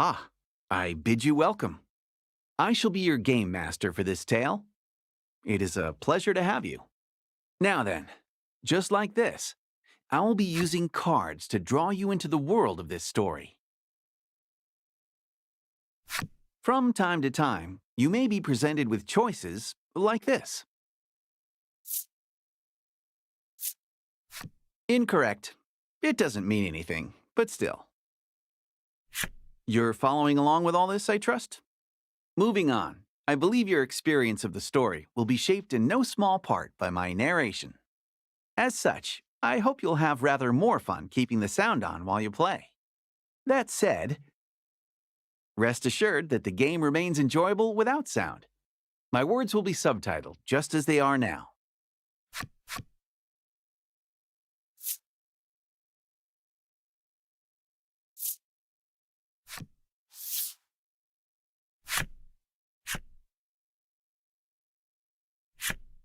Ah, I bid you welcome. I shall be your game master for this tale. It is a pleasure to have you. Now then, just like this, I will be using cards to draw you into the world of this story. From time to time, you may be presented with choices like this. Incorrect. It doesn't mean anything, but still. You're following along with all this, I trust? Moving on, I believe your experience of the story will be shaped in no small part by my narration. As such, I hope you'll have rather more fun keeping the sound on while you play. That said, rest assured that the game remains enjoyable without sound. My words will be subtitled just as they are now.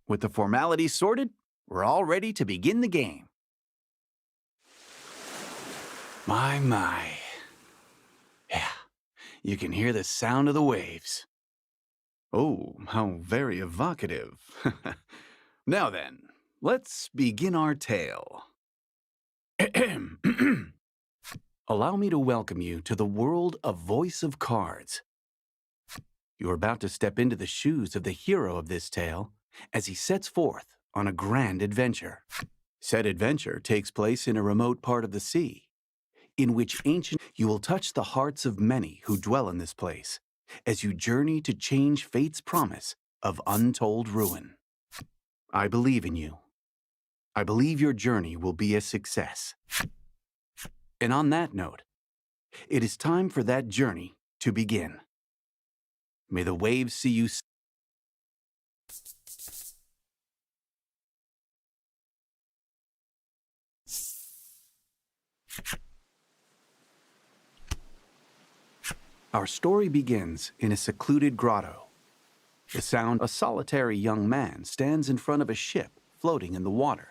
With the formalities sorted, we're all ready to begin the game. My. Yeah, you can hear the sound of the waves. Oh, how very evocative. Now then, let's begin our tale. Allow me to welcome you to the world of Voice of Cards. You're about to step into the shoes of the hero of this tale as he sets forth on a grand adventure. Said adventure takes place in a remote part of the sea, in which you will touch the hearts of many who dwell in this place as you journey to change fate's promise of untold ruin. I believe in you. I believe your journey will be a success. And on that note, it is time for that journey to begin. May the waves see you. Our story begins in a secluded grotto. The sound a solitary young man stands in front of a ship floating in the water.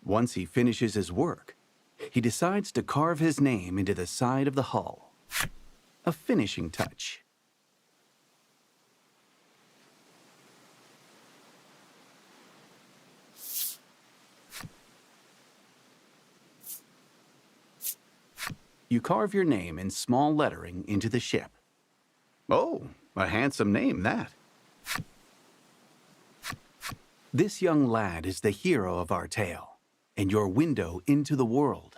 Once he finishes his work, he decides to carve his name into the side of the hull. A finishing touch. You carve your name in small lettering into the ship. Oh, a handsome name, that. This young lad is the hero of our tale, and your window into the world.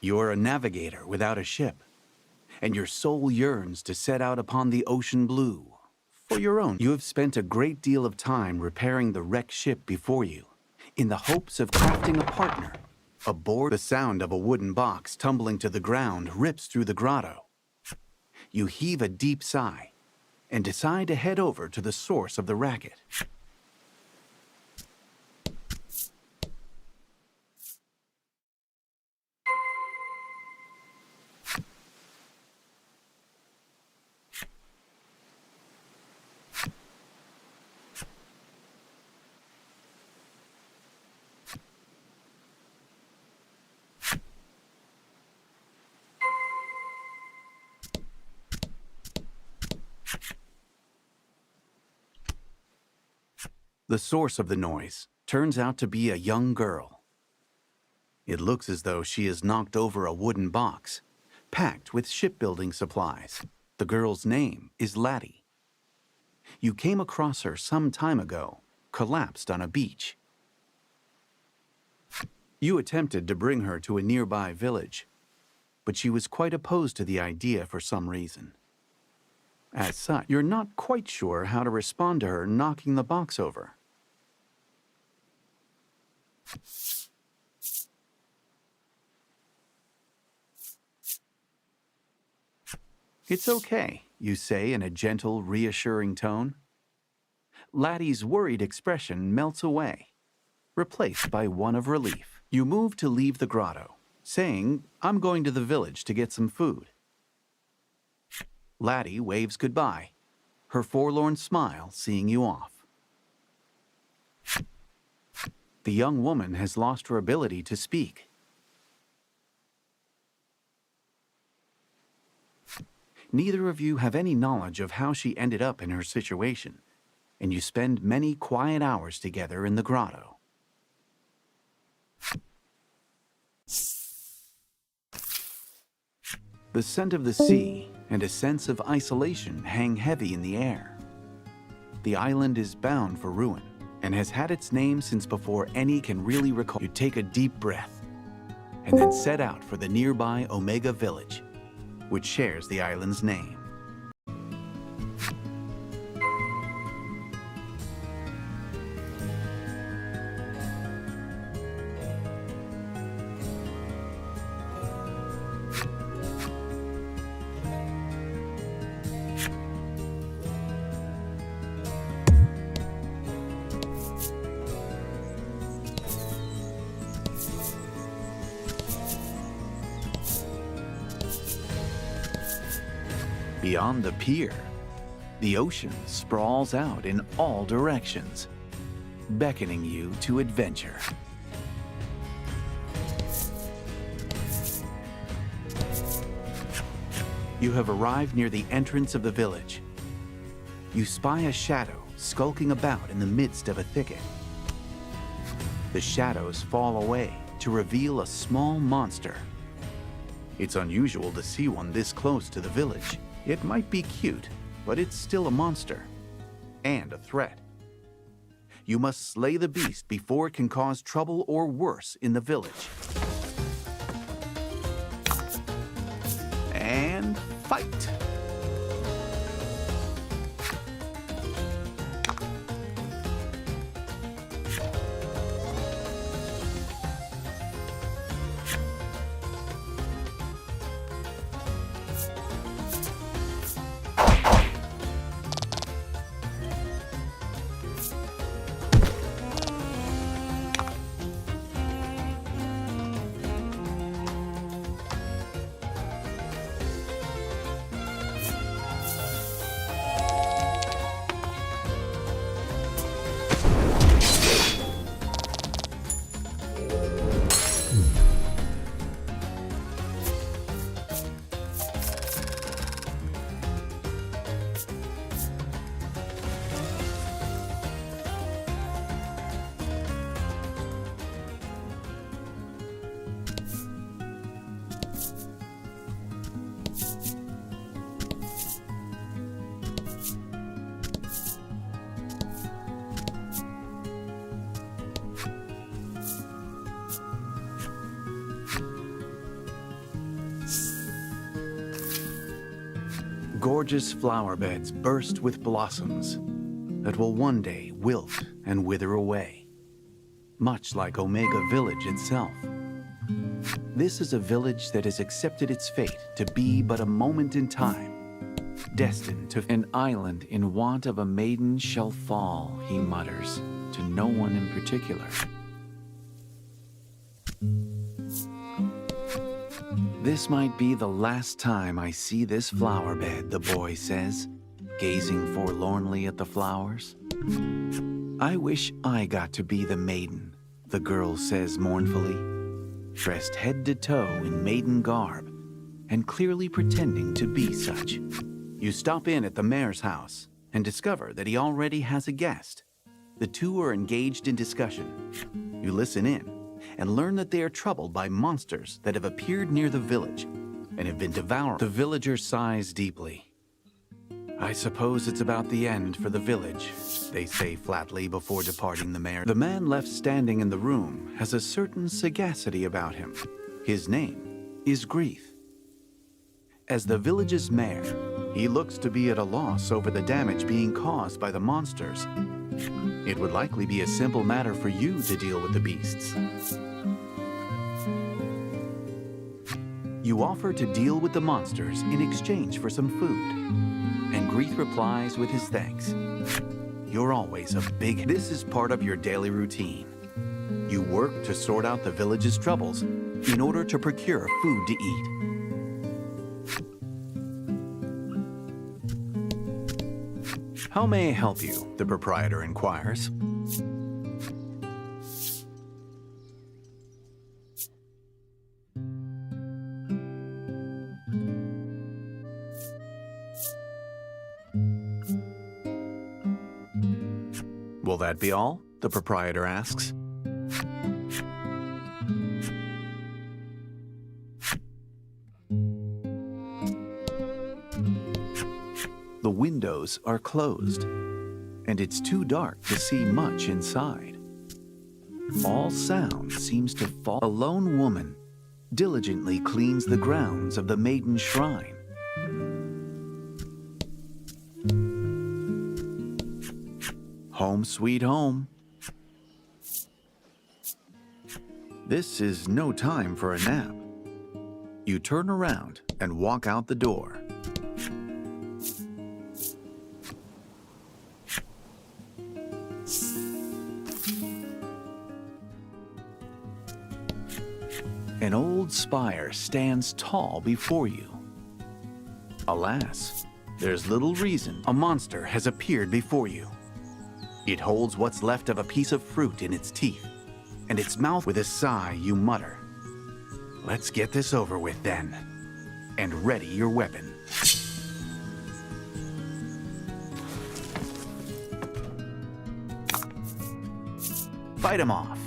You're a navigator without a ship, and your soul yearns to set out upon the ocean blue. For your own, you have spent a great deal of time repairing the wrecked ship before you, in the hopes of crafting a partner. Aboard, the sound of a wooden box tumbling to the ground rips through the grotto. You heave a deep sigh and decide to head over to the source of the racket. The source of the noise turns out to be a young girl. It looks as though she has knocked over a wooden box, packed with shipbuilding supplies. The girl's name is Laddie. You came across her some time ago, collapsed on a beach. You attempted to bring her to a nearby village, but she was quite opposed to the idea for some reason. As such, you're not quite sure how to respond to her knocking the box over. It's okay, you say in a gentle, reassuring tone. Laddie's worried expression melts away, replaced by one of relief. You move to leave the grotto, saying, "I'm going to the village to get some food." Laddie waves goodbye, her forlorn smile seeing you off. The young woman has lost her ability to speak. Neither of you have any knowledge of how she ended up in her situation, and you spend many quiet hours together in the grotto. The scent of the sea and a sense of isolation hang heavy in the air. The island is bound for ruin and has had its name since before any can really recall. You take a deep breath and then set out for the nearby Omega village, which shares the island's name. Beyond the pier, the ocean sprawls out in all directions, beckoning you to adventure. You have arrived near the entrance of the village. You spy a shadow skulking about in the midst of a thicket. The shadows fall away to reveal a small monster. It's unusual to see one this close to the village. It might be cute, but it's still a monster and a threat. You must slay the beast before it can cause trouble or worse in the village. And fight! Gorgeous flower beds burst with blossoms that will one day wilt and wither away, much like Omega Village itself. This is a village that has accepted its fate to be but a moment in time, destined to an island in want of a maiden shall fall, he mutters, to no one in particular. This might be the last time I see this flower bed, the boy says, gazing forlornly at the flowers. I wish I got to be the maiden, the girl says mournfully, dressed head to toe in maiden garb and clearly pretending to be such. You stop in at the mayor's house and discover that he already has a guest. The two are engaged in discussion. You listen in and learn that they are troubled by monsters that have appeared near the village and have been devoured. The villager sighs deeply. I suppose it's about the end for the village, they say flatly before departing the mayor. The man left standing in the room has a certain sagacity about him. His name is Grief. As the village's mayor, he looks to be at a loss over the damage being caused by the monsters. It would likely be a simple matter for you to deal with the beasts. You offer to deal with the monsters in exchange for some food, and Grief replies with his thanks. You're always a big... This is part of your daily routine. You work to sort out the village's troubles in order to procure food to eat. How may I help you? The proprietor inquires. Will that be all? The proprietor asks. The windows are closed, and it's too dark to see much inside. All sound seems to fall. A lone woman diligently cleans the grounds of the Maiden shrine. Home sweet home. This is no time for a nap. You turn around and walk out the door. An old spire stands tall before you. Alas, there's little reason. A monster has appeared before you. It holds what's left of a piece of fruit in its teeth, and its mouth. With a sigh, you mutter, "Let's get this over with then," and ready your weapon. Fight him off.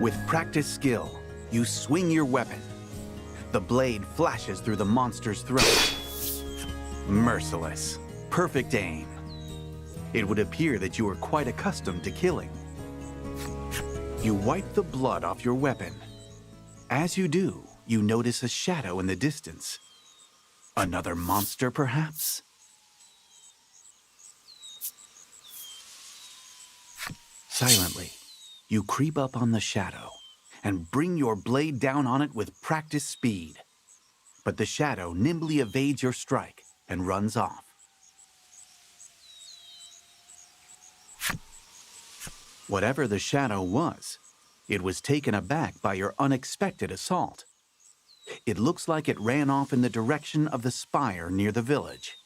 With practiced skill, you swing your weapon. The blade flashes through the monster's throat. Merciless, perfect aim. It would appear that you are quite accustomed to killing. You wipe the blood off your weapon. As you do, you notice a shadow in the distance. Another monster, perhaps? Silently, you creep up on the shadow and bring your blade down on it with practiced speed. But the shadow nimbly evades your strike and runs off. Whatever the shadow was, it was taken aback by your unexpected assault. It looks like it ran off in the direction of the spire near the village.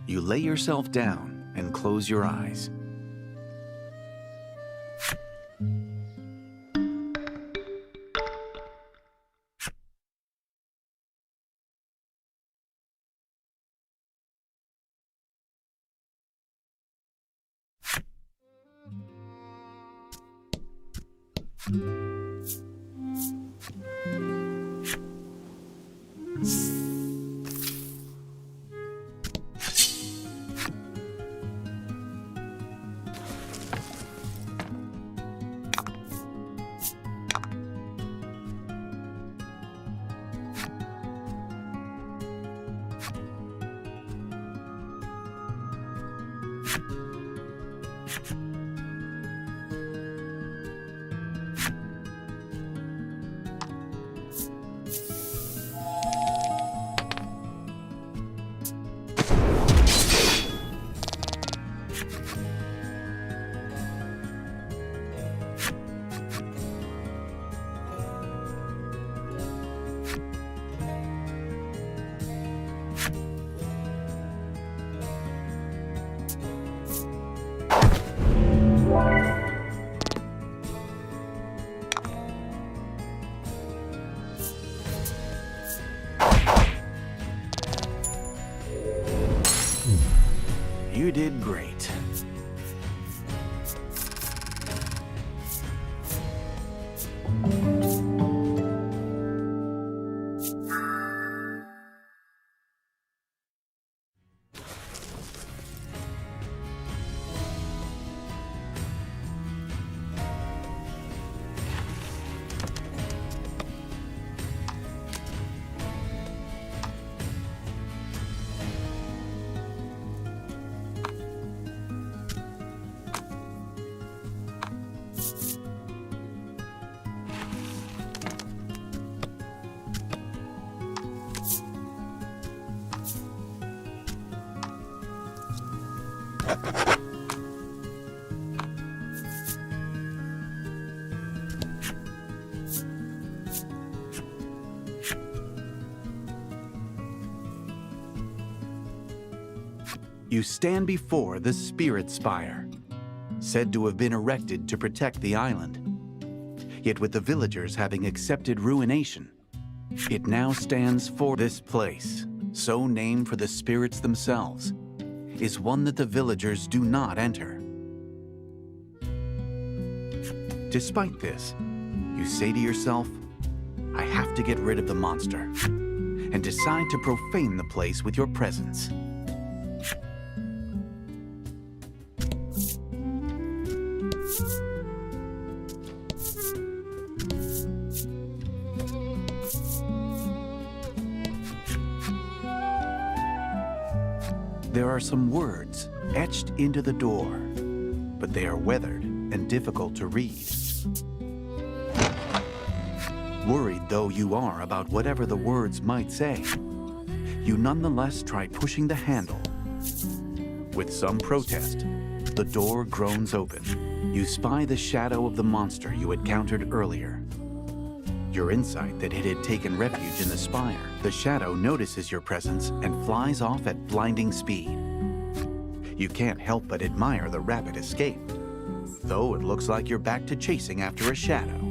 You lay yourself down and close your eyes. You did great. You stand before the Spirit Spire, said to have been erected to protect the island. Yet with the villagers having accepted ruination, it now stands for this place, so named for the spirits themselves, is one that the villagers do not enter. Despite this, you say to yourself, I have to get rid of the monster, and decide to profane the place with your presence. There are some words etched into the door, but they are weathered and difficult to read. Worried though you are about whatever the words might say, you nonetheless try pushing the handle. With some protest, the door groans open. You spy the shadow of the monster you had countered earlier. Your insight that it had taken refuge in the spire. The shadow notices your presence and flies off at blinding speed. You can't help but admire the rapid escape, though it looks like you're back to chasing after a shadow.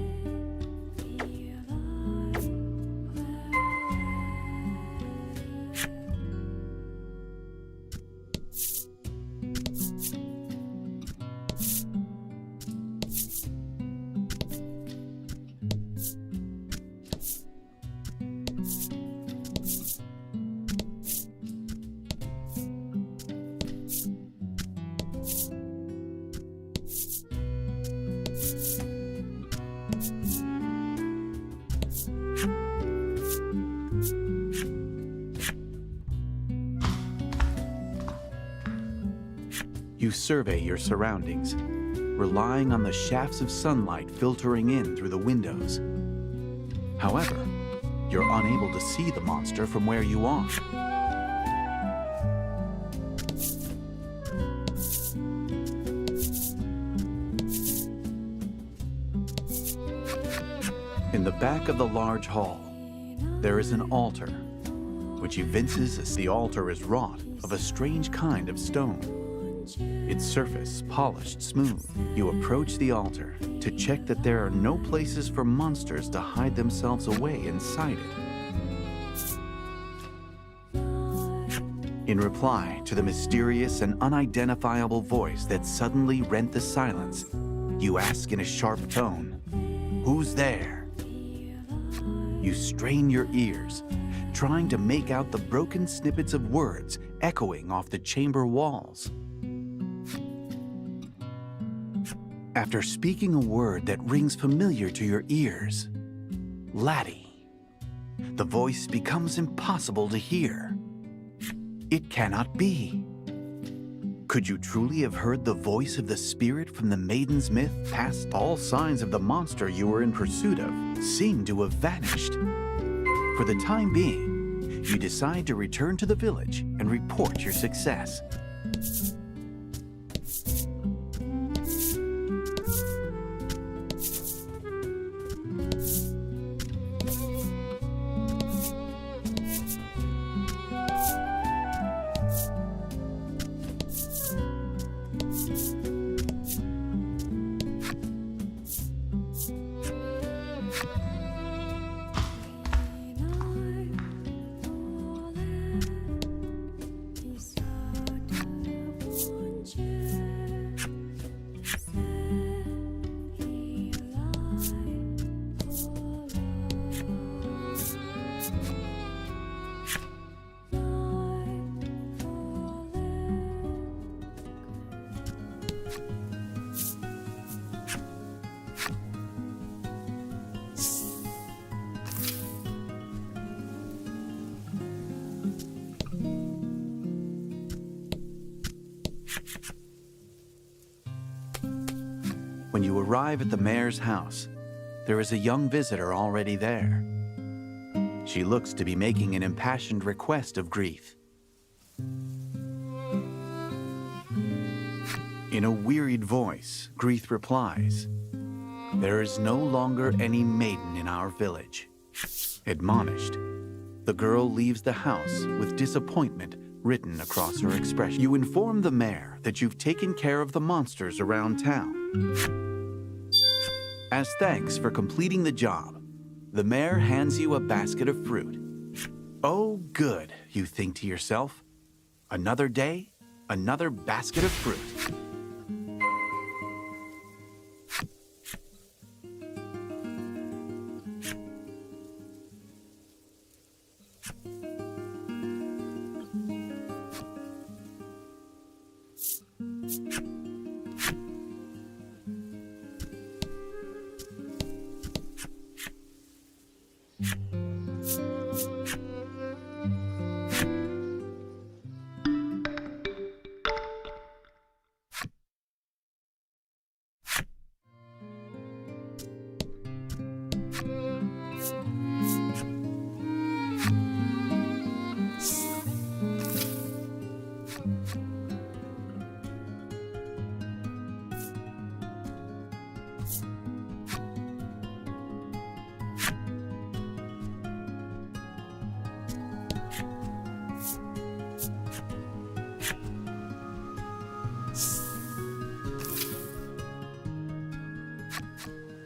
You survey your surroundings, relying on the shafts of sunlight filtering in through the windows. However, you're unable to see the monster from where you are. In the back of the large hall, there is an altar, which evinces as the altar is wrought of a strange kind of stone. Its surface polished smooth. You approach the altar to check that there are no places for monsters to hide themselves away inside it. In reply to the mysterious and unidentifiable voice that suddenly rent the silence, you ask in a sharp tone, "Who's there?" You strain your ears, trying to make out the broken snippets of words echoing off the chamber walls. After speaking a word that rings familiar to your ears, "Laddie," the voice becomes impossible to hear. It cannot be. Could you truly have heard the voice of the spirit from the Maiden's myth past all signs of the monster you were in pursuit of seemed to have vanished? For the time being, you decide to return to the village and report your success. When you arrive at the mayor's house, there is a young visitor already there. She looks to be making an impassioned request of Grief. In a wearied voice, Grief replies, "There is no longer any maiden in our village." Admonished, the girl leaves the house with disappointment written across her expression. You inform the mayor that you've taken care of the monsters around town. As thanks for completing the job, the mayor hands you a basket of fruit. Oh, good, you think to yourself. Another day, another basket of fruit.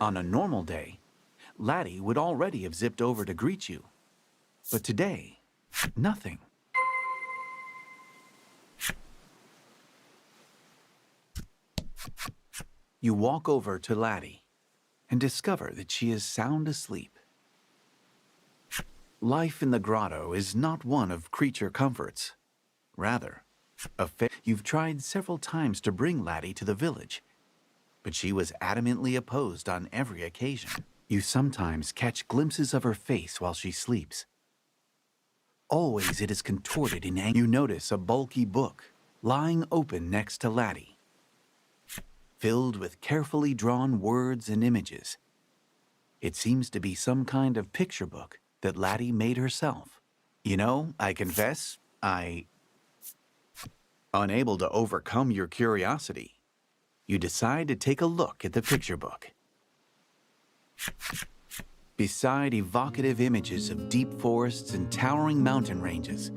On a normal day, Laddie would already have zipped over to greet you. But today, nothing. You walk over to Laddie and discover that she is sound asleep. Life in the grotto is not one of creature comforts. Rather, you've tried several times to bring Laddie to the village, but she was adamantly opposed on every occasion. You sometimes catch glimpses of her face while she sleeps. Always it is contorted in anger. You notice a bulky book lying open next to Laddie, filled with carefully drawn words and images. It seems to be some kind of picture book that Laddie made herself. You know, I confess, unable to overcome your curiosity, you decide to take a look at the picture book. Beside evocative images of deep forests and towering mountain ranges,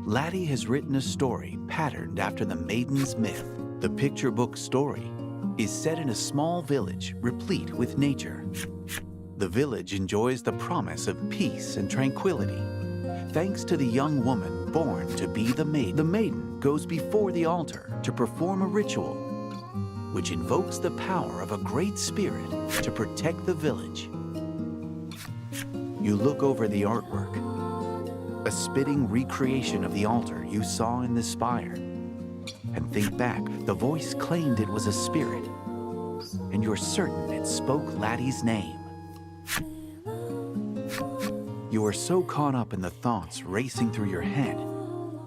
Laddie has written a story patterned after the Maiden's myth. The picture book story is set in a small village replete with nature. The village enjoys the promise of peace and tranquility, thanks to the young woman born to be the maiden. The maiden goes before the altar to perform a ritual, which invokes the power of a great spirit to protect the village. You look over the artwork, a spitting recreation of the altar you saw in the spire, and think back. The voice claimed it was a spirit, and you're certain it spoke Laddie's name. You are so caught up in the thoughts racing through your head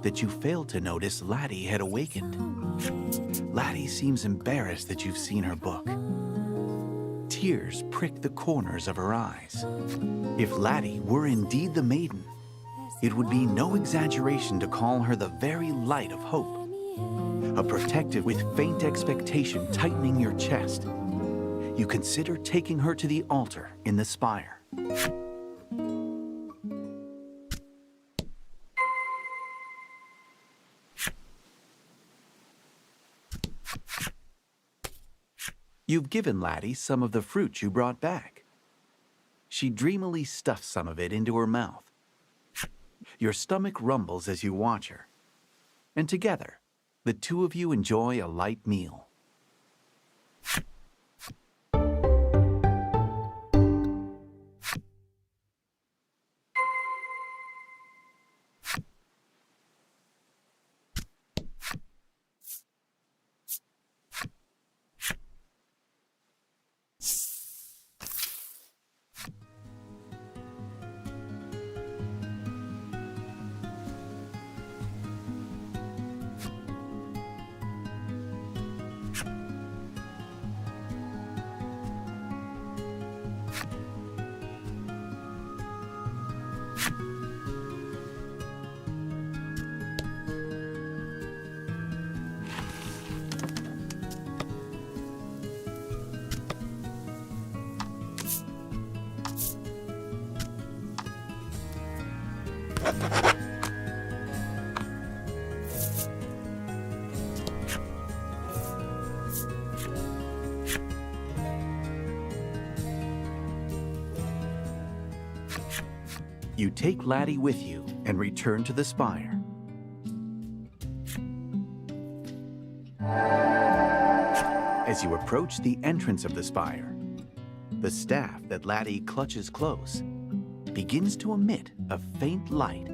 that you failed to notice Laddie had awakened. Laddie seems embarrassed that you've seen her book. Tears prick the corners of her eyes. If Laddie were indeed the maiden, it would be no exaggeration to call her the very light of hope. A protective with faint expectation tightening your chest, you consider taking her to the altar in the spire. You've given Laddie some of the fruit you brought back. She dreamily stuffs some of it into her mouth. Your stomach rumbles as you watch her, and together, the two of you enjoy a light meal. You take Laddie with you and return to the spire. As you approach the entrance of the spire, the staff that Laddie clutches close begins to emit a faint light.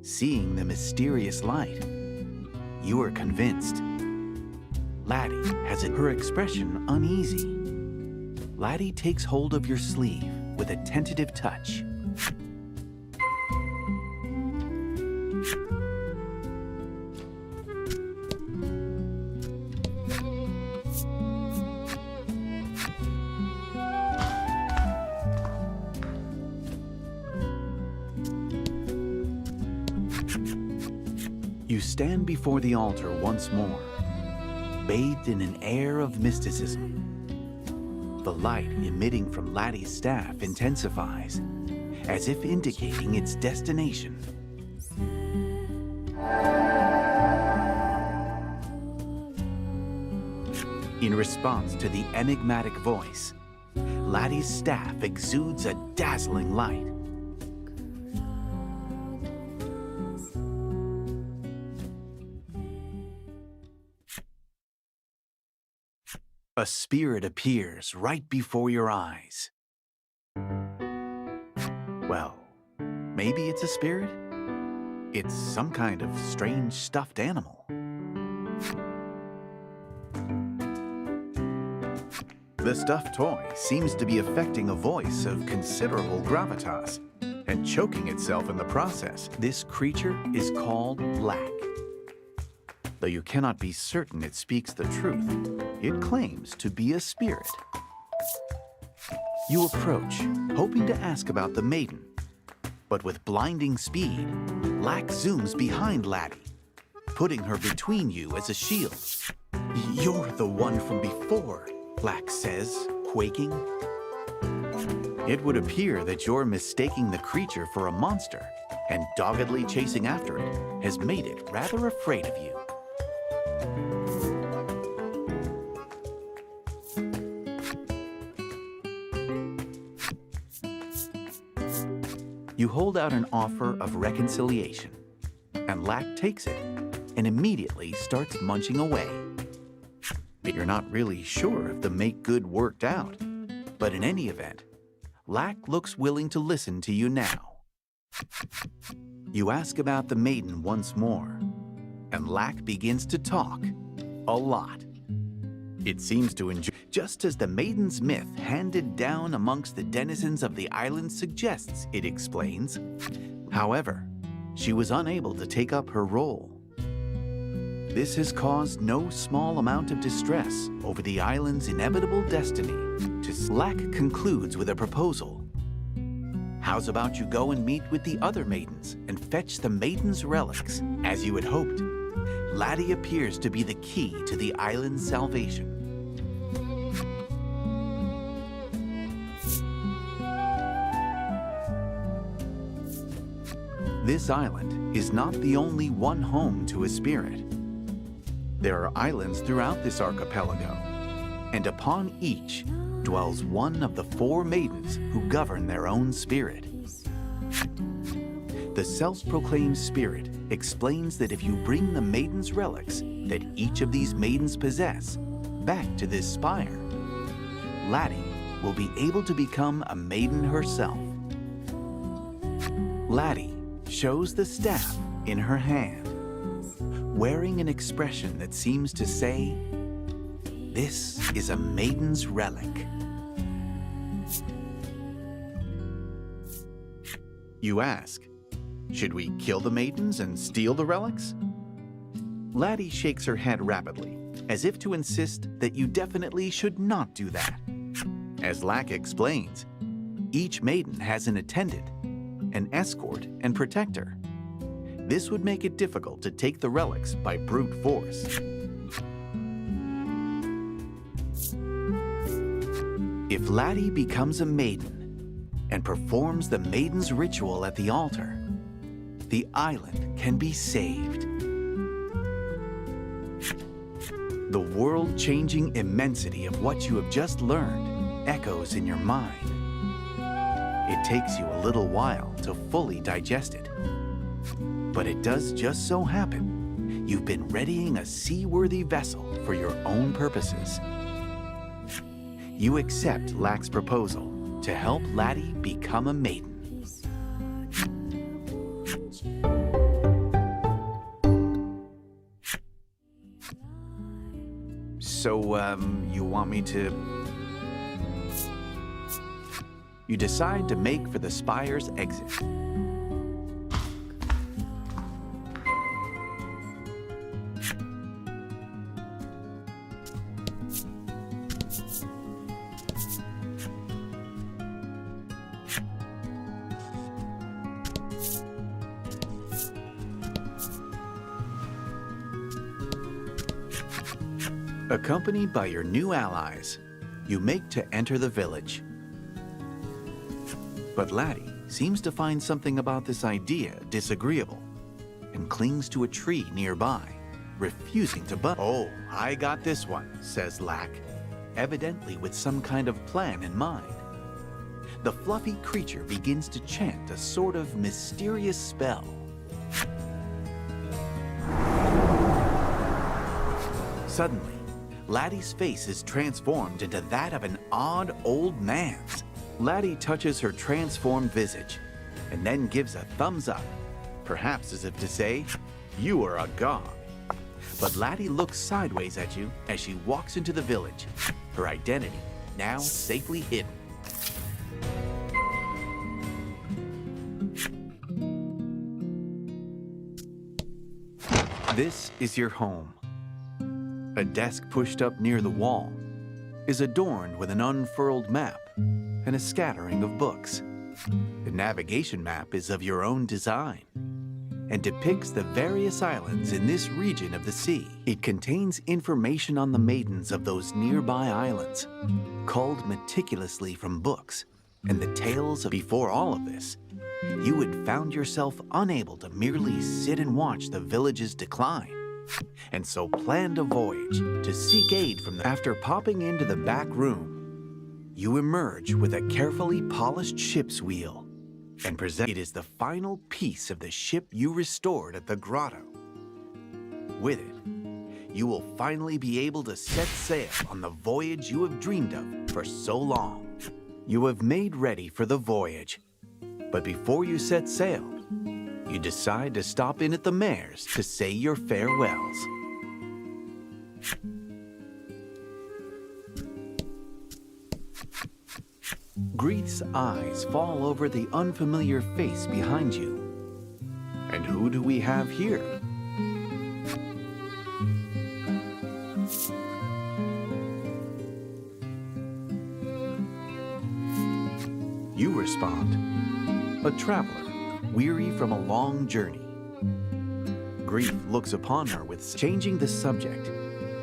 Seeing the mysterious light, you are convinced. Laddie has her expression uneasy. Laddie takes hold of your sleeve with a tentative touch. You stand before the altar once more, bathed in an air of mysticism. The light emitting from Laddie's staff intensifies, as if indicating its destination. In response to the enigmatic voice, Laddie's staff exudes a dazzling light. A spirit appears right before your eyes. Well, maybe it's a spirit? It's some kind of strange stuffed animal. The stuffed toy seems to be affecting a voice of considerable gravitas and choking itself in the process. This creature is called Black. Though you cannot be certain it speaks the truth, it claims to be a spirit. You approach, hoping to ask about the maiden, but with blinding speed, Black zooms behind Laddie, putting her between you as a shield. "You're the one from before," Black says, quaking. It would appear that you're mistaking the creature for a monster, and doggedly chasing after it has made it rather afraid of you. You hold out an offer of reconciliation, and Lack takes it and immediately starts munching away. You're not really sure if the make good worked out, but in any event, Lack looks willing to listen to you now. You ask about the maiden once more, and Lack begins to talk a lot. It seems to enjoy, just as the maiden's myth handed down amongst the denizens of the island suggests, it explains. However, she was unable to take up her role. This has caused no small amount of distress over the island's inevitable destiny. Lack concludes with a proposal. How's about you go and meet with the other maidens and fetch the maiden's relics? As you had hoped, Laddie appears to be the key to the island's salvation. This island is not the only one home to a spirit. There are islands throughout this archipelago, and upon each dwells one of the 4 maidens who govern their own spirit. The self-proclaimed spirit explains that if you bring the maiden's relics that each of these maidens possess back to this spire, Laddie will be able to become a maiden herself. Laddie shows the staff in her hand, wearing an expression that seems to say, "This is a maiden's relic." You ask, should we kill the maidens and steal the relics? Laddie shakes her head rapidly, as if to insist that you definitely should not do that. As Lack explains, each maiden has an attendant, an escort, and protector. This would make it difficult to take the relics by brute force. If Laddie becomes a maiden and performs the maiden's ritual at the altar, the island can be saved. The world-changing immensity of what you have just learned echoes in your mind. It takes you a little while to fully digest it. But it does just so happen you've been readying a seaworthy vessel for your own purposes. You accept Lack's proposal to help Laddie become a maiden. So, you want me to... You decide to make for the spire's exit. Accompanied by your new allies, you make to enter the village. But Laddie seems to find something about this idea disagreeable and clings to a tree nearby, refusing to budge. "Oh, I got this one," says Lack, evidently with some kind of plan in mind. The fluffy creature begins to chant a sort of mysterious spell. Suddenly, Laddie's face is transformed into that of an odd old man's. Laddie touches her transformed visage and then gives a thumbs up, perhaps as if to say, "You are a god." But Laddie looks sideways at you as she walks into the village, her identity now safely hidden. This is your home. A desk pushed up near the wall is adorned with an unfurled map and a scattering of books. The navigation map is of your own design and depicts the various islands in this region of the sea. It contains information on the maidens of those nearby islands, culled meticulously from books and the tales of. Before all of this, you had found yourself unable to merely sit and watch the village's decline, and so planned a voyage to seek aid from them. After popping into the back room, you emerge with a carefully polished ship's wheel and present. It is the final piece of the ship you restored at the grotto. With it, you will finally be able to set sail on the voyage you have dreamed of for so long. You have made ready for the voyage, but before you set sail, you decide to stop in at the mayor's to say your farewells. Grieth's eyes fall over the unfamiliar face behind you, And who do we have here? You respond, a traveler, weary from a long journey. Grief looks upon her with changing the subject.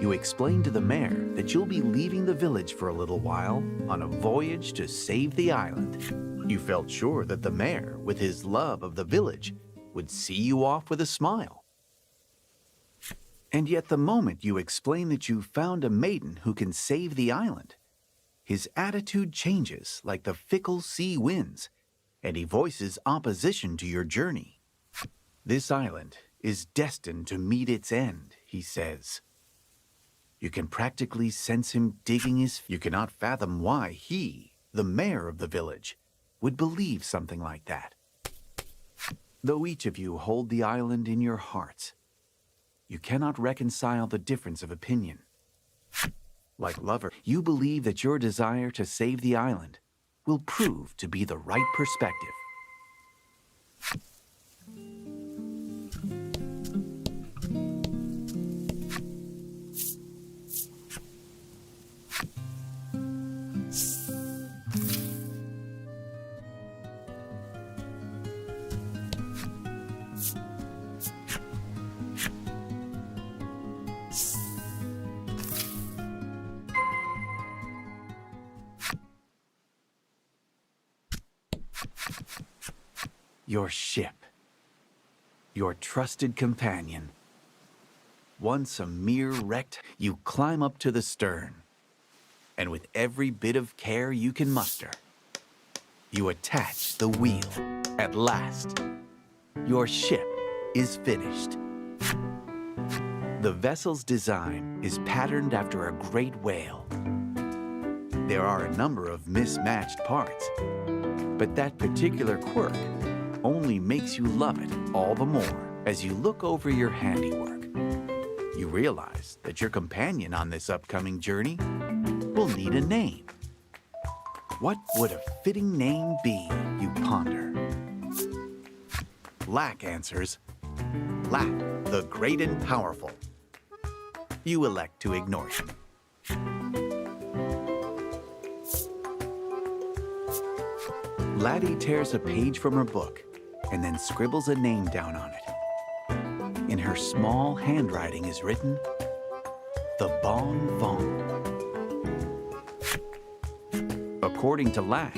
You explain to the mayor that you'll be leaving the village for a little while on a voyage to save the island. You felt sure that the mayor, with his love of the village, would see you off with a smile. And yet the moment you explain that you found a maiden who can save the island, his attitude changes like the fickle sea winds, and he voices opposition to your journey. This island is destined to meet its end, he says. You can practically sense him digging his... You cannot fathom why he, the mayor of the village, would believe something like that. Though each of you hold the island in your hearts, you cannot reconcile the difference of opinion. Like lovers, you believe that your desire to save the island will prove to be the right perspective. Your ship, your trusted companion. Once a mere wreck, you climb up to the stern, and with every bit of care you can muster, you attach the wheel. At last, your ship is finished. The vessel's design is patterned after a great whale. There are a number of mismatched parts, but that particular quirk only makes you love it all the more as you look over your handiwork. You realize that your companion on this upcoming journey will need a name. What would a fitting name be, you ponder? Lack answers, Lack, the great and powerful. You elect to ignore him. Laddie tears a page from her book and then scribbles a name down on it. In her small handwriting is written, the Bon Vent. According to Lack,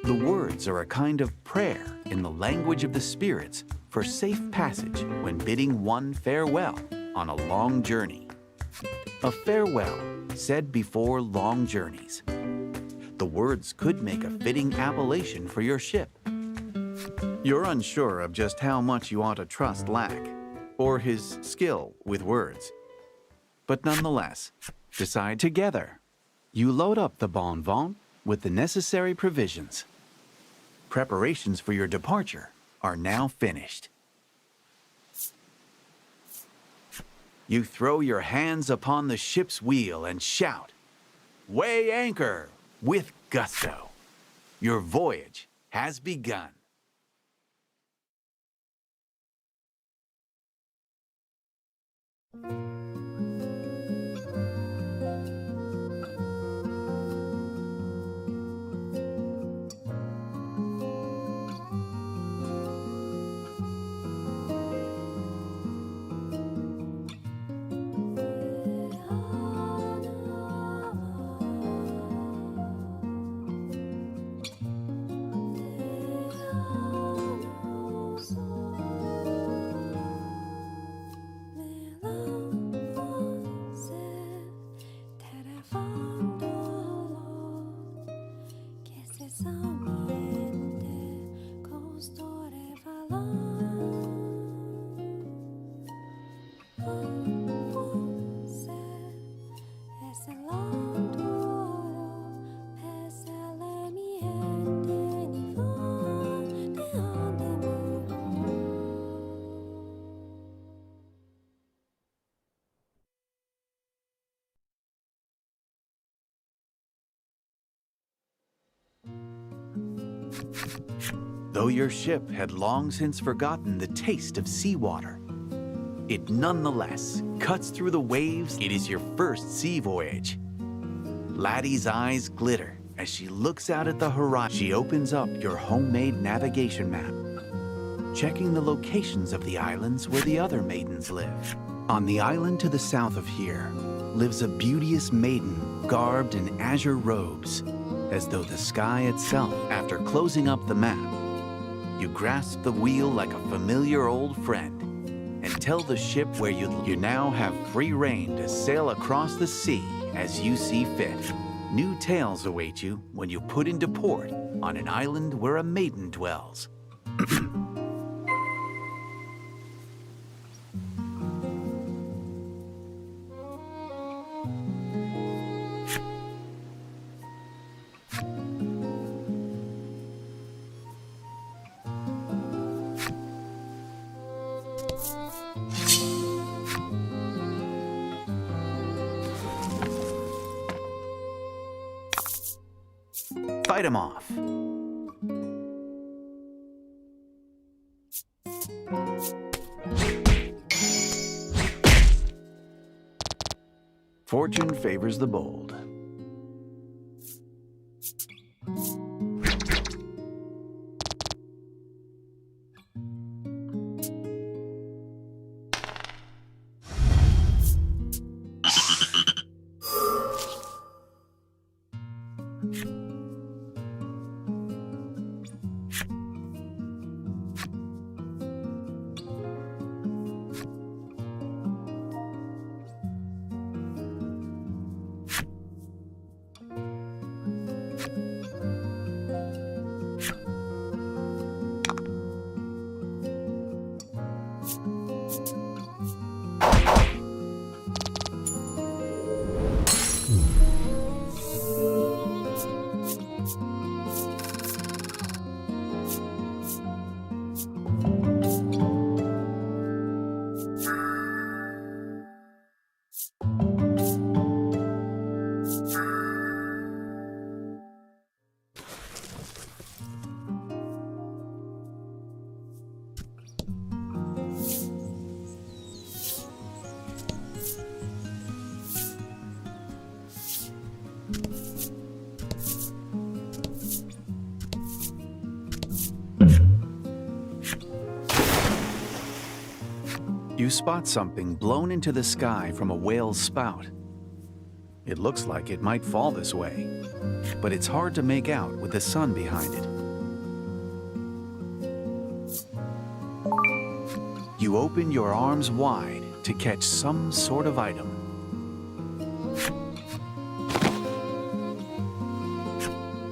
the words are a kind of prayer in the language of the spirits for safe passage when bidding one farewell on a long journey. A farewell said before long journeys. The words could make a fitting appellation for your ship. You're unsure of just how much you ought to trust Lack, or his skill with words. But nonetheless, decide together. You load up the Bon Vent with the necessary provisions. Preparations for your departure are now finished. You throw your hands upon the ship's wheel and shout, "Weigh anchor!" with gusto. Your voyage has begun. Though your ship had long since forgotten the taste of seawater, it nonetheless cuts through the waves. It is your first sea voyage. Laddie's eyes glitter as she looks out at the horizon. She opens up your homemade navigation map, checking the locations of the islands where the other maidens live. On the island to the south of here lives a beauteous maiden garbed in azure robes, as though the sky itself. After closing up the map, you grasp the wheel like a familiar old friend and tell the ship where you now have free rein to sail across the sea as you see fit. New tales await you when you put into port on an island where a maiden dwells. Fight him off. Fortune favors the bold. You spot something blown into the sky from a whale's spout. It looks like it might fall this way, but it's hard to make out with the sun behind it. You open your arms wide to catch some sort of item.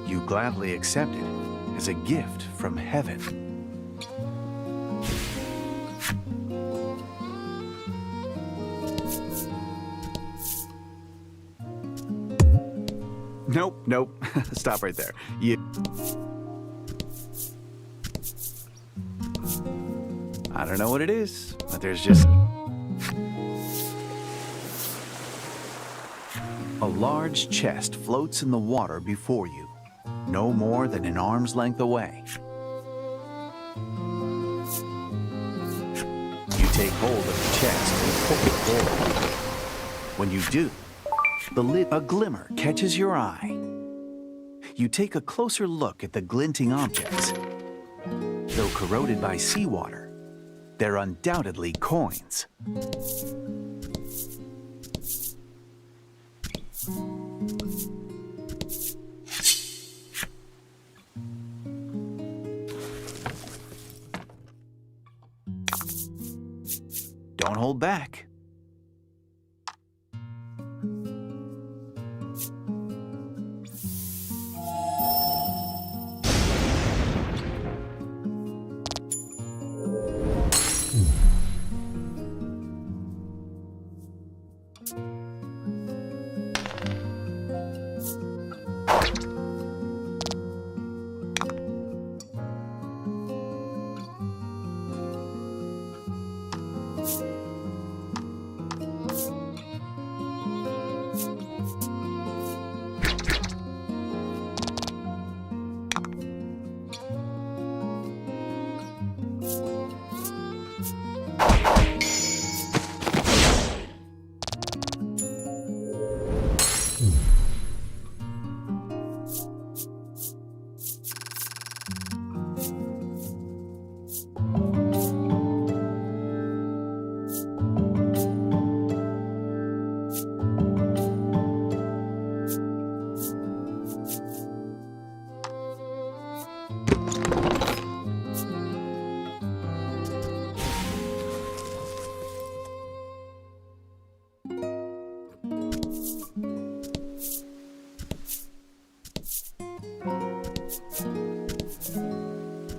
You gladly accept it as a gift from heaven. Nope. Stop right there. I don't know what it is, but there's just a large chest floats in the water before you, no more than an arm's length away. You take hold of the chest and pull it forward. When you do, a glimmer catches your eye. You take a closer look at the glinting objects. Though corroded by seawater, they're undoubtedly coins. Don't hold back.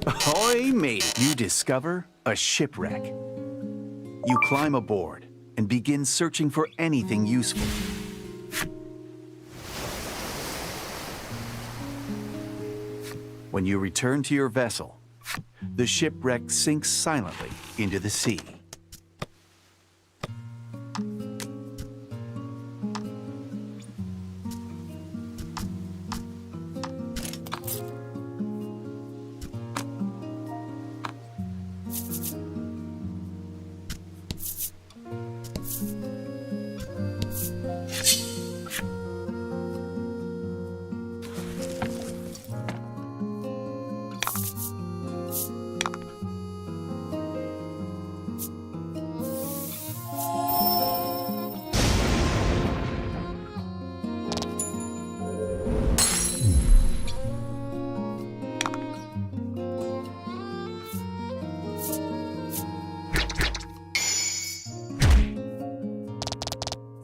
Ahoy, Maiden! You discover a shipwreck. You climb aboard and begin searching for anything useful. When you return to your vessel, the shipwreck sinks silently into the sea.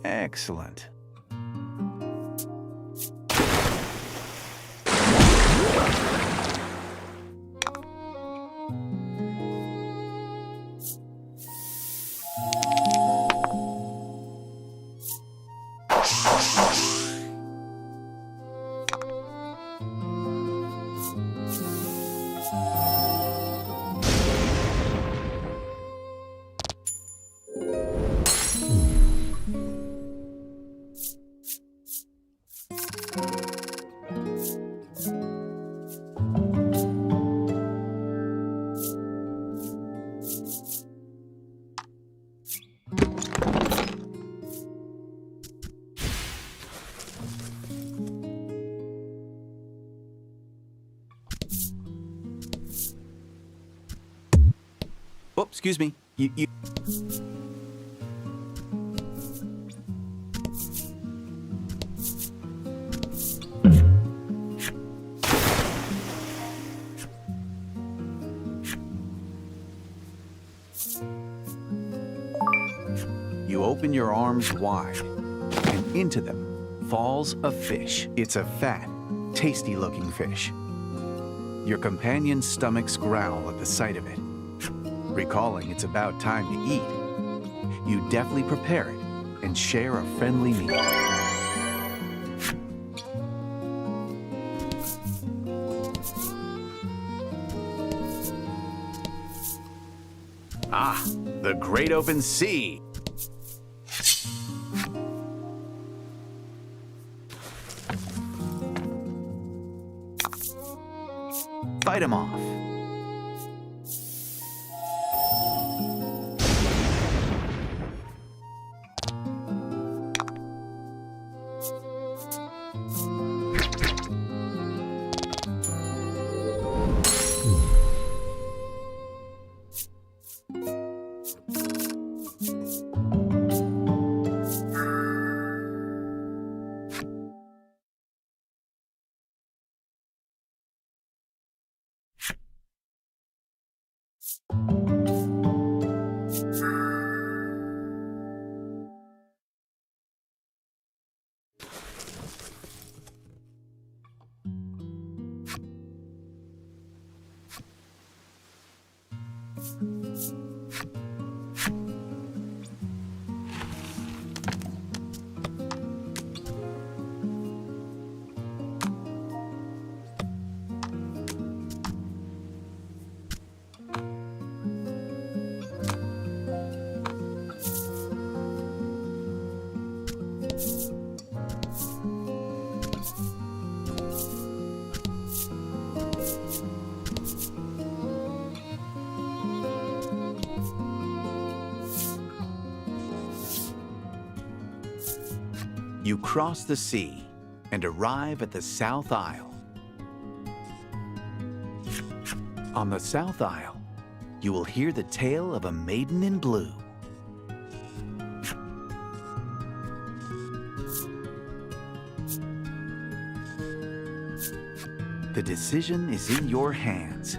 Excellent. Oh, excuse me. You... You open your arms wide, and into them falls a fish. It's a fat, tasty-looking fish. Your companion's stomachs growl at the sight of it. Recalling it's about time to eat, you deftly prepare it and share a friendly meal. Ah, the great open sea! Fight 'em off. You cross the sea and arrive at the South Aisle. On the South Aisle, you will hear the tale of a maiden in blue. The decision is in your hands.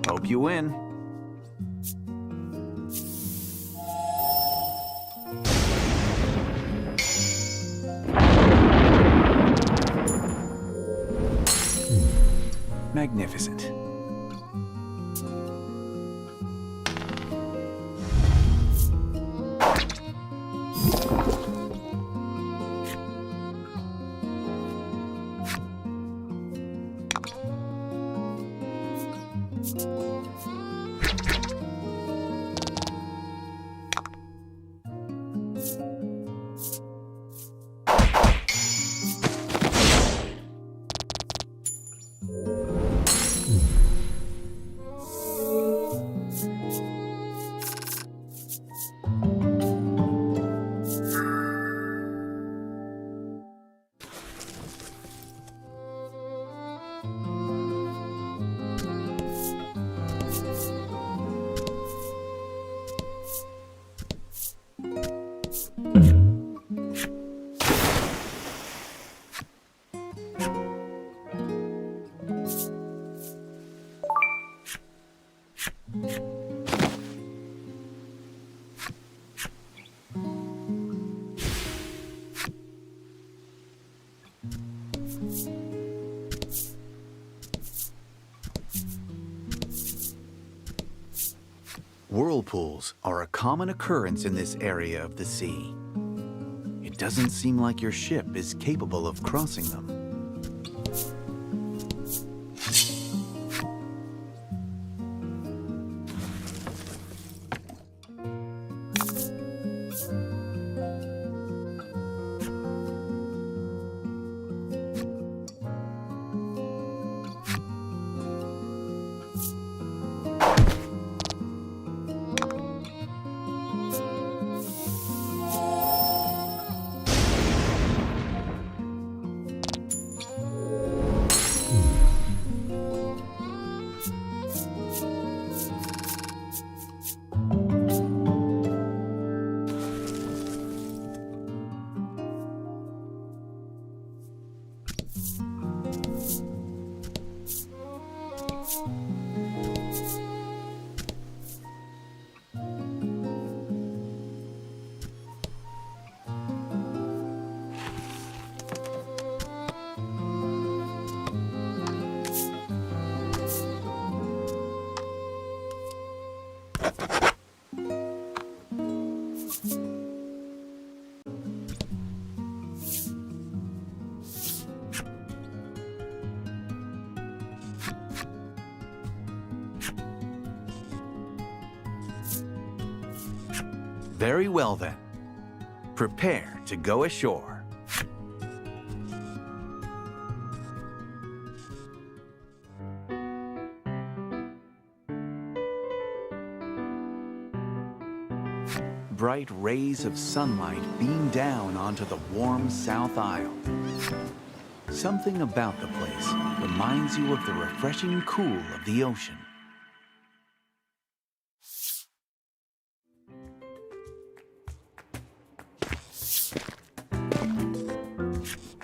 Hope you win. Magnificent. Whirlpools are a common occurrence in this area of the sea. It doesn't seem like your ship is capable of crossing them. Very well then. Prepare to go ashore. Bright rays of sunlight beam down onto the warm South Aisle. Something about the place reminds you of the refreshing cool of the ocean.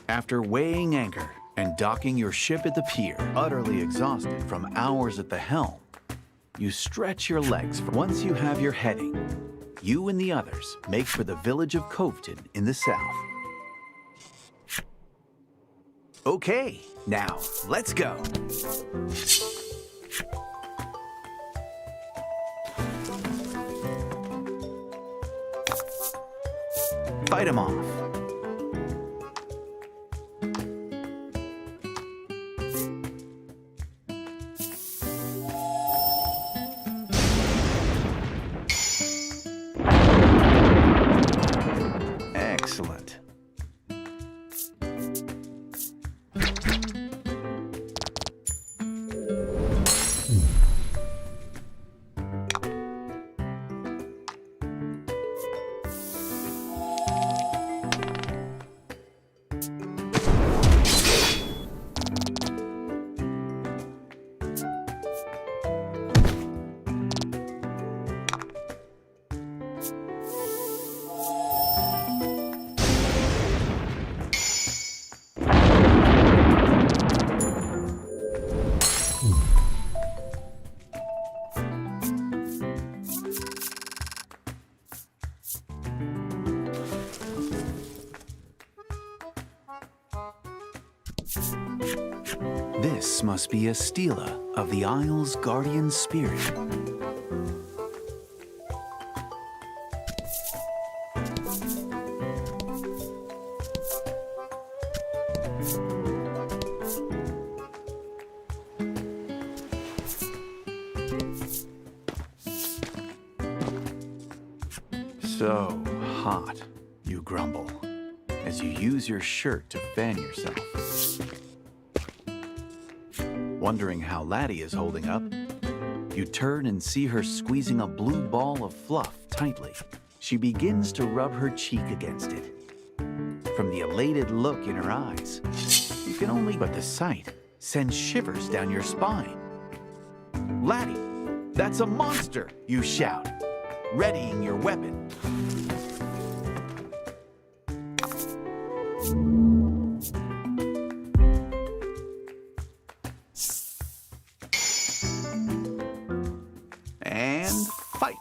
After weighing anchor and docking your ship at the pier, utterly exhausted from hours at the helm, you stretch your legs. Once you have your heading, you and the others make for the village of Coveton in the south. Okay, now let's go. Fight 'em off. Excellent. This must be a stela of the Isle's guardian spirit. So hot, you grumble, as you use your shirt to fan yourself. Wondering how Laddie is holding up, you turn and see her squeezing a blue ball of fluff tightly. She begins to rub her cheek against it. From the elated look in her eyes, you can only but the sight sends shivers down your spine. Laddie, that's a monster, you shout, readying your weapon. And fight.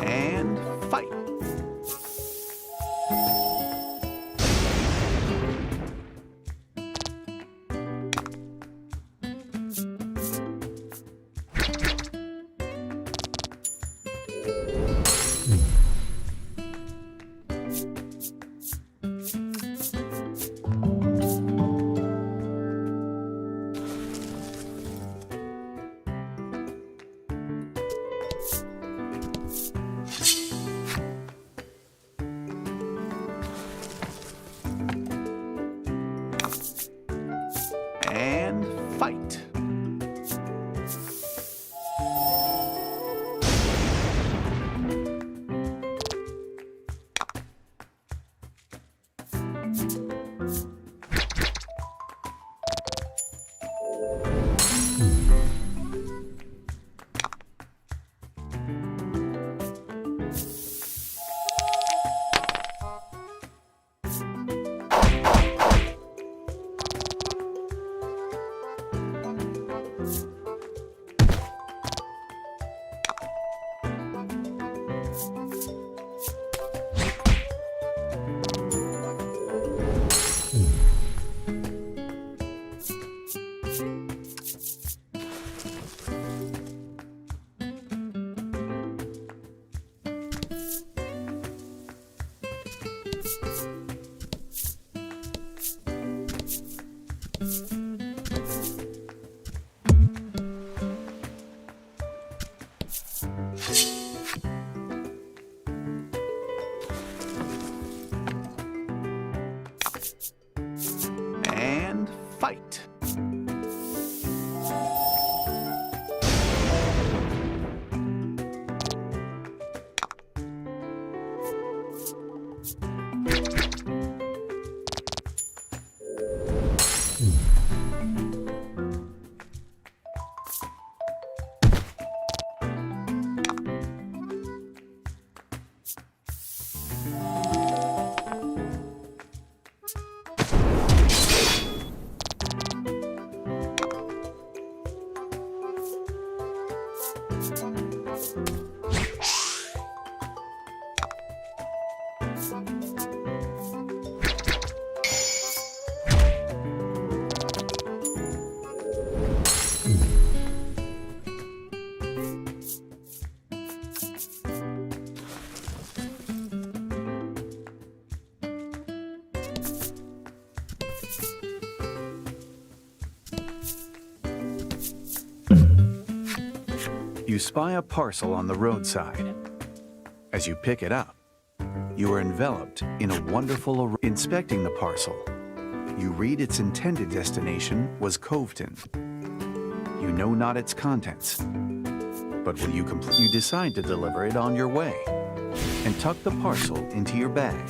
And fight. And fight. And fight. You spy a parcel on the roadside. As you pick it up, you are enveloped in a wonderful array. Inspecting the parcel, you read its intended destination was Coveton. You know not its contents, but will you complete? You decide to deliver it on your way and tuck the parcel into your bag.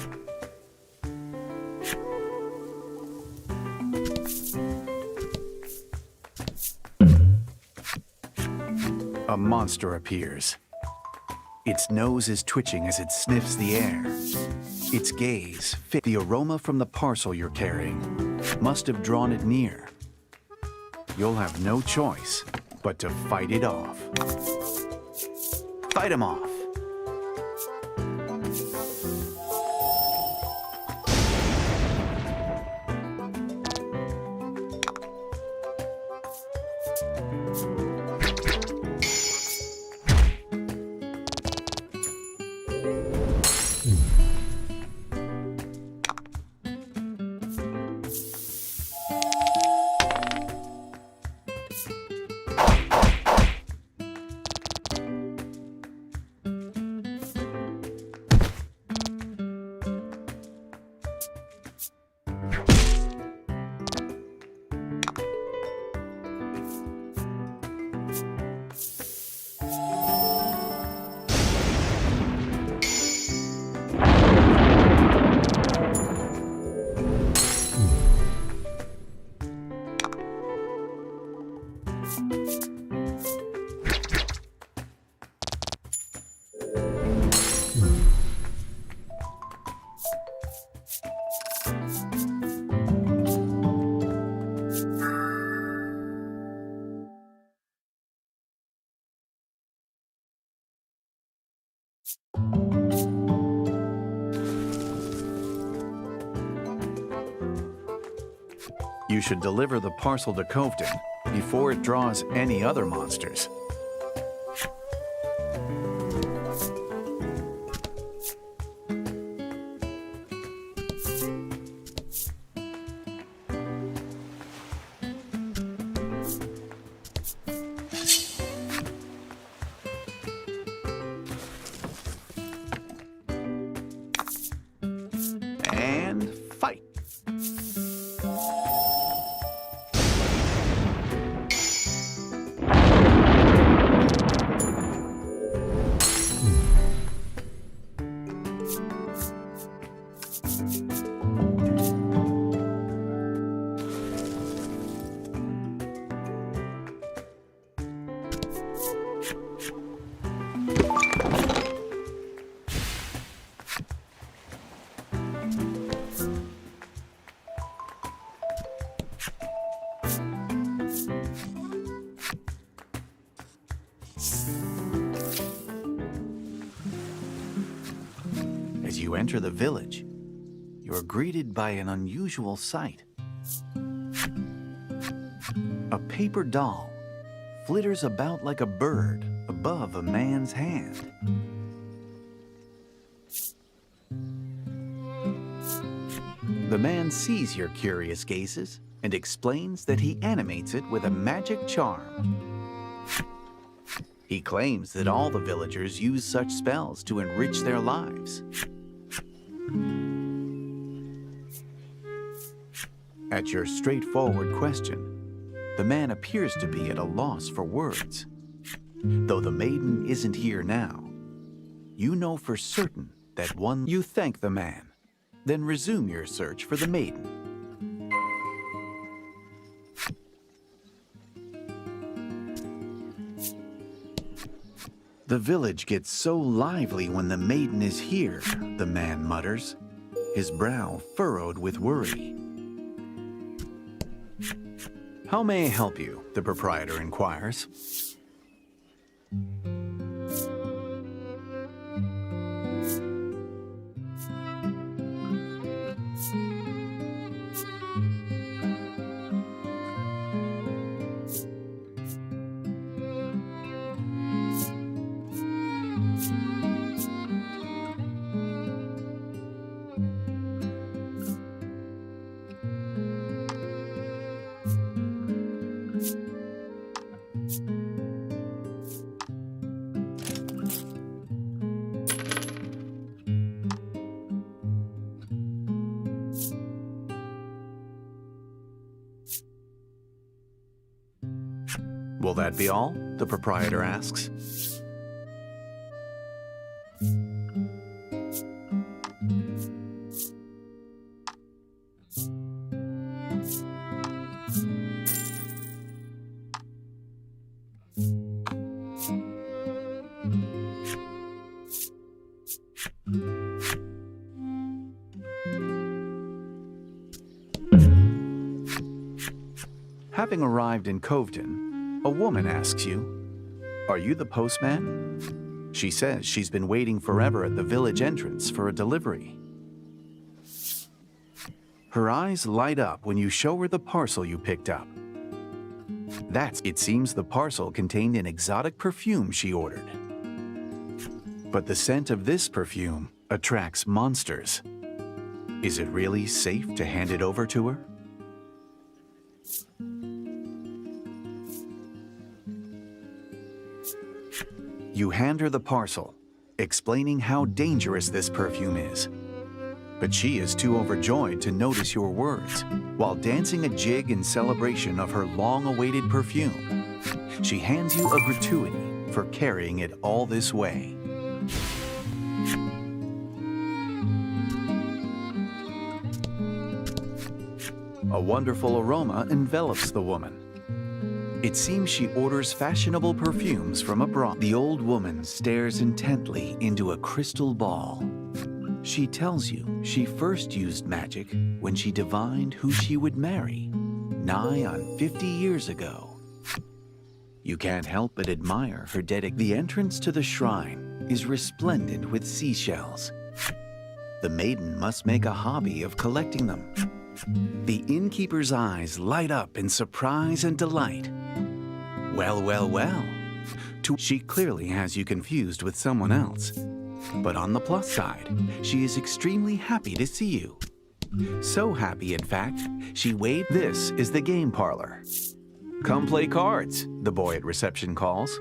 A monster appears. Its nose is twitching as it sniffs the air. Its gaze fixed. The aroma from the parcel you're carrying must have drawn it near. You'll have no choice but to fight it off. Fight him off. You should deliver the parcel to Coveton before it draws any other monsters. And fight! As you enter the village, you are greeted by an unusual sight. A paper doll flitters about like a bird above a man's hand. The man sees your curious gazes and explains that he animates it with a magic charm. He claims that all the villagers use such spells to enrich their lives. At your straightforward question, the man appears to be at a loss for words. Though the maiden isn't here now, you know for certain that you thank the man, then resume your search for the maiden. The village gets so lively when the maiden is here, the man mutters, his brow furrowed with worry. How may I help you? The proprietor inquires. Will that be all? The proprietor asks. Having arrived in Coveton, a woman asks you, "Are you the postman?" She says she's been waiting forever at the village entrance for a delivery. Her eyes light up when you show her the parcel you picked up. It seems the parcel contained an exotic perfume she ordered. But the scent of this perfume attracts monsters. Is it really safe to hand it over to her? You hand her the parcel, explaining how dangerous this perfume is. But she is too overjoyed to notice your words, while dancing a jig in celebration of her long-awaited perfume. She hands you a gratuity for carrying it all this way. A wonderful aroma envelops the woman. It seems she orders fashionable perfumes from abroad. The old woman stares intently into a crystal ball. She tells you she first used magic when she divined who she would marry, nigh on 50 years ago. You can't help but admire her dedication. The entrance to the shrine is resplendent with seashells. The maiden must make a hobby of collecting them. The innkeeper's eyes light up in surprise and delight. Well, well, well. She clearly has you confused with someone else. But on the plus side, she is extremely happy to see you. So happy, in fact, she waved. This is the game parlor. Come play cards, the boy at reception calls.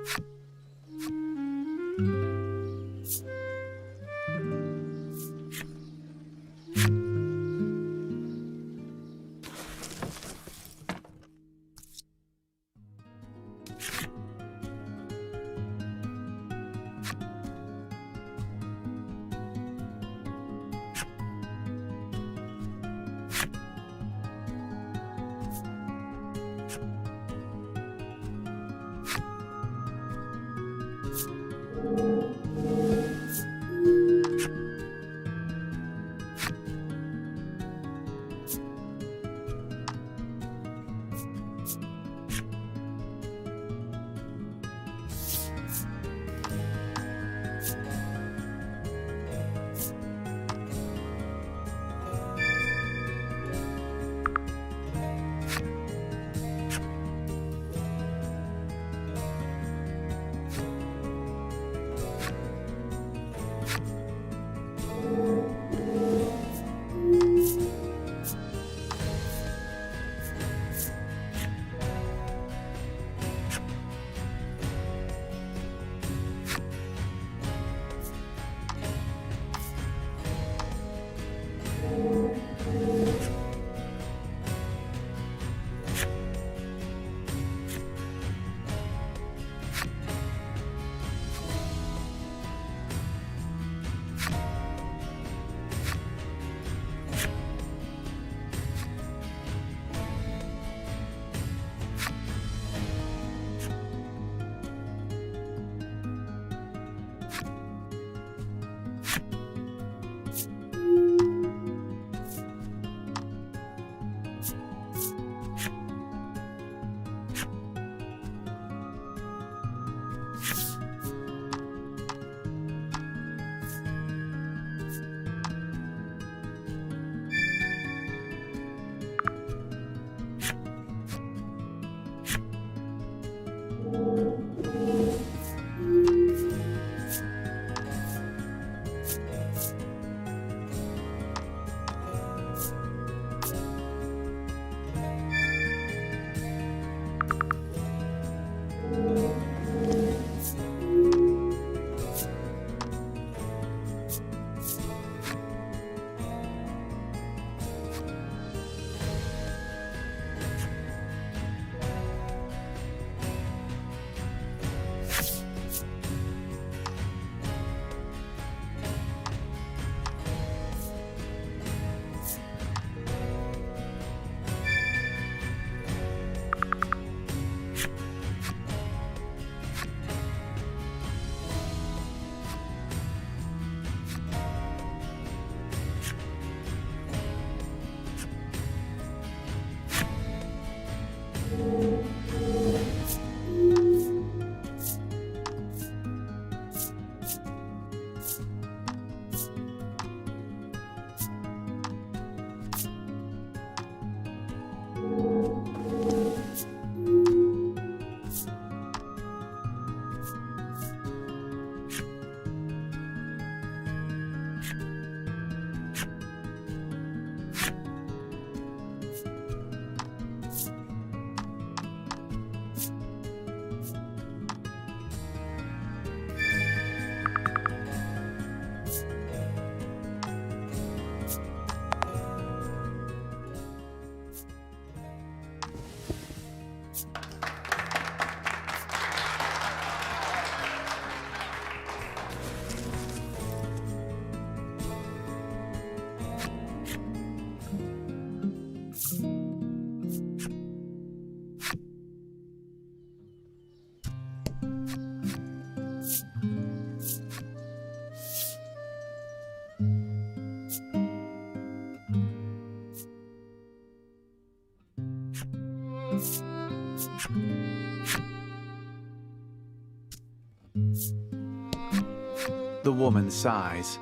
The woman sighs.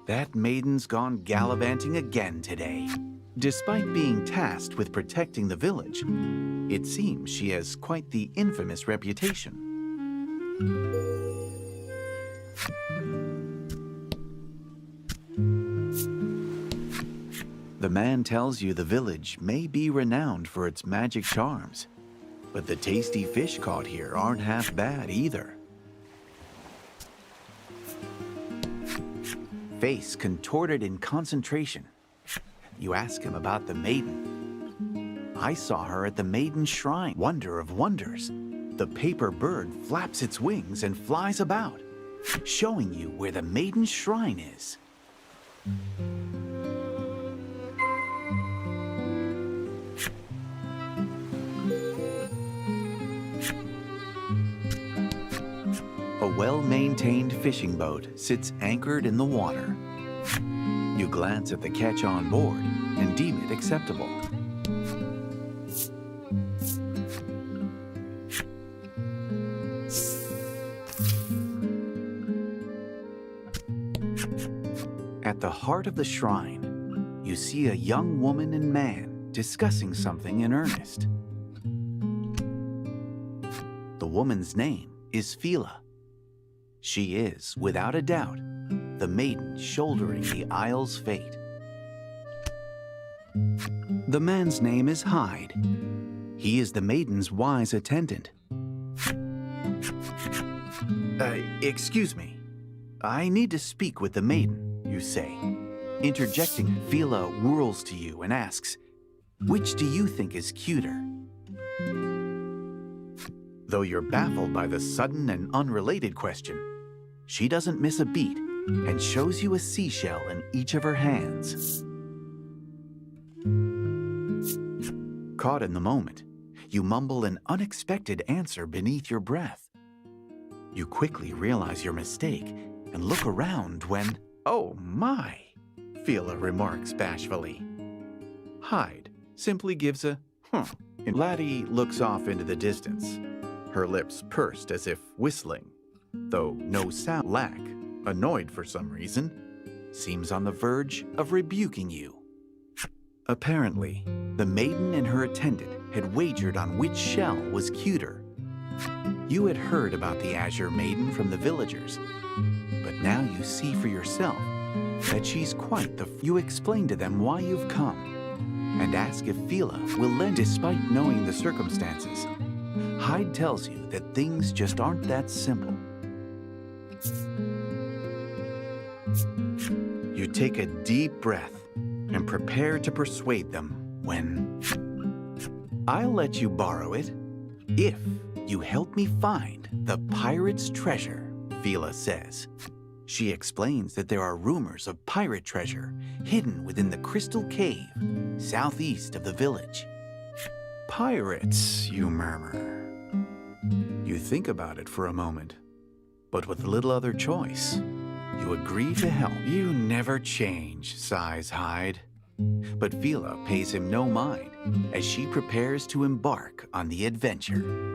That maiden's gone gallivanting again today. Despite being tasked with protecting the village, it seems she has quite the infamous reputation. The man tells you the village may be renowned for its magic charms, but the tasty fish caught here aren't half bad either. Face contorted in concentration, you ask him about the maiden. I saw her at the Maiden shrine. Wonder of wonders. The paper bird flaps its wings and flies about, showing you where the Maiden shrine is. A well-maintained fishing boat sits anchored in the water. You glance at the catch on board and deem it acceptable. At the heart of the shrine, you see a young woman and man discussing something in earnest. The woman's name is Fila. She is, without a doubt, the maiden shouldering the isle's fate. The man's name is Hyde. He is the maiden's wise attendant. Excuse me. I need to speak with the maiden, you say. Interjecting, Fila whirls to you and asks, "Which do you think is cuter?" Though you're baffled by the sudden and unrelated question, she doesn't miss a beat and shows you a seashell in each of her hands. Caught in the moment, you mumble an unexpected answer beneath your breath. You quickly realize your mistake and look around when, "Oh my," Fila remarks bashfully. Hyde simply gives a "huh." Laddie looks off into the distance, her lips pursed as if whistling, though no sound. Lack, annoyed for some reason, seems on the verge of rebuking you. Apparently, the maiden and her attendant had wagered on which shell was cuter. You had heard about the Azure Maiden from the villagers, but now you see for yourself that she's quite the... You explain to them why you've come and ask if Fila will lend. Despite knowing the circumstances, Hyde tells you that things just aren't that simple. You take a deep breath and prepare to persuade them when... "I'll let you borrow it if you help me find the pirate's treasure," Fila says. She explains that there are rumors of pirate treasure hidden within the crystal cave southeast of the village. "Pirates," you murmur. You think about it for a moment, but with little other choice, you agree to help. "You never change," sighs Hyde. But Fila pays him no mind as she prepares to embark on the adventure.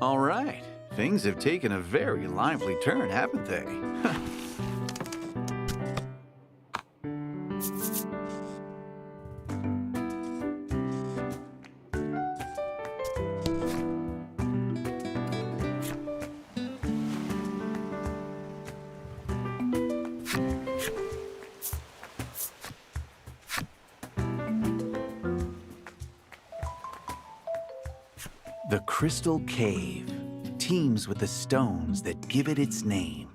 All right, things have taken a very lively turn, haven't they? The Crystal Cave teems with the stones that give it its name.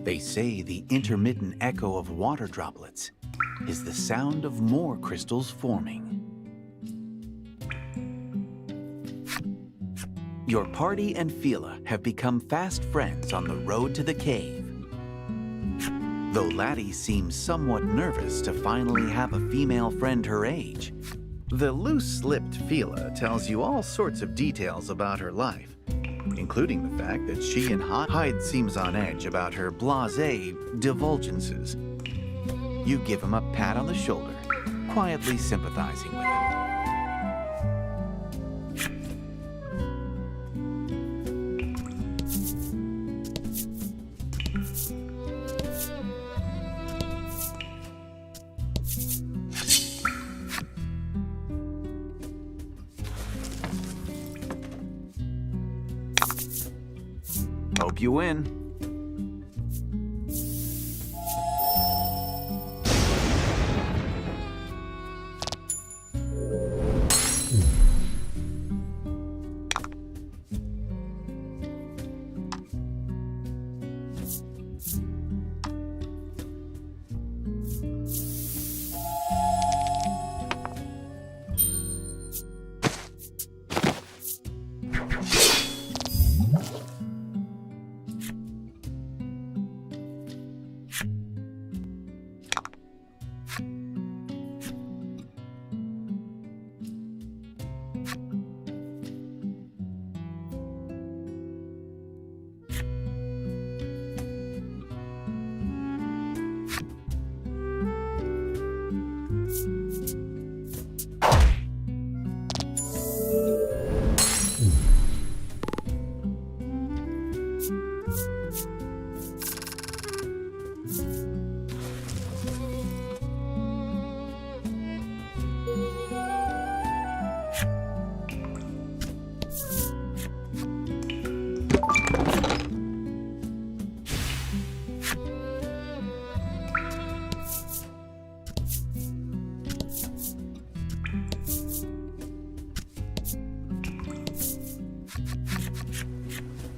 They say the intermittent echo of water droplets is the sound of more crystals forming. Your party and Fila have become fast friends on the road to the cave. Though Laddie seems somewhat nervous to finally have a female friend her age, the loose-lipped Fila tells you all sorts of details about her life, including the fact that she and Hyde seems on edge about her blasé divulgences. You give him a pat on the shoulder, quietly sympathizing with him. Hope you win.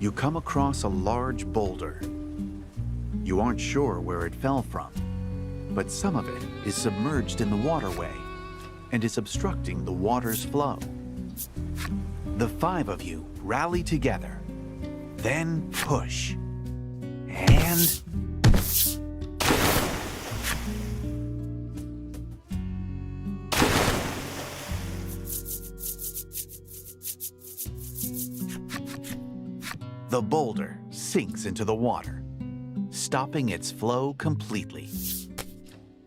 You come across a large boulder. You aren't sure where it fell from, but some of it is submerged in the waterway and is obstructing the water's flow. The 5 of you rally together, then push, and... the boulder sinks into the water, stopping its flow completely.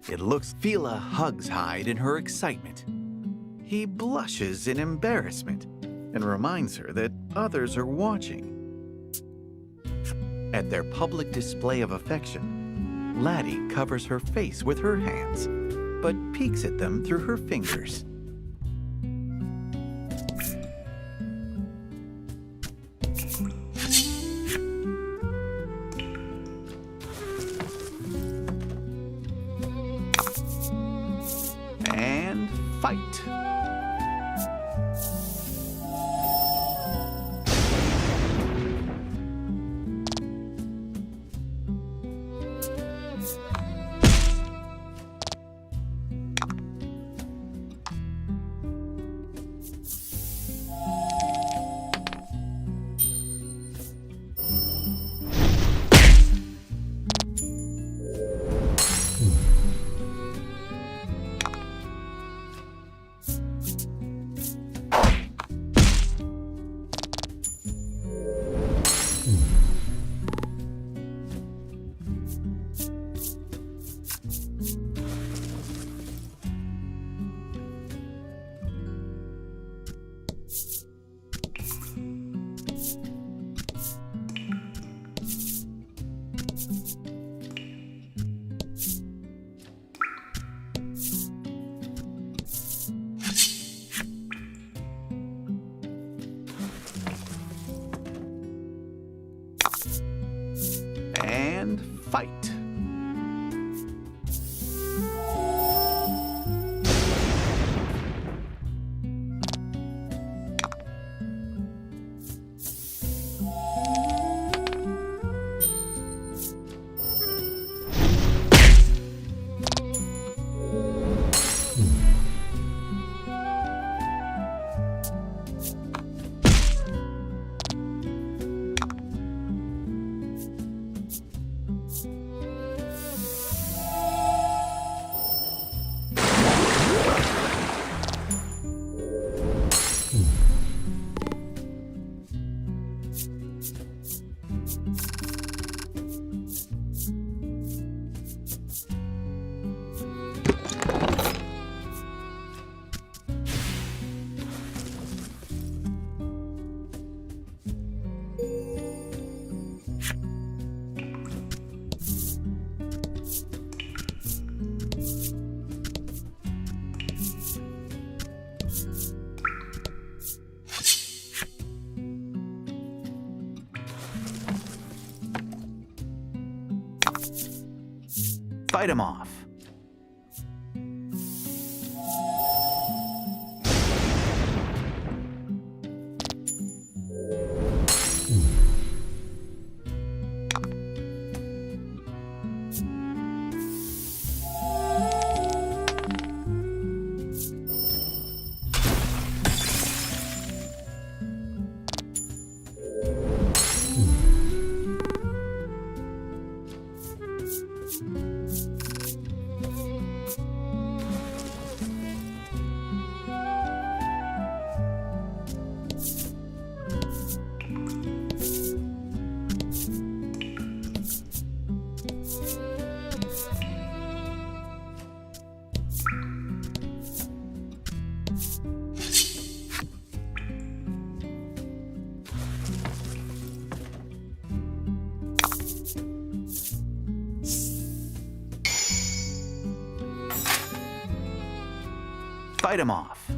It looks Fila hugs Hyde in her excitement. He blushes in embarrassment and reminds her that others are watching. At their public display of affection, Laddie covers her face with her hands, but peeks at them through her fingers. And fight. fight. Fight him off. Fight him off.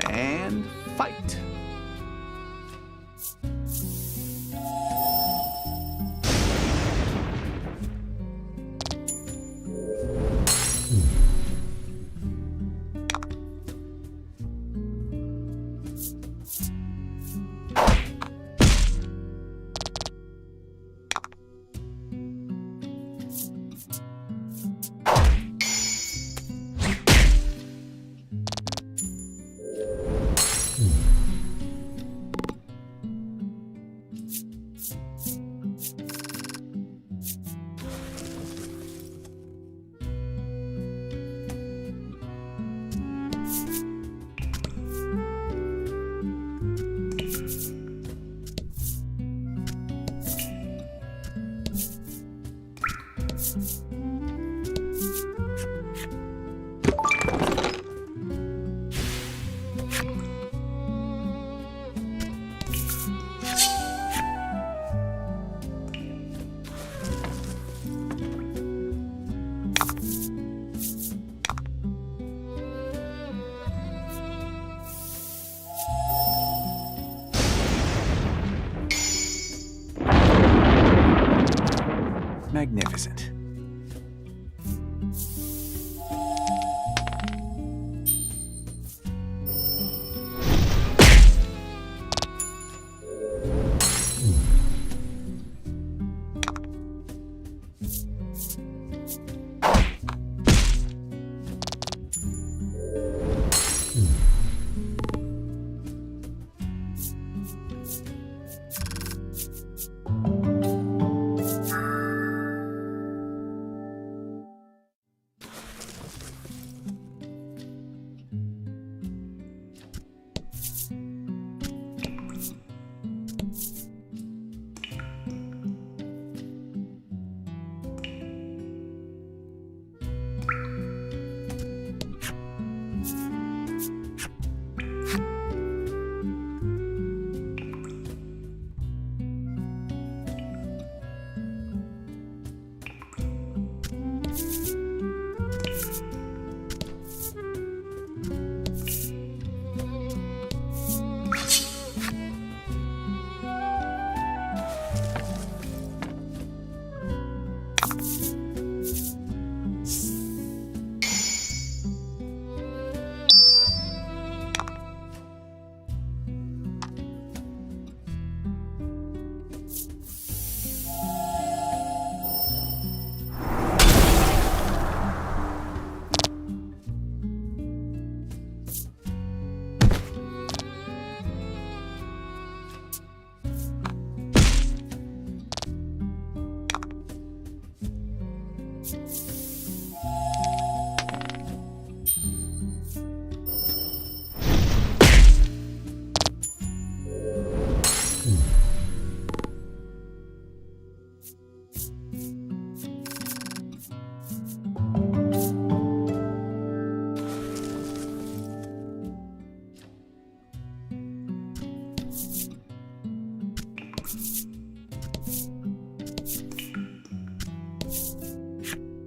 And fight. Magnificent.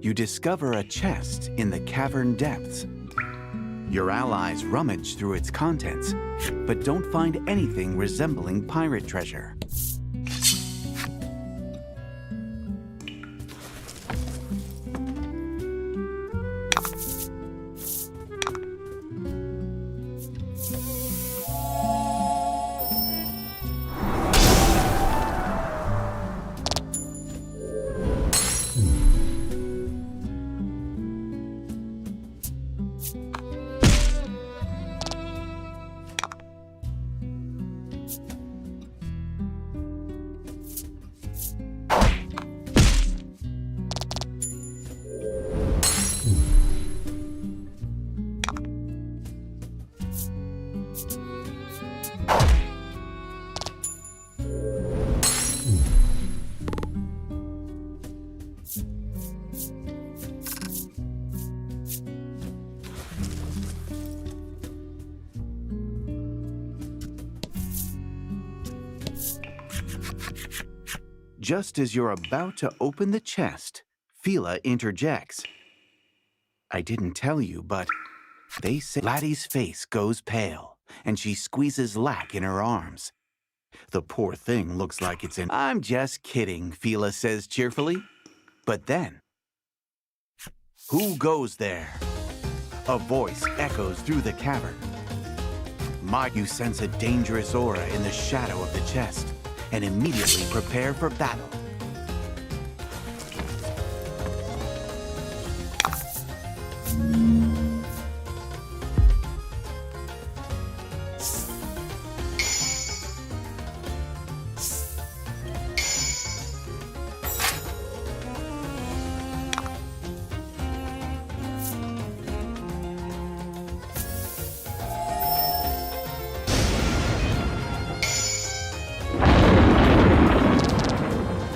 You discover a chest in the cavern depths. Your allies rummage through its contents, but don't find anything resembling pirate treasure. Just as you're about to open the chest, Fila interjects. I didn't tell you, but they say Laddie's face goes pale, and she squeezes Lack in her arms. The poor thing looks like it's in... I'm just kidding, Fila says cheerfully. But then... Who goes there? A voice echoes through the cavern. You sense a dangerous aura in the shadow of the chest, and immediately prepare for battle.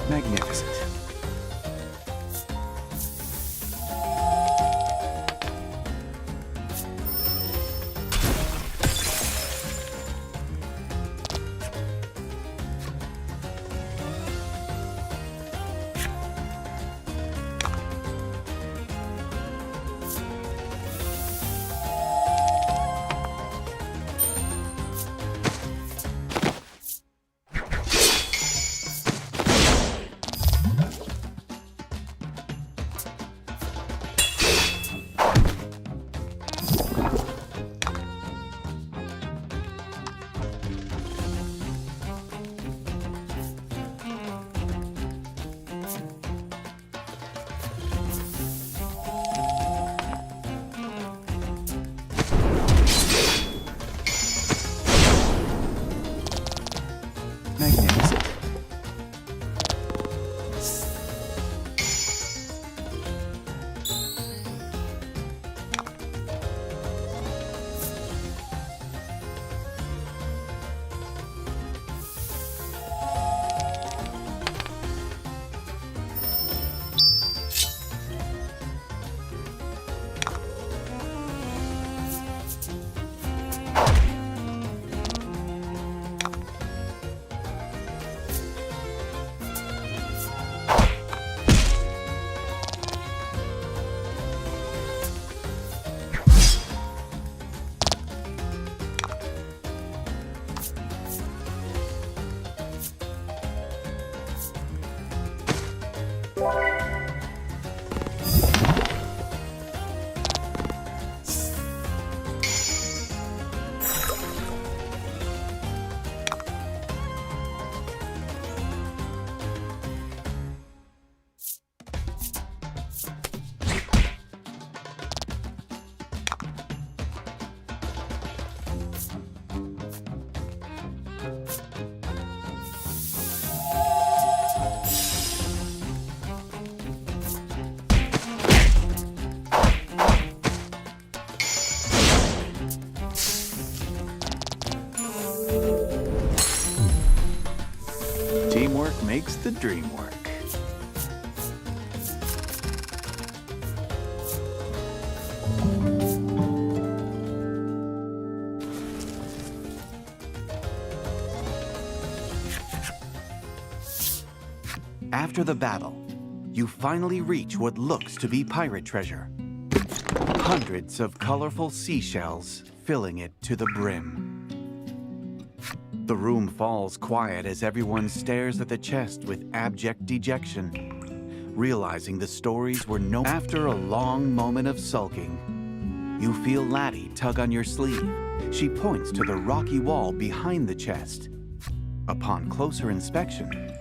Magnificent. magnificent. Teamwork makes the dream work. After the battle, you finally reach what looks to be pirate treasure. Hundreds of colorful seashells filling it to the brim. The room falls quiet as everyone stares at the chest with abject dejection, realizing the stories were no. After a long moment of sulking, you feel Laddie tug on your sleeve. She points to the rocky wall behind the chest. Upon closer inspection,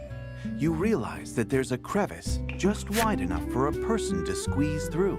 you realize that there's a crevice just wide enough for a person to squeeze through.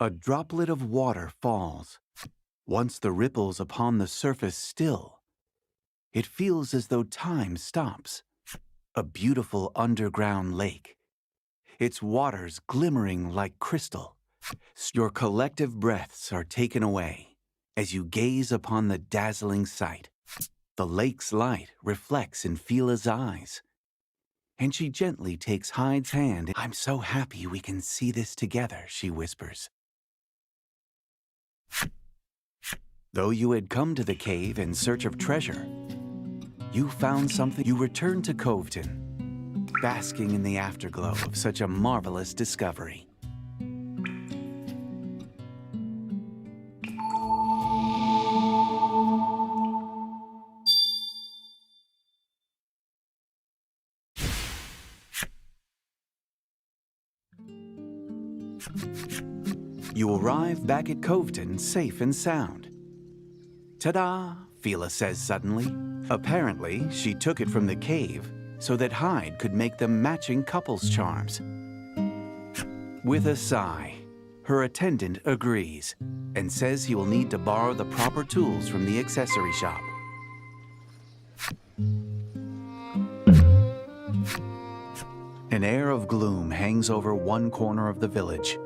A droplet of water falls. Once the ripples upon the surface still, it feels as though time stops. A beautiful underground lake, its waters glimmering like crystal. Your collective breaths are taken away as you gaze upon the dazzling sight. The lake's light reflects in Fila's eyes, and she gently takes Hyde's hand. "I'm so happy we can see this together," she whispers. Though you had come to the cave in search of treasure, you found something. You returned to Coveton, basking in the afterglow of such a marvelous discovery. You arrive back at Coveton safe and sound. Ta-da, Fila says suddenly. Apparently, she took it from the cave so that Hyde could make them matching couples charms. With a sigh, her attendant agrees and says he will need to borrow the proper tools from the accessory shop. An air of gloom hangs over one corner of the village.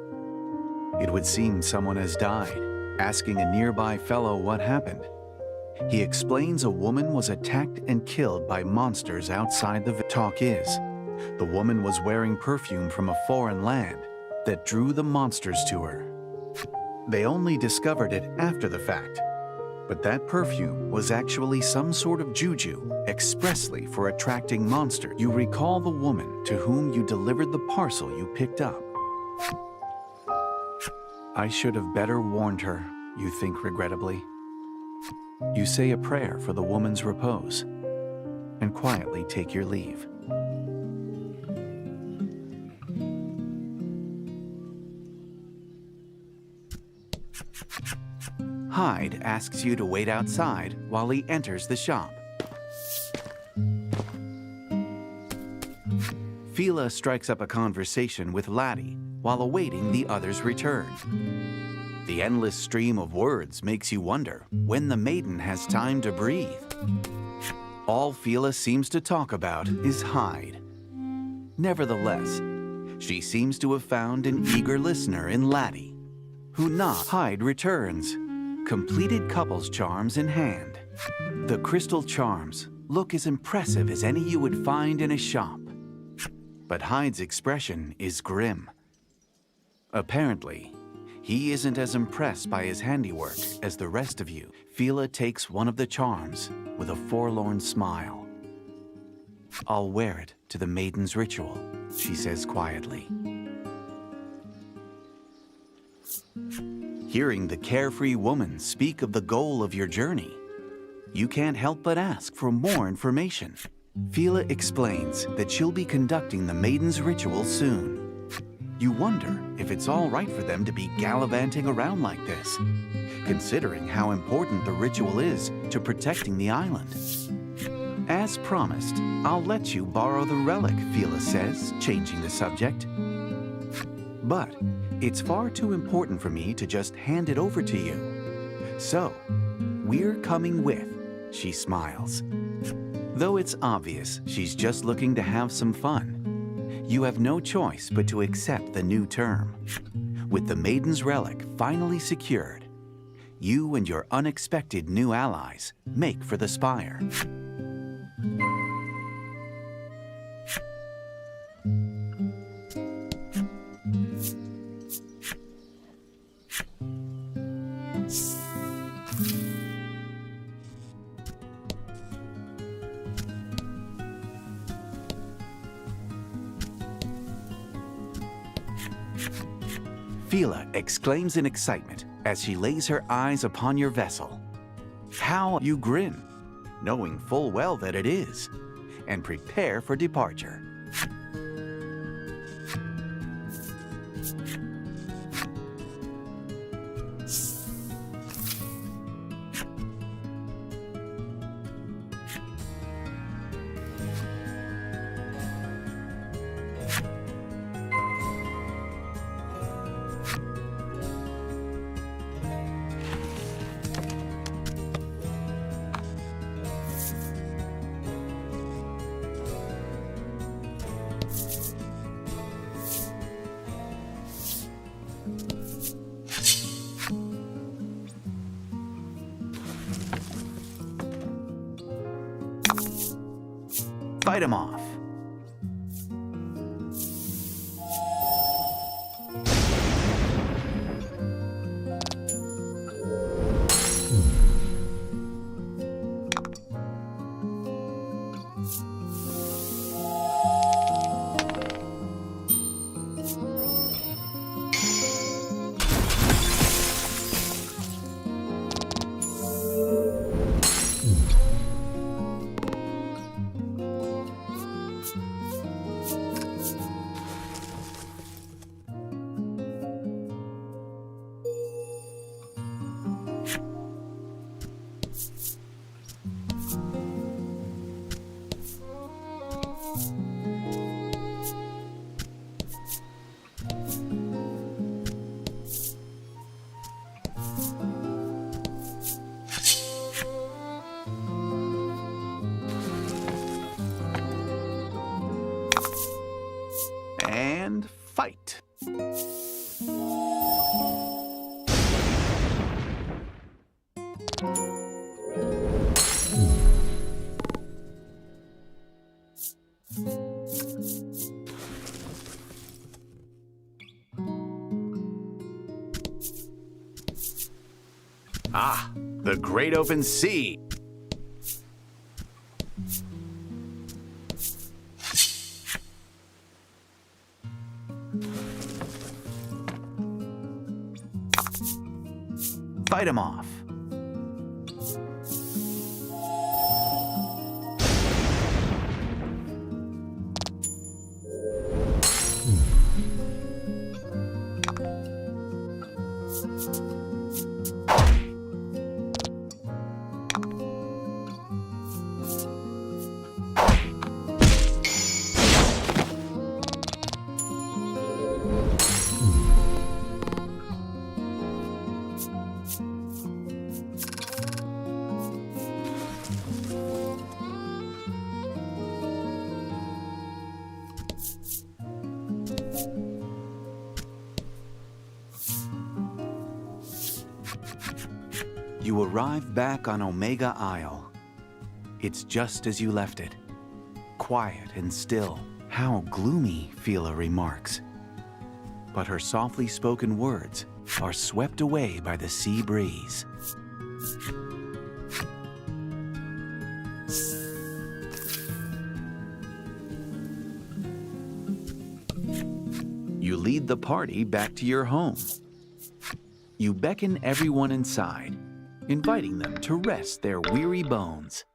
It would seem someone has died. Asking a nearby fellow what happened, he explains a woman was attacked and killed by monsters outside the talk is, the woman was wearing perfume from a foreign land that drew the monsters to her. They only discovered it after the fact. But that perfume was actually some sort of juju expressly for attracting monsters. You recall the woman to whom you delivered the parcel you picked up. I should have better warned her, you think regrettably. You say a prayer for the woman's repose and quietly take your leave. Hyde asks you to wait outside while he enters the shop. Fila strikes up a conversation with Laddie while awaiting the other's return. The endless stream of words makes you wonder when the Maiden has time to breathe. All Fila seems to talk about is Hyde. Nevertheless, she seems to have found an eager listener in Laddie, who knocks. Hyde returns, completed couples charms in hand. The crystal charms look as impressive as any you would find in a shop. But Hyde's expression is grim. Apparently, he isn't as impressed by his handiwork as the rest of you. Fila takes one of the charms with a forlorn smile. I'll wear it to the Maiden's ritual, she says quietly. Hearing the carefree woman speak of the goal of your journey, you can't help but ask for more information. Fila explains that she'll be conducting the Maiden's ritual soon. You wonder if it's all right for them to be gallivanting around like this, considering how important the ritual is to protecting the island. As promised, I'll let you borrow the relic, Fila says, changing the subject. But it's far too important for me to just hand it over to you. So, we're coming with, she smiles. Though it's obvious she's just looking to have some fun, you have no choice but to accept the new term. With the Maiden's relic finally secured, you and your unexpected new allies make for the spire. Fila exclaims in excitement as she lays her eyes upon your vessel. How you grin, knowing full well that it is, and prepare for departure. Fight him off. And fight. Ah, The great open sea. Fight him off. You arrive back on Omega Isle. It's just as you left it. Quiet and still. How gloomy, Phila remarks. But her softly spoken words are swept away by the sea breeze. You lead the party back to your home. You beckon everyone inside, inviting them to rest their weary bones.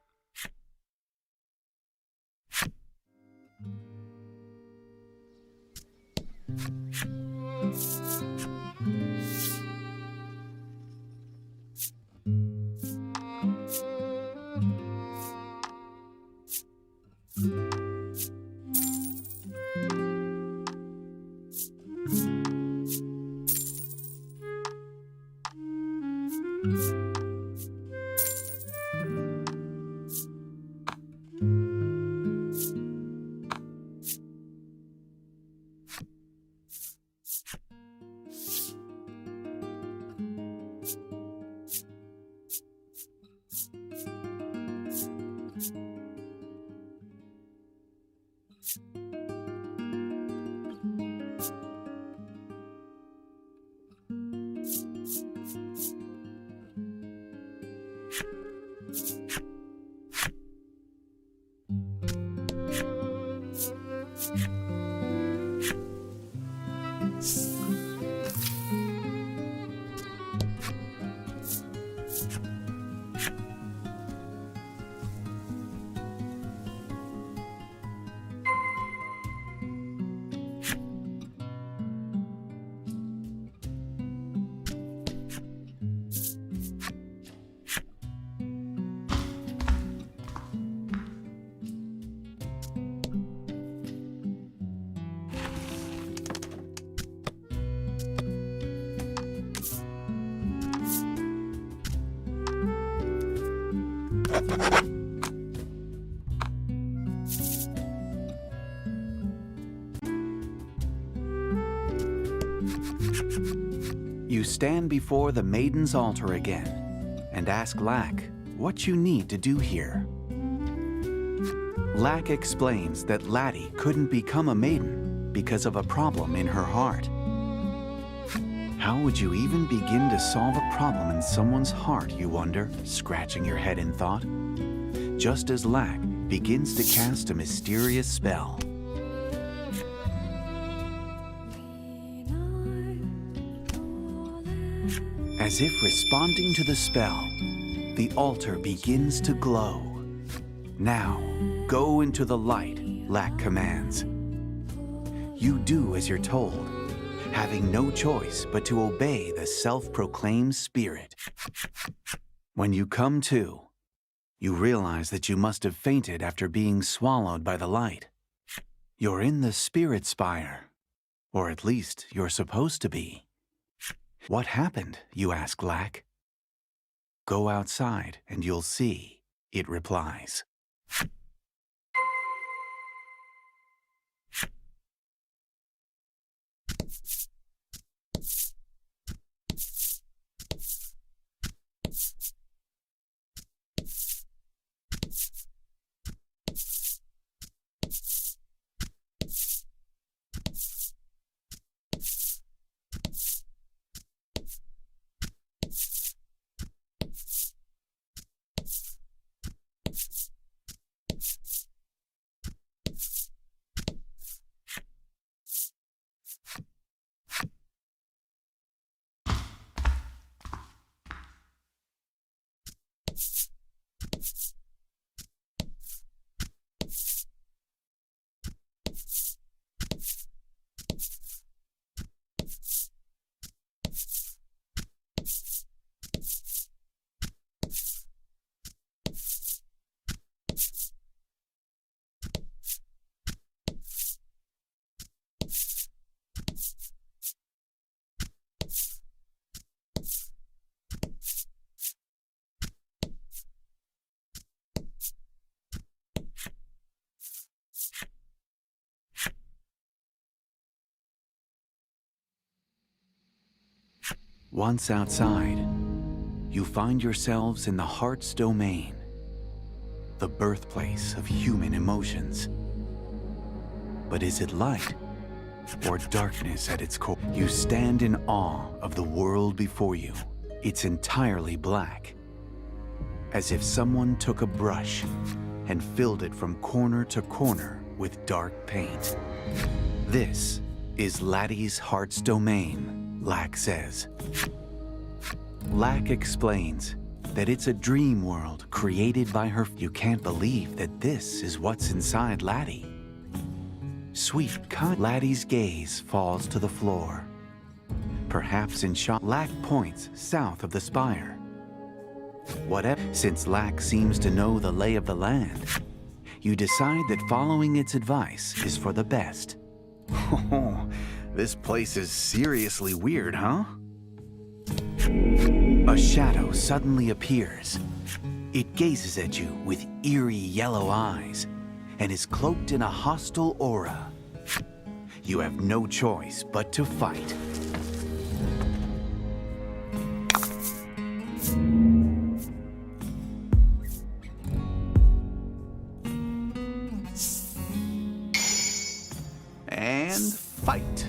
You stand before the Maiden's altar again and ask Lack what you need to do here. Lack explains that Laddie couldn't become a maiden because of a problem in her heart. How would you even begin to solve a problem in someone's heart, you wonder, scratching your head in thought? Just as Lack begins to cast a mysterious spell. As if responding to the spell, the altar begins to glow. Now, go into the light, Lack commands. You do as you're told, having no choice but to obey the self-proclaimed spirit. When you come to, you realize that you must have fainted after being swallowed by the light. You're in the spirit spire, or at least you're supposed to be. What happened, you ask Lack? Go outside and you'll see, it replies. Once outside, you find yourselves in the heart's domain, the birthplace of human emotions. But is it light or darkness at its core? You stand in awe of the world before you. It's entirely black, as if someone took a brush and filled it from corner to corner with dark paint. This is Laddie's heart's domain, Lack says. Lack explains that it's a dream world created by her. You can't believe that this is what's inside Laddie. Sweet, Laddie's gaze falls to the floor. Perhaps in shock, Lack points south of the spire. Whatever, since Lack seems to know the lay of the land, you decide that following its advice is for the best. Oh, this place is seriously weird, huh? A shadow suddenly appears. It gazes at you with eerie yellow eyes and is cloaked in a hostile aura. You have no choice but to fight. And fight.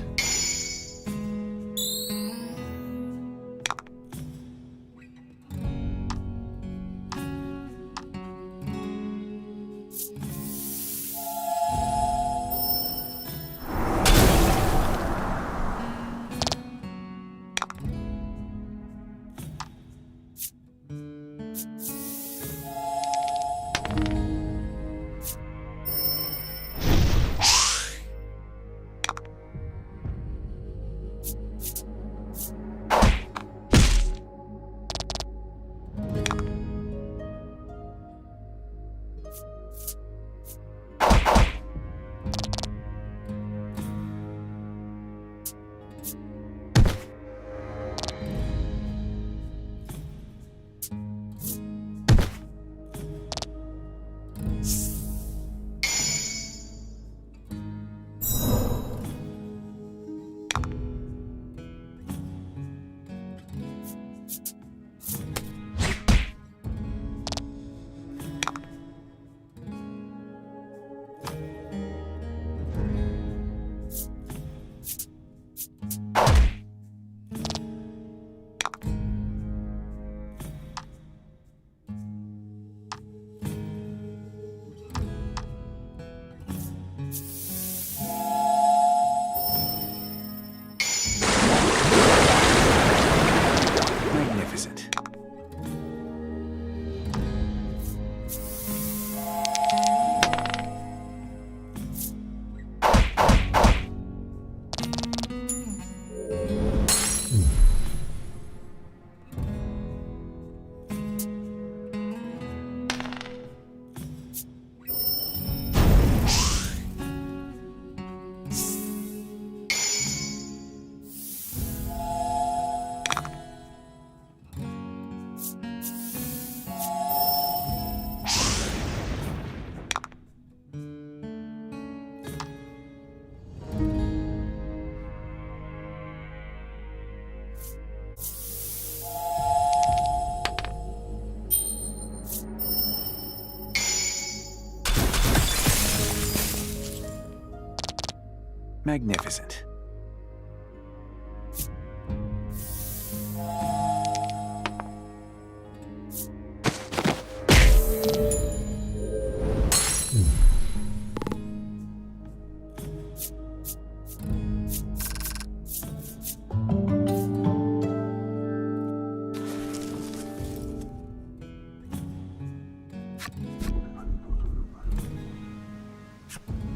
Magnificent.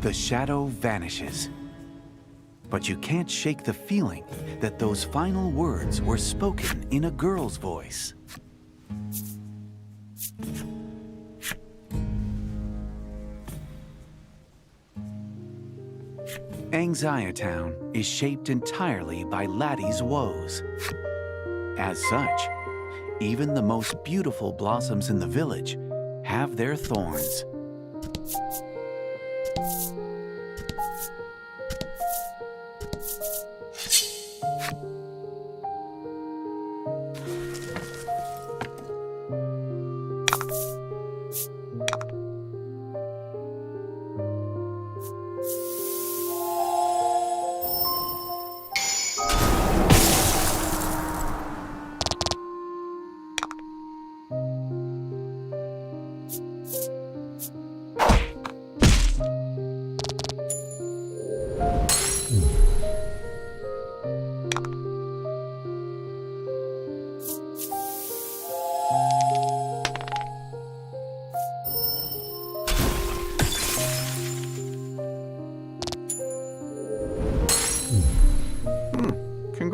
The shadow vanishes. But you can't shake the feeling that those final words were spoken in a girl's voice. Anxietown is shaped entirely by Laddie's woes. As such, even the most beautiful blossoms in the village have their thorns.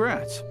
Congrats.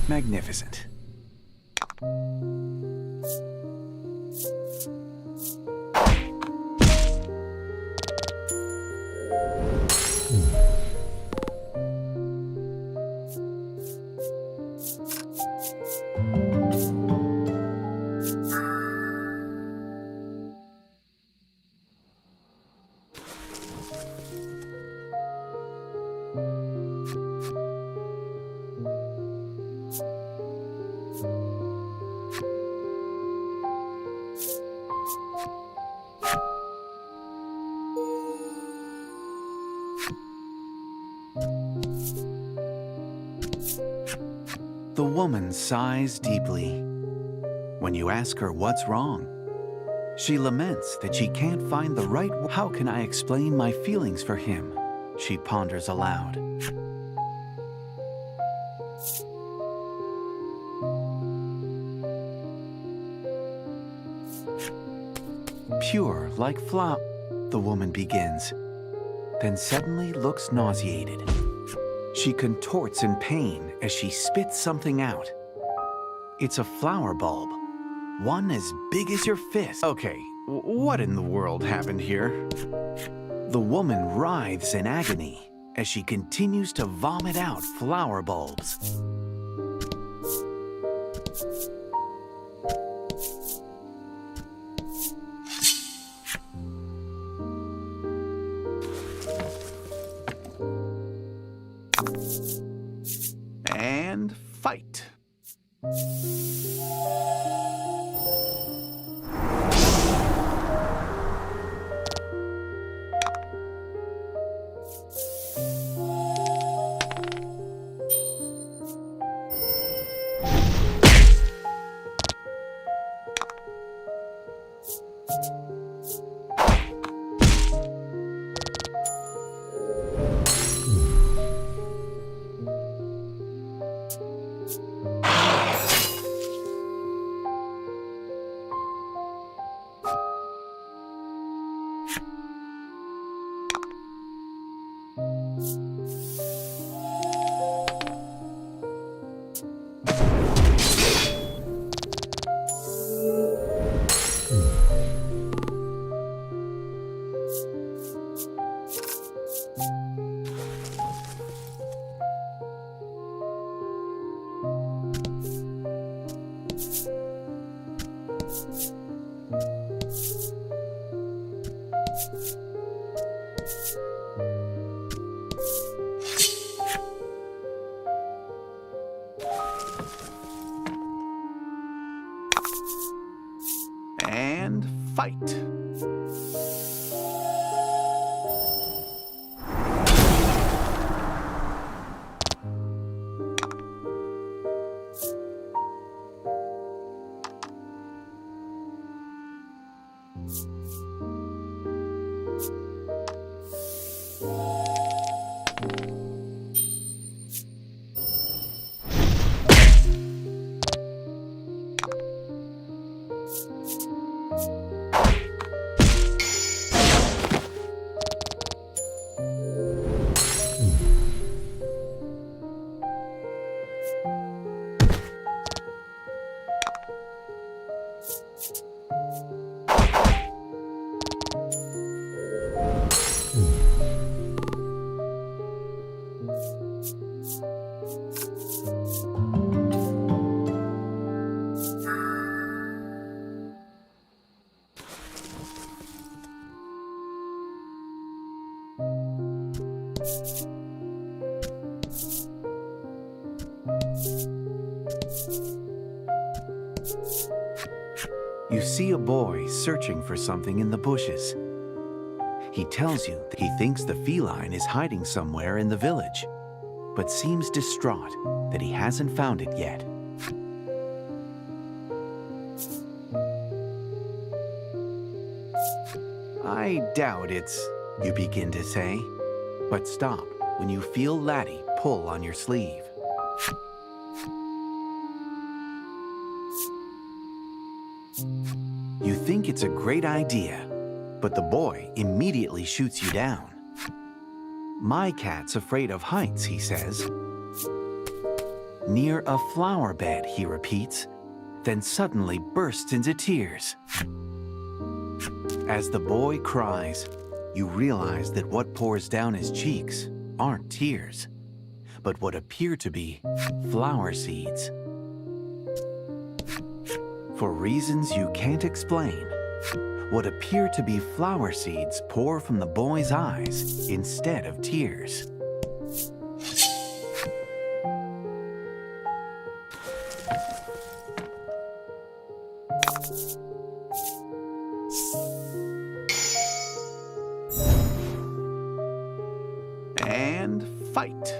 Magnificent. The woman sighs deeply. When you ask her what's wrong, she laments that she can't find the right word. How can I explain my feelings for him? She ponders aloud. Pure like flower, the woman begins, then suddenly looks nauseated. She contorts in pain as she spits something out. It's a flower bulb, one as big as your fist. Okay, what in the world happened here? The woman writhes in agony as she continues to vomit out flower bulbs. And fight. And fight. You see a boy searching for something in the bushes. He tells you that he thinks the feline is hiding somewhere in the village, but seems distraught that he hasn't found it yet. I doubt it's, you begin to say, but stop when you feel Laddie pull on your sleeve. You think it's a great idea, but the boy immediately shoots you down. My cat's afraid of heights, he says. Near a flower bed, he repeats, then suddenly bursts into tears. As the boy cries, you realize that what pours down his cheeks aren't tears, but what appear to be flower seeds. For reasons you can't explain, what appear to be flower seeds pour from the boy's eyes instead of tears. And fight.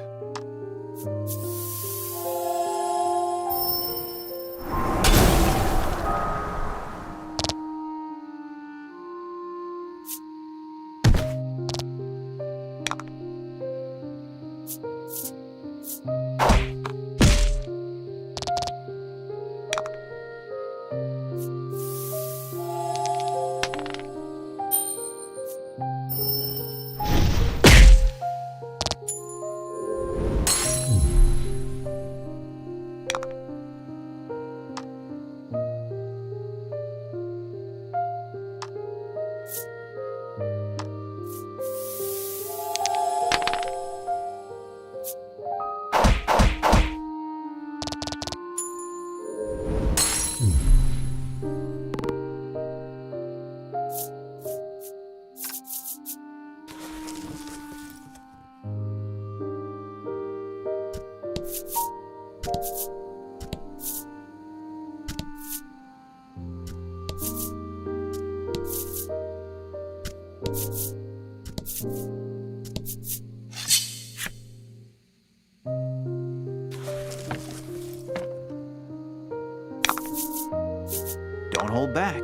Don't hold back.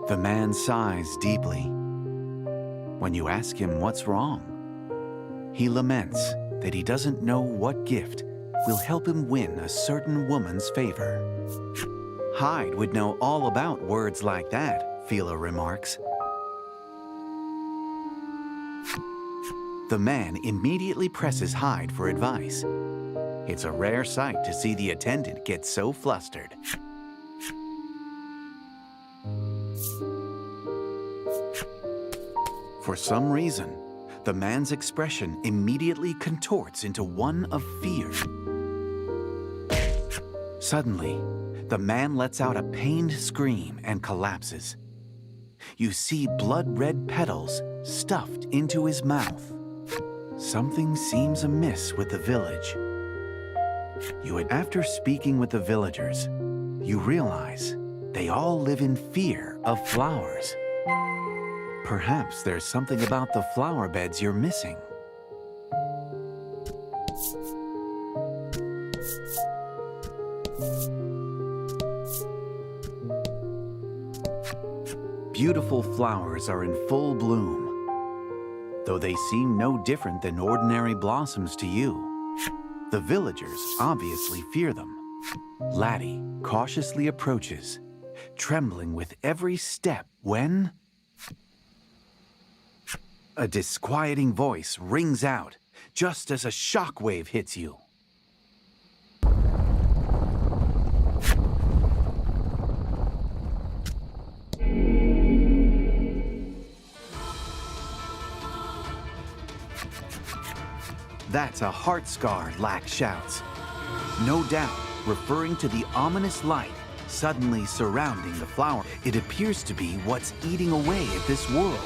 The man sighs deeply. When you ask him what's wrong, he laments that he doesn't know what gift will help him win a certain woman's favor. Hyde would know all about words like that, Phila remarks. The man immediately presses Hyde for advice. It's a rare sight to see the attendant get so flustered. For some reason, the man's expression immediately contorts into one of fear. Suddenly, the man lets out a pained scream and collapses. You see blood-red petals stuffed into his mouth. Something seems amiss with the village. After speaking with the villagers, you realize they all live in fear of flowers. Perhaps there's something about the flower beds you're missing. Beautiful flowers are in full bloom, though they seem no different than ordinary blossoms to you. The villagers obviously fear them. Laddie cautiously approaches, trembling with every step when a disquieting voice rings out just as a shockwave hits you. That's a heart scar, Lack shouts. No doubt, referring to the ominous light suddenly surrounding the flower. It appears to be what's eating away at this world.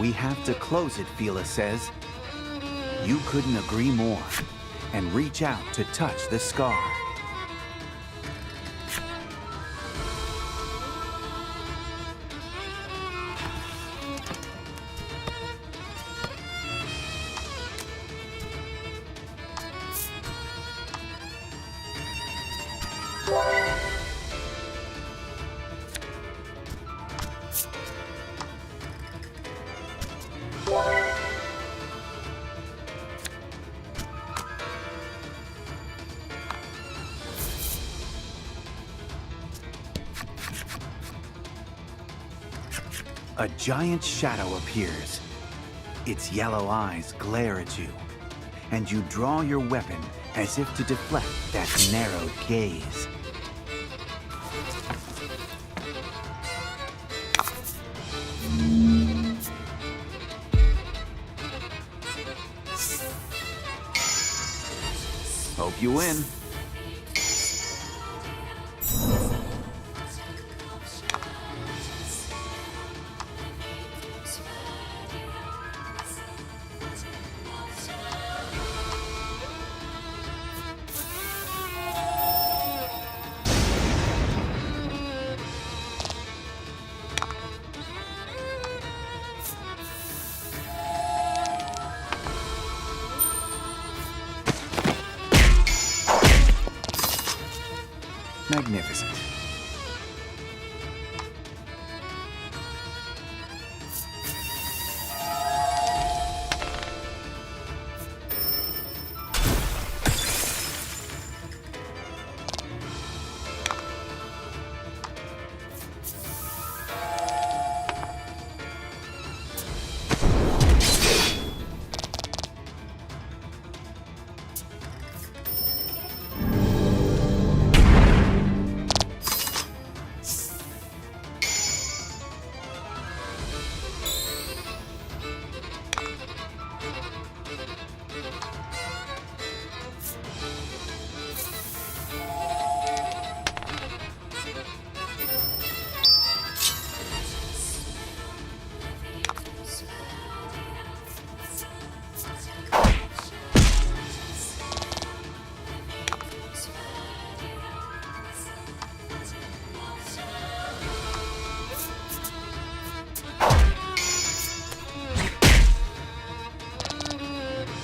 We have to close it, Phila says. You couldn't agree more, and reach out to touch the scar. A giant shadow appears. Its yellow eyes glare at you, and you draw your weapon as if to deflect that narrowed gaze. Hope you win. Magnificent.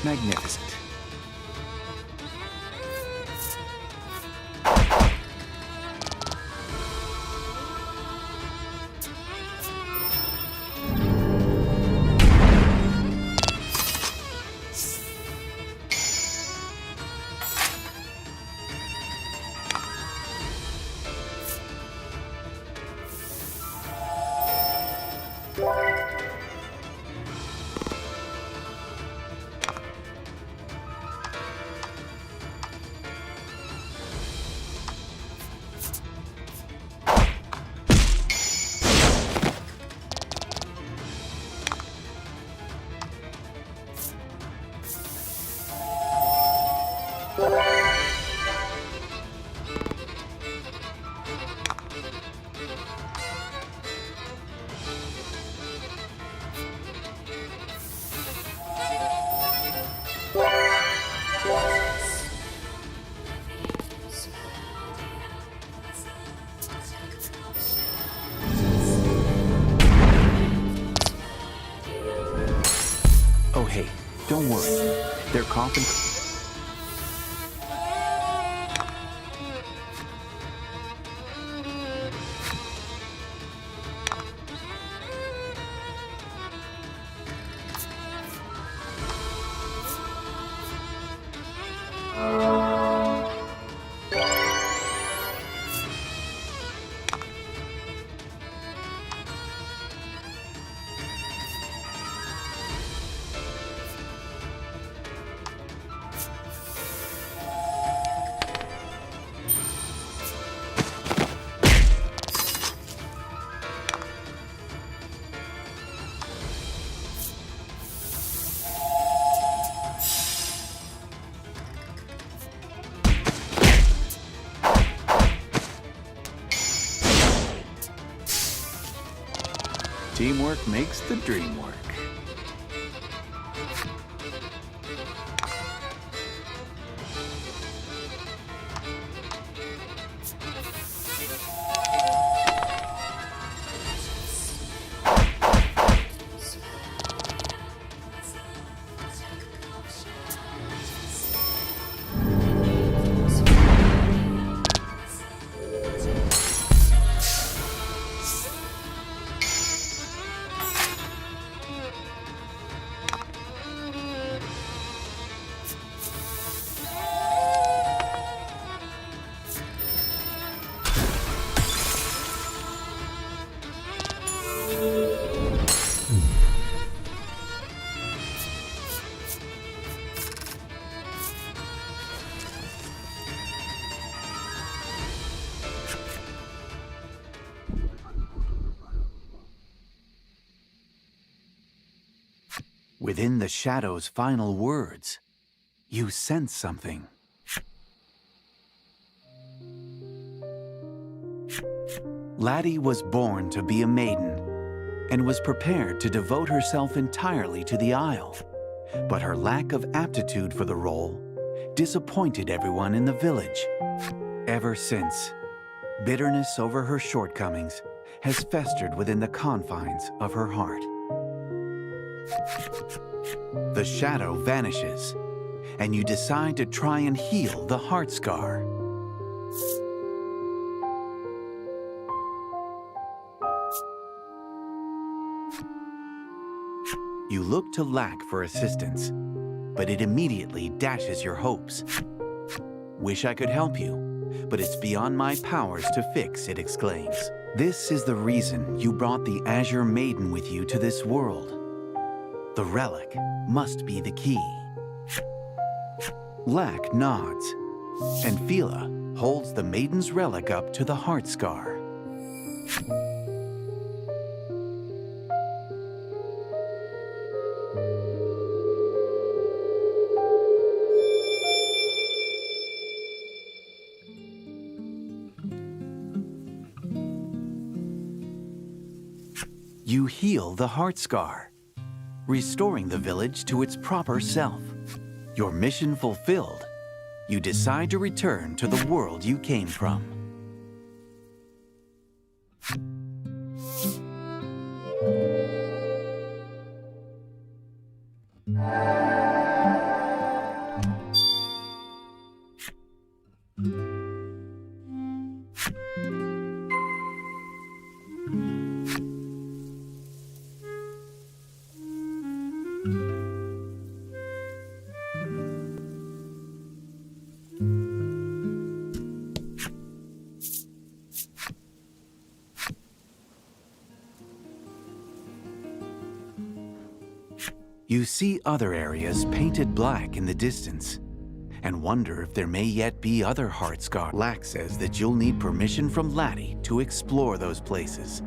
Magnificent. Don't worry. Their coffin... Teamwork makes the dream work. Within the shadow's final words, you sense something. Laddie was born to be a maiden and was prepared to devote herself entirely to the Isle. But her lack of aptitude for the role disappointed everyone in the village. Ever since, bitterness over her shortcomings has festered within the confines of her heart. The shadow vanishes, and you decide to try and heal the heart scar. You look to Lack for assistance, but it immediately dashes your hopes. Wish I could help you, but it's beyond my powers to fix, it exclaims. This is the reason you brought the Azure Maiden with you to this world. The relic must be the key. Lack nods, and Fila holds the Maiden's relic up to the heart scar. You heal the heart scar, restoring the village to its proper self. Your mission fulfilled, you decide to return to the world you came from. You see other areas painted black in the distance, and wonder if there may yet be other heart scars. Lack says that you'll need permission from Laddie to explore those places.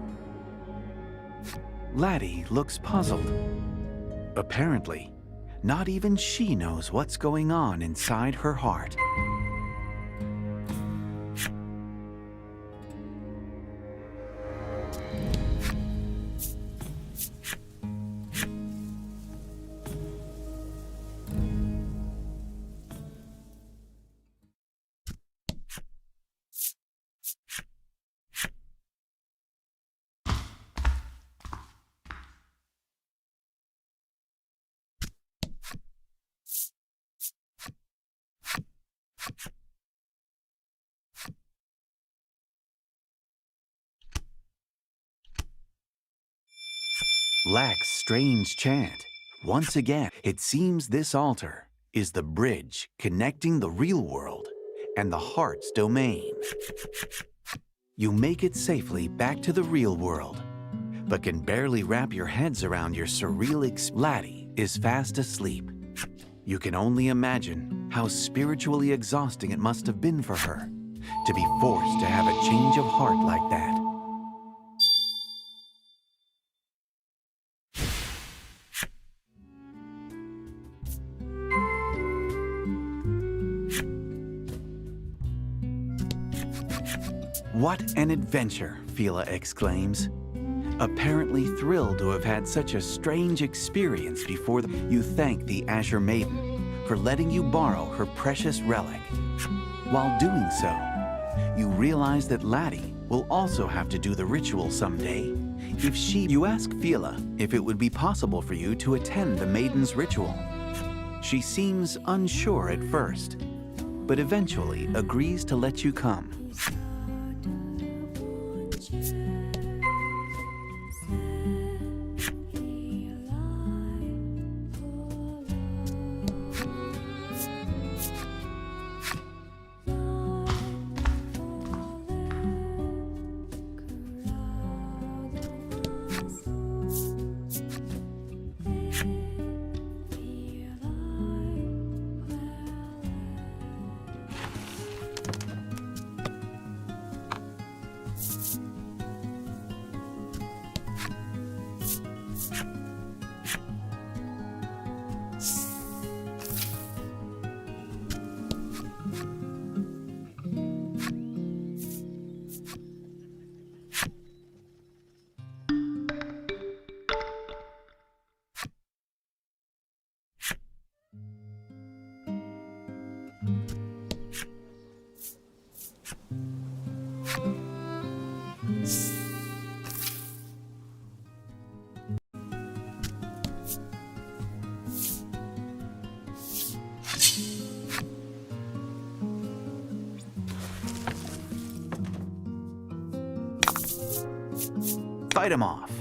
Laddie looks puzzled. Apparently, not even she knows what's going on inside her heart. Black's strange chant. Once again, it seems this altar is the bridge connecting the real world and the heart's domain. You make it safely back to the real world, but can barely wrap your heads around your surreal Laddie is fast asleep. You can only imagine how spiritually exhausting it must have been for her to be forced to have a change of heart like that. What an adventure, Fila exclaims. Apparently thrilled to have had such a strange experience before you thank the Azure Maiden for letting you borrow her precious relic. While doing so, you realize that Laddie will also have to do the ritual someday. You ask Fila if it would be possible for you to attend the Maiden's ritual. She seems unsure at first, but eventually agrees to let you come. Fight him off.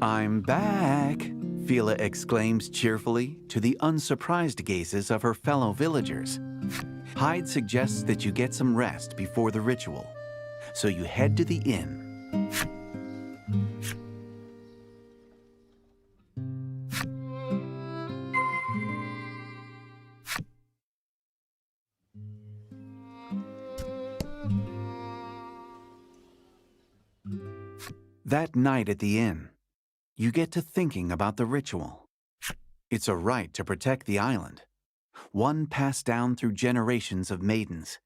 I'm back, Fila exclaims cheerfully to the unsurprised gazes of her fellow villagers. Hyde suggests that you get some rest before the ritual, so you head to the inn. That night at the inn, you get to thinking about the ritual. It's a right to protect the island, one passed down through generations of maidens.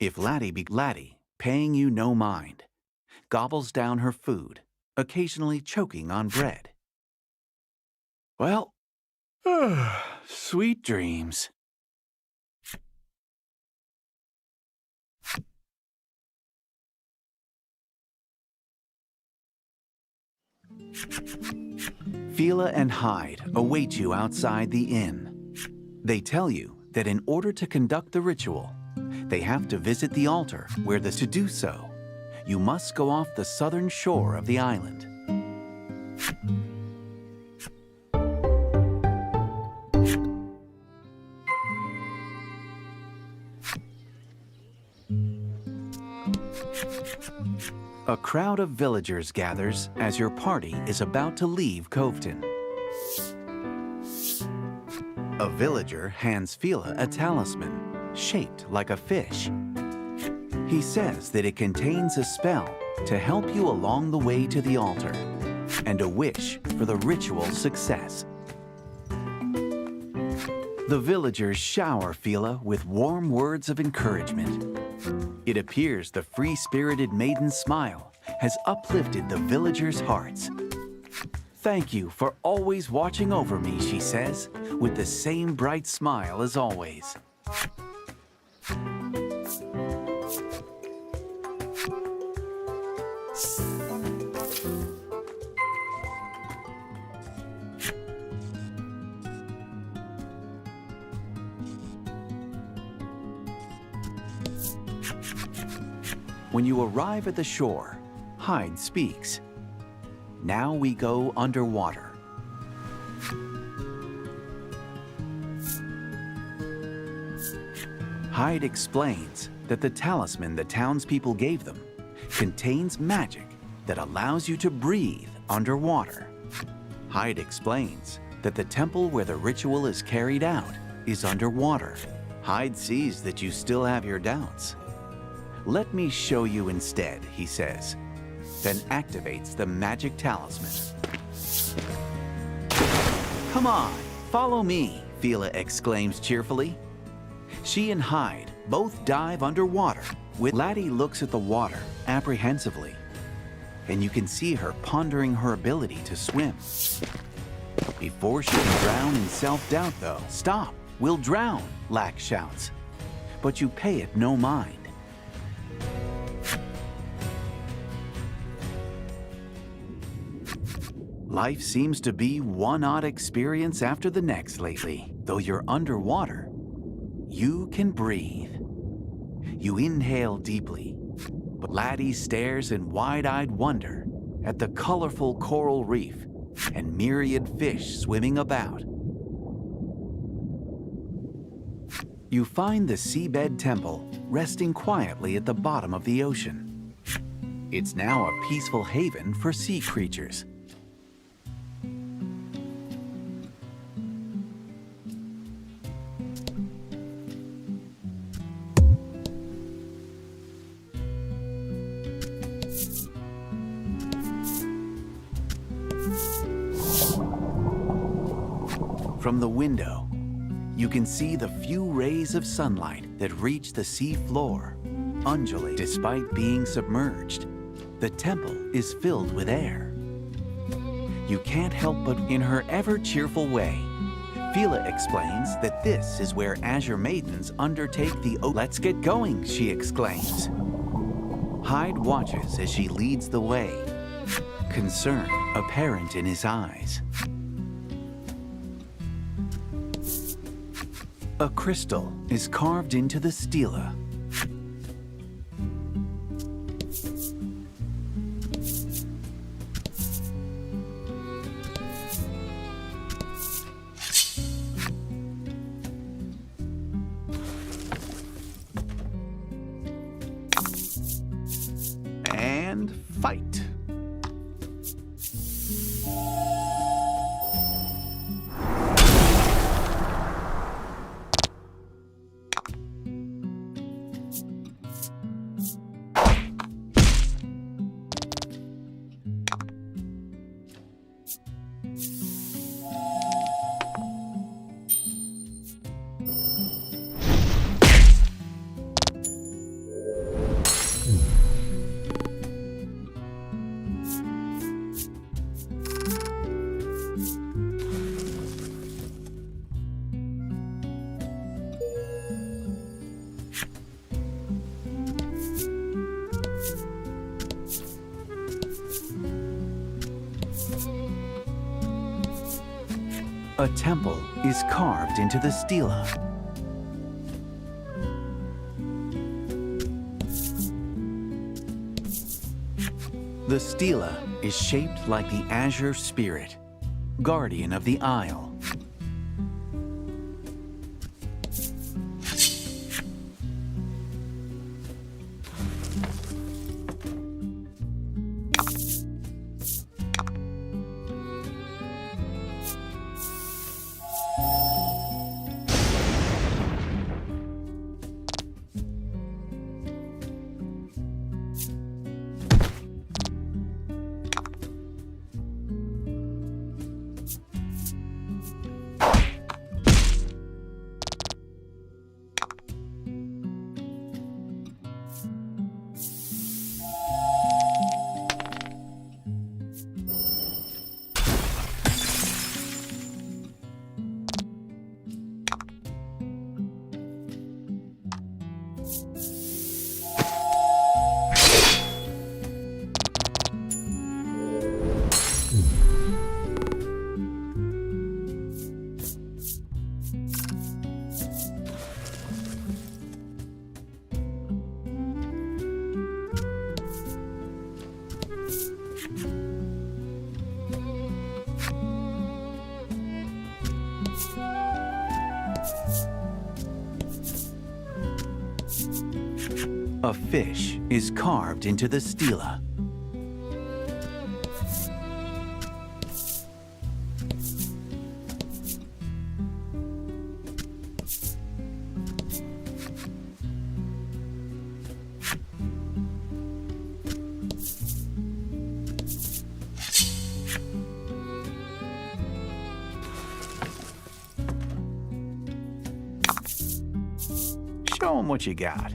If Laddie, paying you no mind, gobbles down her food, occasionally choking on bread. Well, sweet dreams. Fila and Hyde await you outside the inn. They tell you that in order to conduct the ritual, they have to visit the altar to do so, you must go off the southern shore of the island. A crowd of villagers gathers as your party is about to leave Coveton. A villager hands Fila a talisman shaped like a fish. He says that it contains a spell to help you along the way to the altar and a wish for the ritual success. The villagers shower Fila with warm words of encouragement. It appears the free-spirited Maiden's smile has uplifted the villagers' hearts. "Thank you for always watching over me," she says, with the same bright smile as always. When you arrive at the shore, Hyde speaks. Now we go underwater. Hyde explains that the talisman the townspeople gave them contains magic that allows you to breathe underwater. Hyde explains that the temple where the ritual is carried out is underwater. Hyde sees that you still have your doubts. "Let me show you instead," he says, then activates the magic talisman. "Come on, follow me," Fila exclaims cheerfully. She and Hyde both dive underwater. Laddie looks at the water apprehensively, and you can see her pondering her ability to swim. Before she can drown in self-doubt, though. "Stop, we'll drown," Lack shouts, but you pay it no mind. Life seems to be one odd experience after the next lately. Though you're underwater, you can breathe. You inhale deeply, but Laddie stares in wide-eyed wonder at the colorful coral reef and myriad fish swimming about. You find the seabed temple resting quietly at the bottom of the ocean. It's now a peaceful haven for sea creatures. From the window, you can see the few rays of sunlight that reach the sea floor, undulate despite being submerged. The temple is filled with air. You can't help but, in her ever-cheerful way, Fila explains that this is where Azure Maidens undertake the "Let's get going," she exclaims. Hyde watches as she leads the way, concern apparent in his eyes. A crystal is carved into the stela. And fight. A temple is carved into the stela. The stela is shaped like the Azure Spirit, guardian of the Isle. A fish is carved into the stela. Show 'em what you got.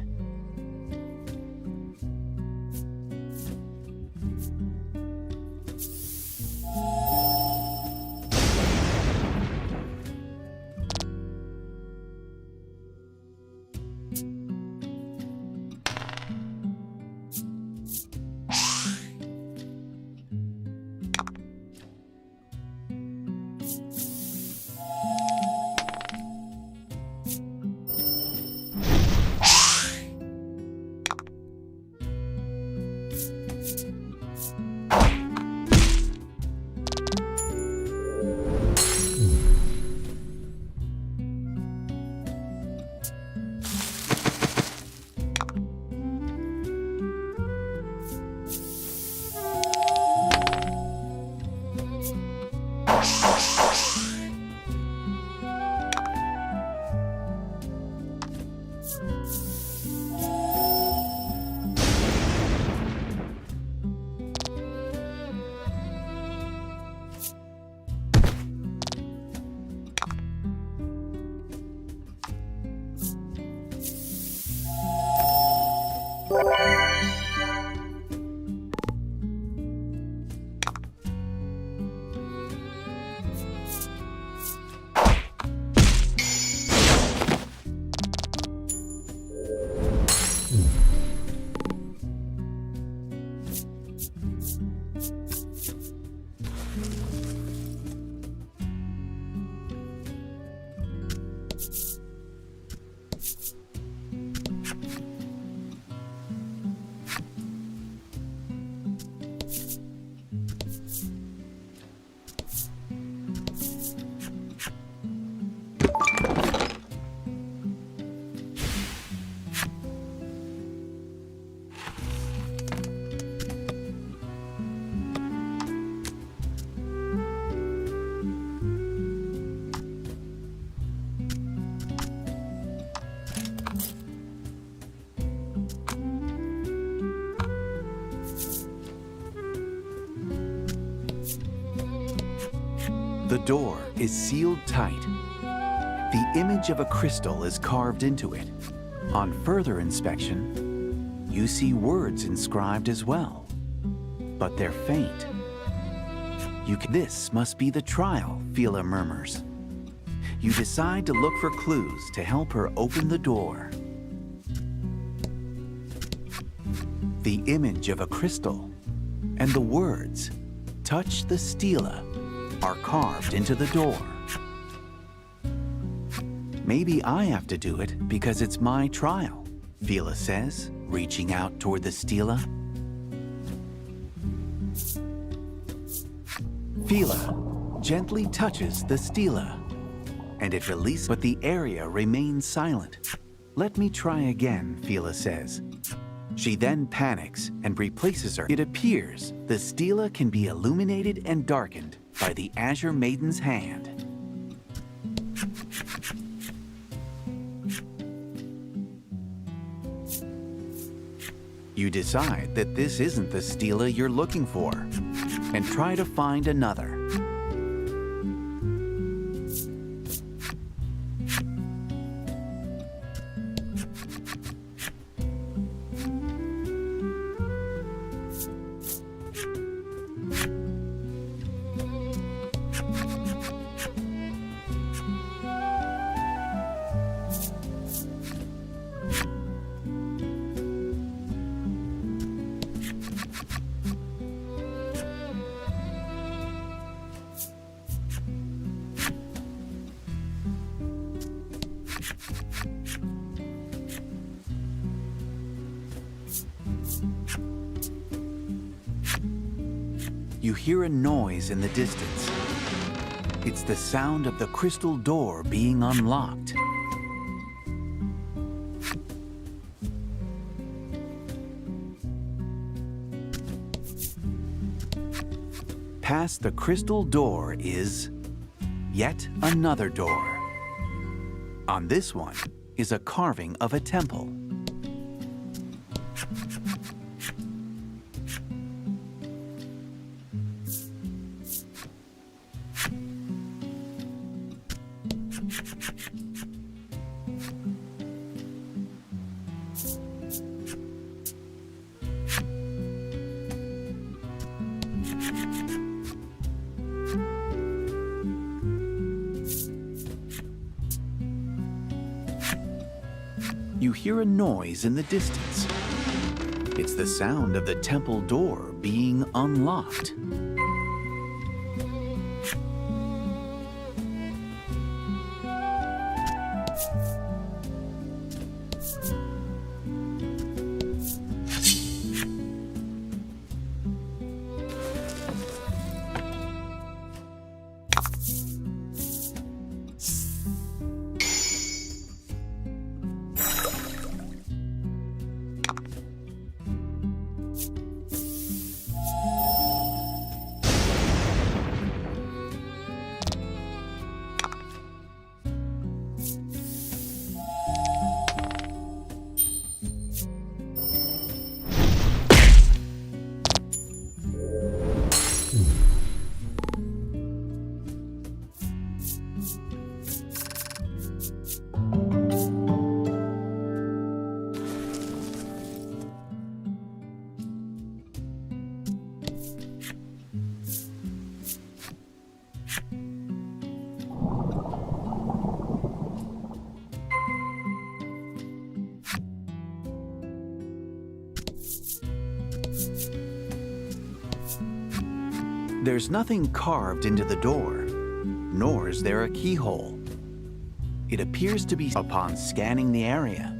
The door is sealed tight. The image of a crystal is carved into it. On further inspection, you see words inscribed as well, but they're faint. This must be the trial, Fila murmurs. You decide to look for clues to help her open the door. The image of a crystal and the words, "Touch the stela," are carved into the door. Maybe I have to do it because it's my trial, Fila says, reaching out toward the stela. Fila gently touches the stela, and it releases, but the area remains silent. Let me try again, Fila says. She then panics and replaces her. It appears the stela can be illuminated and darkened by the Azure Maiden's hand. You decide that this isn't the stela you're looking for, and try to find another. You hear a noise in the distance. It's the sound of the crystal door being unlocked. past the crystal door is yet another door. On this one is a carving of a temple. You hear a noise in the distance. It's the sound of the temple door being unlocked. There's nothing carved into the door, nor is there a keyhole. It appears to be. Upon scanning the area,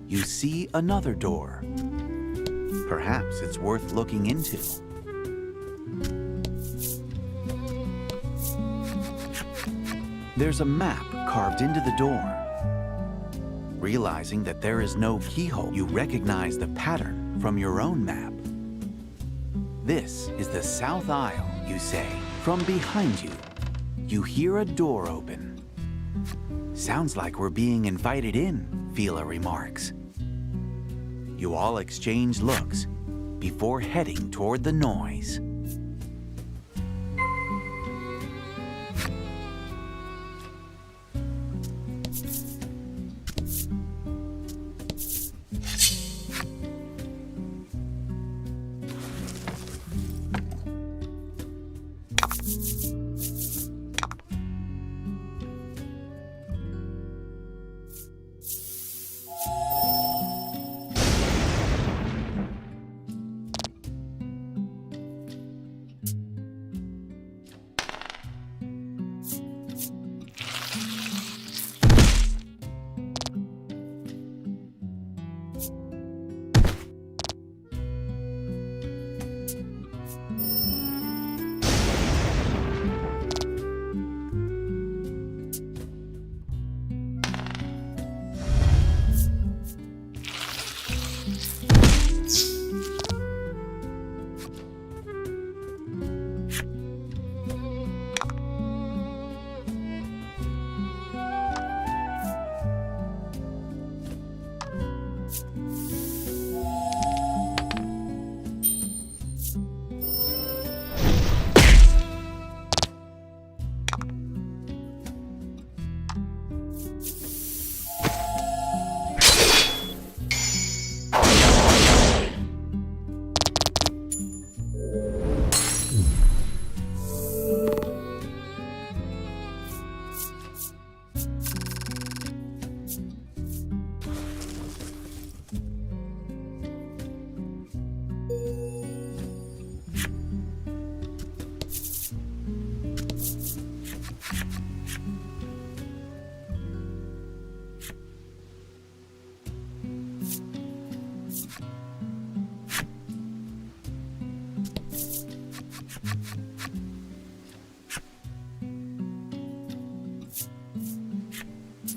you see another door. Perhaps it's worth looking into. There's a map carved into the door. Realizing that there is no keyhole, you recognize the pattern from your own map. This is the south aisle, you say. From behind you, you hear a door open. Sounds like we're being invited in, Fila remarks. You all exchange looks before heading toward the noise.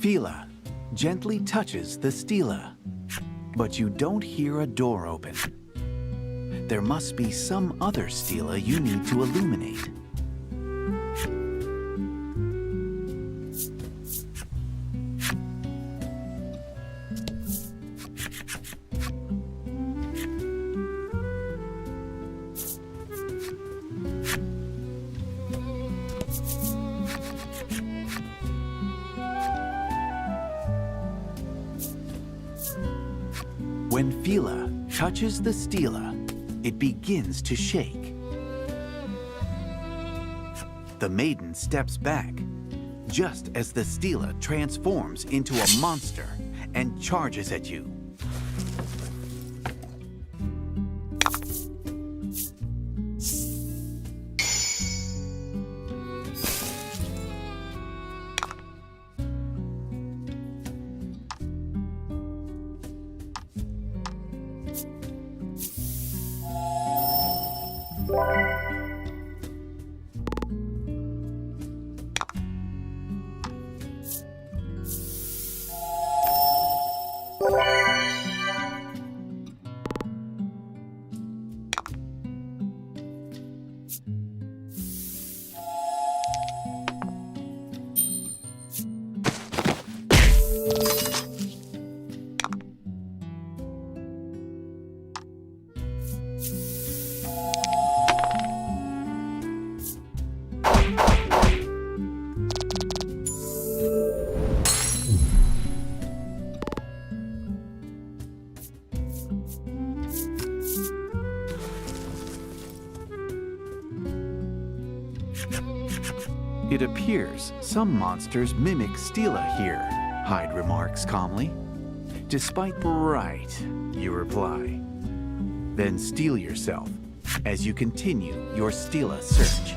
Fila gently touches the stela, but you don't hear a door open. there must be some other stela you need to illuminate. When Fila touches the stela, it begins to shake. The maiden steps back, just as the stela transforms into a monster and charges at you. It appears some monsters mimic stela here, Hyde remarks calmly. Despite right, you reply. Then steel yourself as you continue your stela search.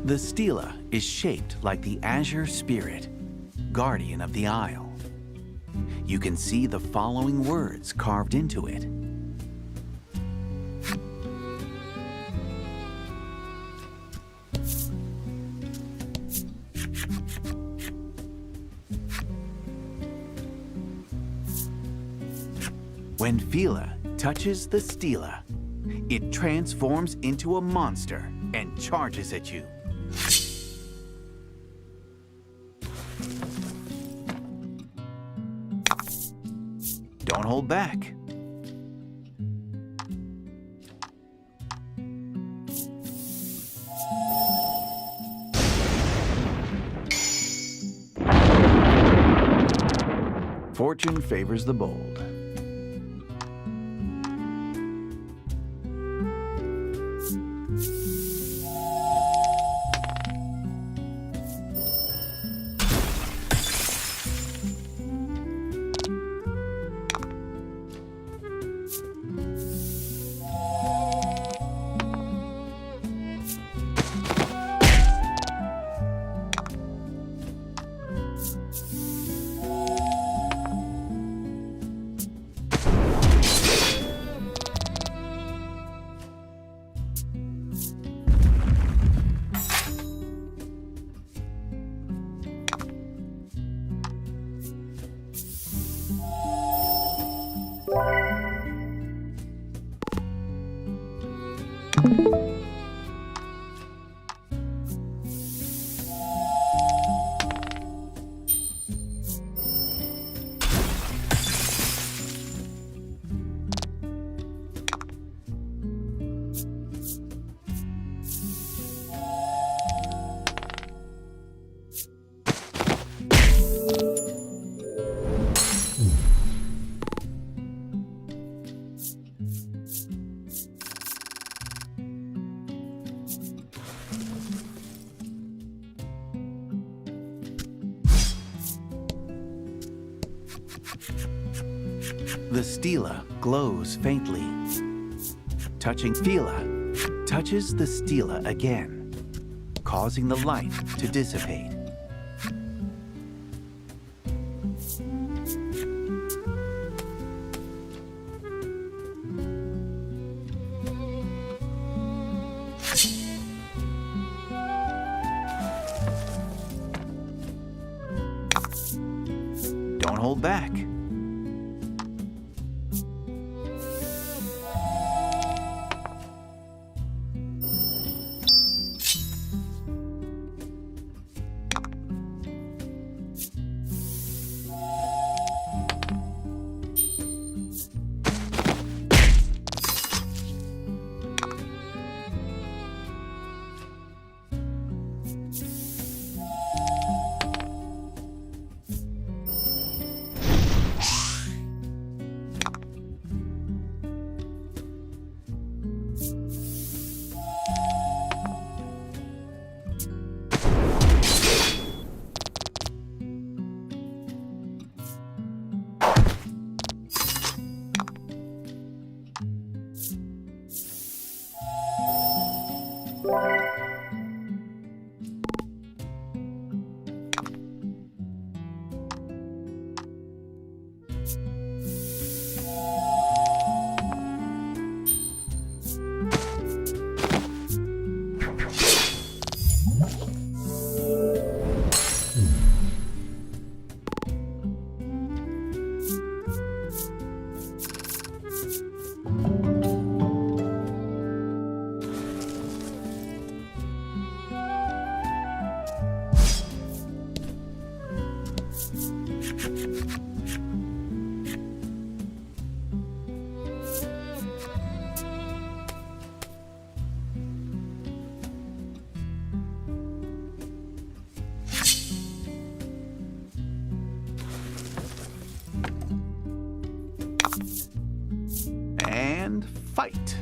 The stela is shaped like the azure spirit, guardian of the isle. You can see the following words carved into it. When Fila touches the stela, it transforms into a monster and charges at you. Don't hold back. Fortune favors the bold. The stela glows faintly. Touching Fila touches the stela again, causing the light to dissipate. Don't hold back. And fight.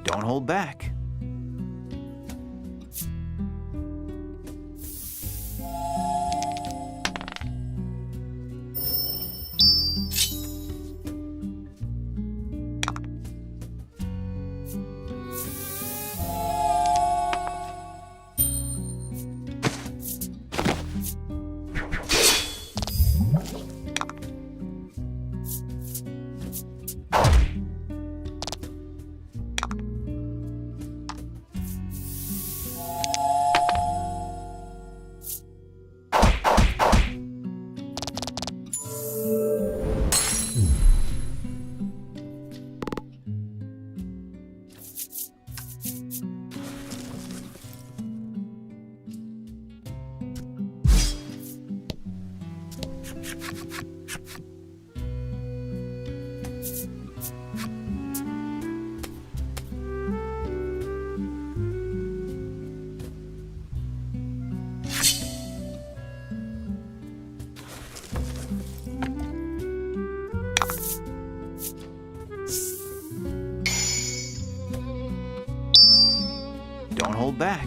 Don't hold back. Don't hold back.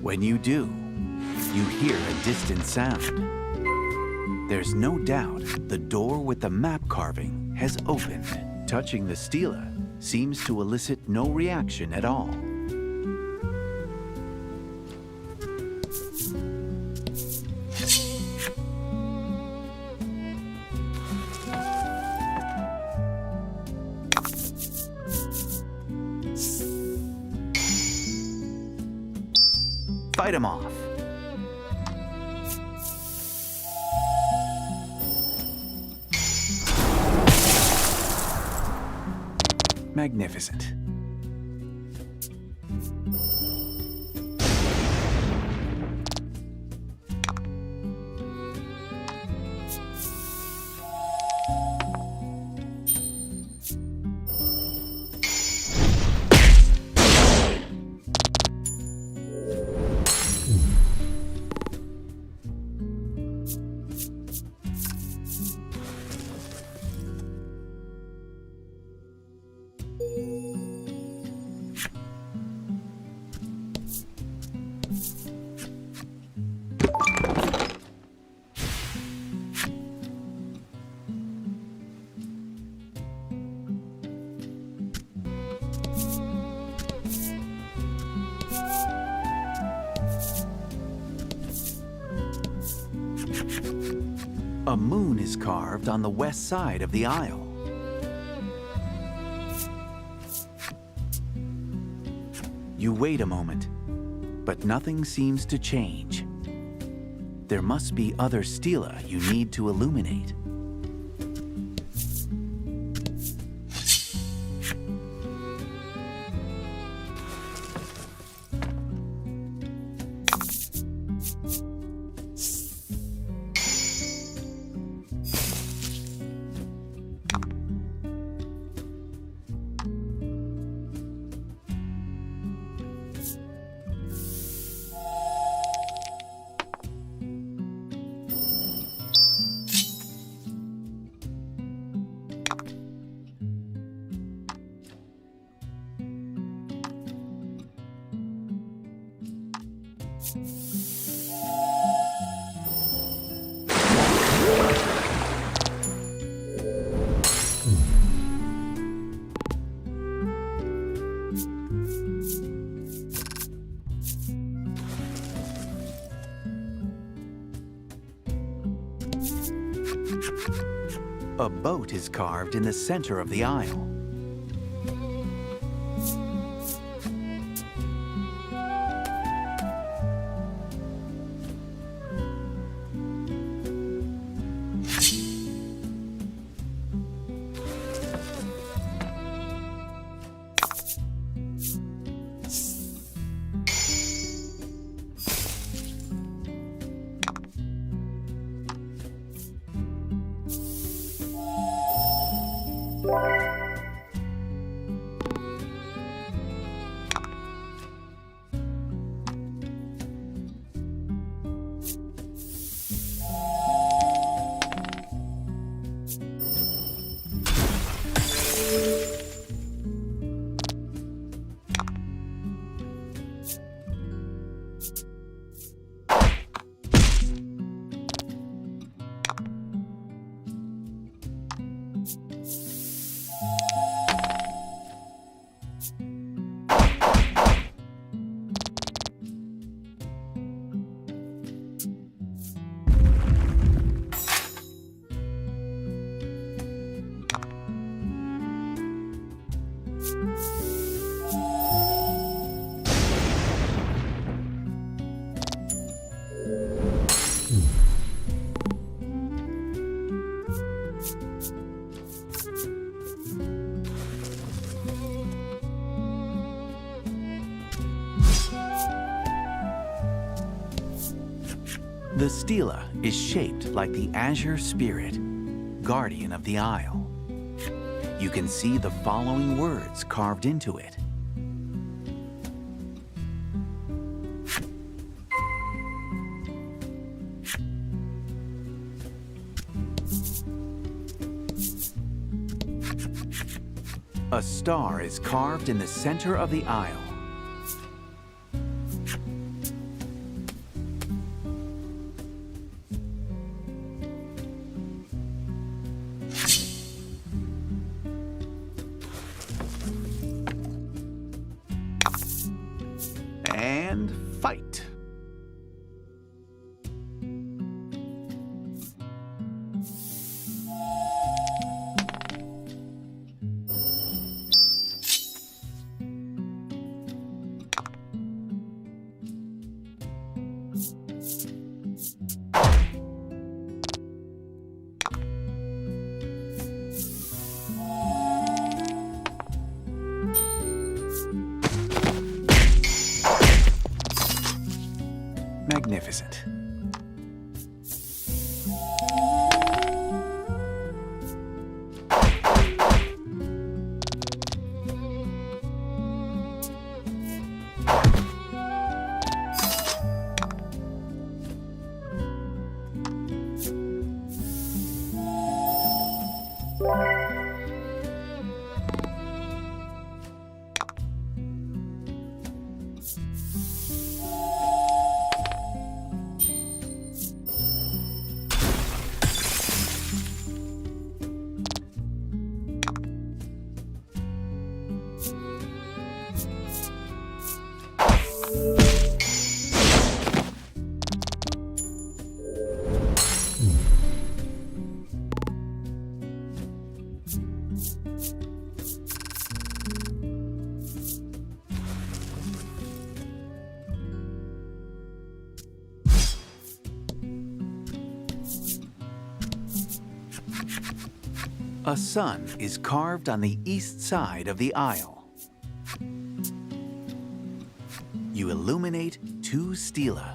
When you do, you hear a distant sound. There's no doubt the door with the map carving has opened. Touching the stela seems to elicit no reaction at all. Fight him off. Magnificent. A moon is carved on the west side of the aisle. You wait a moment, but nothing seems to change. There must be other stela you need to illuminate. A boat is carved in the center of the aisle. The stela is shaped like the azure spirit, guardian of the isle. You can see the following words carved into it. A star is carved in the center of the isle. And fight. Magnificent. A sun is carved on the east side of the isle. You illuminate 2 stela,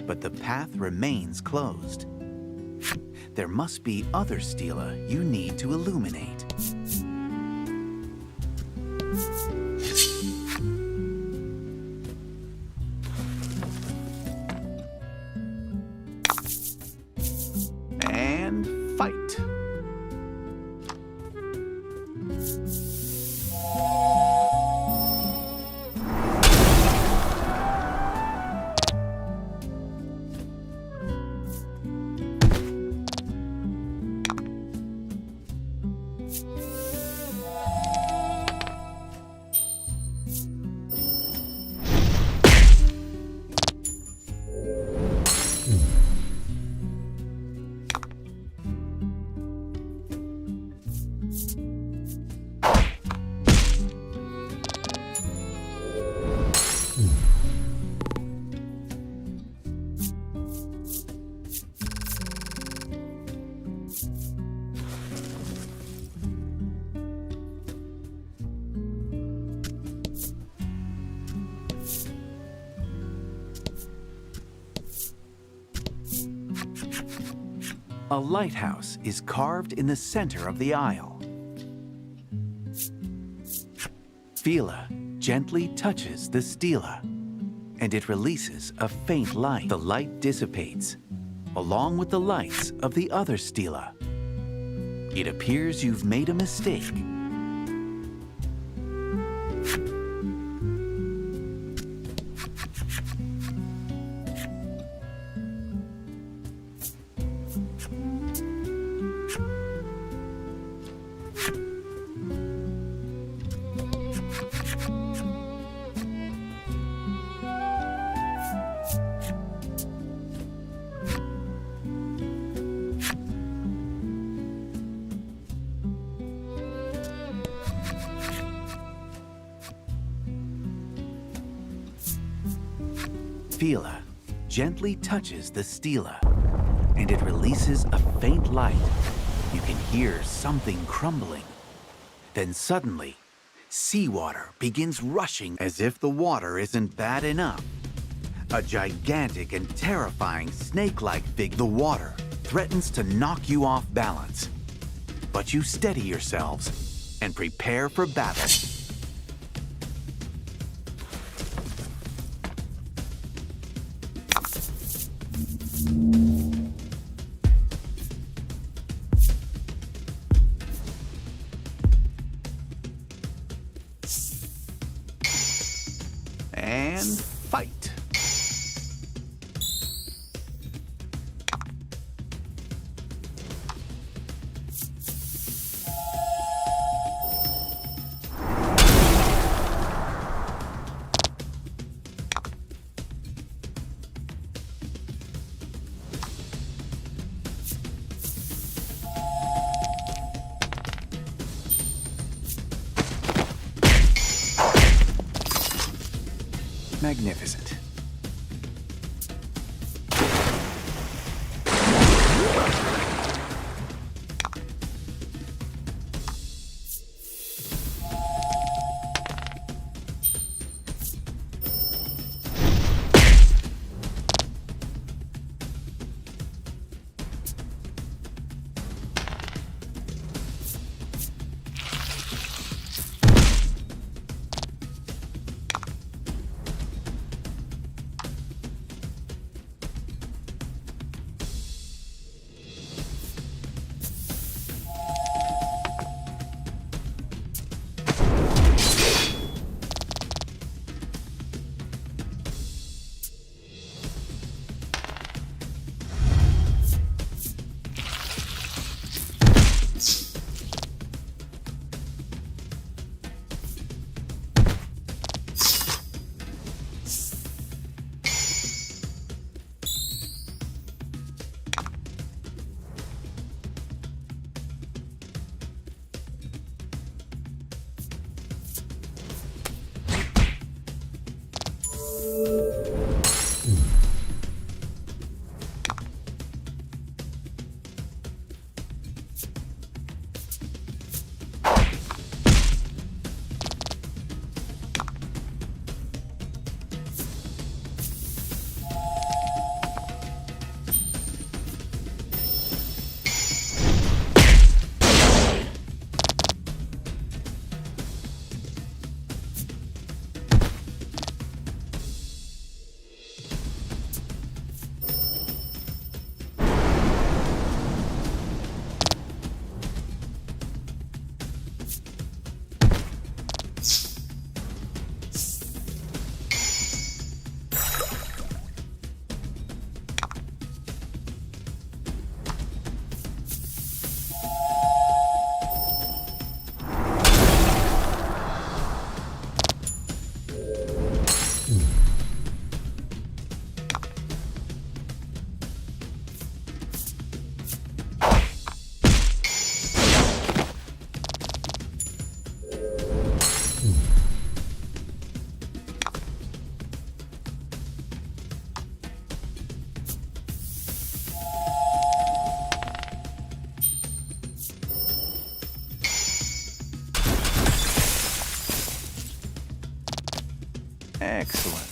but the path remains closed. There must be other stela you need to illuminate. And fight. A lighthouse is carved in the center of the isle. Fila gently touches the stela, and it releases a faint light. The light dissipates, along with the lights of the other stela. It appears you've made a mistake. Fila gently touches the stela, and it releases a faint light. You can hear something crumbling. Then suddenly, seawater begins rushing as if the water isn't bad enough. A gigantic and terrifying snake-like figure. The water threatens to knock you off balance. But you steady yourselves and prepare for battle. And fight. Magnificent. Excellent.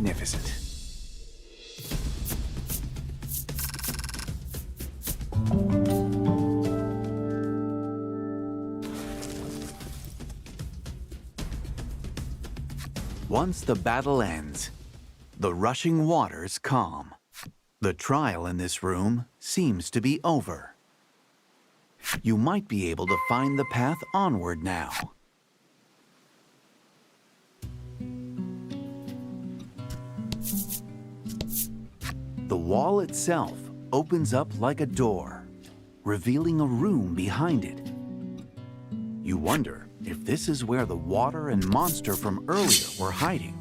magnificent. Once the battle ends, the rushing waters calm. The trial in this room seems to be over. You might be able to find the path onward now. The wall itself opens up like a door, revealing a room behind it. You wonder if this is where the water and monster from earlier were hiding.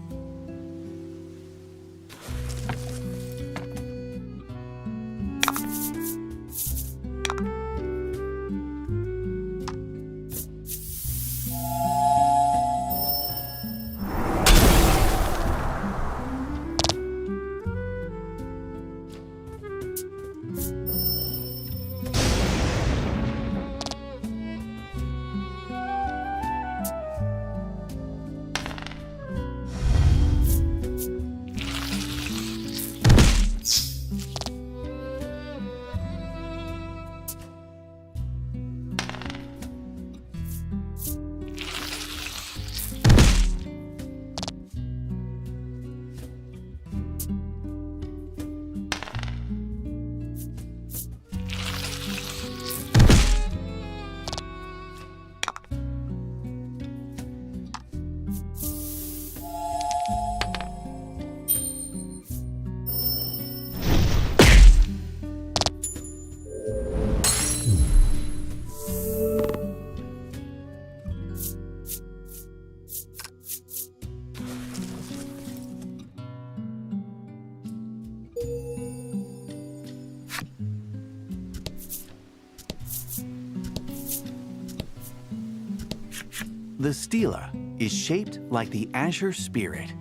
The stela is shaped like the azure spirit,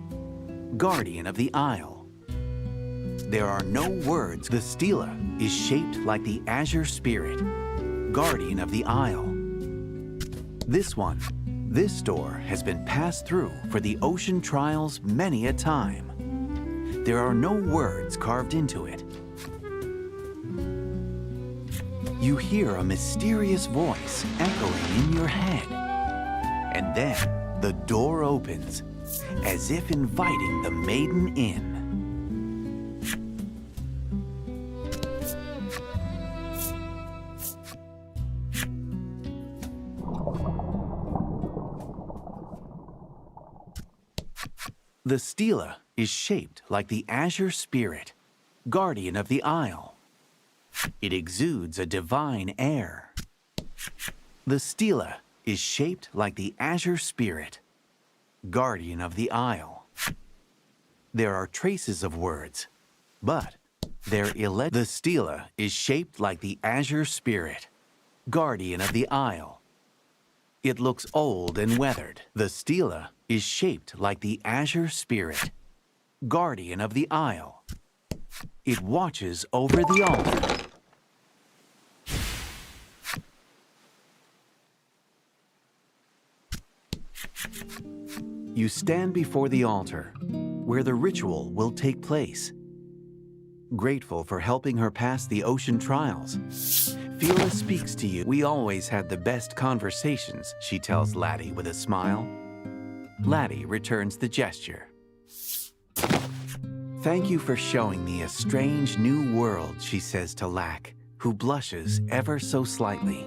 guardian of the isle. There are no words. The stela is shaped like the azure spirit, guardian of the isle. This door has been passed through for the ocean trials many a time. There are no words carved into it. You hear a mysterious voice echoing in your head. And then the door opens, as if inviting the maiden in. The stela is shaped like the azure spirit, guardian of the isle. It exudes a divine air. The stela is shaped like the azure spirit, guardian of the isle. There are traces of words, but they're illegible. The stela is shaped like the azure spirit, guardian of the isle. It looks old and weathered. The stela is shaped like the azure spirit, guardian of the isle. It watches over the altar. You stand before the altar, where the ritual will take place. Grateful for helping her pass the ocean trials, Fila speaks to you. We always had the best conversations, she tells Laddie with a smile. Laddie returns the gesture. Thank you for showing me a strange new world, she says to Lack, who blushes ever so slightly.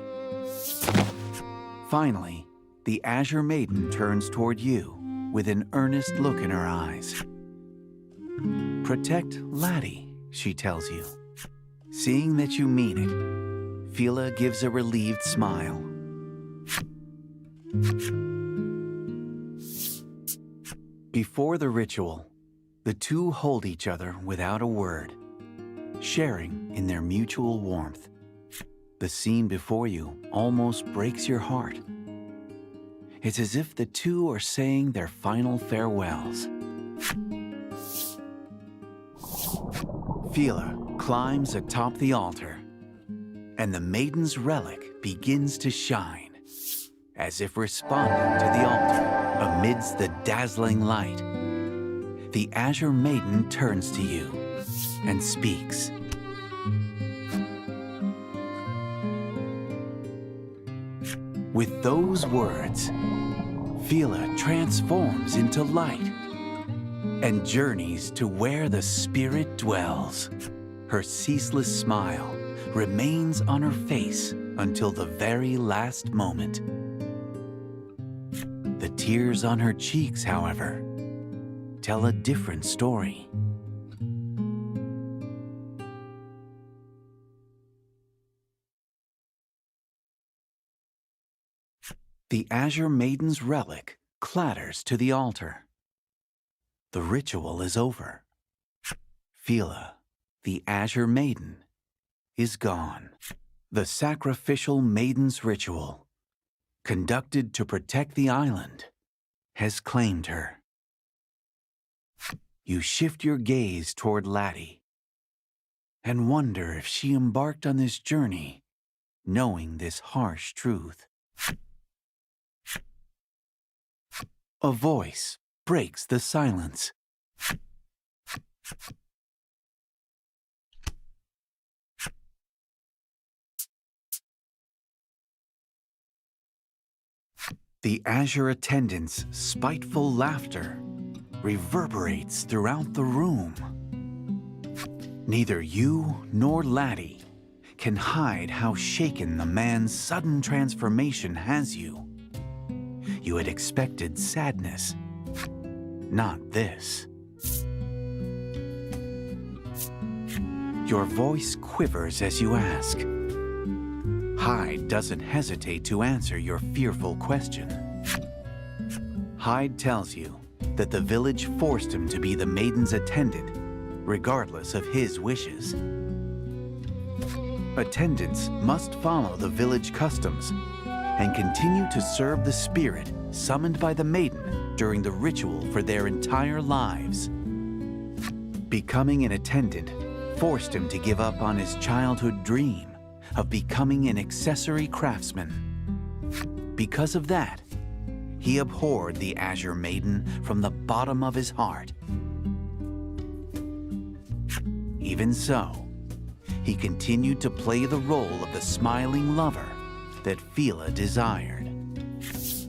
Finally, the Azure Maiden turns toward you with an earnest look in her eyes. Protect Laddie, she tells you. Seeing that you mean it, Fila gives a relieved smile. Before the ritual, the two hold each other without a word, sharing in their mutual warmth. The scene before you almost breaks your heart. It's as if the two are saying their final farewells. Fila climbs atop the altar, and the maiden's relic begins to shine, as if responding to the altar amidst the dazzling light. the Azure Maiden turns to you and speaks. With those words, Fila transforms into light and journeys to where the spirit dwells. Her ceaseless smile remains on her face until the very last moment. The tears on her cheeks, however, tell a different story. The Azure Maiden's relic clatters to the altar. The ritual is over. Fila, the Azure Maiden, is gone. The sacrificial maiden's ritual, conducted to protect the island, has claimed her. You shift your gaze toward Laddie and wonder if she embarked on this journey knowing this harsh truth. A voice breaks the silence. The Azure attendant's spiteful laughter reverberates throughout the room. Neither you nor Laddie can hide how shaken the man's sudden transformation has you. You had expected sadness, not this. Your voice quivers as you ask. Hyde doesn't hesitate to answer your fearful question. Hyde tells you that the village forced him to be the maiden's attendant, regardless of his wishes. Attendants must follow the village customs and continue to serve the spirit summoned by the maiden during the ritual for their entire lives. Becoming an attendant forced him to give up on his childhood dream of becoming an accessory craftsman. Because of that, he abhorred the Azure Maiden from the bottom of his heart. Even so, he continued to play the role of the smiling lover that Fila desired.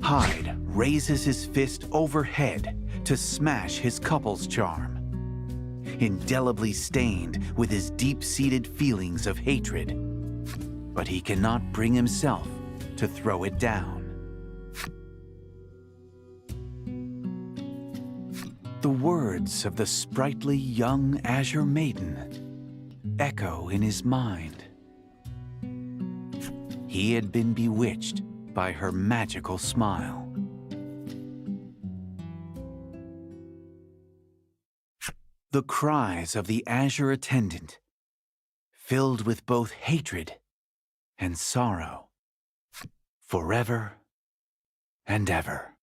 Hyde raises his fist overhead to smash his couple's charm, indelibly stained with his deep-seated feelings of hatred. But he cannot bring himself to throw it down. The words of the sprightly young Azure Maiden echo in his mind. He had been bewitched by her magical smile. The cries of the Azure attendant, filled with both hatred and sorrow, forever and ever.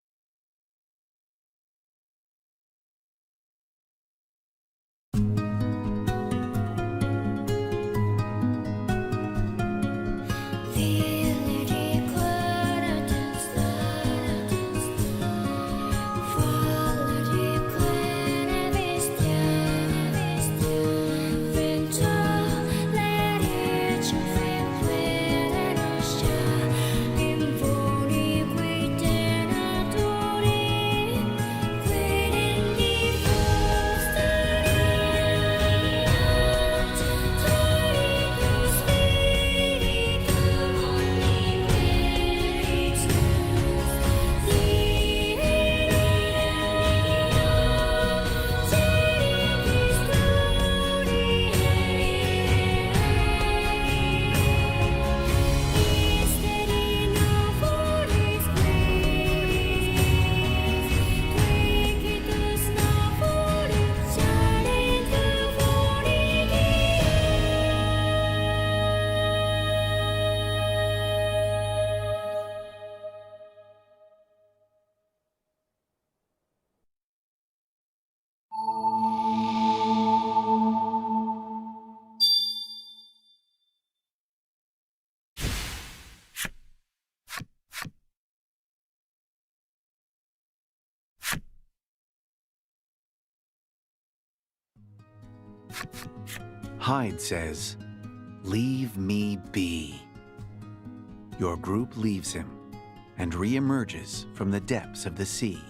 Hyde says, "Leave me be." Your group leaves him and re-emerges from the depths of the sea.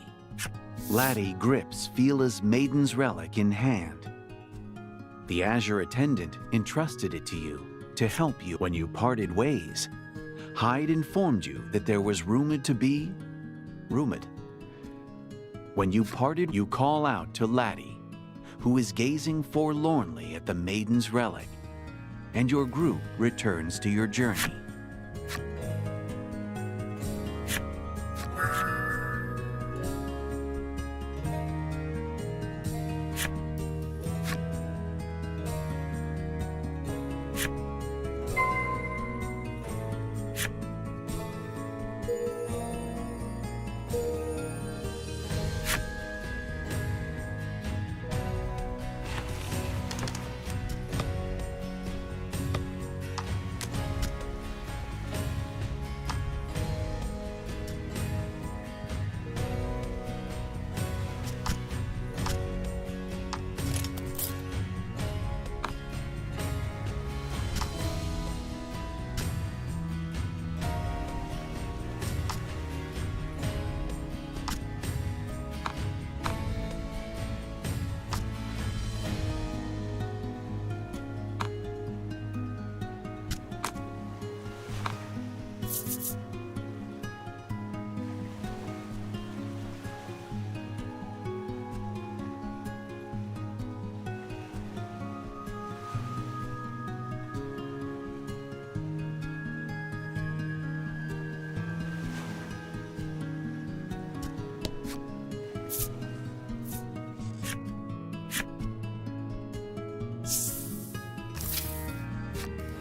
Laddie grips Phila's Maiden's relic in hand. The Azure attendant entrusted it to you to help you when you parted ways. Hyde informed you that there was rumored to be... When you parted, you call out to Laddie, who is gazing forlornly at the Maiden's relic, and your group returns to your journey.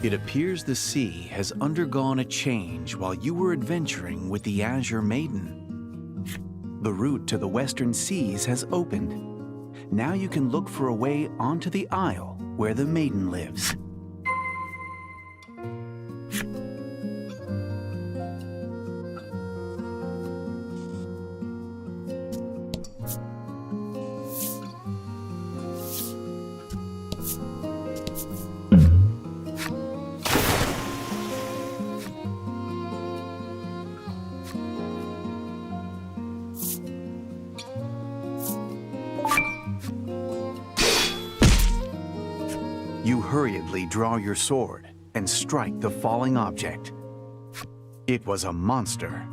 It appears the sea has undergone a change while you were adventuring with the Azure Maiden. The route to the western seas has opened. Now you can look for a way onto the isle where the Maiden lives. You hurriedly draw your sword and strike the falling object. It was a monster.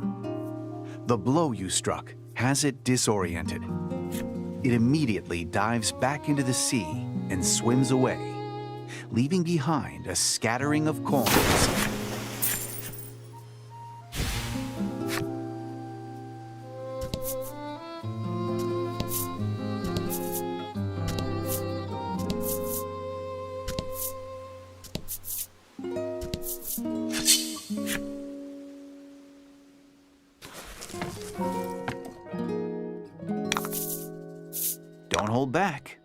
The blow you struck has it disoriented. It immediately dives back into the sea and swims away, leaving behind a scattering of coins. Don't hold back.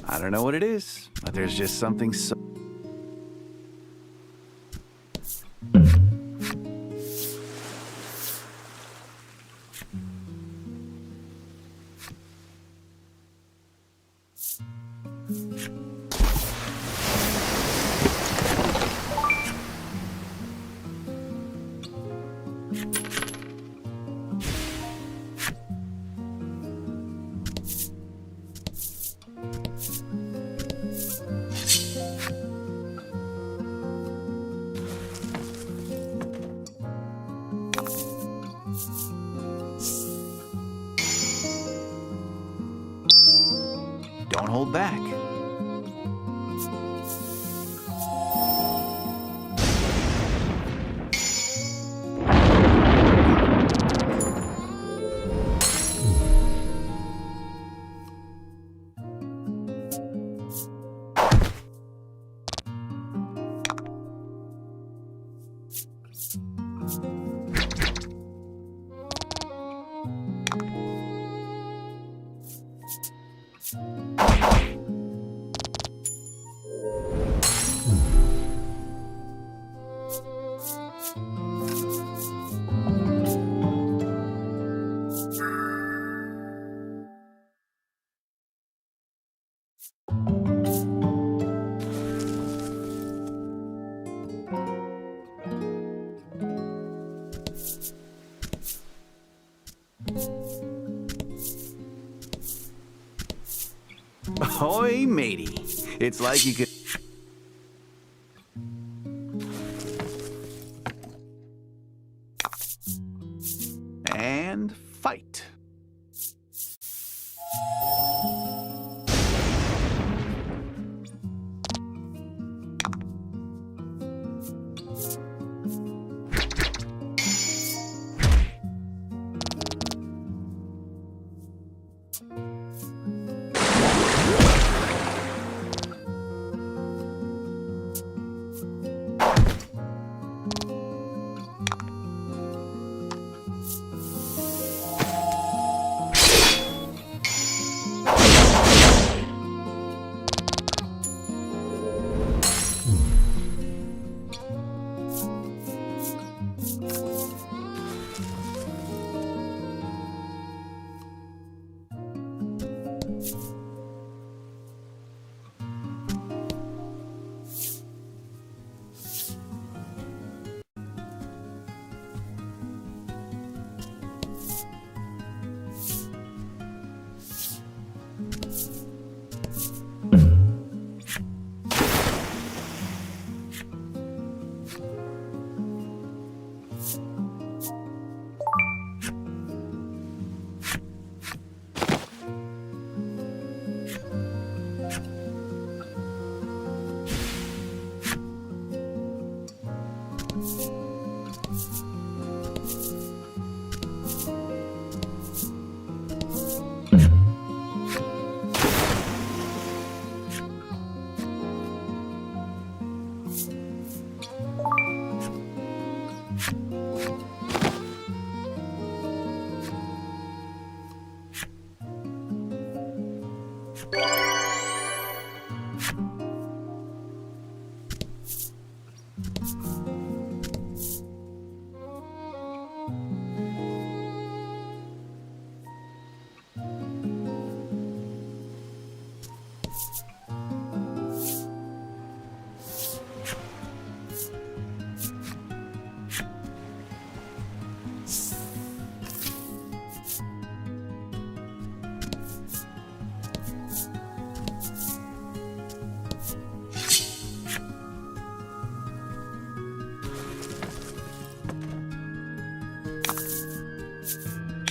I don't know what it is, but there's just something so... Don't hold back. Ahoy, matey. It's like you could... And fight.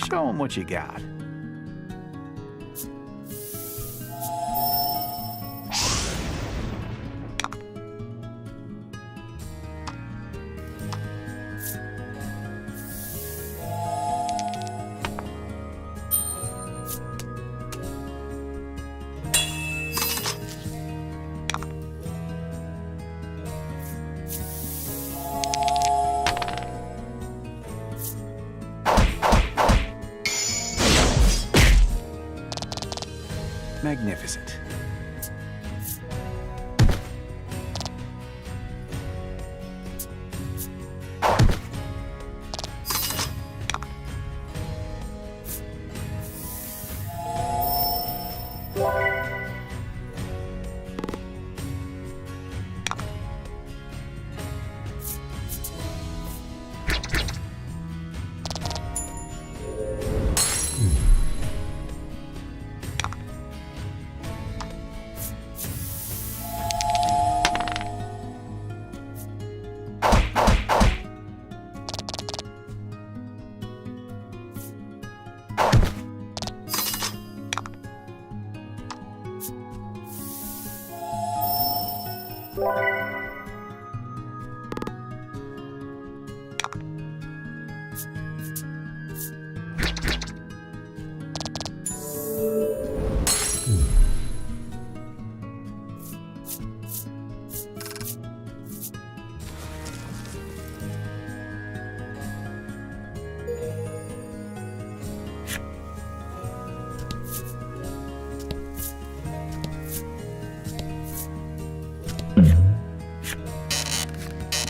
Show 'em what you got. Magnificent.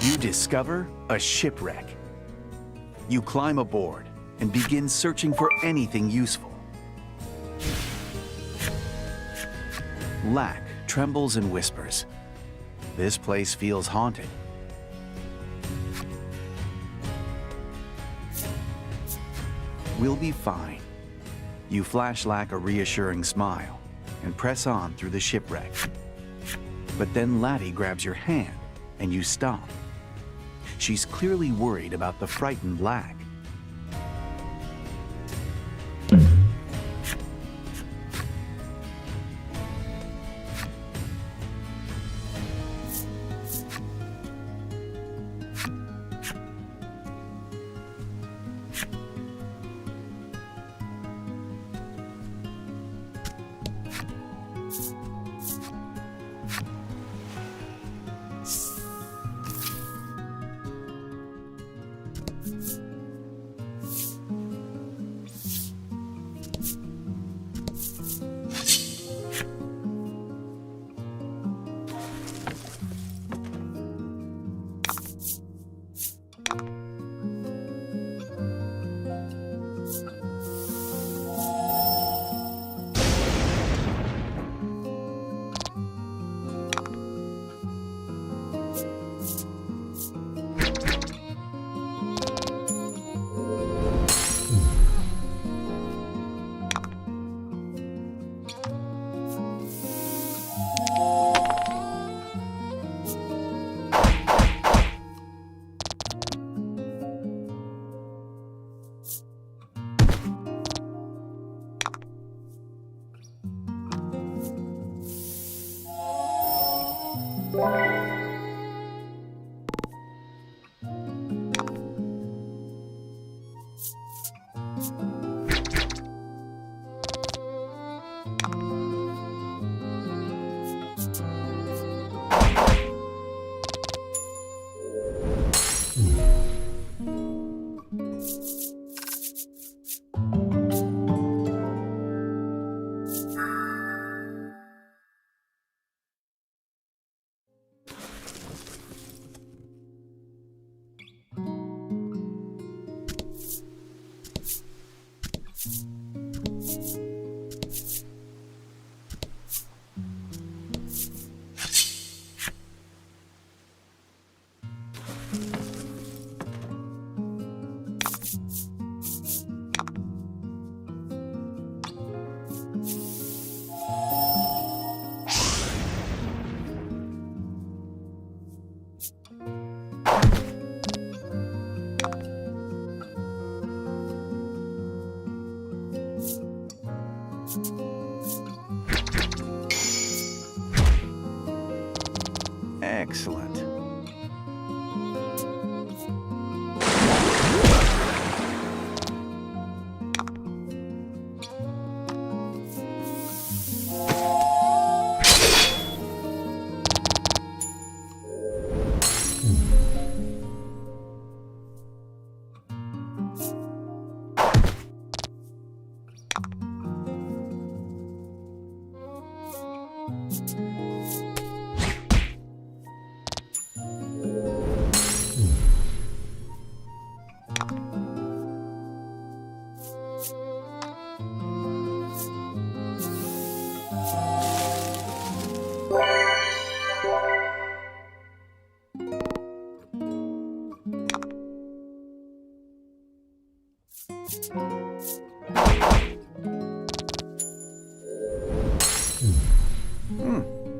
You discover a shipwreck. You climb aboard and begin searching for anything useful. Lack trembles and whispers. This place feels haunted. We'll be fine. You flash Lack a reassuring smile and press on through the shipwreck. But then Laddie grabs your hand and you stop. She's clearly worried about the frightened Lack. Excellent.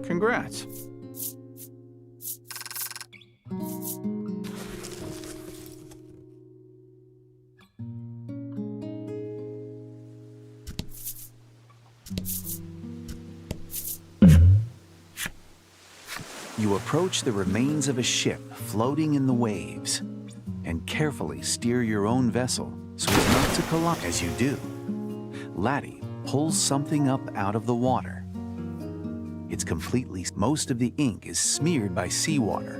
Congrats. You approach the remains of a ship floating in the waves and carefully steer your own vessel so as not to collide. As you do, Laddie pulls something up out of the water. It's completely. Most of the ink is smeared by seawater,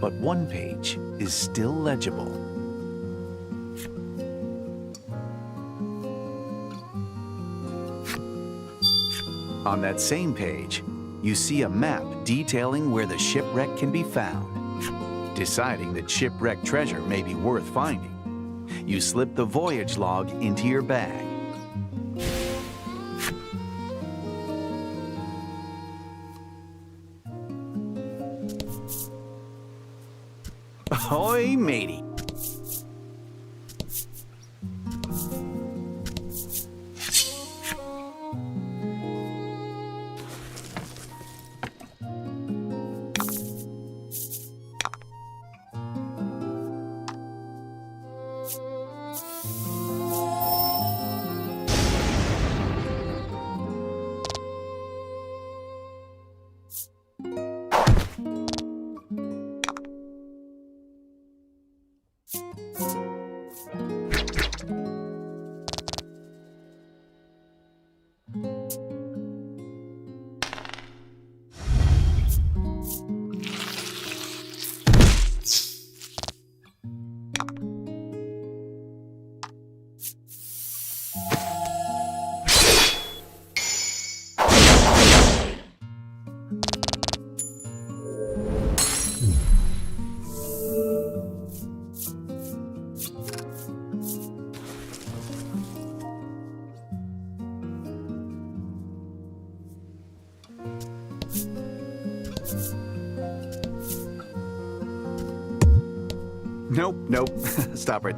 but one page is still legible. On that same page, you see a map detailing where the shipwreck can be found. Deciding that shipwreck treasure may be worth finding, you slip the voyage log into your bag. Ahoy, matey! Nope. Stop it.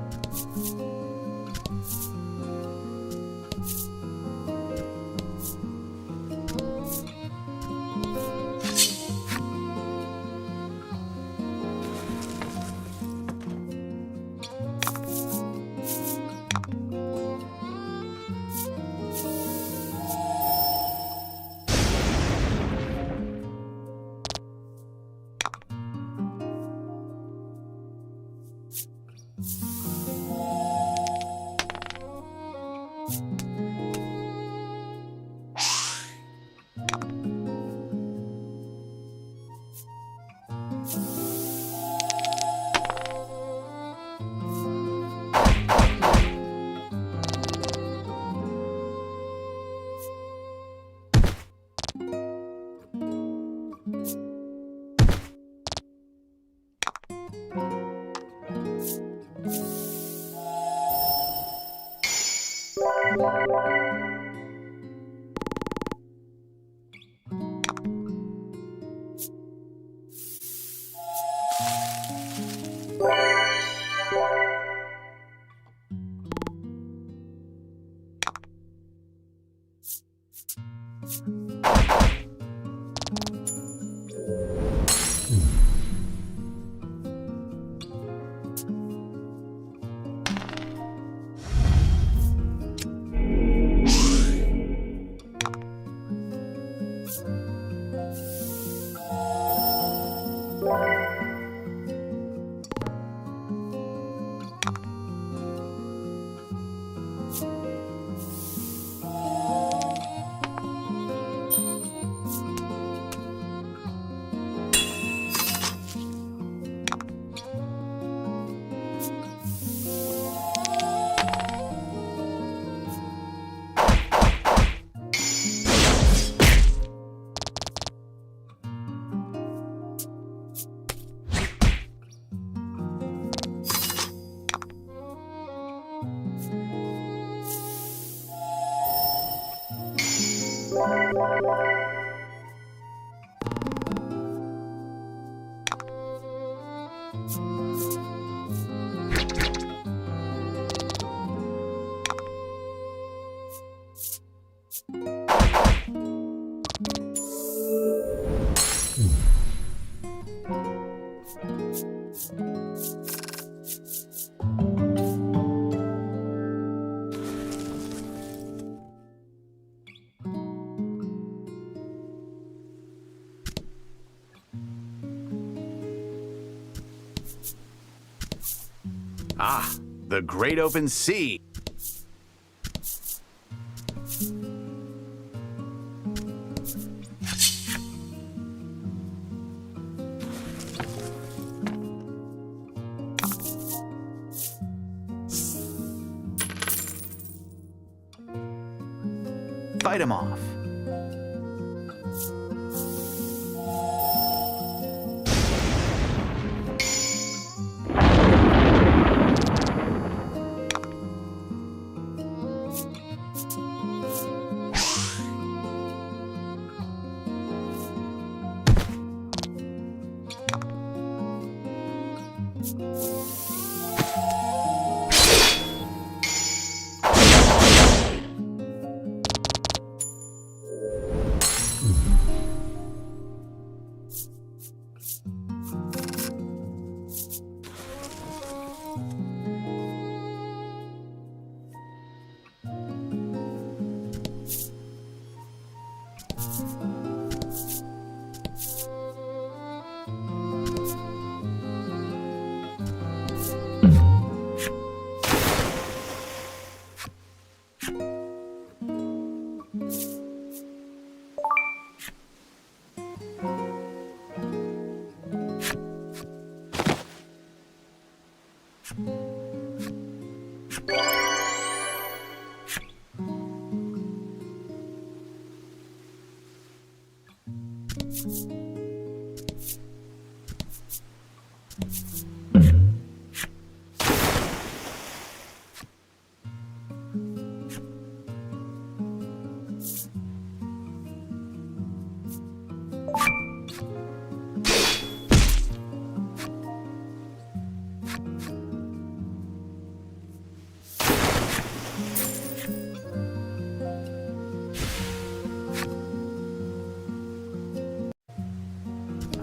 Ah, the great open sea. Fight him off.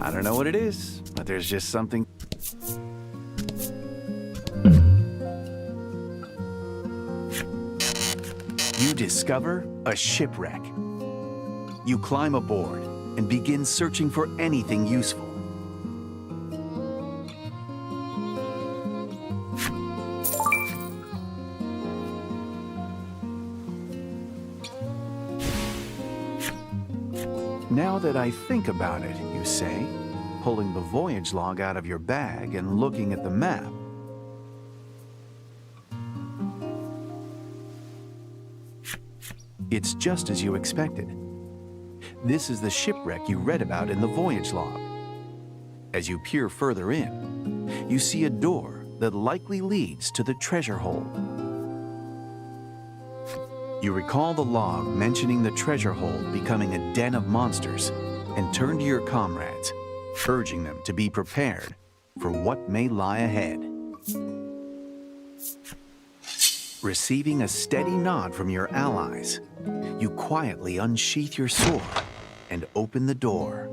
I don't know what it is, but there's just something. You discover a shipwreck. You climb aboard and begin searching for anything useful. Now that I think about it, you say, pulling the voyage log out of your bag and looking at the map. It's just as you expected. This is the shipwreck you read about in the voyage log. As you peer further in, you see a door that likely leads to the treasure hold. You recall the log mentioning the treasure hold becoming a den of monsters and turn to your comrades, urging them to be prepared for what may lie ahead. Receiving a steady nod from your allies, you quietly unsheath your sword and open the door.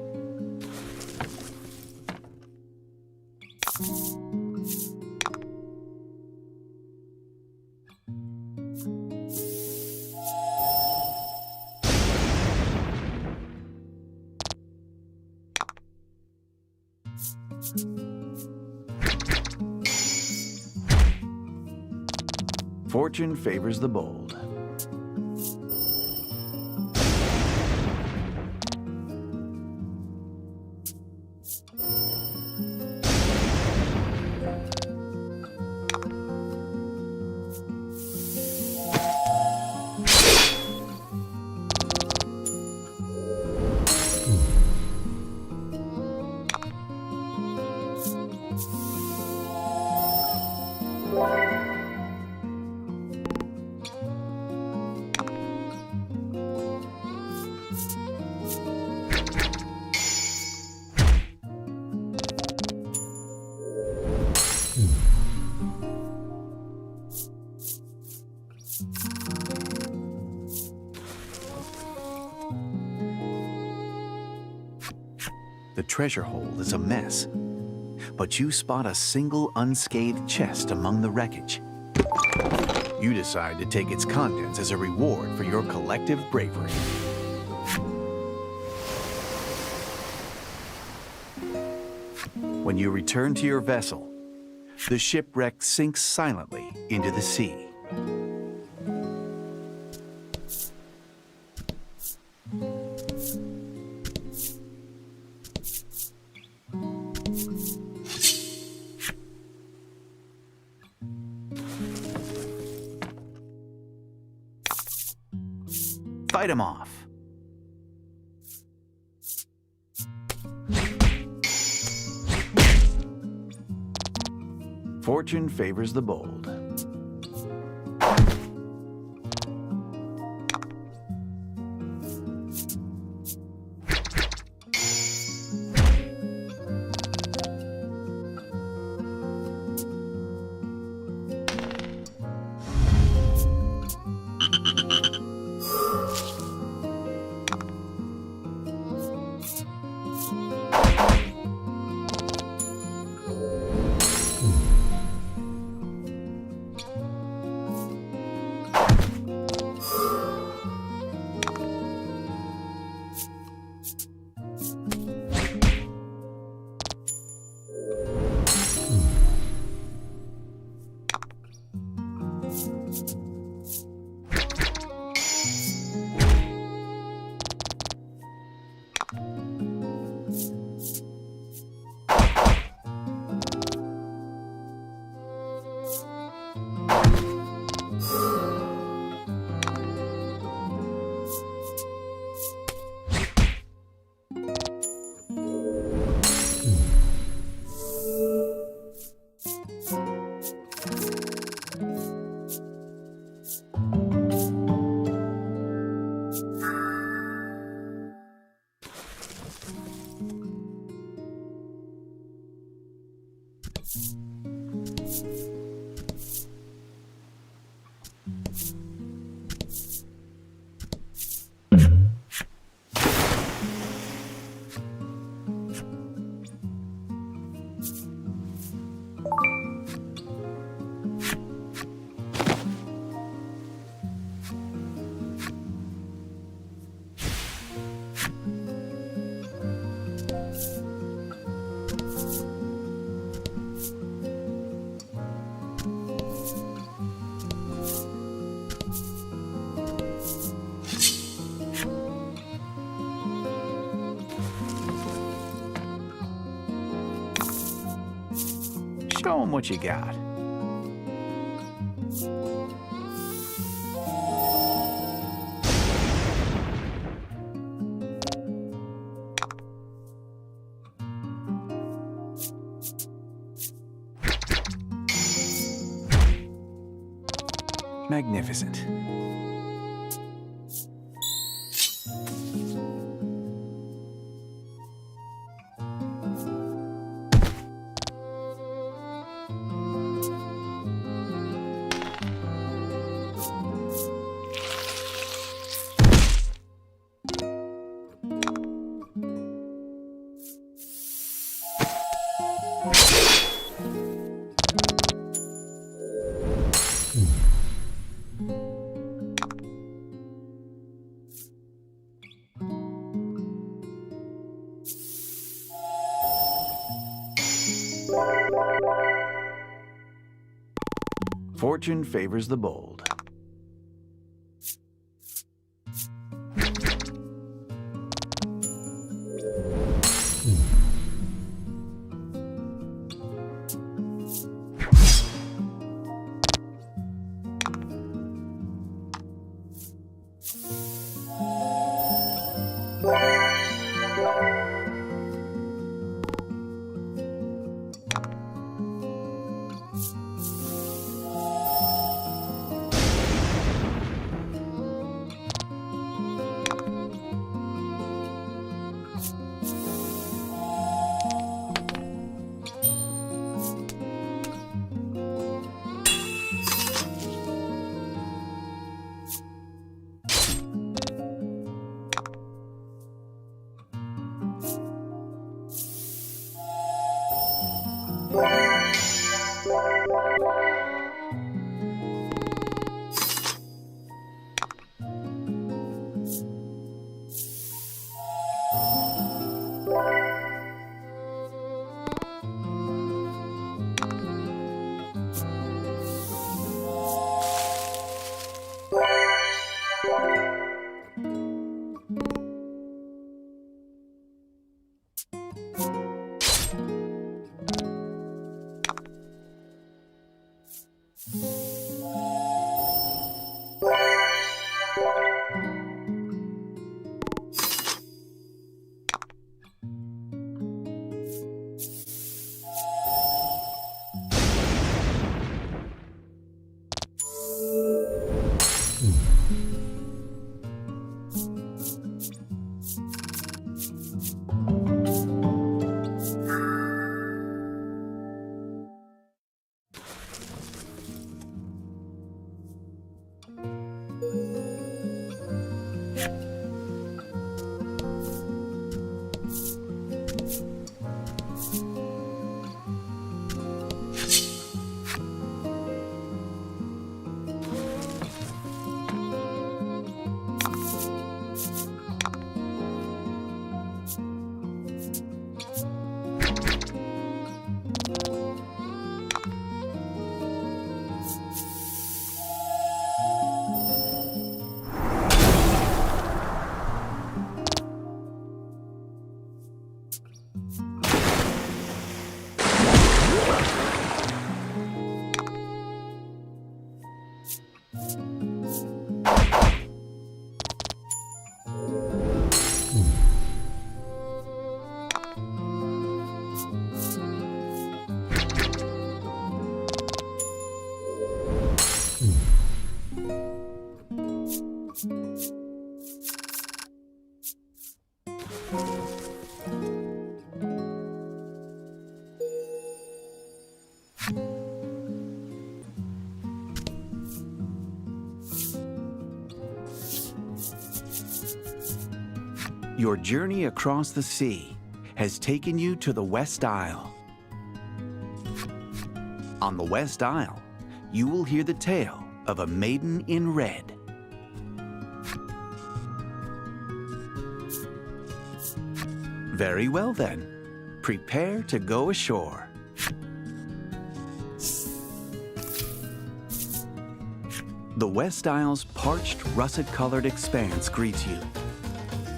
Fortune favors the bold. The treasure hold is a mess, but you spot a single unscathed chest among the wreckage. You decide to take its contents as a reward for your collective bravery. When you return to your vessel, The shipwreck sinks silently into the sea. Fight him off. Fortune favors the bold. Show 'em what you got. Magnificent. Fortune favors the bold. Your journey across the sea has taken you to the West Isle. On the West Isle, you will hear the tale of a maiden in red. Very well then, prepare to go ashore. The West Isle's parched, russet-colored expanse greets you.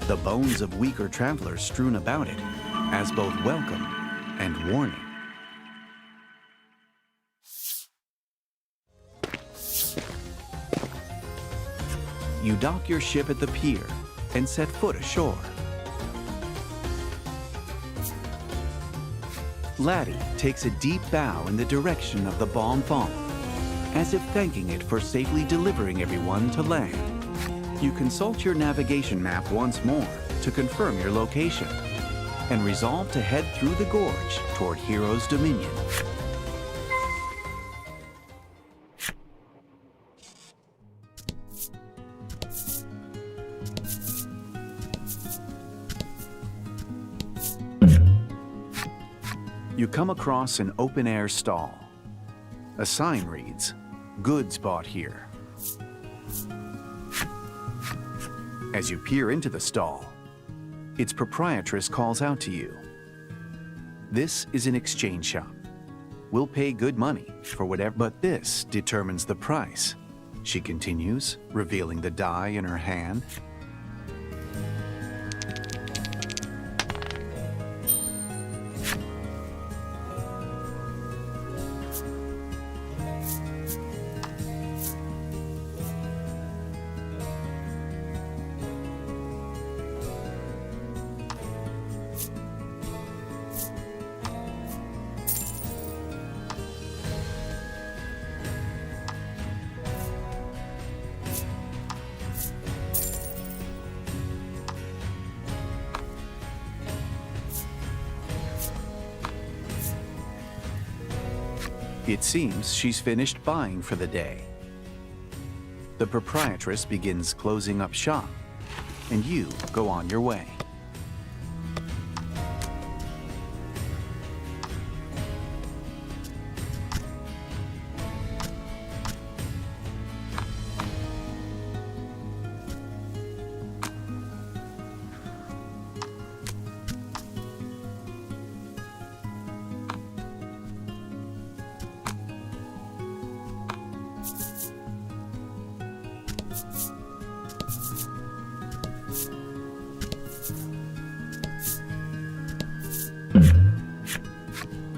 The bones of weaker travelers strewn about it as both welcome and warning. You dock your ship at the pier and set foot ashore. Laddie takes a deep bow in the direction of the Bon Fong, as if thanking it for safely delivering everyone to land. You consult your navigation map once more to confirm your location and resolve to head through the gorge toward Hero's Dominion. You come across an open-air stall. A sign reads, "Goods bought here." As you peer into the stall, its proprietress calls out to you. "This is an exchange shop. We'll pay good money for whatever, but this determines the price," she continues, revealing the die in her hand. It seems she's finished buying for the day. The proprietress begins closing up shop, and you go on your way.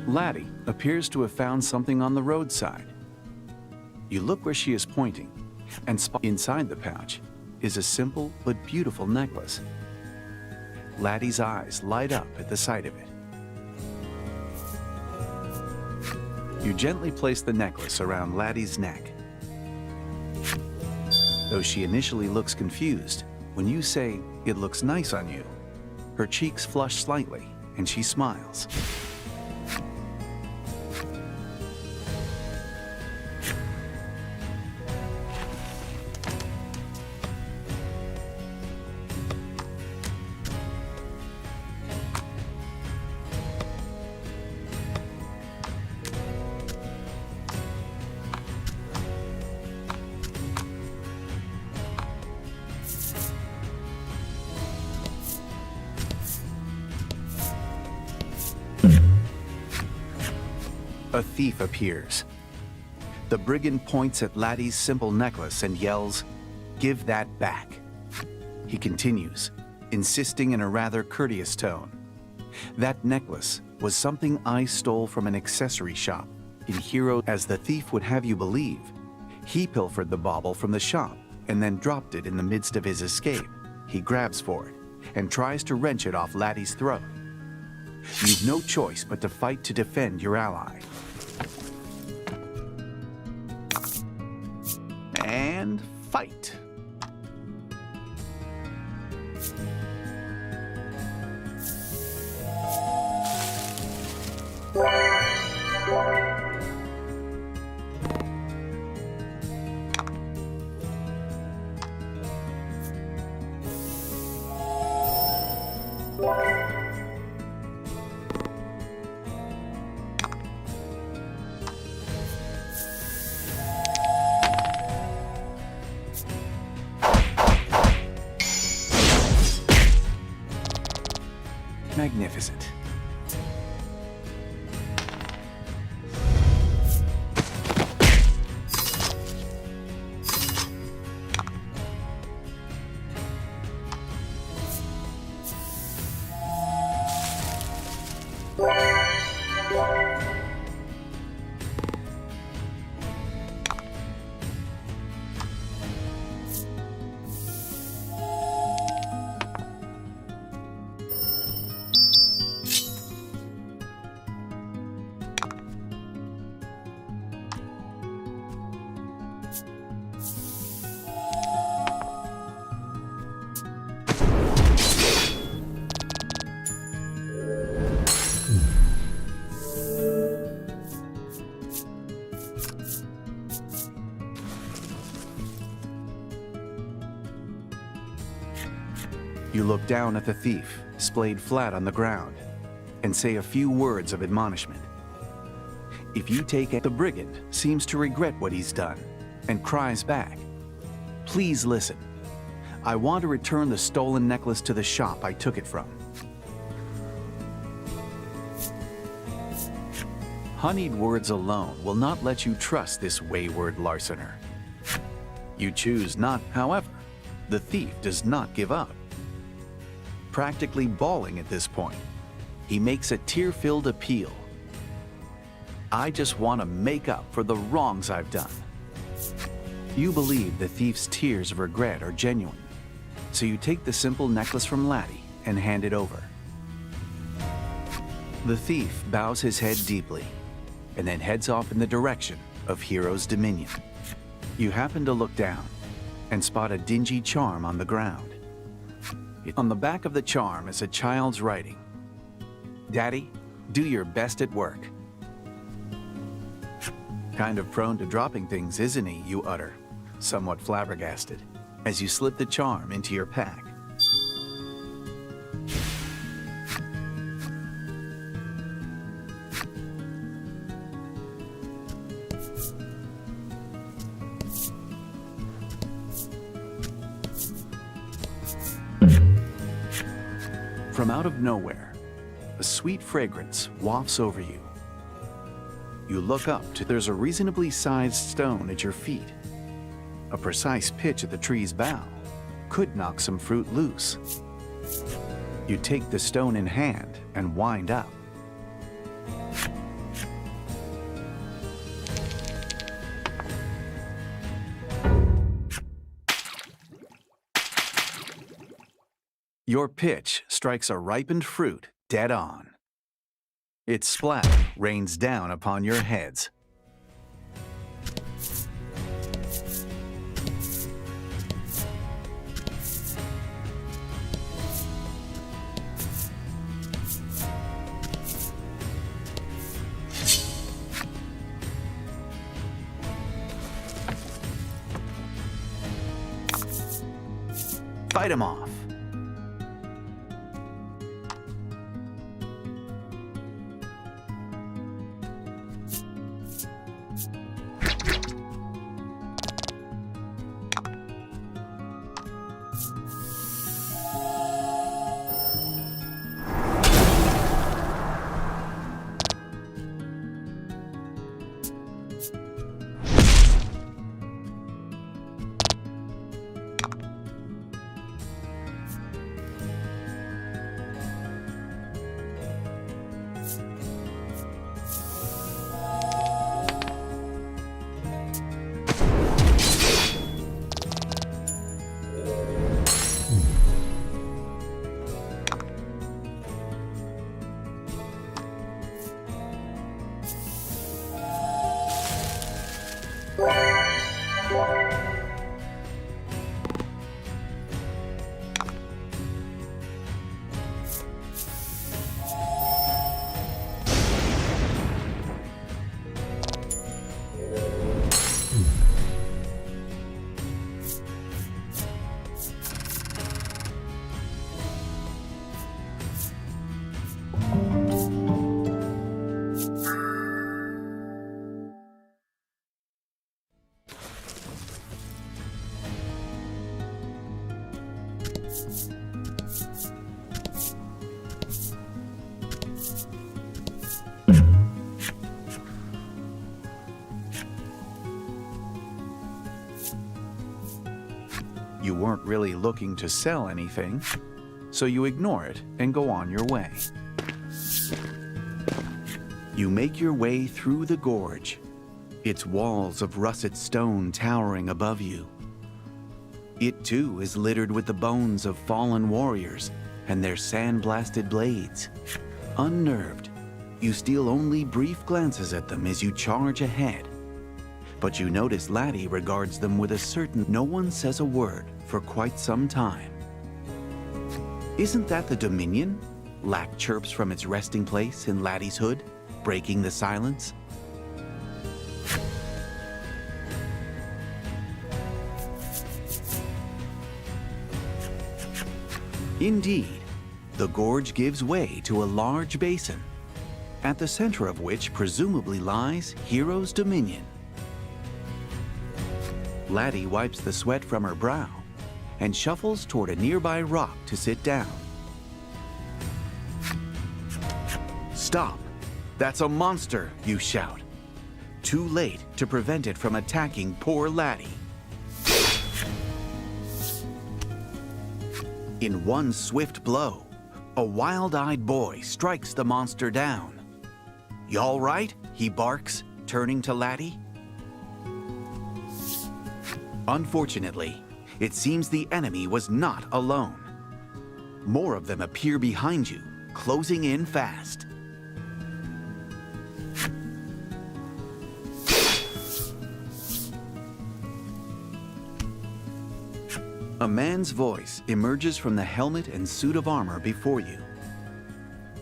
Laddie appears to have found something on the roadside. You look where she is pointing, and inside the pouch is a simple but beautiful necklace. Laddie's eyes light up at the sight of it. You gently place the necklace around Laddie's neck. Though she initially looks confused, when you say, "It looks nice on you," her cheeks flush slightly and she smiles. A thief appears. The brigand points at Laddie's simple necklace and yells, "Give that back." He continues, insisting in a rather courteous tone. "That necklace was something I stole from an accessory shop in Hero." As the thief would have you believe, He pilfered the bauble from the shop and then dropped it in the midst of his escape. He grabs for it and tries to wrench it off Laddie's throat. You've no choice but to fight to defend your ally. And fight. Magnificent. You look down at the thief, splayed flat on the ground, and say a few words of admonishment. If you take it, the brigand seems to regret what he's done and cries back, "Please listen. I want to return the stolen necklace to the shop I took it from." Honeyed words alone will not let you trust this wayward larcener. You choose not, however. The thief does not give up. Practically bawling at this point, he makes a tear-filled appeal. "I just want to make up for the wrongs I've done." You believe the thief's tears of regret are genuine, so you take the simple necklace from Laddie and hand it over. The thief bows his head deeply and then heads off in the direction of Hero's Dominion. You happen to look down and spot a dingy charm on the ground. On the back of the charm is a child's writing. "Daddy, do your best at work." Kind of prone to dropping things, isn't he, you utter, somewhat flabbergasted, as you slip the charm into your pack. From out of nowhere, a sweet fragrance wafts over you. You look up to there's a reasonably sized stone at your feet. A precise pitch at the tree's bough could knock some fruit loose. You take the stone in hand and wind up. Your pitch strikes a ripened fruit dead on. Its splatter rains down upon your heads. Fight him off. You weren't really looking to sell anything, so you ignore it and go on your way. You make your way through the gorge, its walls of russet stone towering above you. It too is littered with the bones of fallen warriors and their sand-blasted blades. Unnerved, you steal only brief glances at them as you charge ahead. But you notice Laddie regards them with a certain no one says a word for quite some time. Isn't that the Dominion? Lack chirps from its resting place in Laddie's hood, breaking the silence. Indeed, the gorge gives way to a large basin, at the center of which presumably lies Hero's Dominion. Laddie wipes the sweat from her brow and shuffles toward a nearby rock to sit down. Stop! That's a monster, you shout. Too late to prevent it from attacking poor Laddie. In one swift blow, a wild-eyed boy strikes the monster down. "You all right?" he barks, turning to Laddie. Unfortunately, it seems the enemy was not alone. More of them appear behind you, closing in fast. A man's voice emerges from the helmet and suit of armor before you.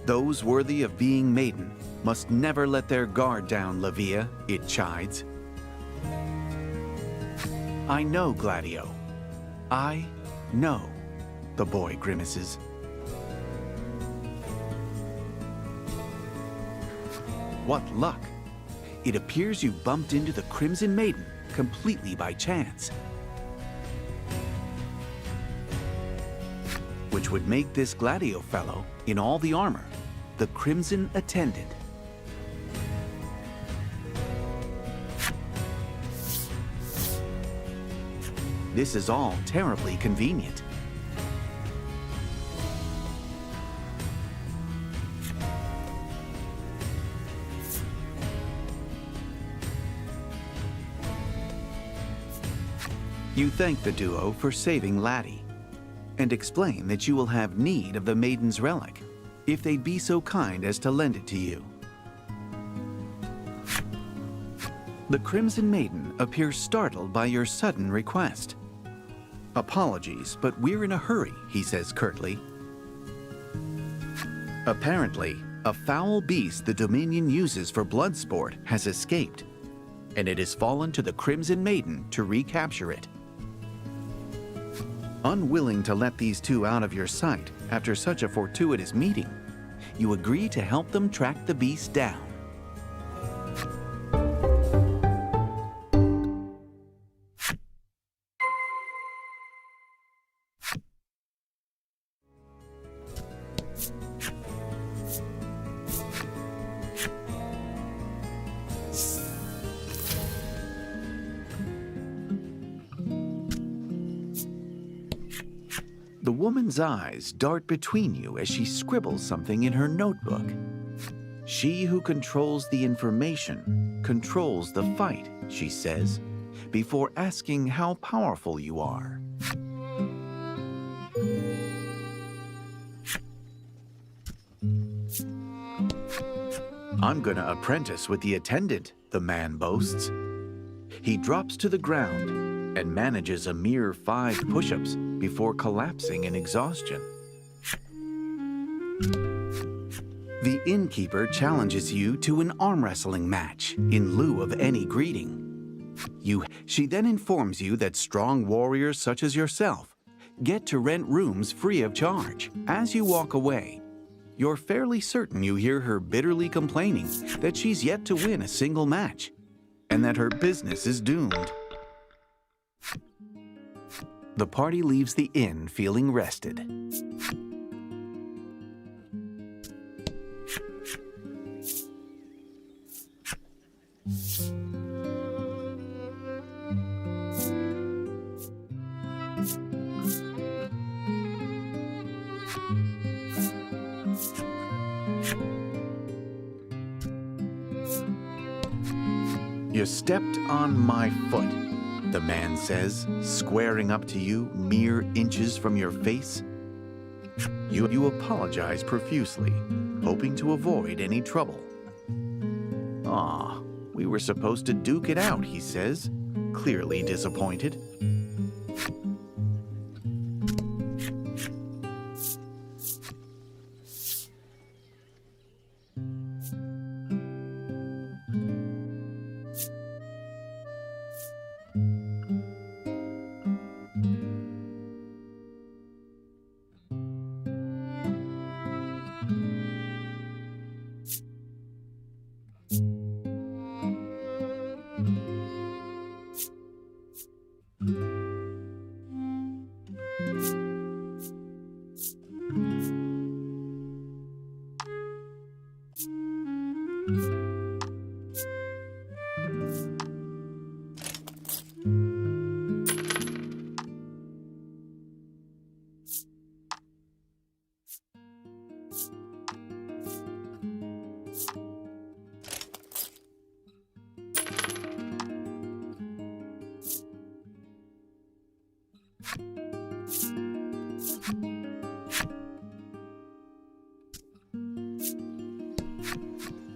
Those worthy of being Maiden must never let their guard down, Lavia, it chides. I know, Gladio. I know, the boy grimaces. What luck! It appears you bumped into the Crimson Maiden completely by chance. Which would make this Gladio fellow, in all the armor, the Crimson Attendant. This is all terribly convenient. You thank the duo for saving Laddie, and explain that you will have need of the Maiden's relic, if they'd be so kind as to lend it to you. The Crimson Maiden appears startled by your sudden request. Apologies, but we're in a hurry, he says curtly. Apparently, a foul beast the Dominion uses for blood sport has escaped, and it has fallen to the Crimson Maiden to recapture it. Unwilling to let these two out of your sight after such a fortuitous meeting, you agree to help them track the beast down. The woman's eyes dart between you as she scribbles something in her notebook. She who controls the information controls the fight, she says, before asking how powerful you are. I'm gonna apprentice with the attendant, the man boasts. He drops to the ground and manages a mere 5 push-ups before collapsing in exhaustion. The innkeeper challenges you to an arm wrestling match in lieu of any greeting. She then informs you that strong warriors such as yourself get to rent rooms free of charge. As you walk away, you're fairly certain you hear her bitterly complaining that she's yet to win a single match and that her business is doomed. The party leaves the inn feeling rested. You stepped on my foot, the man says, squaring up to you mere inches from your face. You apologize profusely, hoping to avoid any trouble. "Aw, we were supposed to duke it out," he says, clearly disappointed.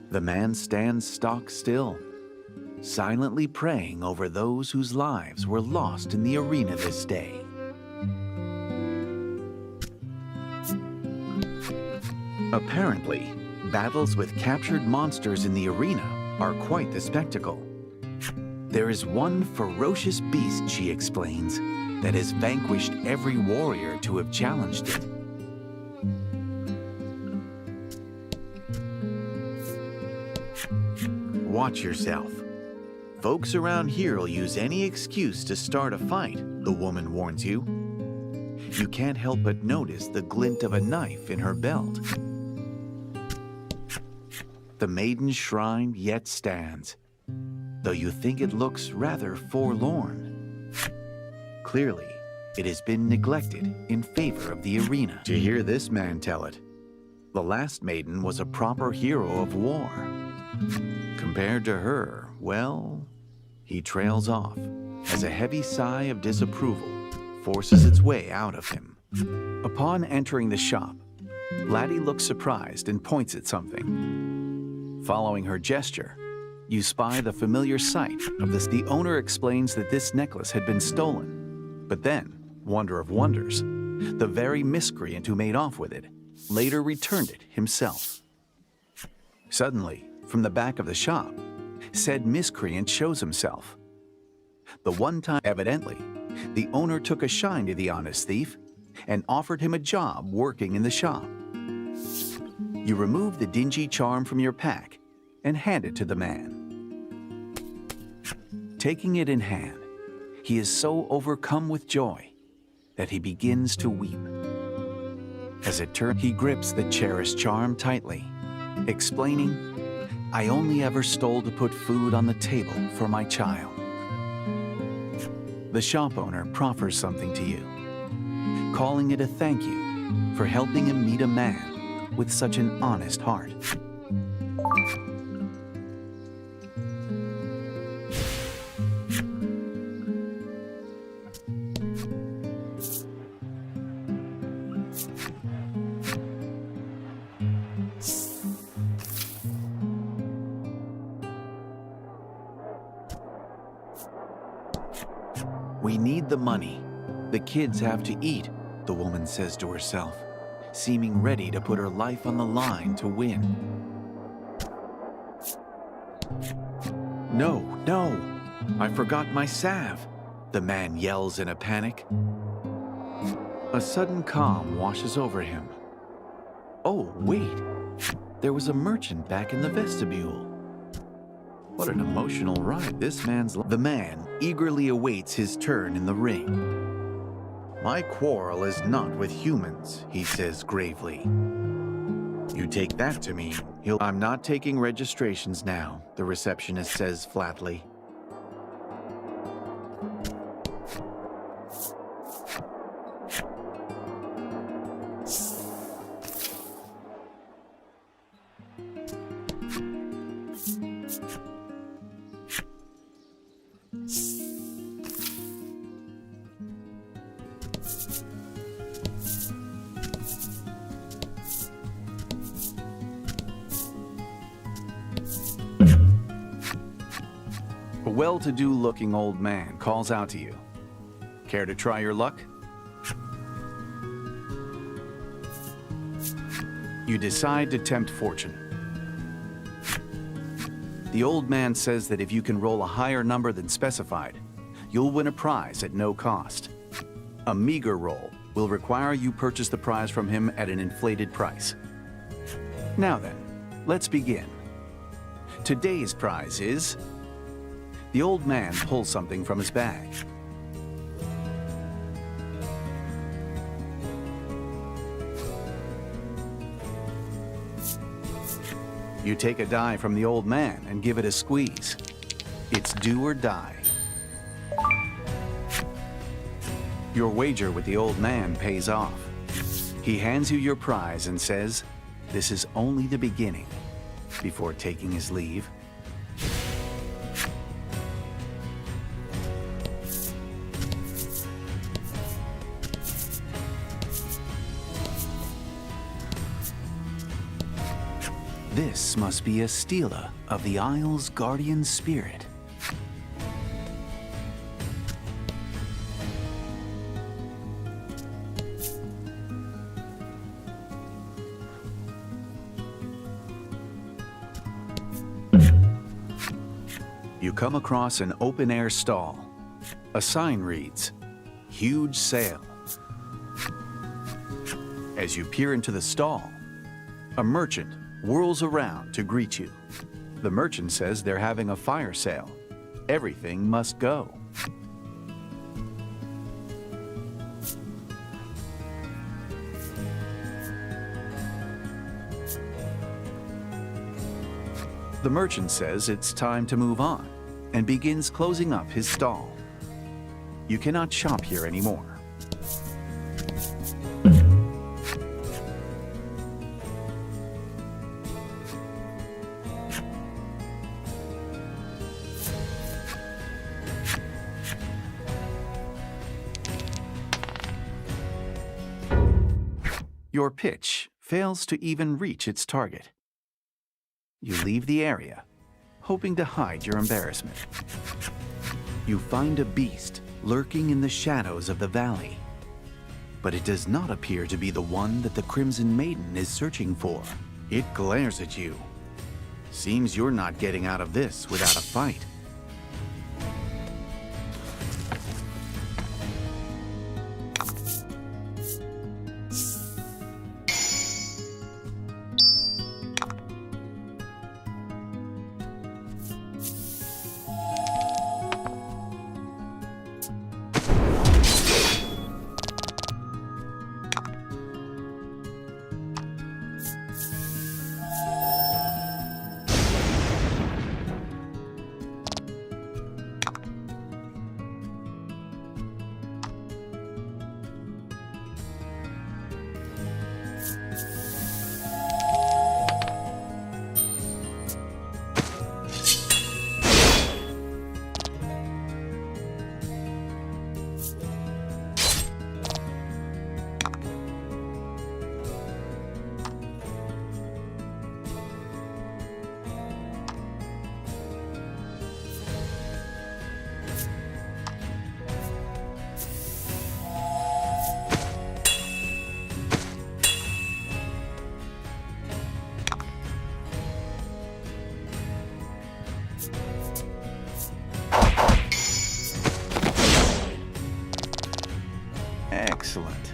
The man stands stock still, silently praying over those whose lives were lost in the arena this day. Apparently, battles with captured monsters in the arena are quite the spectacle. There is one ferocious beast, she explains, that has vanquished every warrior to have challenged it. Watch yourself. Folks around here will use any excuse to start a fight, the woman warns you. You can't help but notice the glint of a knife in her belt. The Maiden shrine yet stands, though you think it looks rather forlorn. Clearly, it has been neglected in favor of the arena. To hear this man tell it, the last Maiden was a proper hero of war. Compared to her, well, he trails off as a heavy sigh of disapproval forces its way out of him. Upon entering the shop, Laddie looks surprised and points at something. Following her gesture, you spy the familiar sight of this. The owner explains that this necklace had been stolen, but then, wonder of wonders, the very miscreant who made off with it later returned it himself. Suddenly, from the back of the shop, said miscreant shows himself. The one time, evidently, the owner took a shine to the honest thief and offered him a job working in the shop. You remove the dingy charm from your pack and hand it to the man. Taking it in hand, he is so overcome with joy that he begins to weep. As it turns, he grips the cherished charm tightly, explaining, "I only ever stole to put food on the table for my child." The shop owner proffers something to you, calling it a thank you for helping him meet a man with such an honest heart. "We need the money. The kids have to eat," the woman says to herself, seeming ready to put her life on the line to win. "No, no, I forgot my salve," the man yells in a panic. A sudden calm washes over him. Oh, wait, there was a merchant back in the vestibule. What an emotional ride this man's life. The man eagerly awaits his turn in the ring. My quarrel is not with humans, he says gravely. You take that to mean I'm not taking registrations now, the receptionist says flatly. A well-to-do looking old man calls out to you. Care to try your luck? You decide to tempt fortune. The old man says that if you can roll a higher number than specified, you'll win a prize at no cost. A meager roll will require you purchase the prize from him at an inflated price. Now then, let's begin. Today's prize is... The old man pulls something from his bag. You take a die from the old man and give it a squeeze. It's do or die. Your wager with the old man pays off. He hands you your prize and says, "This is only the beginning," before taking his leave. This must be a stela of the Isle's guardian spirit. You come across an open-air stall. A sign reads, "Huge sale." As you peer into the stall, a merchant whirls around to greet you. The merchant says they're having a fire sale. Everything must go. The merchant says it's time to move on and begins closing up his stall. You cannot shop here anymore. Your pitch fails to even reach its target. You leave the area, hoping to hide your embarrassment. You find a beast lurking in the shadows of the valley, but it does not appear to be the one that the Crimson Maiden is searching for. It glares at you. Seems you're not getting out of this without a fight. Excellent.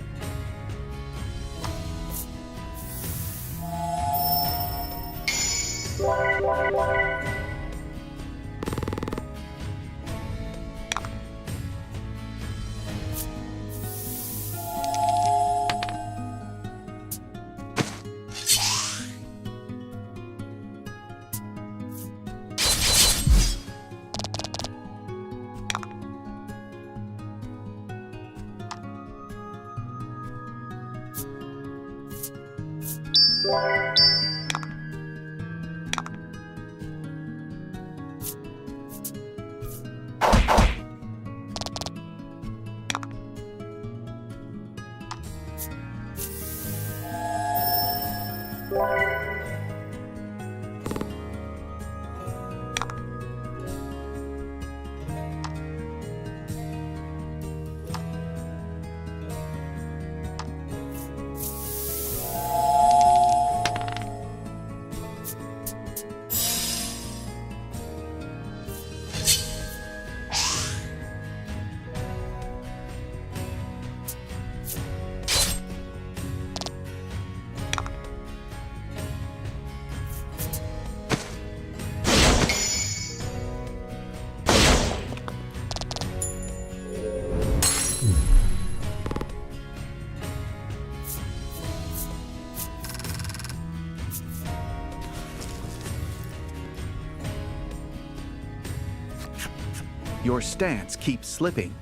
Your stance keeps slipping.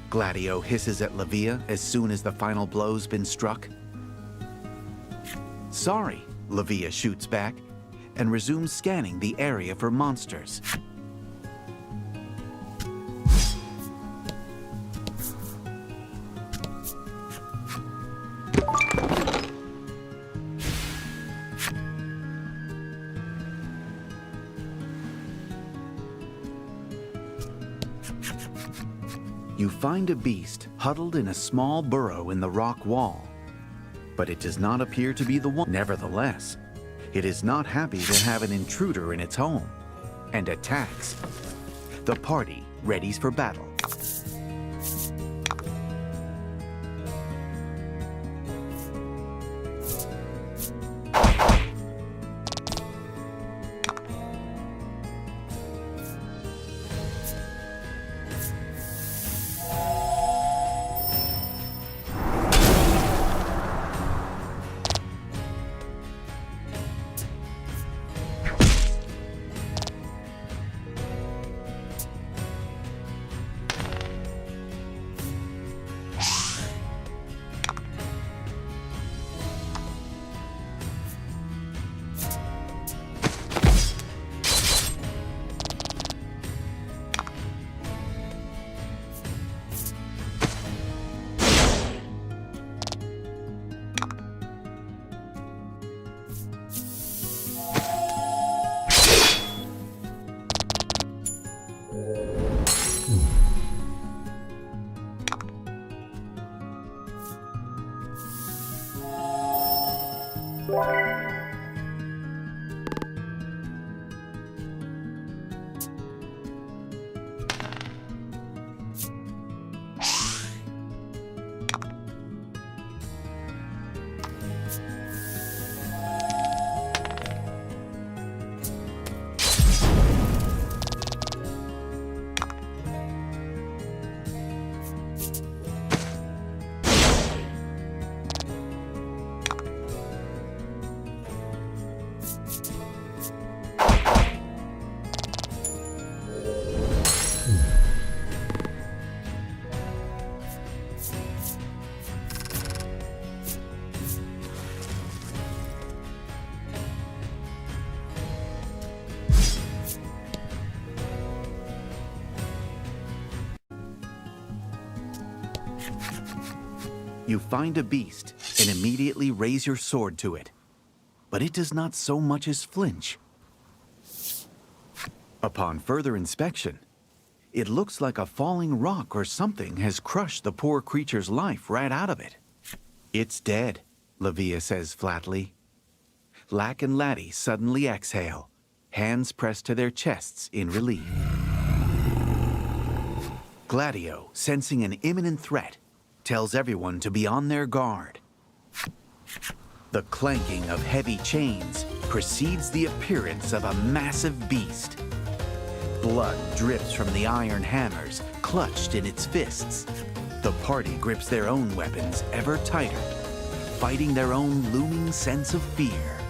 Gladio hisses at Livia as soon as the final blow's been struck. Sorry, Livia shoots back and resumes scanning the area for monsters. You find a beast huddled in a small burrow in the rock wall, but it does not appear to be the one. Nevertheless, it is not happy to have an intruder in its home and attacks. The party readies for battle. You find a beast and immediately raise your sword to it, but it does not so much as flinch. Upon further inspection, it looks like a falling rock or something has crushed the poor creature's life right out of it. It's dead, Livia says flatly. Lack and Laddie suddenly exhale, hands pressed to their chests in relief. Gladio, sensing an imminent threat, tells everyone to be on their guard. The clanking of heavy chains precedes the appearance of a massive beast. Blood drips from the iron hammers clutched in its fists. The party grips their own weapons ever tighter, fighting their own looming sense of fear.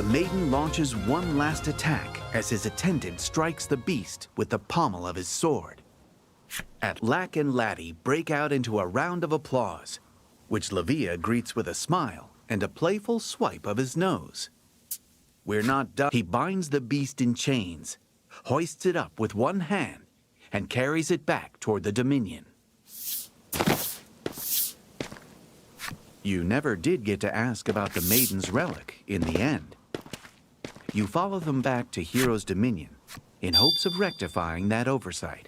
The Maiden launches one last attack as his attendant strikes the beast with the pommel of his sword. Lack and Laddie break out into a round of applause, which Lavia greets with a smile and a playful swipe of his nose. We're not done. He binds the beast in chains, hoists it up with one hand, and carries it back toward the Dominion. You never did get to ask about the Maiden's relic in the end. You follow them back to Hero's Dominion in hopes of rectifying that oversight.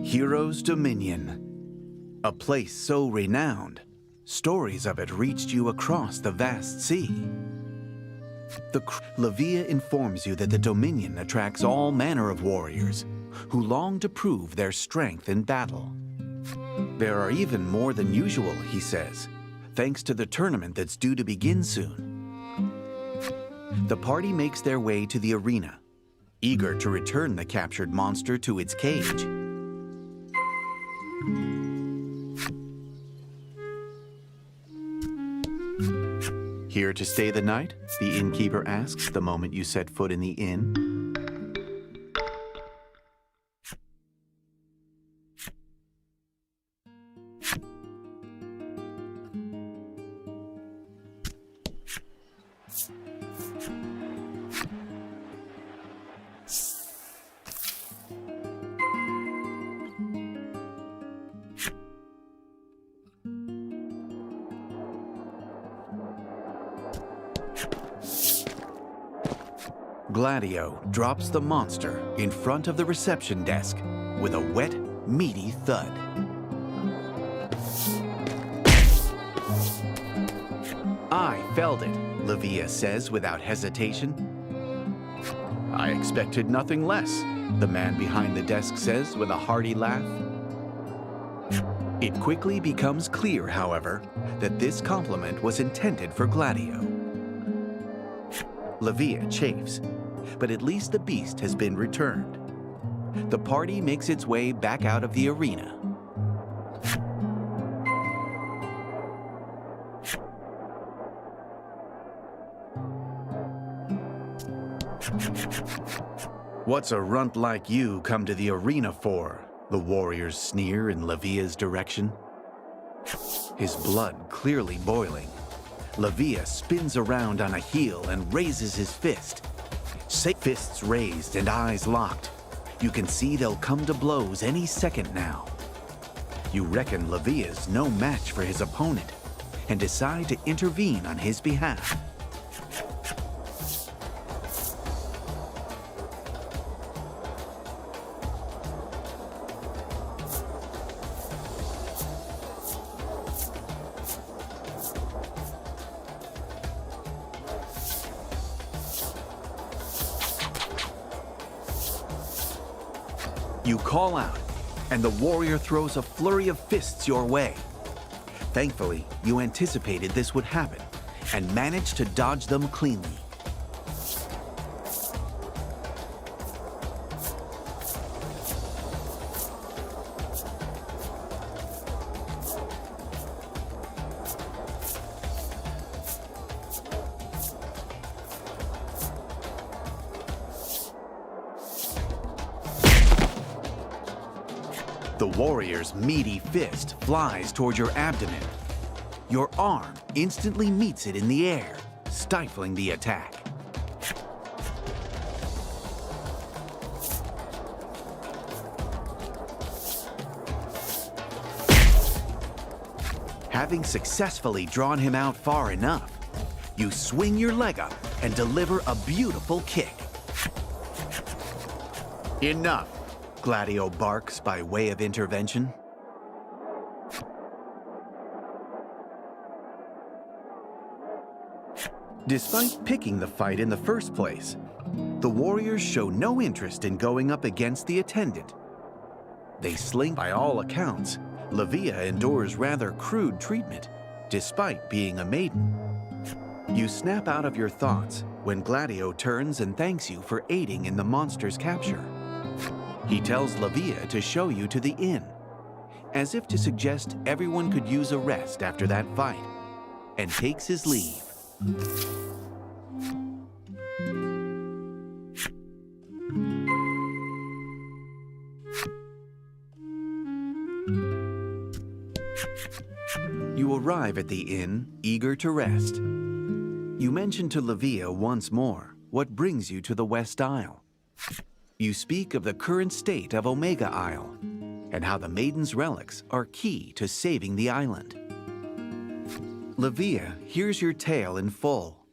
Hero's Dominion. A place so renowned, stories of it reached you across the vast sea. Lavia informs you that the Dominion attracts all manner of warriors who long to prove their strength in battle. There are even more than usual, he says, thanks to the tournament that's due to begin soon. The party makes their way to the arena, eager to return the captured monster to its cage. Here to stay the night? The innkeeper asks the moment you set foot in the inn. Gladio drops the monster in front of the reception desk with a wet, meaty thud. I felt it, Lavia says without hesitation. I expected nothing less, the man behind the desk says with a hearty laugh. It quickly becomes clear, however, that this compliment was intended for Gladio. Lavia chafes, but at least the beast has been returned. The party makes its way back out of the arena. What's a runt like you come to the arena for? The warriors sneer in Lavia's direction. His blood clearly boiling, Lavia spins around on a heel and raises his fist. Fists raised and eyes locked. You can see they'll come to blows any second now. You reckon Lavia's no match for his opponent and decide to intervene on his behalf. You call out, and the warrior throws a flurry of fists your way. Thankfully, you anticipated this would happen and managed to dodge them cleanly. The warrior's meaty fist flies toward your abdomen. Your arm instantly meets it in the air, stifling the attack. Having successfully drawn him out far enough, you swing your leg up and deliver a beautiful kick. Enough, Gladio barks by way of intervention. Despite picking the fight in the first place, the warriors show no interest in going up against the attendant. They slink. By all accounts, Livia endures rather crude treatment, despite being a maiden. You snap out of your thoughts when Gladio turns and thanks you for aiding in the monster's capture. He tells Livia to show you to the inn, as if to suggest everyone could use a rest after that fight, and takes his leave. You arrive at the inn, eager to rest. You mention to Livia once more what brings you to the West Isle. You speak of the current state of Omega Isle, and how the Maiden's relics are key to saving the island. Livia hears your tale in full,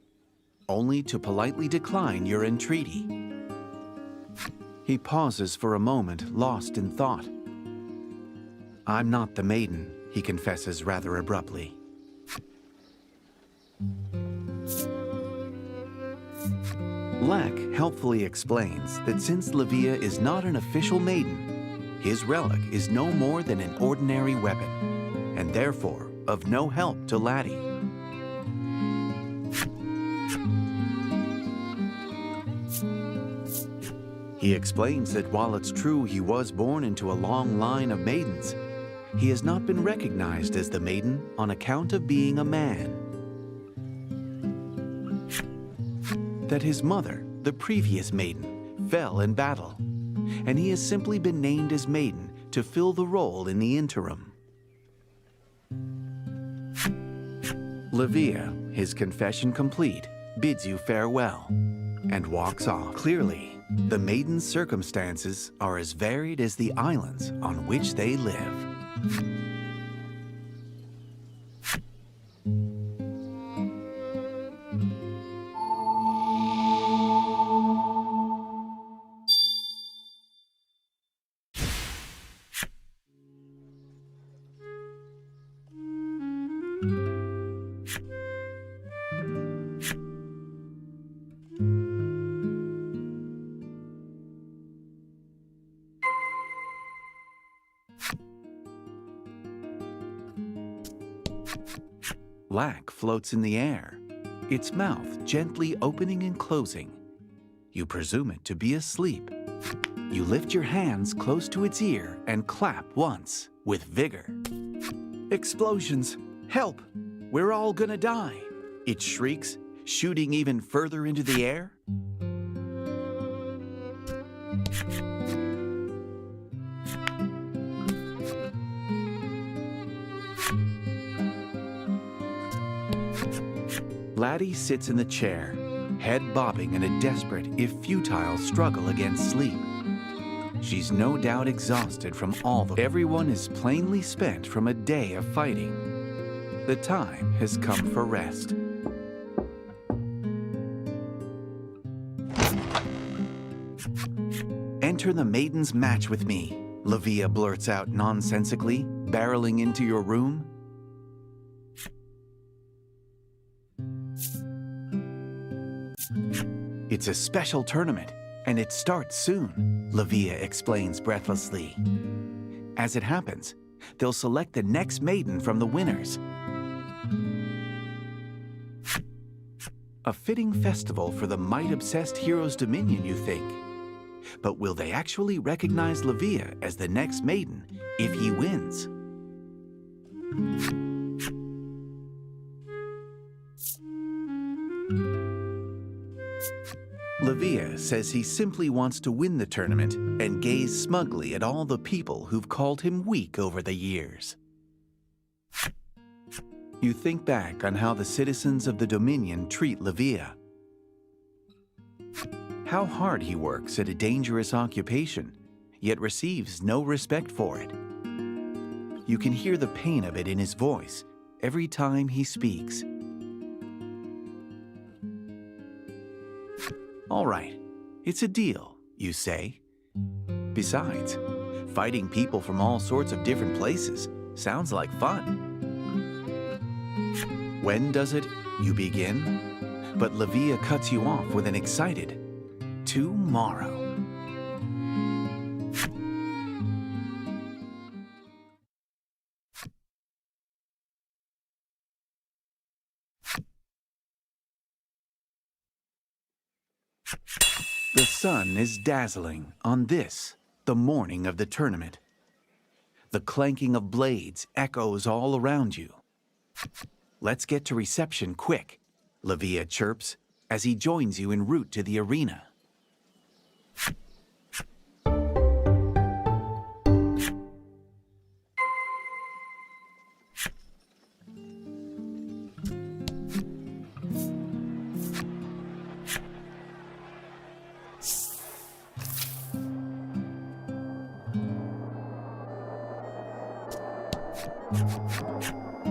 only to politely decline your entreaty. He pauses for a moment, lost in thought. I'm not the Maiden, he confesses rather abruptly. Lack helpfully explains that since Livia is not an official Maiden, his relic is no more than an ordinary weapon, and therefore of no help to Laddie. He explains that while it's true he was born into a long line of maidens, he has not been recognized as the Maiden on account of being a man. That his mother, the previous Maiden, fell in battle, and he has simply been named as Maiden to fill the role in the interim. Livia, his confession complete, bids you farewell and walks off. Clearly, the Maiden's circumstances are as varied as the islands on which they live. Lack floats in the air, its mouth gently opening and closing. You presume it to be asleep. You lift your hands close to its ear and clap once with vigor. Explosions! Help! We're all gonna die! It shrieks, shooting even further into the air. Laddie sits in the chair, head bobbing in a desperate, if futile, struggle against sleep. She's no doubt exhausted from all the... Everyone is plainly spent from a day of fighting. The time has come for rest. Enter the Maiden's match with me, Livia blurts out nonsensically, barreling into your room. It's a special tournament, and it starts soon, Livia explains breathlessly. As it happens, they'll select the next Maiden from the winners. A fitting festival for the might-obsessed hero's dominion, you think. But will they actually recognize Livia as the next Maiden if he wins? Livia says he simply wants to win the tournament and gaze smugly at all the people who've called him weak over the years. You think back on how the citizens of the Dominion treat Livia. How hard he works at a dangerous occupation, yet receives no respect for it. You can hear the pain of it in his voice every time he speaks. All right, it's a deal, you say. Besides, fighting people from all sorts of different places sounds like fun. When does it? You begin? But Livia cuts you off with an excited, tomorrow. The sun is dazzling on this, the morning of the tournament. The clanking of blades echoes all around you. Let's get to reception quick, Livia chirps as he joins you en route to the arena.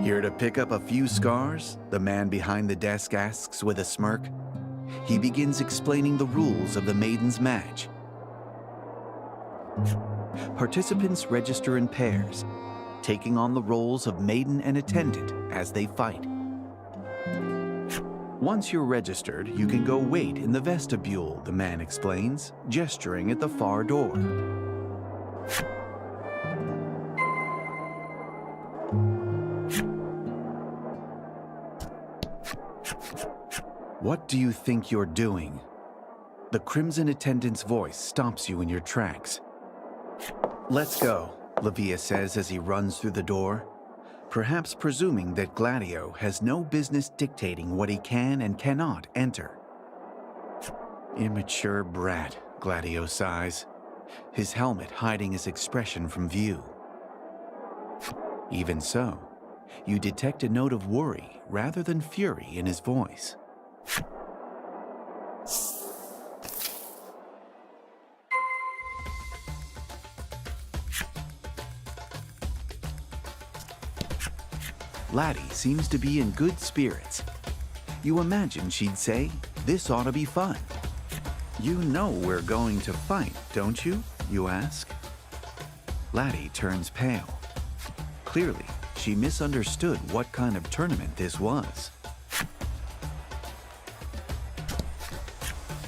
Here to pick up a few scars? The man behind the desk asks with a smirk. He begins explaining the rules of the Maiden's match. Participants register in pairs, taking on the roles of maiden and attendant as they fight. Once you're registered, you can go wait in the vestibule, the man explains, gesturing at the far door. What do you think you're doing? The crimson attendant's voice stops you in your tracks. Let's go, Livia says as he runs through the door, perhaps presuming that Gladio has no business dictating what he can and cannot enter. Immature brat, Gladio sighs, his helmet hiding his expression from view. Even so, you detect a note of worry rather than fury in his voice. Laddie seems to be in good spirits. You imagine she'd say, "This ought to be fun." "You know we're going to fight, don't you?" you ask. Laddie turns pale. Clearly, she misunderstood what kind of tournament this was.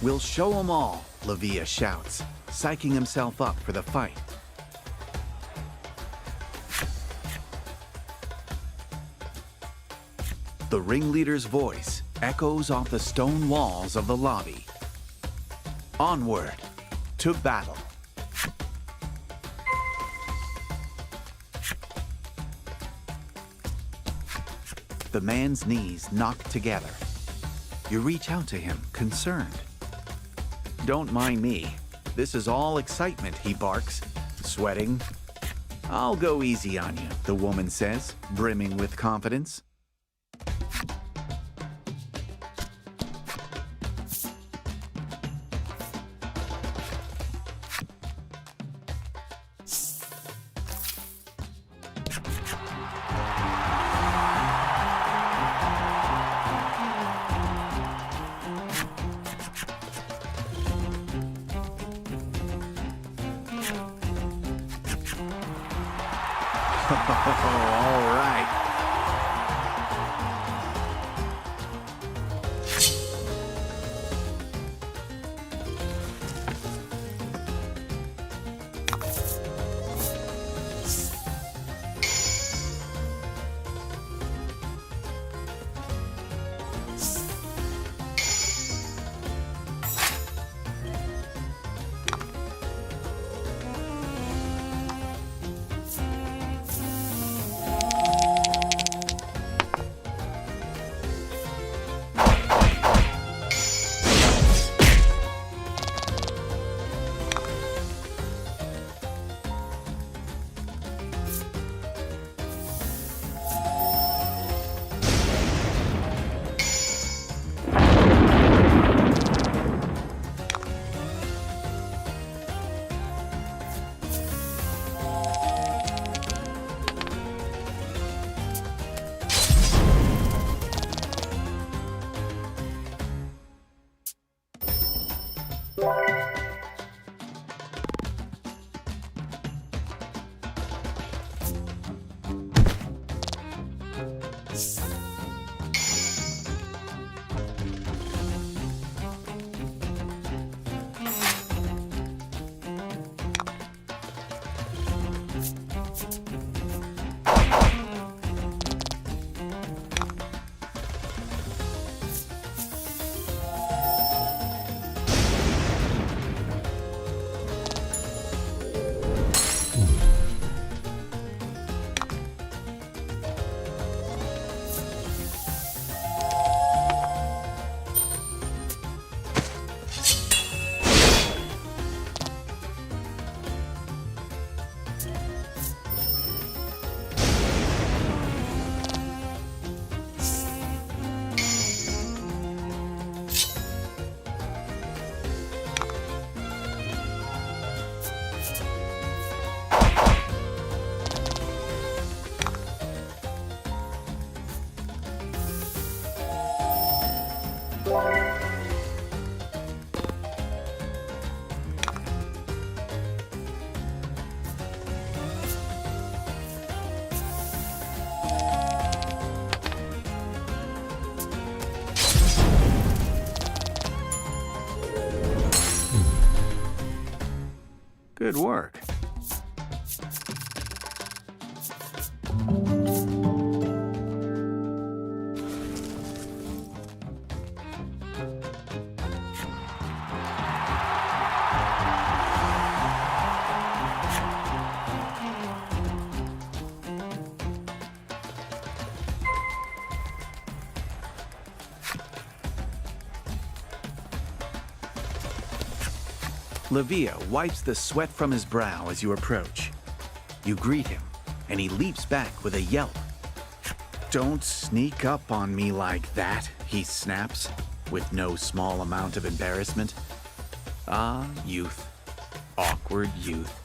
"We'll show 'em all," Livia shouts, psyching himself up for the fight. The ringleader's voice echoes off the stone walls of the lobby. Onward to battle. The man's knees knock together. You reach out to him, concerned. "Don't mind me. This is all excitement," he barks, sweating. "I'll go easy on you," the woman says, brimming with confidence. All right. Good work. Livia wipes the sweat from his brow as you approach. You greet him, and he leaps back with a yelp. "Don't sneak up on me like that," he snaps, with no small amount of embarrassment. Ah, youth. Awkward youth.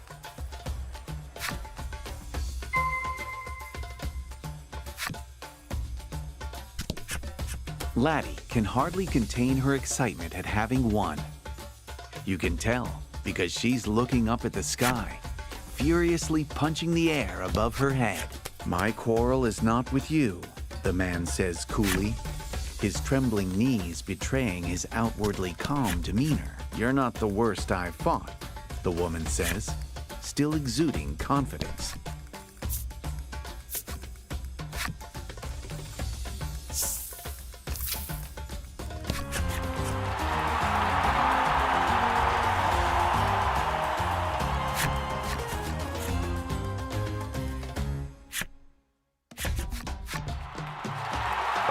Laddie can hardly contain her excitement at having won. You can tell because she's looking up at the sky, furiously punching the air above her head. "My quarrel is not with you," the man says coolly, his trembling knees betraying his outwardly calm demeanor. "You're not the worst I've fought," the woman says, still exuding confidence.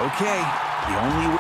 Okay, the only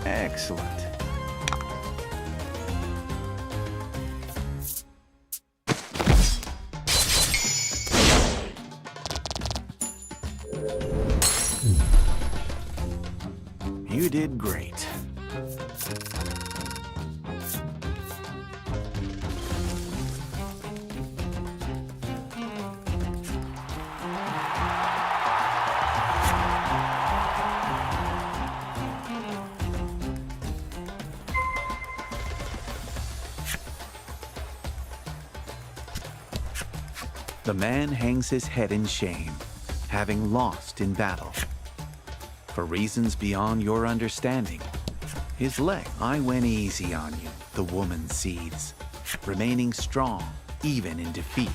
Excellent. You did great. The man hangs his head in shame, having lost in battle. For reasons beyond your understanding, his leg. I went easy on you, the woman seethes, remaining strong even in defeat.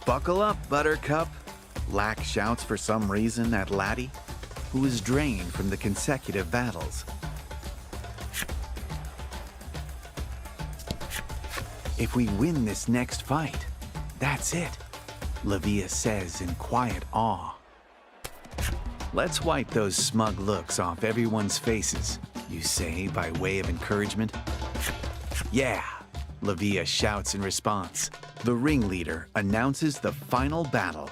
Buckle up, Buttercup, Lack shouts for some reason at Laddie, who is drained from the consecutive battles. If we win this next fight, that's it, Lavia says in quiet awe. Let's wipe those smug looks off everyone's faces, you say by way of encouragement. Yeah, Lavia shouts in response. The ringleader announces the final battle.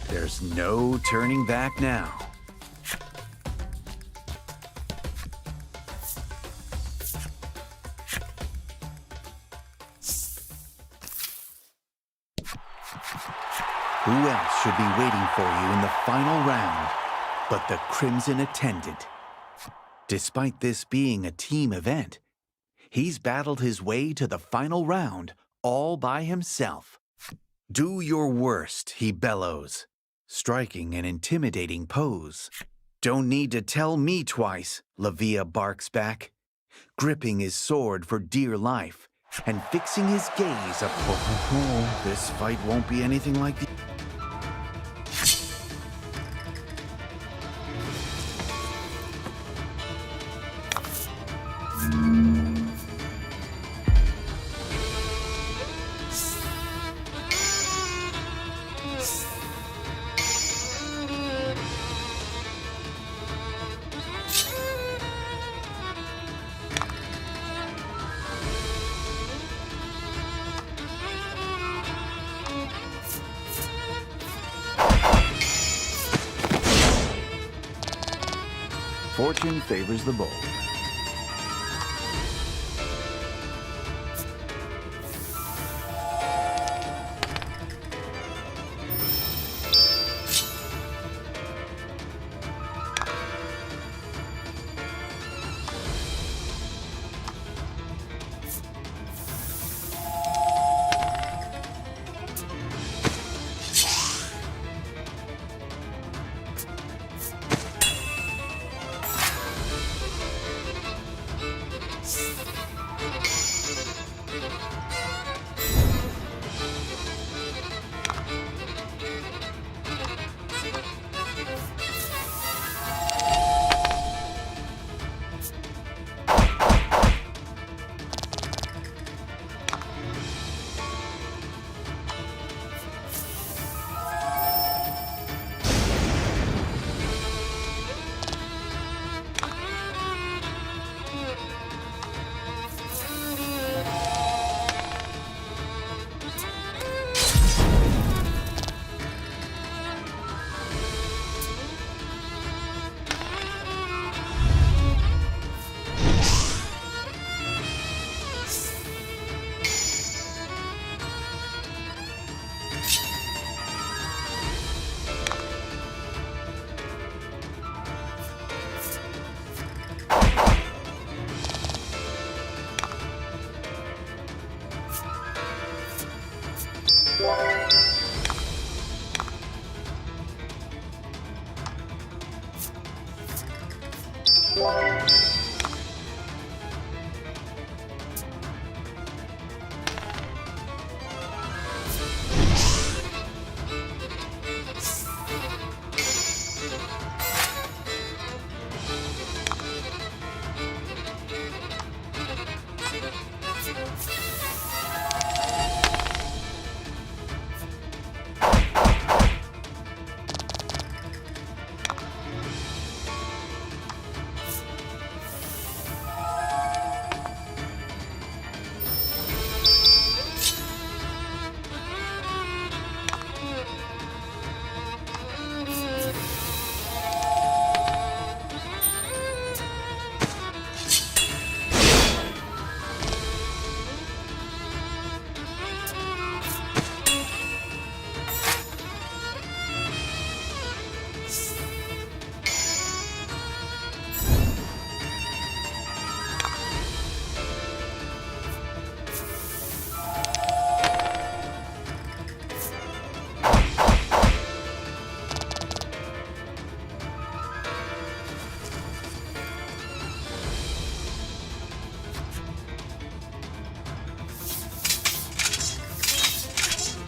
There's no turning back now. Who else should be waiting for you in the final round but the Crimson Attendant? Despite this being a team event, he's battled his way to the final round all by himself. Do your worst, he bellows, striking an intimidating pose. Don't need to tell me twice, Lavia barks back, gripping his sword for dear life and fixing his gaze up. This fight won't be anything like the... Fortune favors the bold.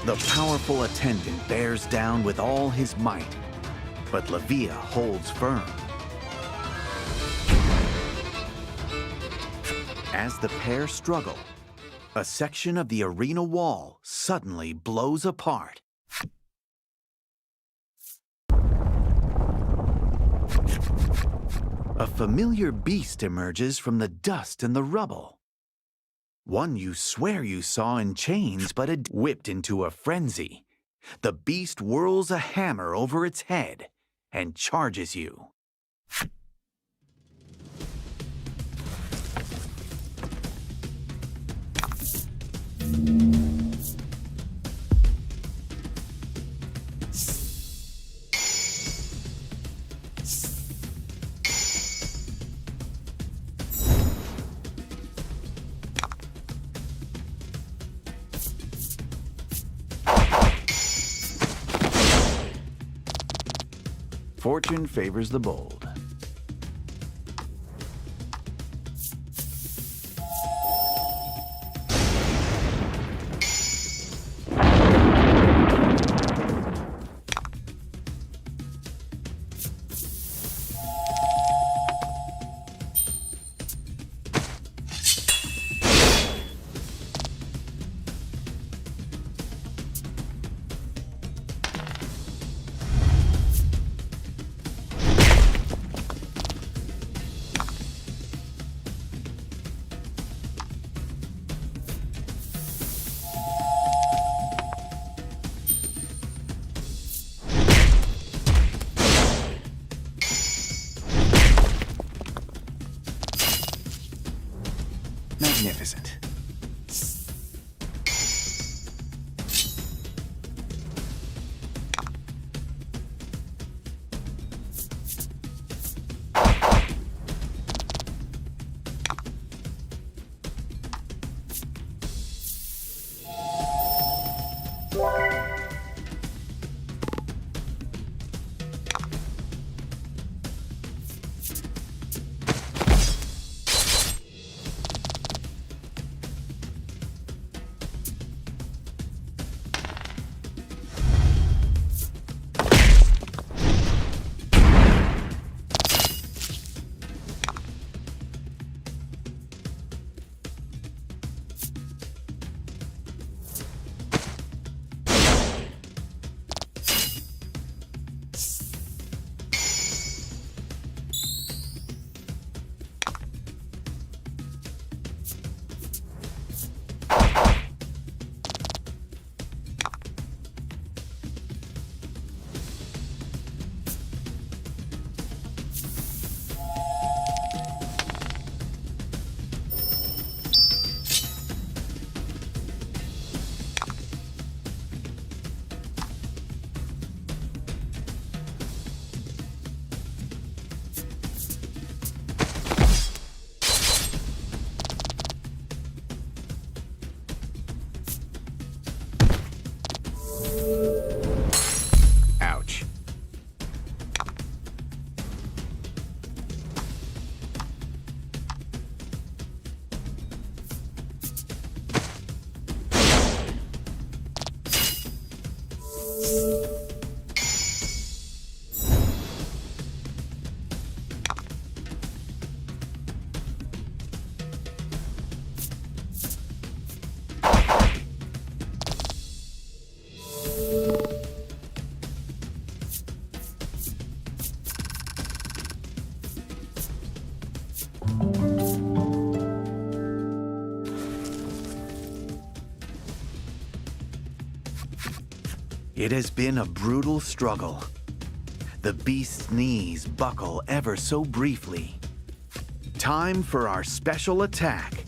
The powerful attendant bears down with all his might, but Lavia holds firm. As the pair struggle, a section of the arena wall suddenly blows apart. A familiar beast emerges from the dust and the rubble. One you swear you saw in chains but had whipped into a frenzy. The beast whirls a hammer over its head and charges you. Fortune favors the bold. Magnificent. Ouch. It has been a brutal struggle. The beast's knees buckle ever so briefly. Time for our special attack.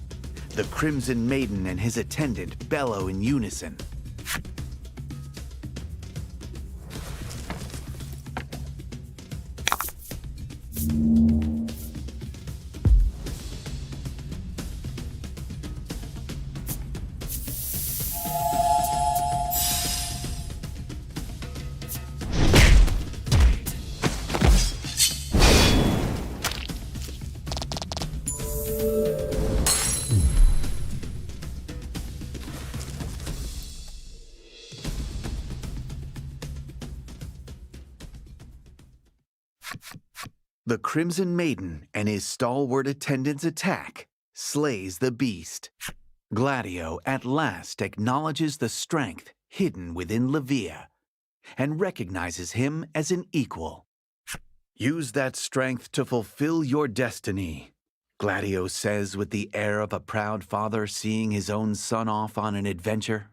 The Crimson Maiden and his attendant bellow in unison. The Crimson Maiden and his stalwart attendants attack, slays the beast. Gladio at last acknowledges the strength hidden within Livia and recognizes him as an equal. Use that strength to fulfill your destiny, Gladio says with the air of a proud father seeing his own son off on an adventure.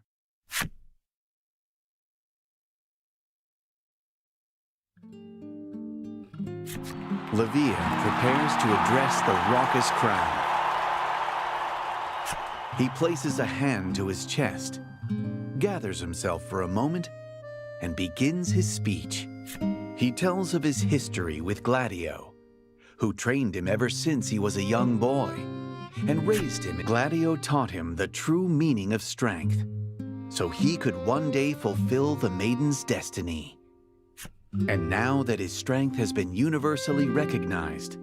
Livia prepares to address the raucous crowd. He places a hand to his chest, gathers himself for a moment, and begins his speech. He tells of his history with Gladio, who trained him ever since he was a young boy and raised him. Gladio taught him the true meaning of strength, so he could one day fulfill the maiden's destiny. And now that his strength has been universally recognized,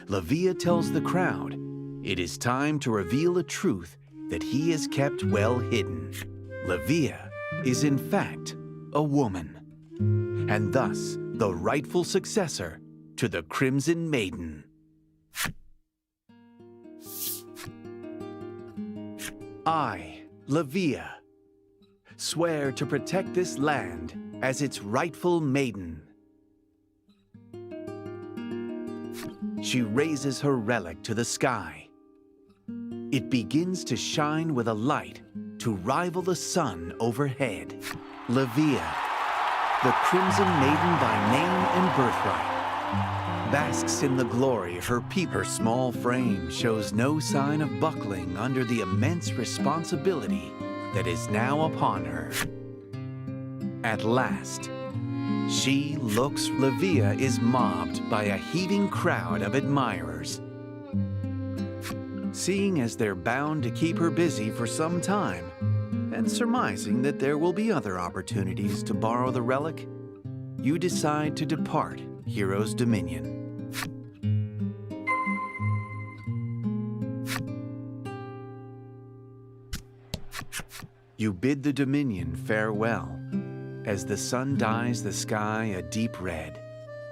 Livia tells the crowd it is time to reveal a truth that he has kept well hidden. Livia is in fact a woman, and thus the rightful successor to the Crimson Maiden. I, Livia, swear to protect this land as its rightful maiden. She raises her relic to the sky. It begins to shine with a light to rival the sun overhead. Livia, the Crimson Maiden by name and birthright, basks in the glory of her people. Her small frame shows no sign of buckling under the immense responsibility that is now upon her. At last, she looks. Livia is mobbed by a heaving crowd of admirers. Seeing as they're bound to keep her busy for some time, and surmising that there will be other opportunities to borrow the relic, you decide to depart Hero's Dominion. You bid the Dominion farewell as the sun dyes the sky a deep red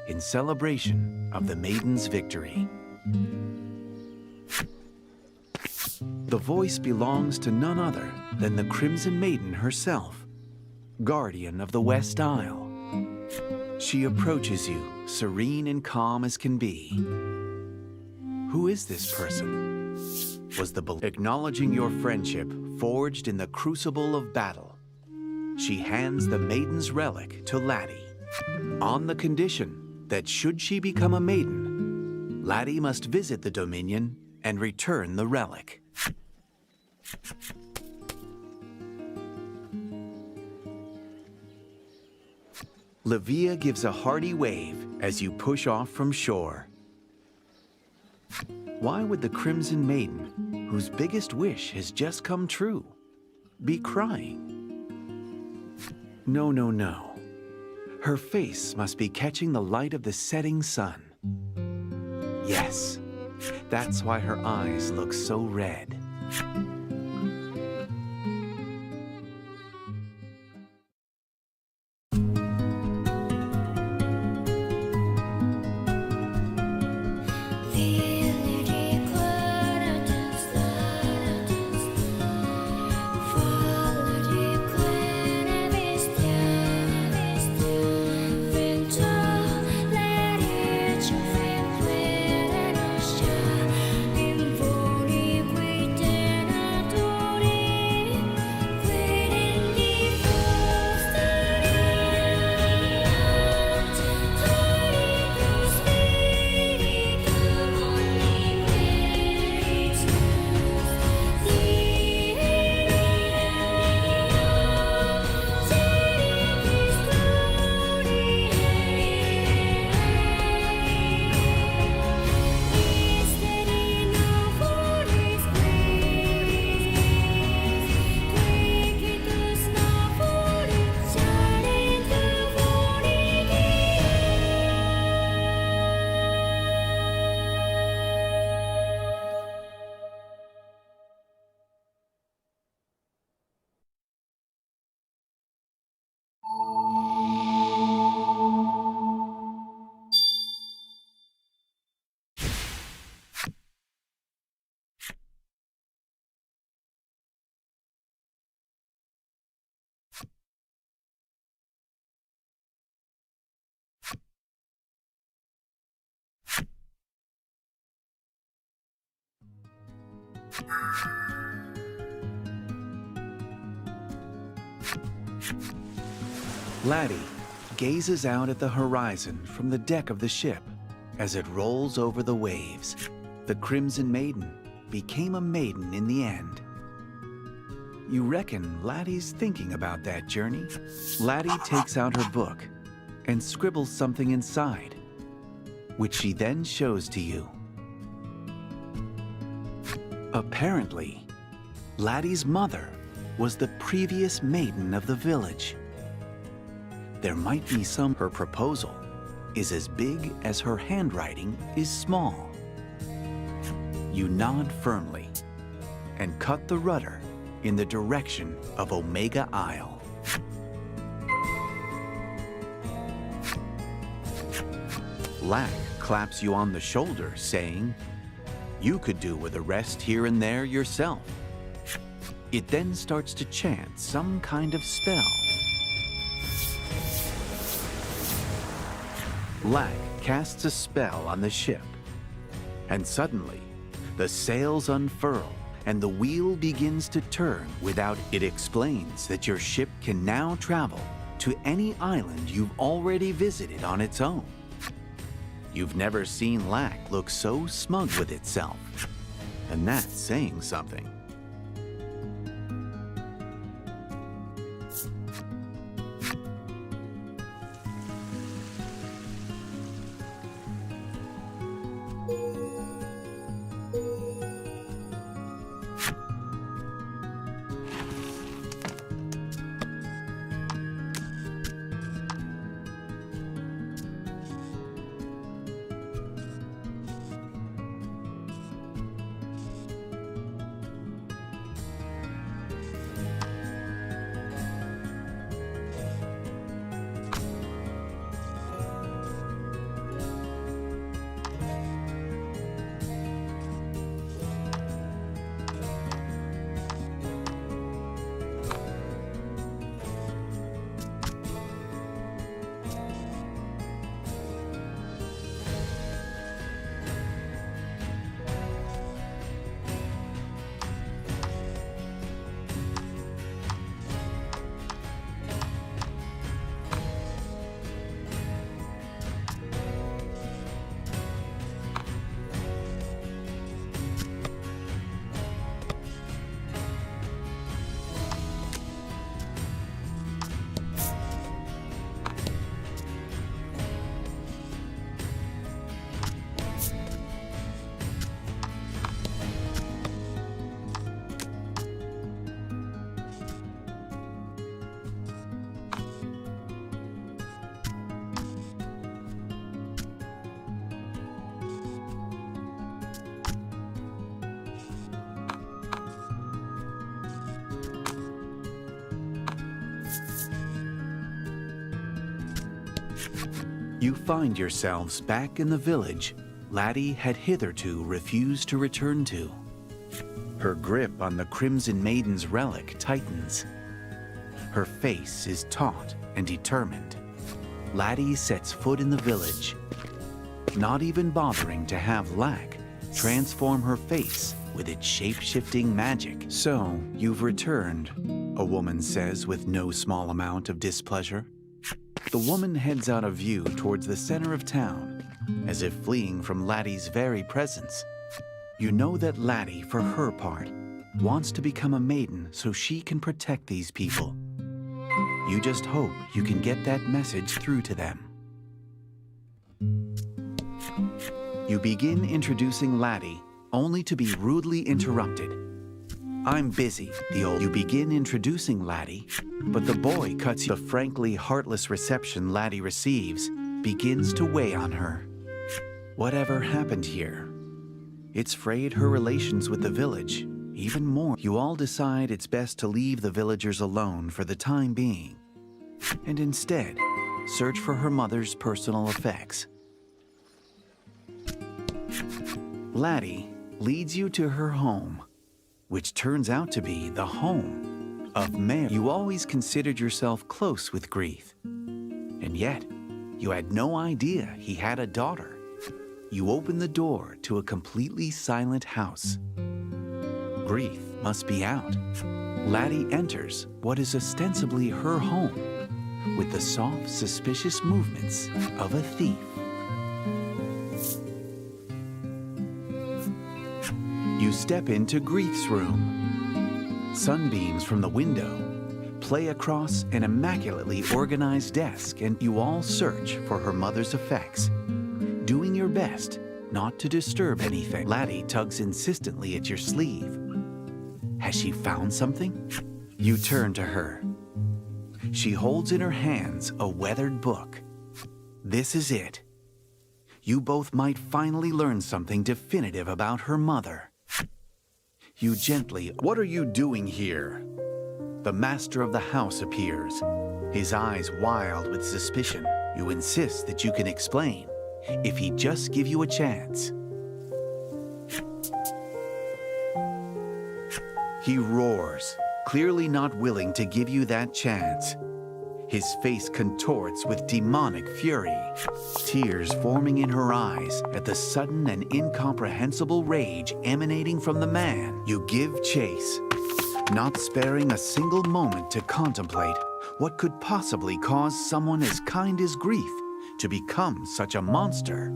in celebration of the Maiden's victory. The voice belongs to none other than the Crimson Maiden herself, guardian of the West Isle. She approaches you, serene and calm as can be. Who is this person? Was the acknowledging your friendship forged in the crucible of battle. She hands the Maiden's relic to Laddie, on the condition that should she become a maiden, Laddie must visit the Dominion and return the relic. Livia gives a hearty wave as you push off from shore. Why would the Crimson Maiden, whose biggest wish has just come true, be crying? No, no, no. Her face must be catching the light of the setting sun. Yes, that's why her eyes look so red. Laddie gazes out at the horizon from the deck of the ship as it rolls over the waves. The Crimson Maiden became a maiden in the end. You reckon Laddie's thinking about that journey? Laddie takes out her book and scribbles something inside, which she then shows to you. Apparently, Laddie's mother was the previous maiden of the village. There might be some. Her proposal is as big as her handwriting is small. You nod firmly and cut the rudder in the direction of Omega Isle. Lack claps you on the shoulder, saying, "You could do with a rest here and there yourself." It then starts to chant some kind of spell. Lack casts a spell on the ship, and suddenly the sails unfurl and the wheel begins to turn without. It explains that your ship can now travel to any island you've already visited on its own. You've never seen Lack look so smug with itself, and that's saying something. You find yourselves back in the village Laddie had hitherto refused to return to. Her grip on the Crimson Maiden's relic tightens. Her face is taut and determined. Laddie sets foot in the village, not even bothering to have Lack transform her face with its shape-shifting magic. "So, you've returned," a woman says with no small amount of displeasure. The woman heads out of view towards the center of town, as if fleeing from Laddie's very presence. You know that Laddie, for her part, wants to become a maiden so she can protect these people. You just hope you can get that message through to them. You begin introducing Laddie, only to be rudely interrupted. "I'm busy," You begin introducing Laddie, but the boy cuts you. The frankly heartless reception Laddie receives begins to weigh on her. Whatever happened here? It's frayed her relations with the village even more. You all decide it's best to leave the villagers alone for the time being, and instead search for her mother's personal effects. Laddie leads you to her home, which turns out to be the home of Mayor. You always considered yourself close with Grief, and yet you had no idea he had a daughter. You open the door to a completely silent house. Grief must be out. Laddie enters what is ostensibly her home with the soft, suspicious movements of a thief. You step into Grief's room. Sunbeams from the window play across an immaculately organized desk, and you all search for her mother's effects, doing your best not to disturb anything. Laddie tugs insistently at your sleeve. Has she found something? You turn to her. She holds in her hands a weathered book. This is it. You both might finally learn something definitive about her mother. You gently, "What are you doing here?" The master of the house appears, his eyes wild with suspicion. You insist that you can explain, if he'd just give you a chance. He roars, clearly not willing to give you that chance. His face contorts with demonic fury, tears forming in her eyes at the sudden and incomprehensible rage emanating from the man. You give chase, not sparing a single moment to contemplate what could possibly cause someone as kind as Grief to become such a monster.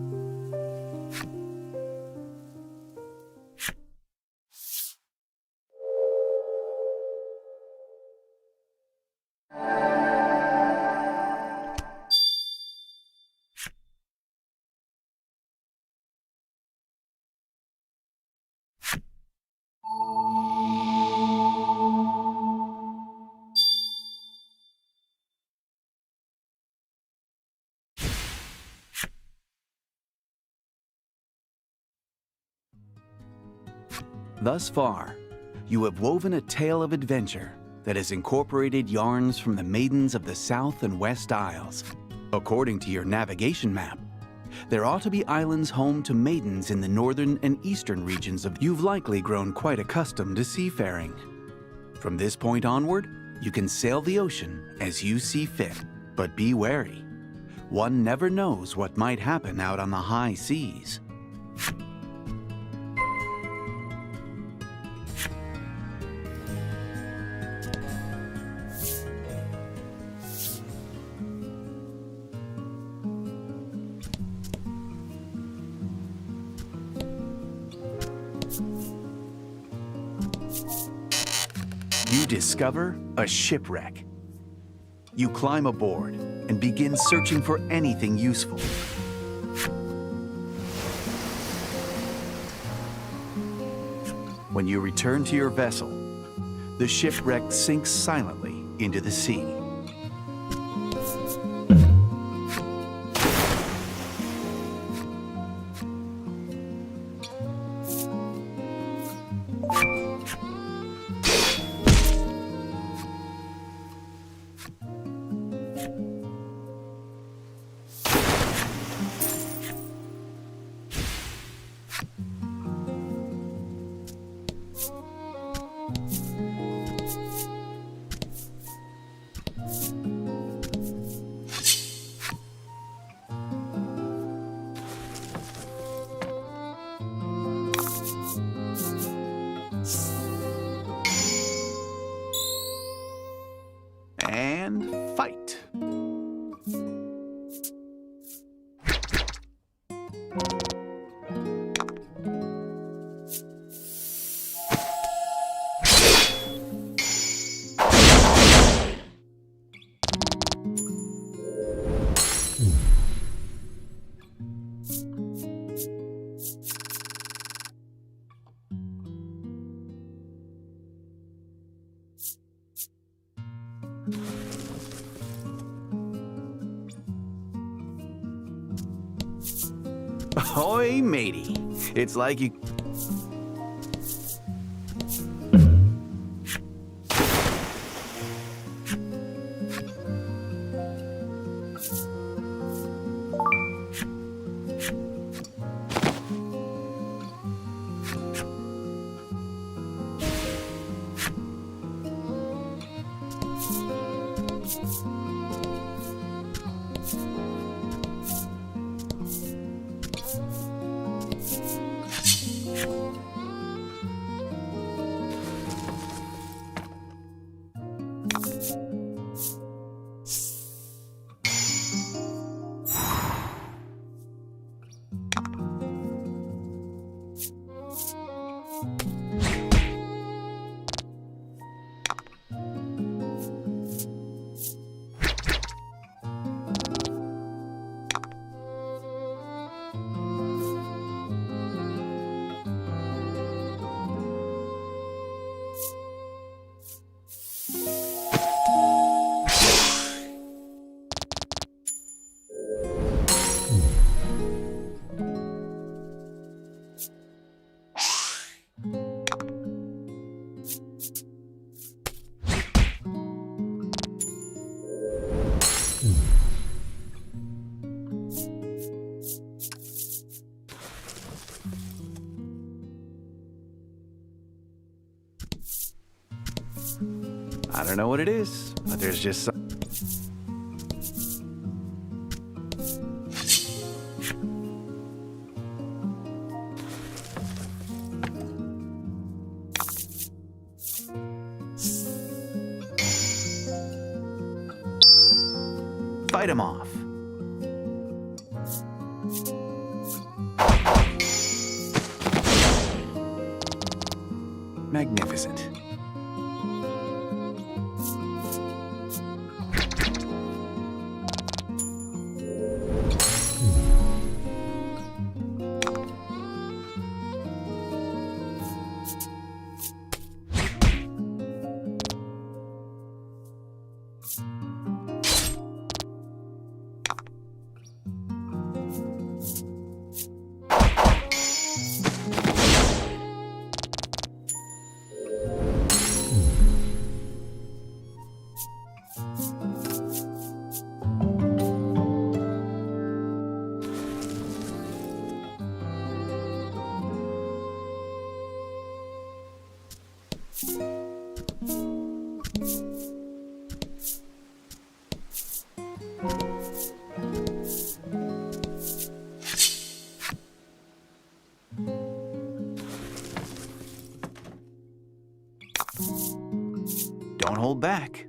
Thus far, you have woven a tale of adventure that has incorporated yarns from the Maidens of the South and West Isles. According to your navigation map, there ought to be islands home to maidens in the northern and eastern regions of. You've likely grown quite accustomed to seafaring. From this point onward, you can sail the ocean as you see fit, but be wary. One never knows what might happen out on the high seas. You discover a shipwreck. You climb aboard and begin searching for anything useful. When you return to your vessel, the shipwreck sinks silently into the sea. And fight. Ahoy, matey. It's like you... don't know what it is, but there's just some... Fight him off. Magnificent. Don't hold back.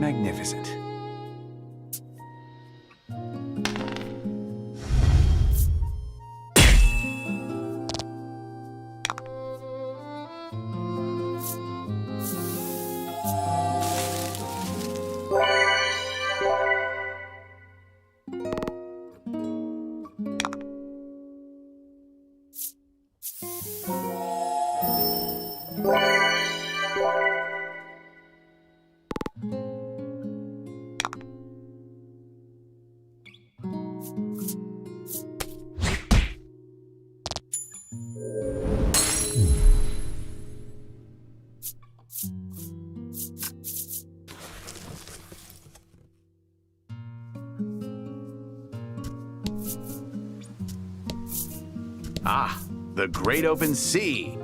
Magnificent. Ah, the great open sea.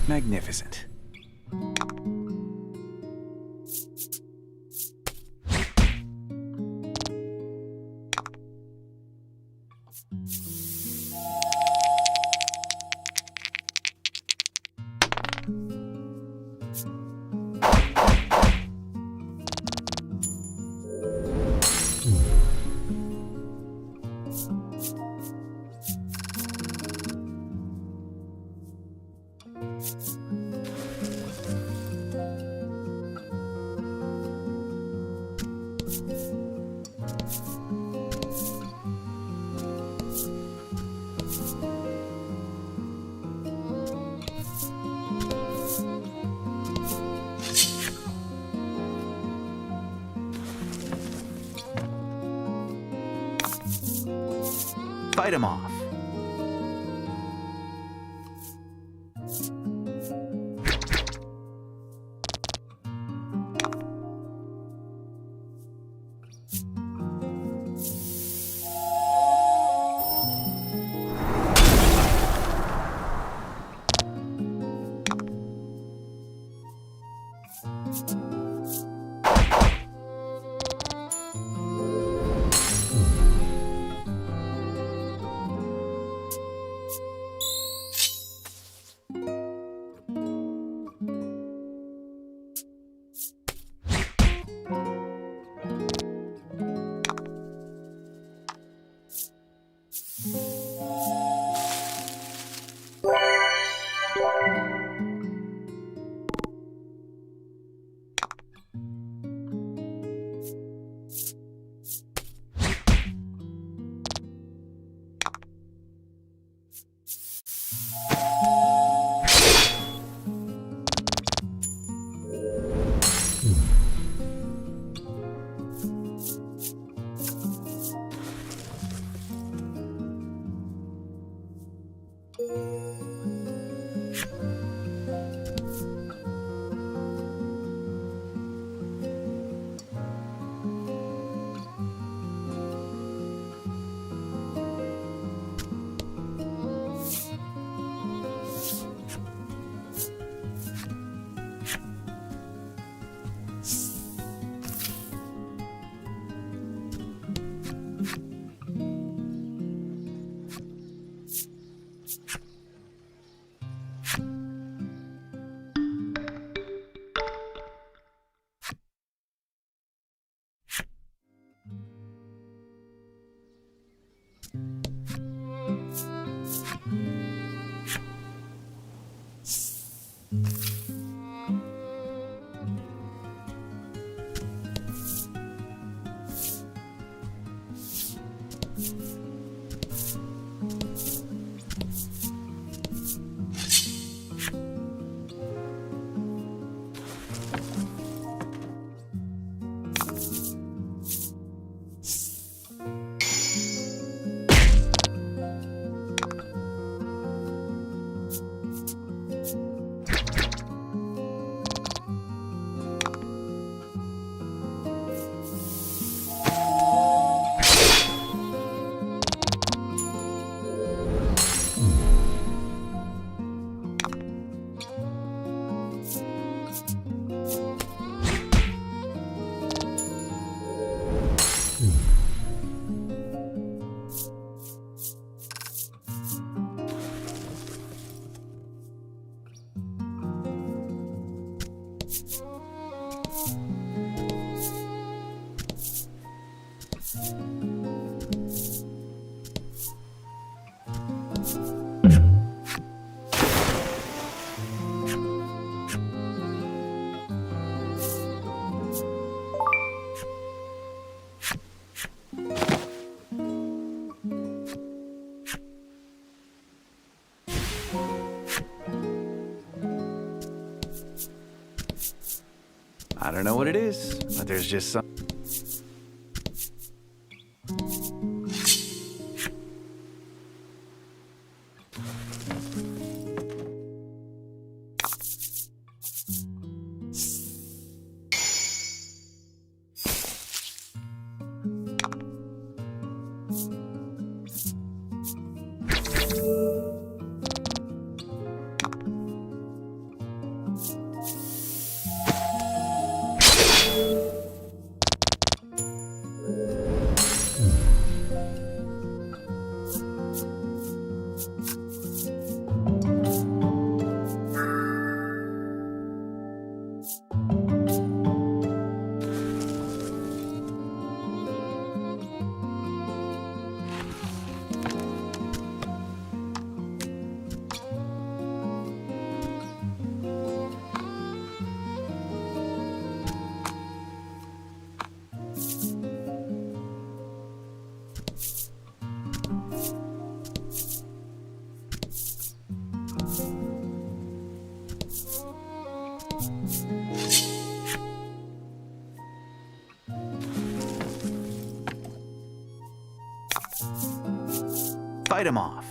Magnificent. Fight him off. don't know what it is, but there's just some... Fight him off.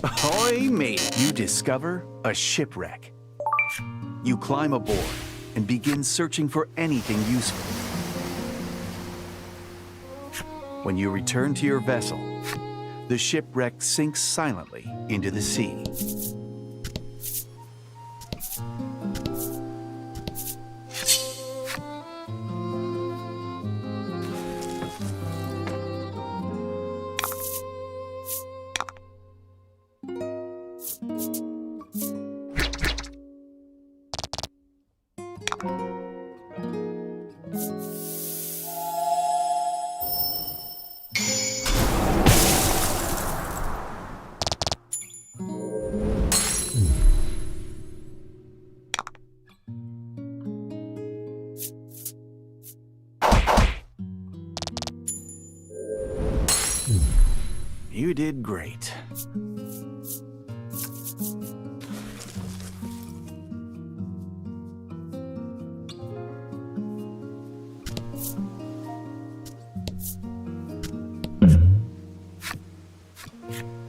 Ahoy, Maiden! You discover a shipwreck. You climb aboard and begin searching for anything useful. When you return to your vessel, the shipwreck sinks silently into the sea. You did great.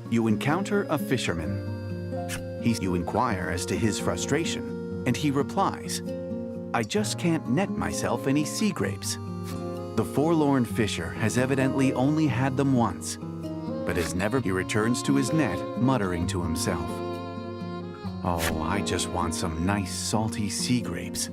You encounter a fisherman. You inquire as to his frustration, and he replies, "I just can't net myself any sea grapes." The forlorn fisher has evidently only had them once, but has never... He returns to his net, muttering to himself, "Oh, I just want some nice salty sea grapes."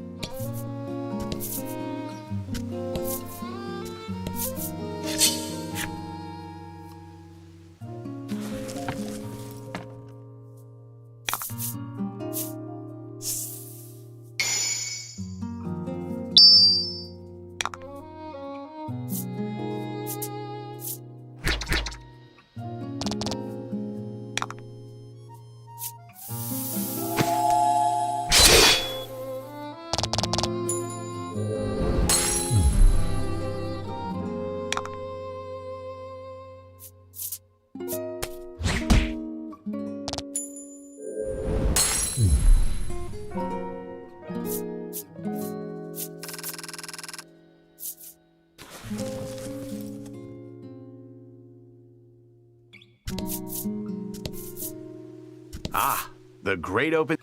Ah, the great open...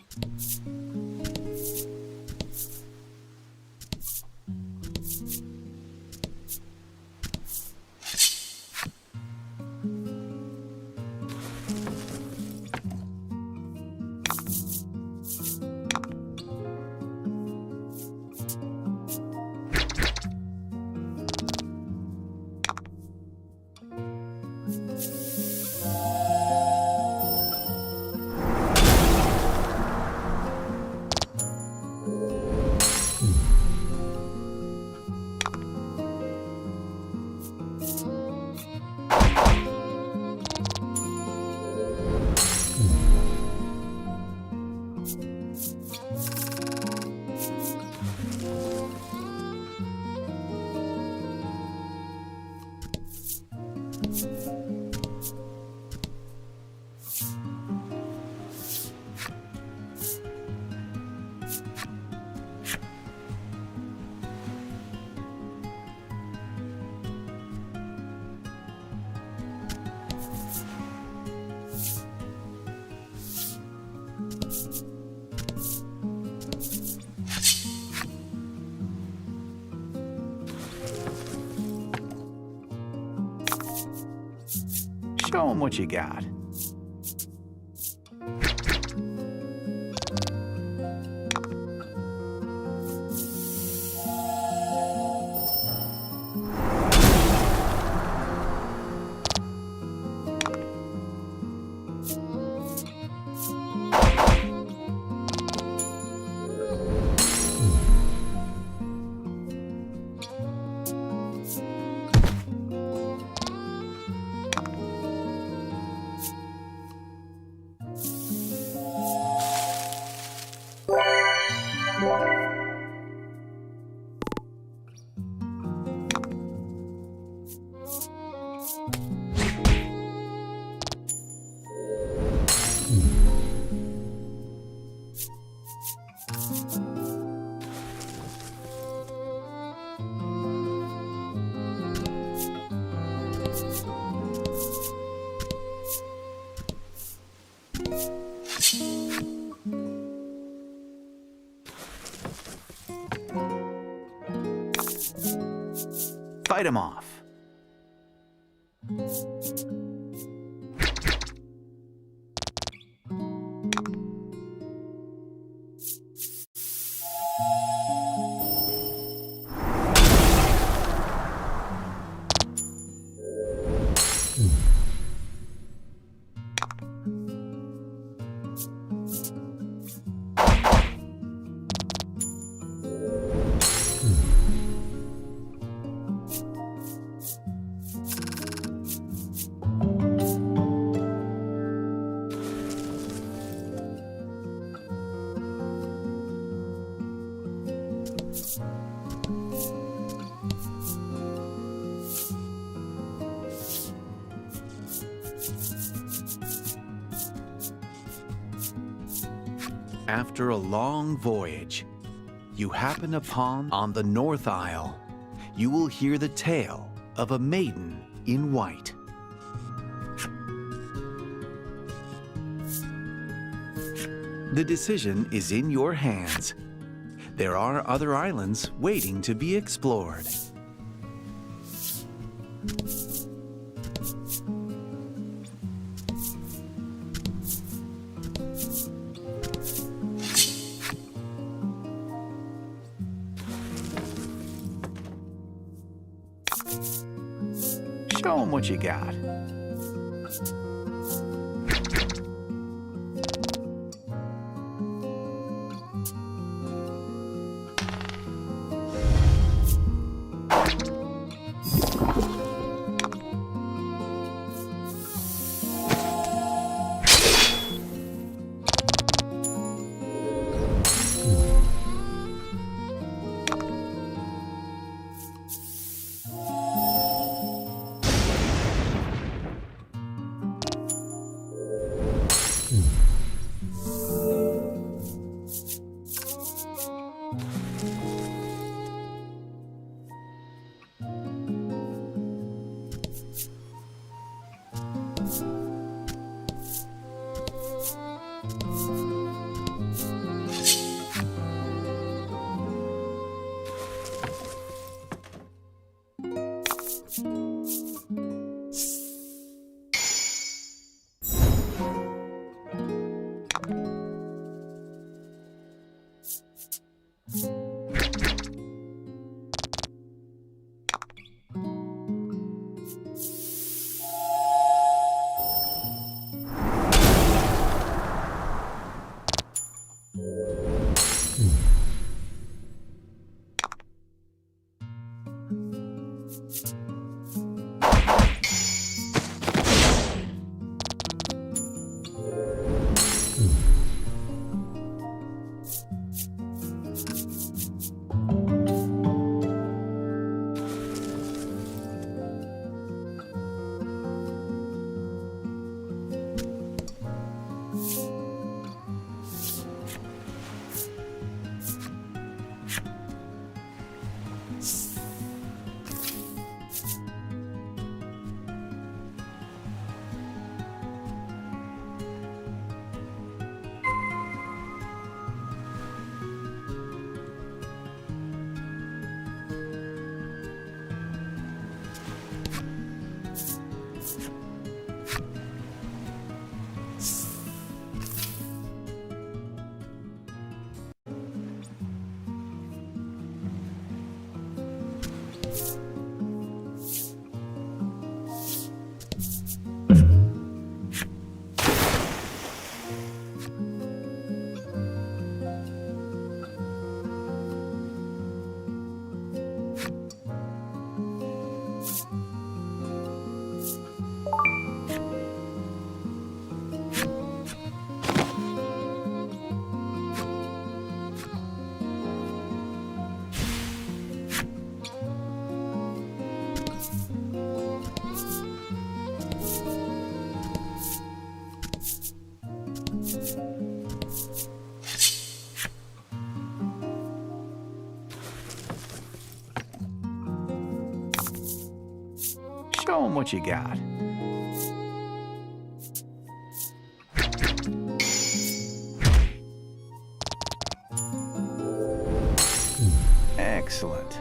Show 'em what you got. Fight him off. After a long voyage, you happen upon on the North Isle. You will hear the tale of a maiden in white. The decision is in your hands. There are other islands waiting to be explored. Show 'em what you got. Show 'em what you got. Excellent.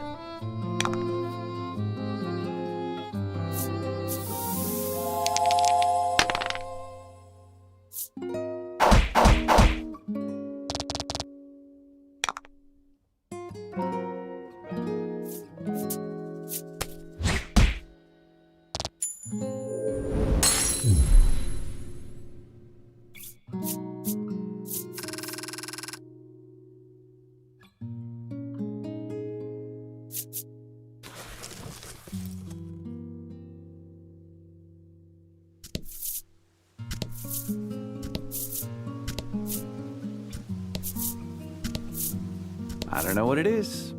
I don't know what it is.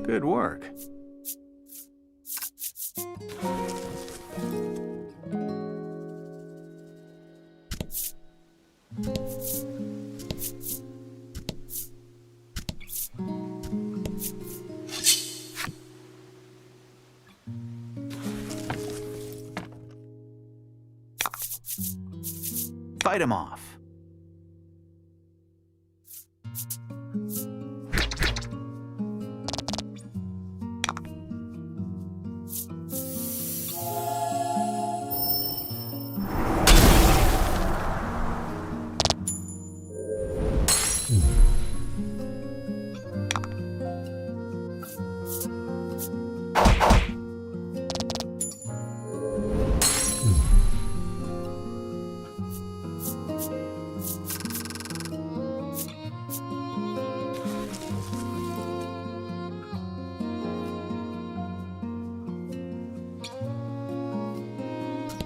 Good work. Fight him off.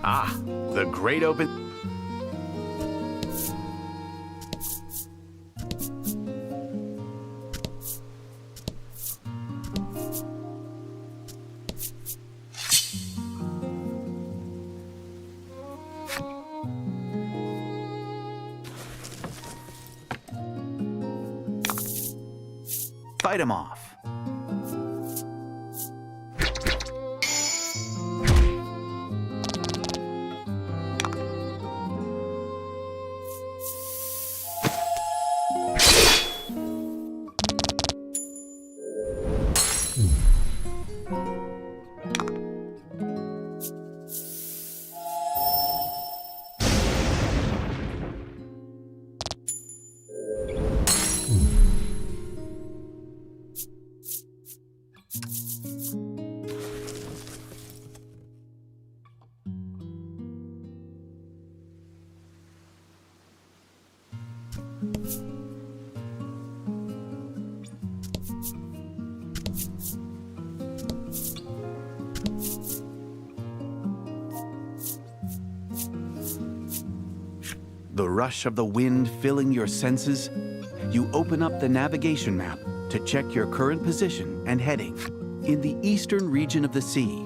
Ah, the great open... Fight him off. The rush of the wind filling your senses, you open up the navigation map to check your current position and heading. In the eastern region of the sea,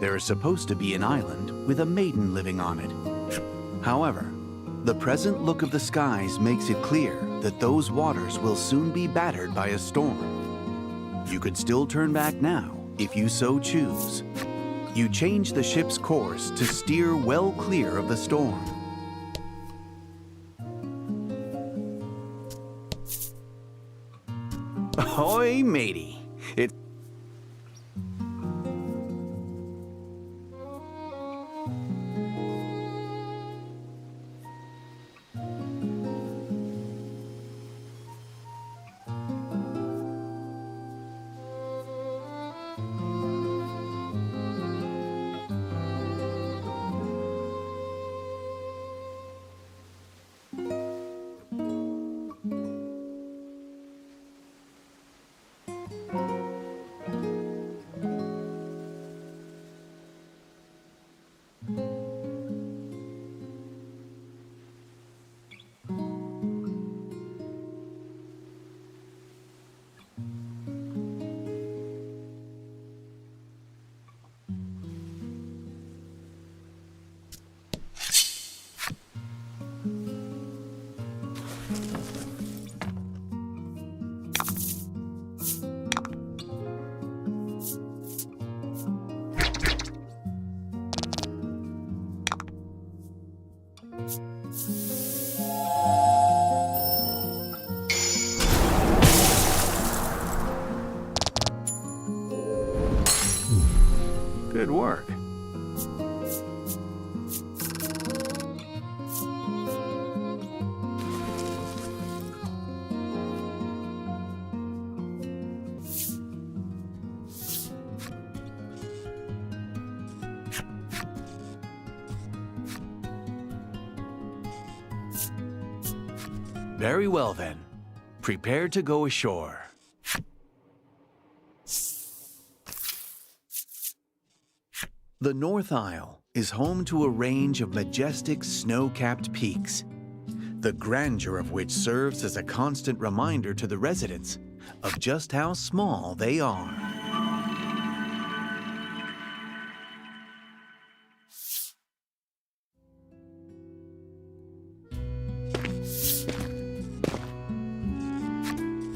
there is supposed to be an island with a maiden living on it. However, the present look of the skies makes it clear that those waters will soon be battered by a storm. You could still turn back now if you so choose. You change the ship's course to steer well clear of the storm. Hey, matey. It... Good work. Very well, then. Prepare to go ashore. The North Isle is home to a range of majestic snow-capped peaks, the grandeur of which serves as a constant reminder to the residents of just how small they are.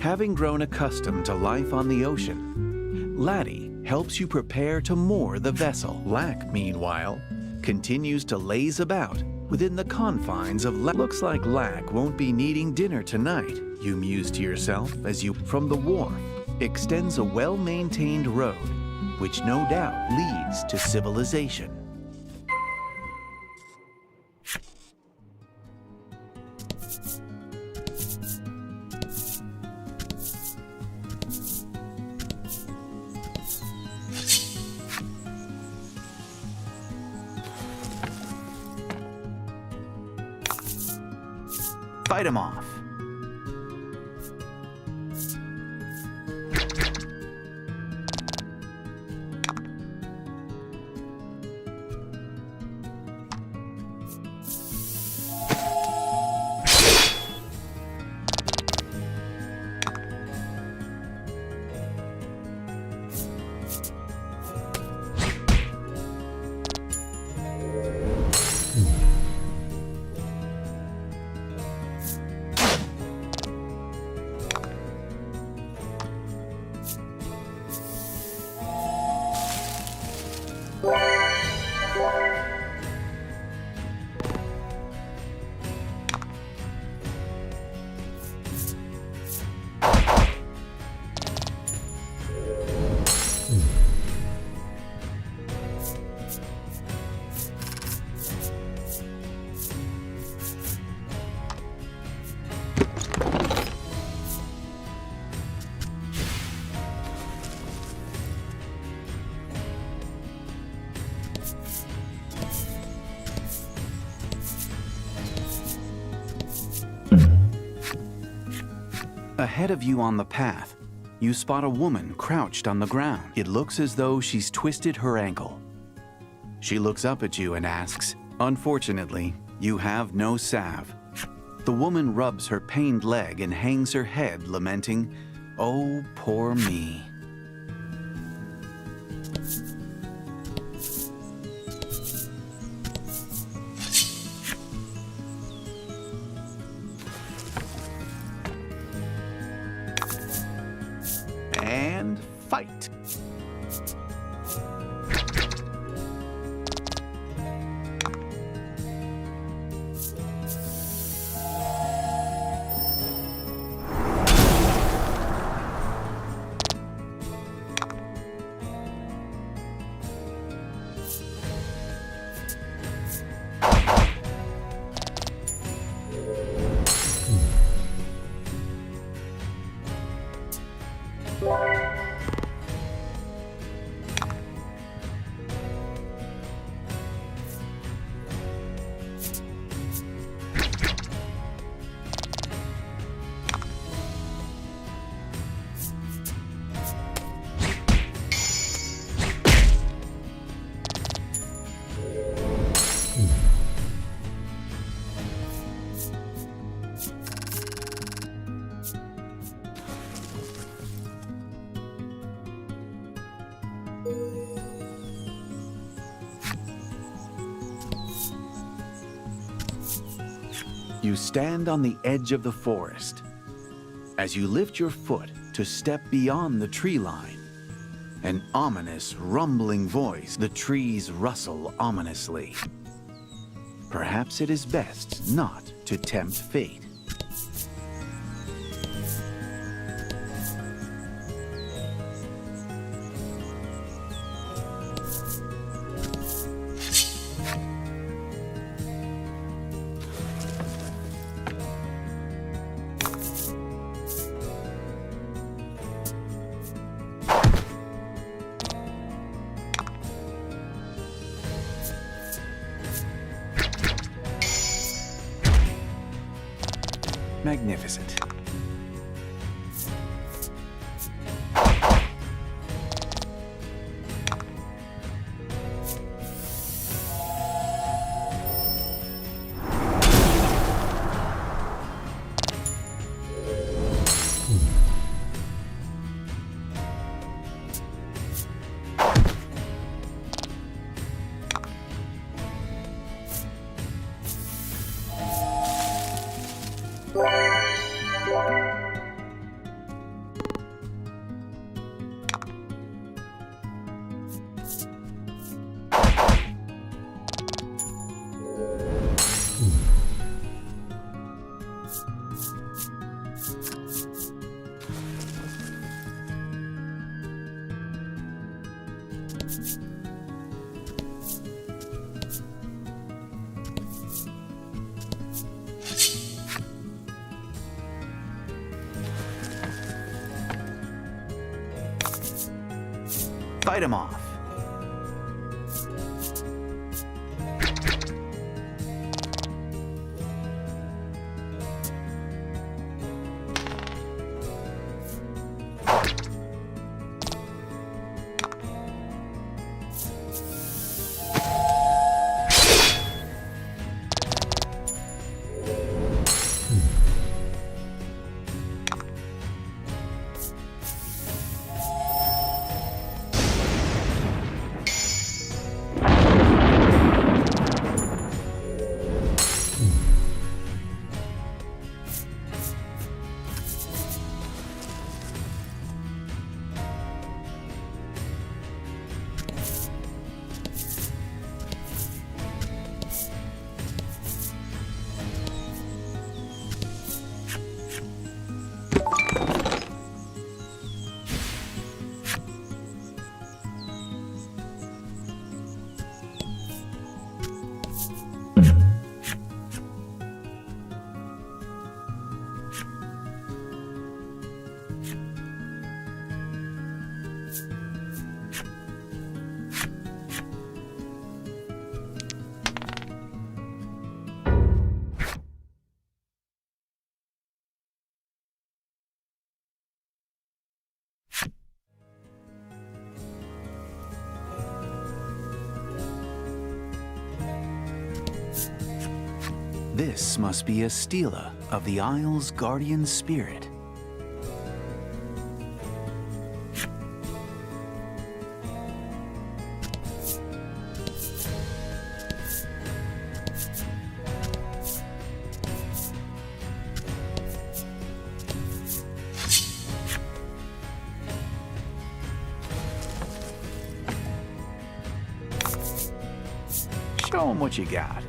Having grown accustomed to life on the ocean, Laddie helps you prepare to moor the vessel. Lack, meanwhile, continues to laze about within the confines of Looks like Lack won't be needing dinner tonight, you muse to yourself as you, from the wharf, extends a well-maintained road, which no doubt leads to civilization. Fight him off. Ahead of you on the path, you spot a woman crouched on the ground. It looks as though she's twisted her ankle. She looks up at you and asks, "Unfortunately, you have no salve." The woman rubs her pained leg and hangs her head, lamenting, "Oh, poor me." And fight. You stand on the edge of the forest. As you lift your foot to step beyond the tree line, an ominous, rumbling voice, the trees rustle ominously. Perhaps it is best not to tempt fate. Magnificent. Fight him off. This must be a stela of the Isle's guardian spirit. Show 'em what you got.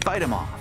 Fight him off.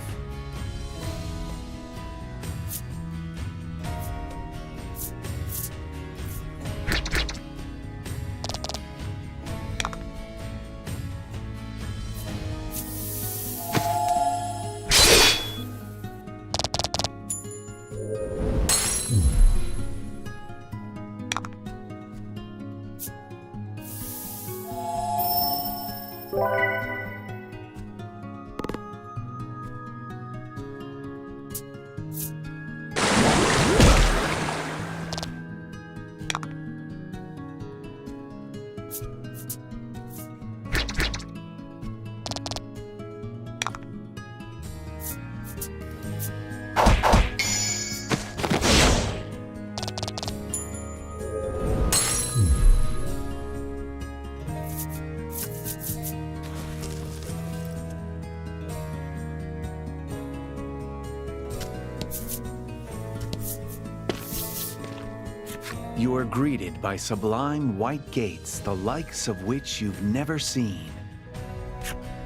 You are greeted by sublime white gates, the likes of which you've never seen.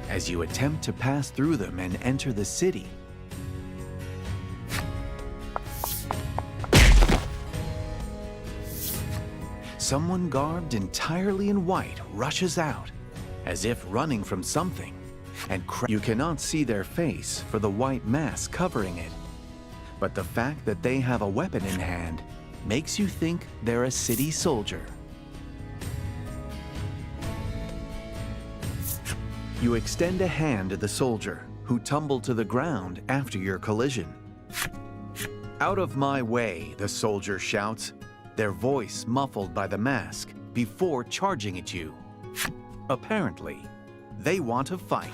As you attempt to pass through them and enter the city, someone garbed entirely in white rushes out, as if running from something, and you cannot see their face for the white mask covering it. But the fact that they have a weapon in hand makes you think they're a city soldier. You extend a hand to the soldier, who tumbled to the ground after your collision. "Out of my way," the soldier shouts, their voice muffled by the mask, before charging at you. Apparently, they want to fight.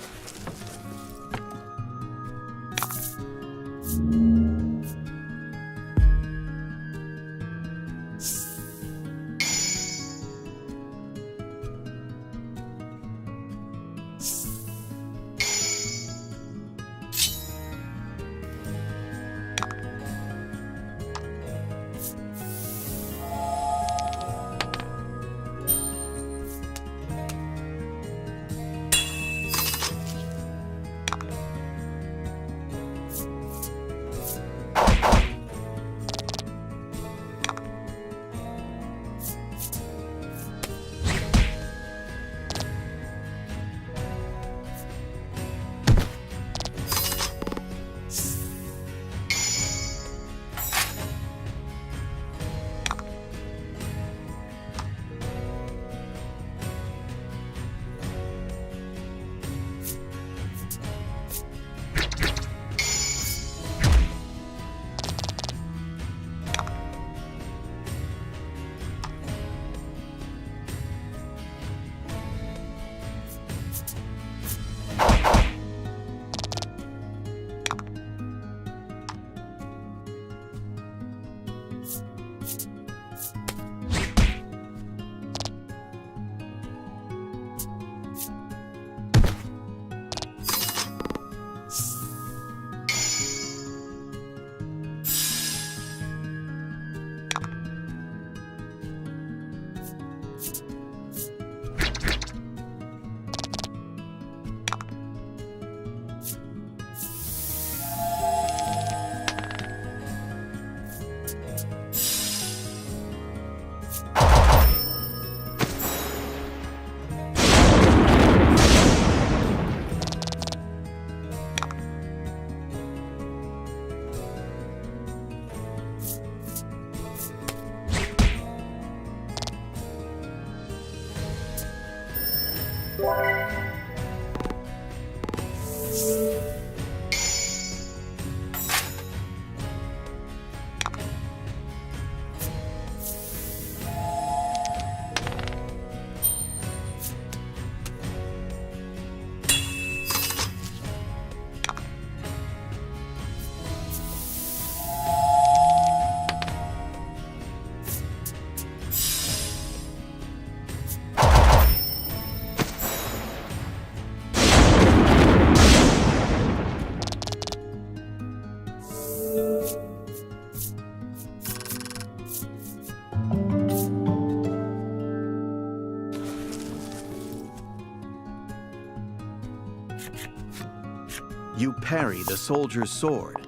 You parry the soldier's sword,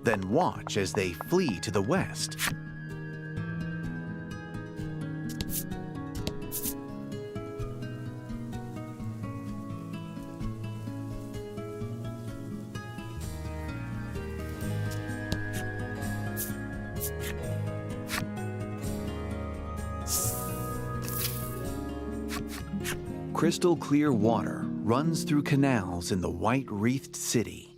then watch as they flee to the west. Crystal clear water runs through canals in the white-wreathed city.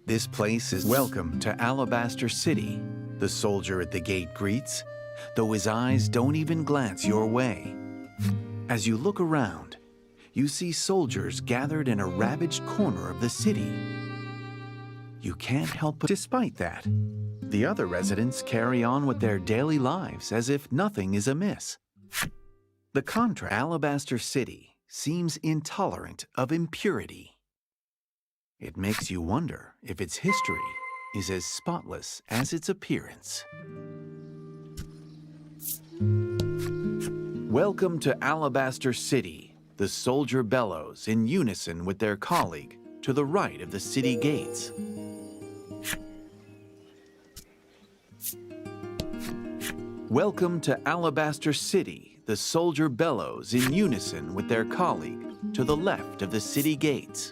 This place is welcome to Alabaster City, the soldier at the gate greets, though his eyes don't even glance your way. As you look around, you see soldiers gathered in a ravaged corner of the city. You can't help but despite that, the other residents carry on with their daily lives as if nothing is amiss. The contrast, Alabaster City seems intolerant of impurity. It makes you wonder if its history is as spotless as its appearance. Welcome to Alabaster City, the soldier bellows in unison with their colleague to the right of the city gates. Welcome to Alabaster City, the soldier bellows in unison with their colleague to the left of the city gates.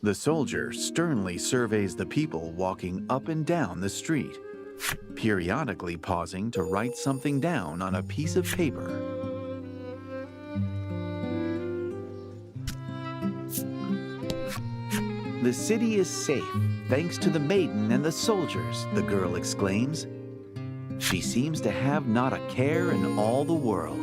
The soldier sternly surveys the people walking up and down the street, periodically pausing to write something down on a piece of paper. The city is safe thanks to the maiden and the soldiers, the girl exclaims. She seems to have not a care in all the world.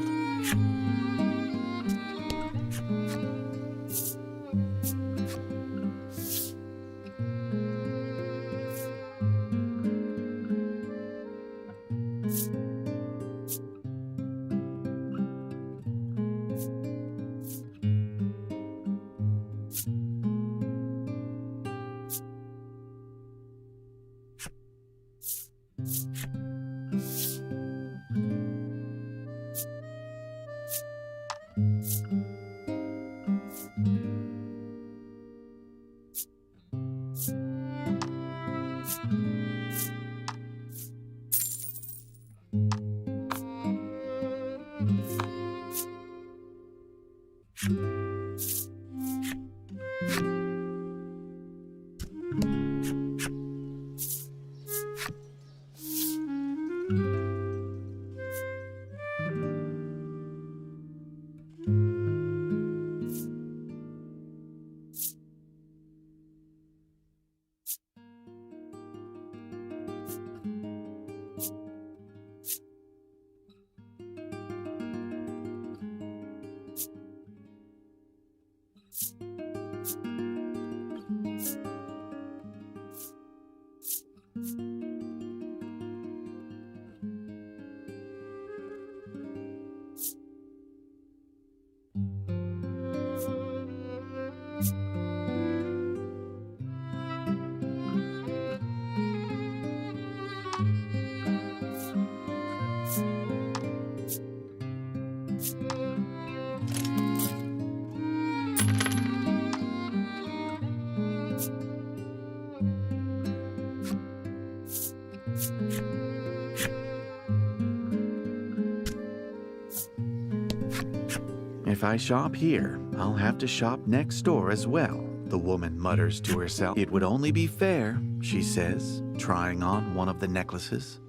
If I shop here, I'll have to shop next door as well, the woman mutters to herself. It would only be fair, she says, trying on one of the necklaces.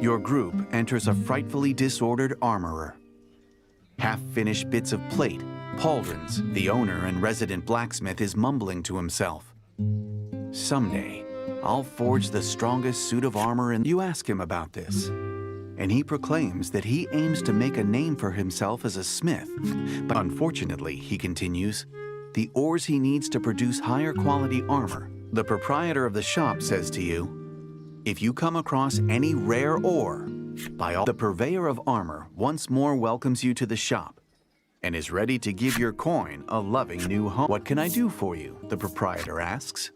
Your group enters a frightfully disordered armorer. Half-finished bits of plate, pauldrons, the owner and resident blacksmith is mumbling to himself. Someday, I'll forge the strongest suit of armor, and you ask him about this. And he proclaims that he aims to make a name for himself as a smith. But unfortunately, he continues, the ores he needs to produce higher quality armor. The proprietor of the shop says to you, if you come across any rare ore, by all, the purveyor of armor once more welcomes you to the shop and is ready to give your coin a loving new home. What can I do for you? The proprietor asks.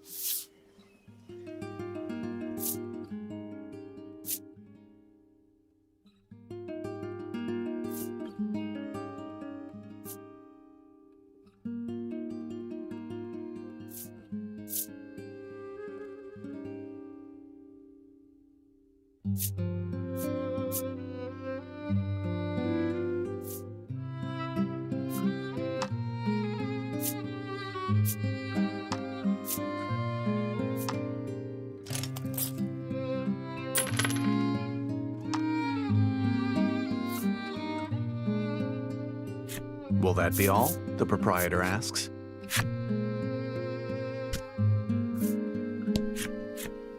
Will that be all? The proprietor asks.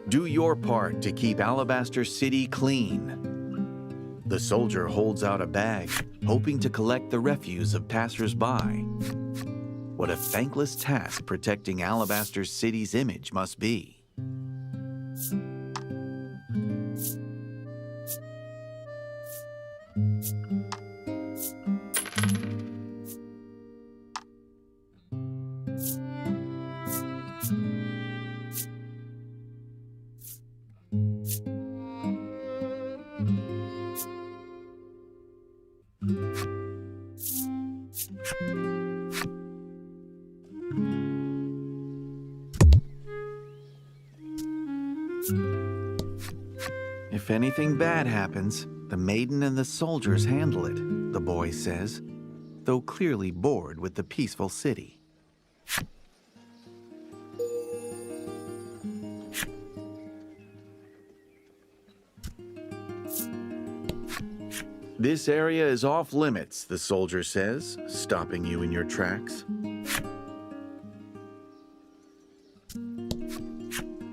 Do your part to keep Alabaster City clean. The soldier holds out a bag, hoping to collect the refuse of passers-by. What a thankless task protecting Alabaster City's image must be. If anything bad happens, the maiden and the soldiers handle it, the boy says, though clearly bored with the peaceful city. This area is off limits, the soldier says, stopping you in your tracks.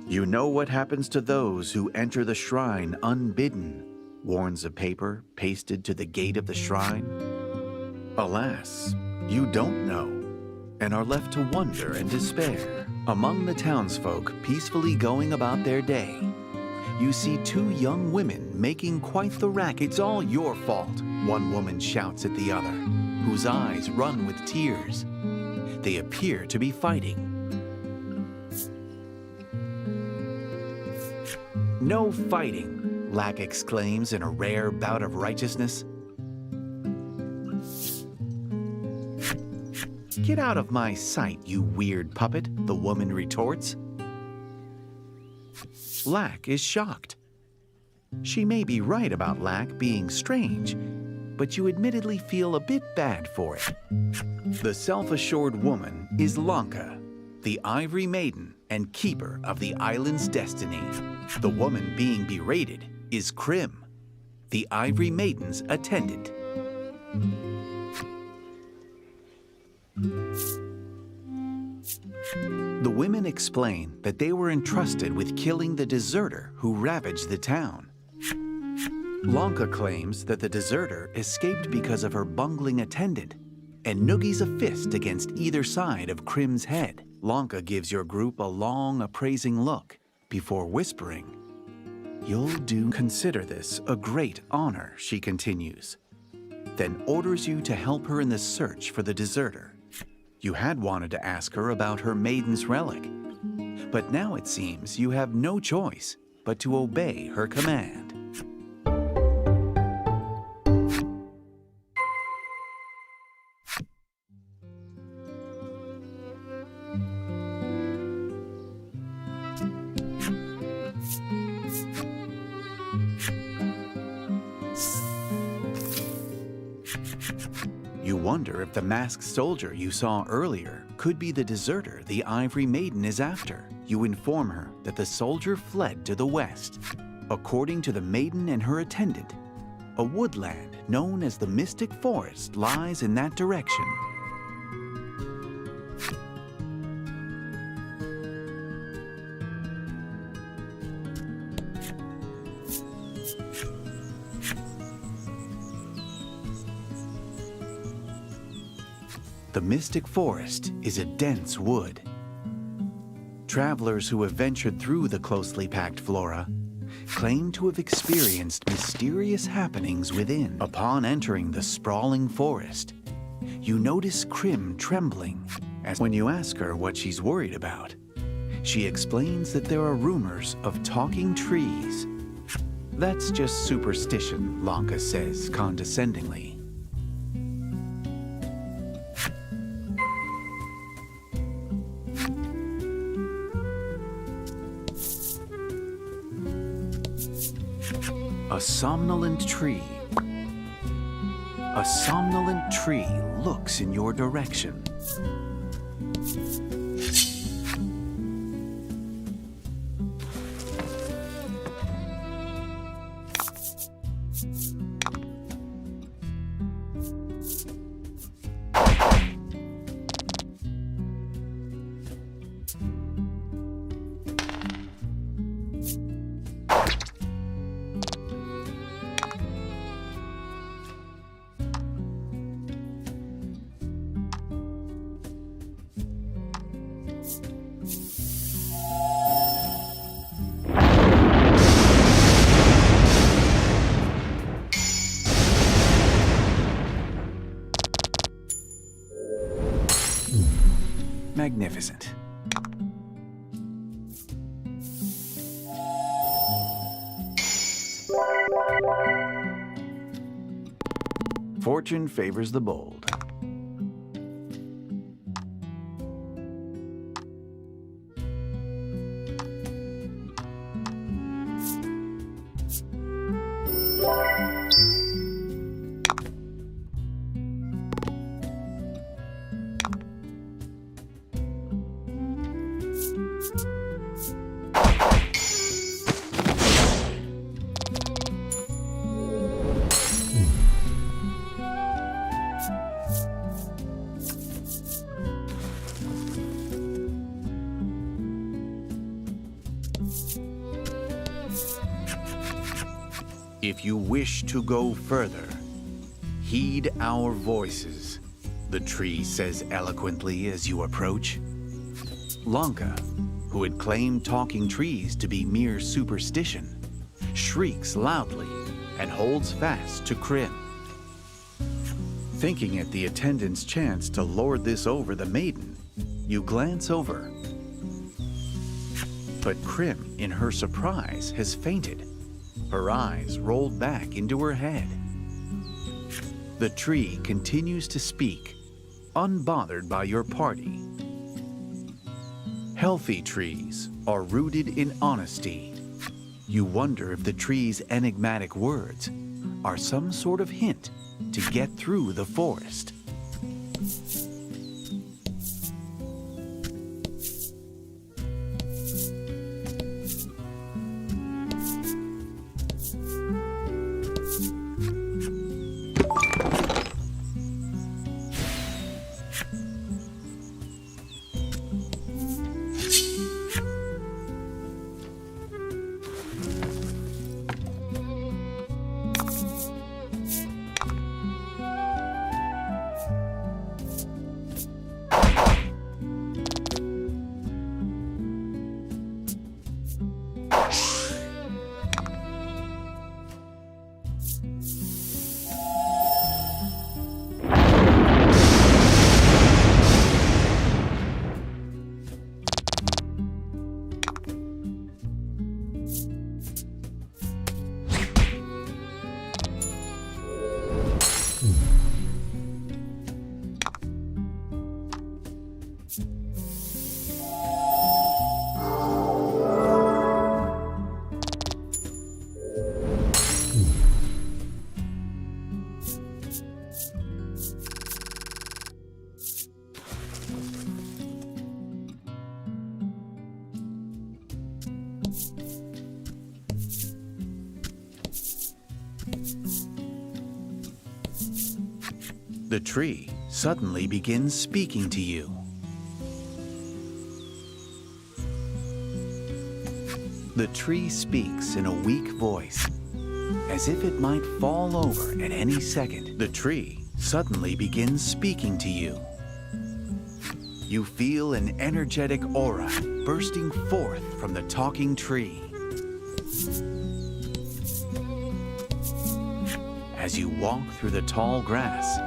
You know what happens to those who enter the shrine unbidden, warns a paper pasted to the gate of the shrine. Alas, you don't know, and are left to wonder and despair. Among the townsfolk peacefully going about their day, you see two young women making quite the racket. It's all your fault, one woman shouts at the other, whose eyes run with tears. They appear to be fighting. No fighting, Lack exclaims in a rare bout of righteousness. Get out of my sight, you weird puppet, the woman retorts. Lack is shocked. She may be right about Lack being strange, but you admittedly feel a bit bad for it. The self-assured woman is Lanka, the Ivory Maiden and keeper of the island's destiny. The woman being berated is Krim, the Ivory Maiden's attendant. The women explain that they were entrusted with killing the deserter who ravaged the town. Lanka claims that the deserter escaped because of her bungling attendant and noogies a fist against either side of Krim's head. Lanka gives your group a long, appraising look before whispering, "You'll do." Consider this a great honor, she continues, then orders you to help her in the search for the deserter. You had wanted to ask her about her maiden's relic, but now it seems you have no choice but to obey her command. You wonder if the masked soldier you saw earlier could be the deserter the Ivory Maiden is after. You inform her that the soldier fled to the west. According to the maiden and her attendant, a woodland known as the Mystic Forest lies in that direction. The Mystic Forest is a dense wood. Travelers who have ventured through the closely packed flora claim to have experienced mysterious happenings within. Upon entering the sprawling forest, you notice Krim trembling as when you ask her what she's worried about. She explains that there are rumors of talking trees. That's just superstition, Lanka says condescendingly. A somnolent tree. A somnolent tree looks in your direction. Magnificent. Fortune favors the bold. If you wish to go further, heed our voices, the tree says eloquently as you approach. Lanka, who had claimed talking trees to be mere superstition, shrieks loudly and holds fast to Krim. Thinking at the attendant's chance to lord this over the maiden, you glance over. But Krim, in her surprise, has fainted. Her eyes rolled back into her head. The tree continues to speak, unbothered by your party. Healthy trees are rooted in honesty. You wonder if the tree's enigmatic words are some sort of hint to get through the forest. The tree suddenly begins speaking to you. The tree speaks in a weak voice, as if it might fall over at any second. The tree suddenly begins speaking to you. You feel an energetic aura bursting forth from the talking tree. As you walk through the tall grass,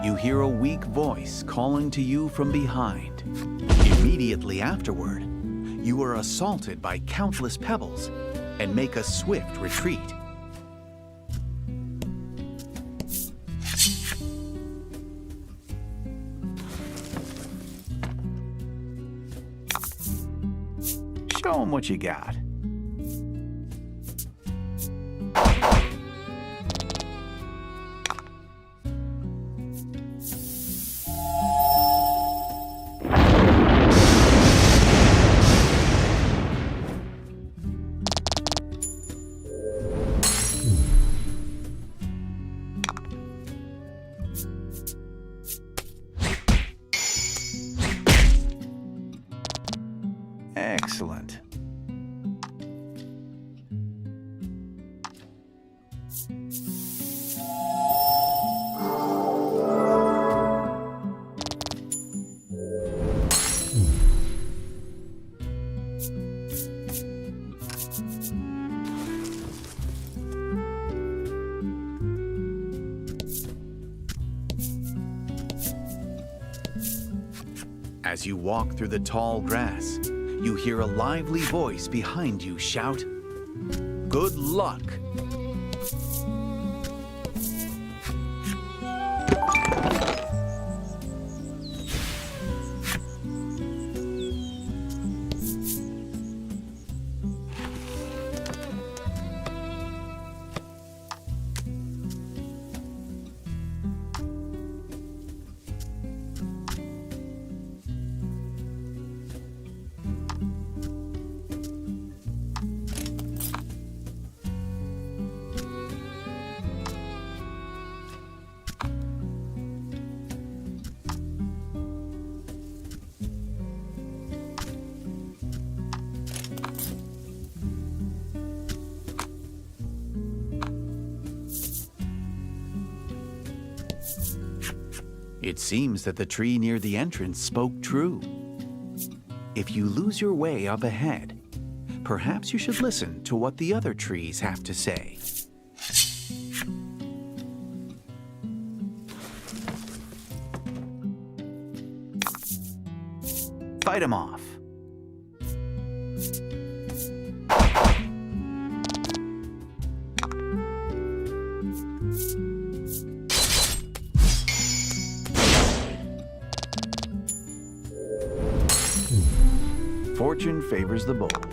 you hear a weak voice calling to you from behind. Immediately afterward, you are assaulted by countless pebbles and make a swift retreat. Show 'em what you got. Excellent. As you walk through the tall grass, you hear a lively voice behind you shout, "Good luck!" It seems that the tree near the entrance spoke true. If you lose your way up ahead, perhaps you should listen to what the other trees have to say. Fight 'em off. Fortune favors the bold.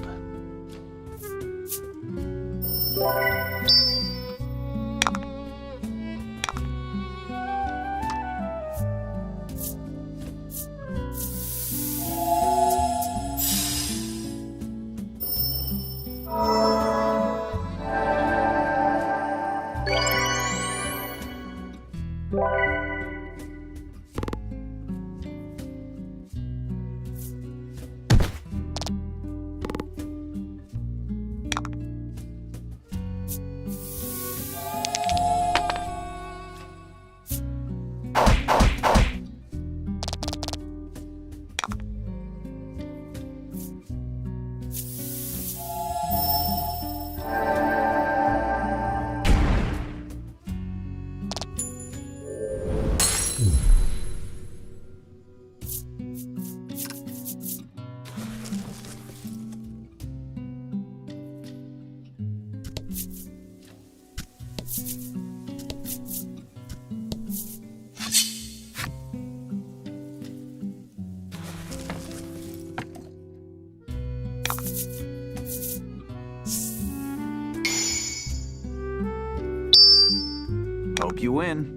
Hope you win.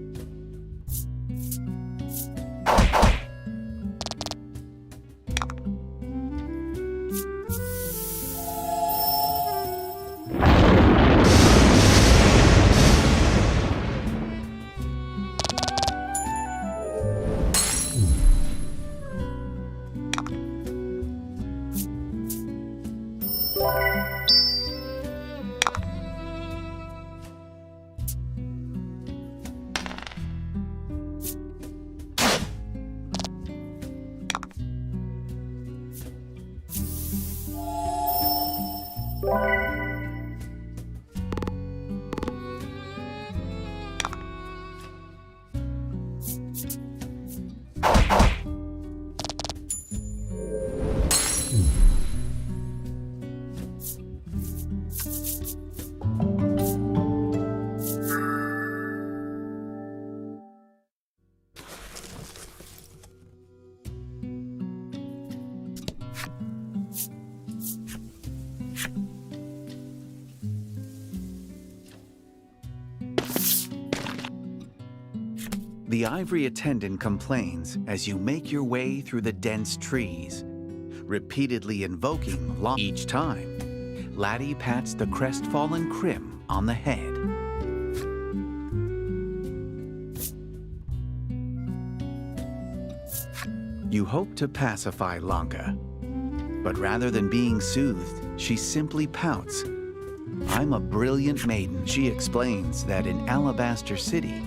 The ivory attendant complains as you make your way through the dense trees, repeatedly invoking each time. Laddie pats the crestfallen Crim on the head. You hope to pacify Lanka, but rather than being soothed, she simply pouts. I'm a brilliant maiden. She explains that in Alabaster City,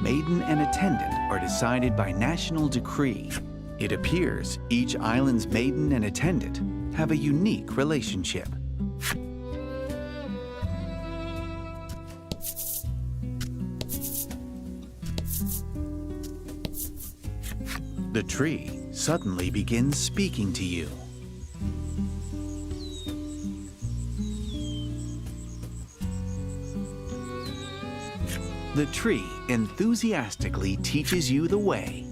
maiden and attendant are decided by national decree. It appears each island's maiden and attendant have a unique relationship. The tree suddenly begins speaking to you. The tree enthusiastically teaches you the way.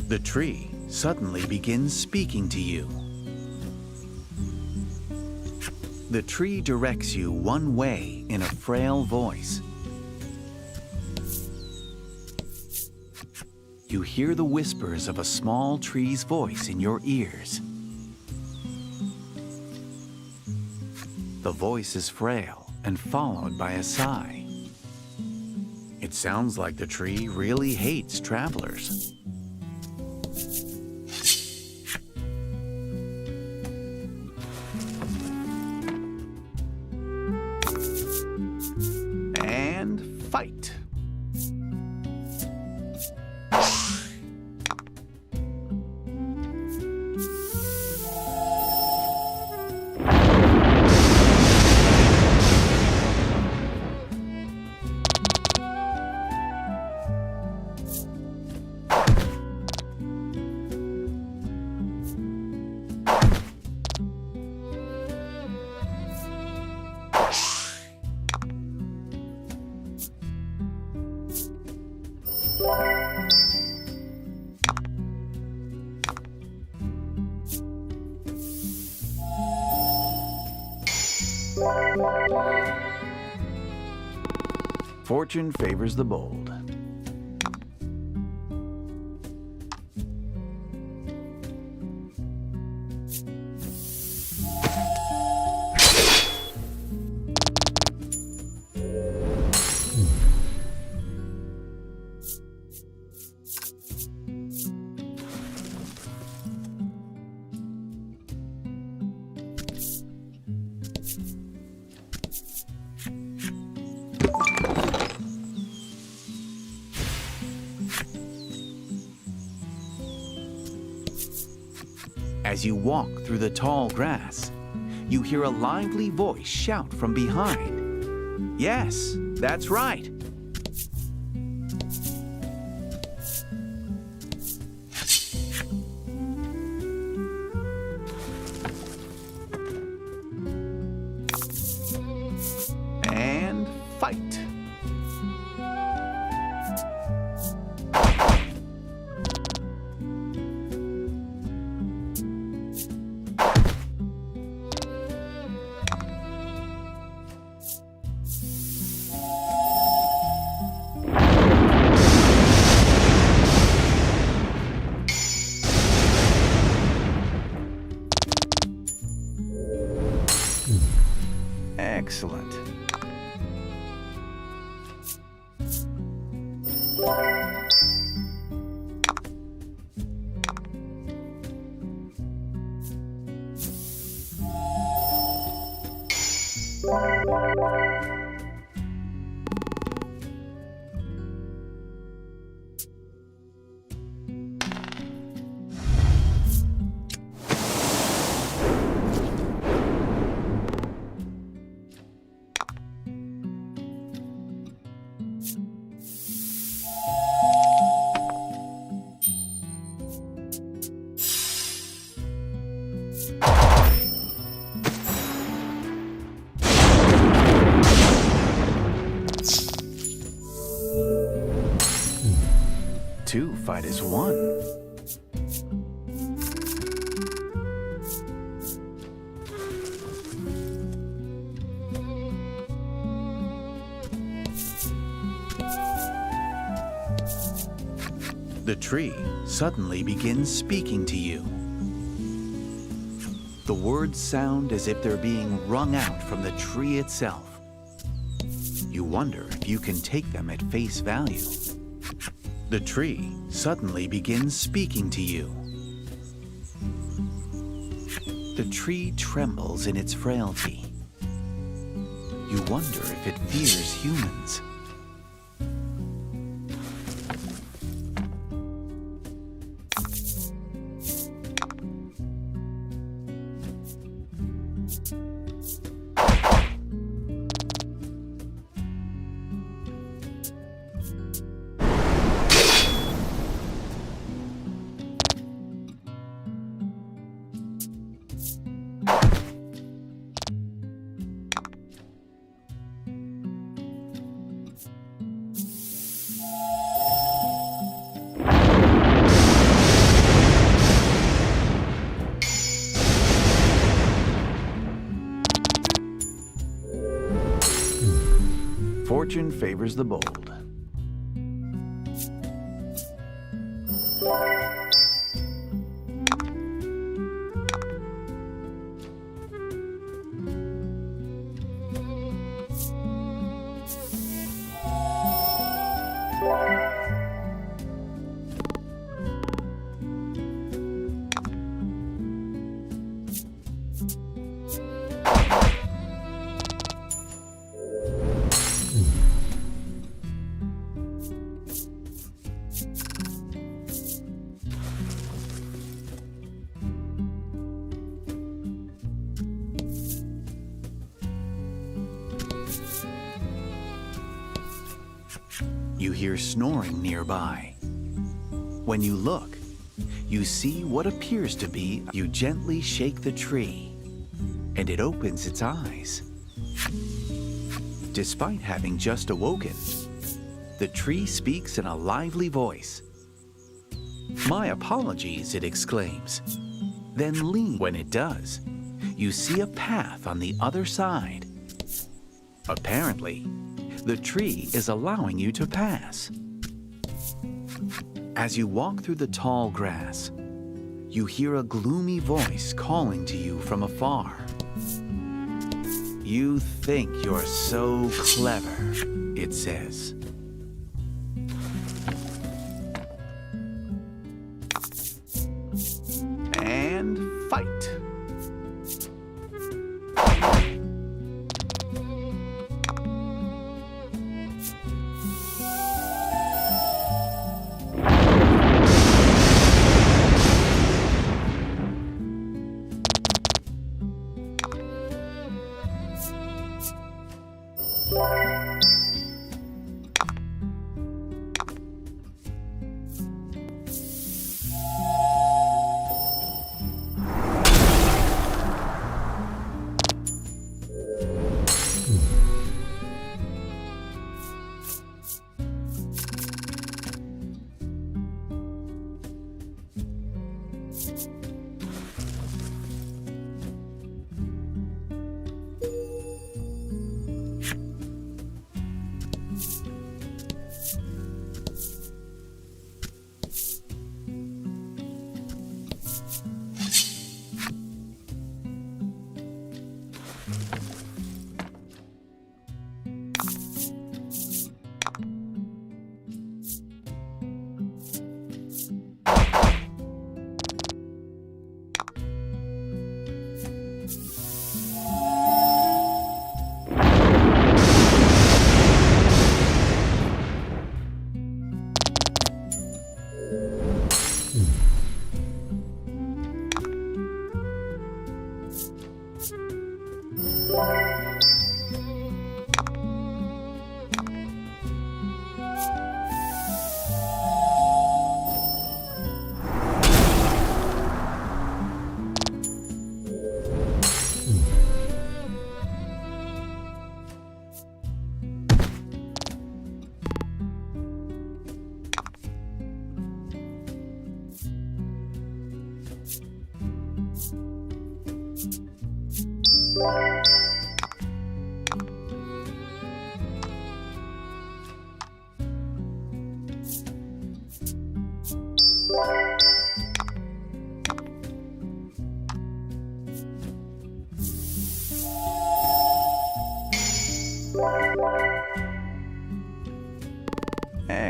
The tree suddenly begins speaking to you. The tree directs you one way in a frail voice. You hear the whispers of a small tree's voice in your ears. The voice is frail and followed by a sigh. It sounds like the tree really hates travelers. And fight. Fortune favors the bold. As you walk through the tall grass, you hear a lively voice shout from behind. Yes, that's right. And fight. Excellent. Two fight as one. The tree suddenly begins speaking to you. The words sound as if they're being wrung out from the tree itself. You wonder if you can take them at face value. The tree suddenly begins speaking to you. The tree trembles in its frailty. You wonder if it fears humans. Fortune favors the bold. You hear snoring nearby. When you look, you see what appears to be. You gently shake the tree, and it opens its eyes. Despite having just awoken, the tree speaks in a lively voice. "My apologies," it exclaims. Then lean. When it does, you see a path on the other side. Apparently, the tree is allowing you to pass. As you walk through the tall grass, you hear a gloomy voice calling to you from afar. "You think you're so clever," it says. And fight.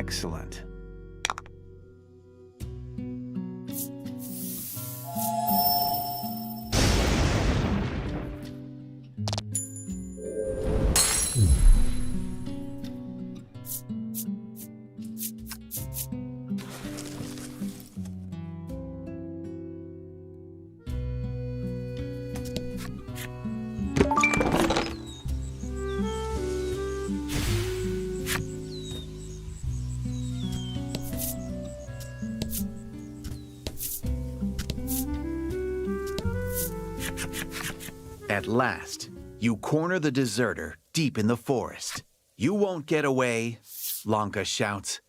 Excellent. At last, you corner the deserter deep in the forest. You won't get away, Lanka shouts.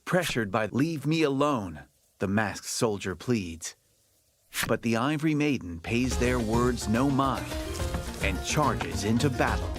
Pressured by "Leave me alone," the masked soldier pleads. But the Ivory Maiden pays their words no mind and charges into battle.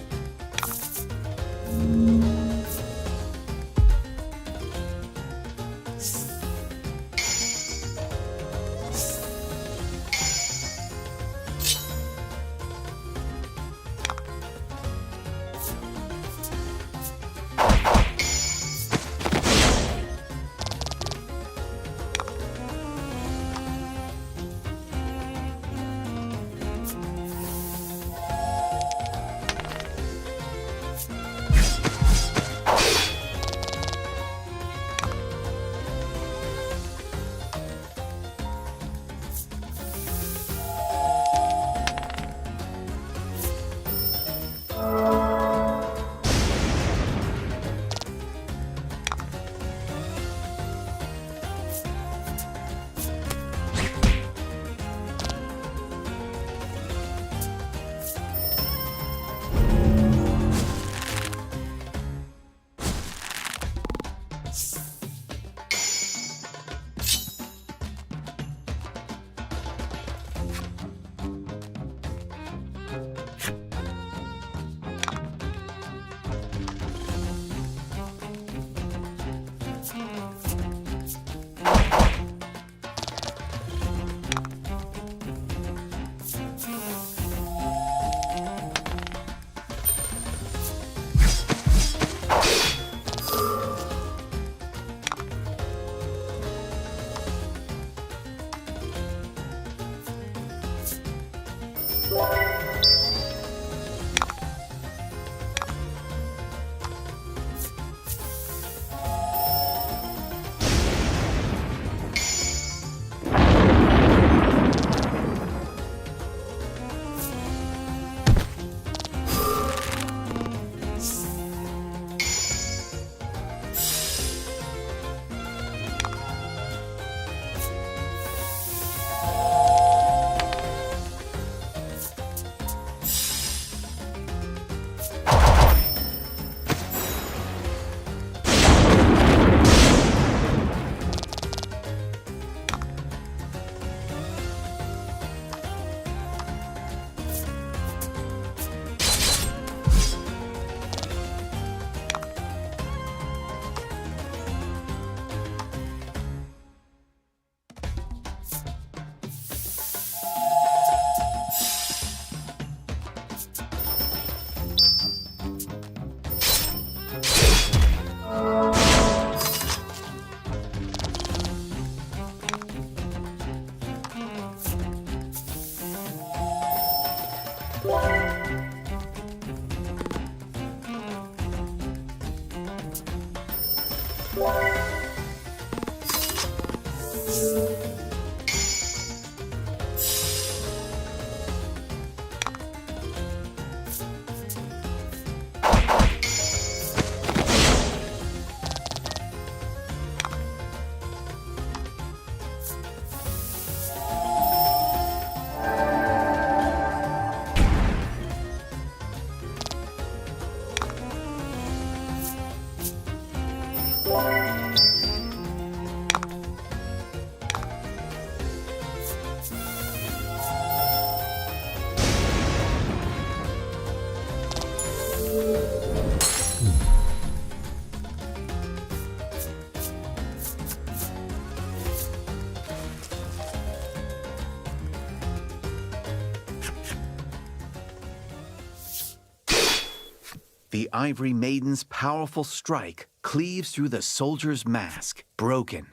The Ivory Maiden's powerful strike cleaves through the soldier's mask, broken.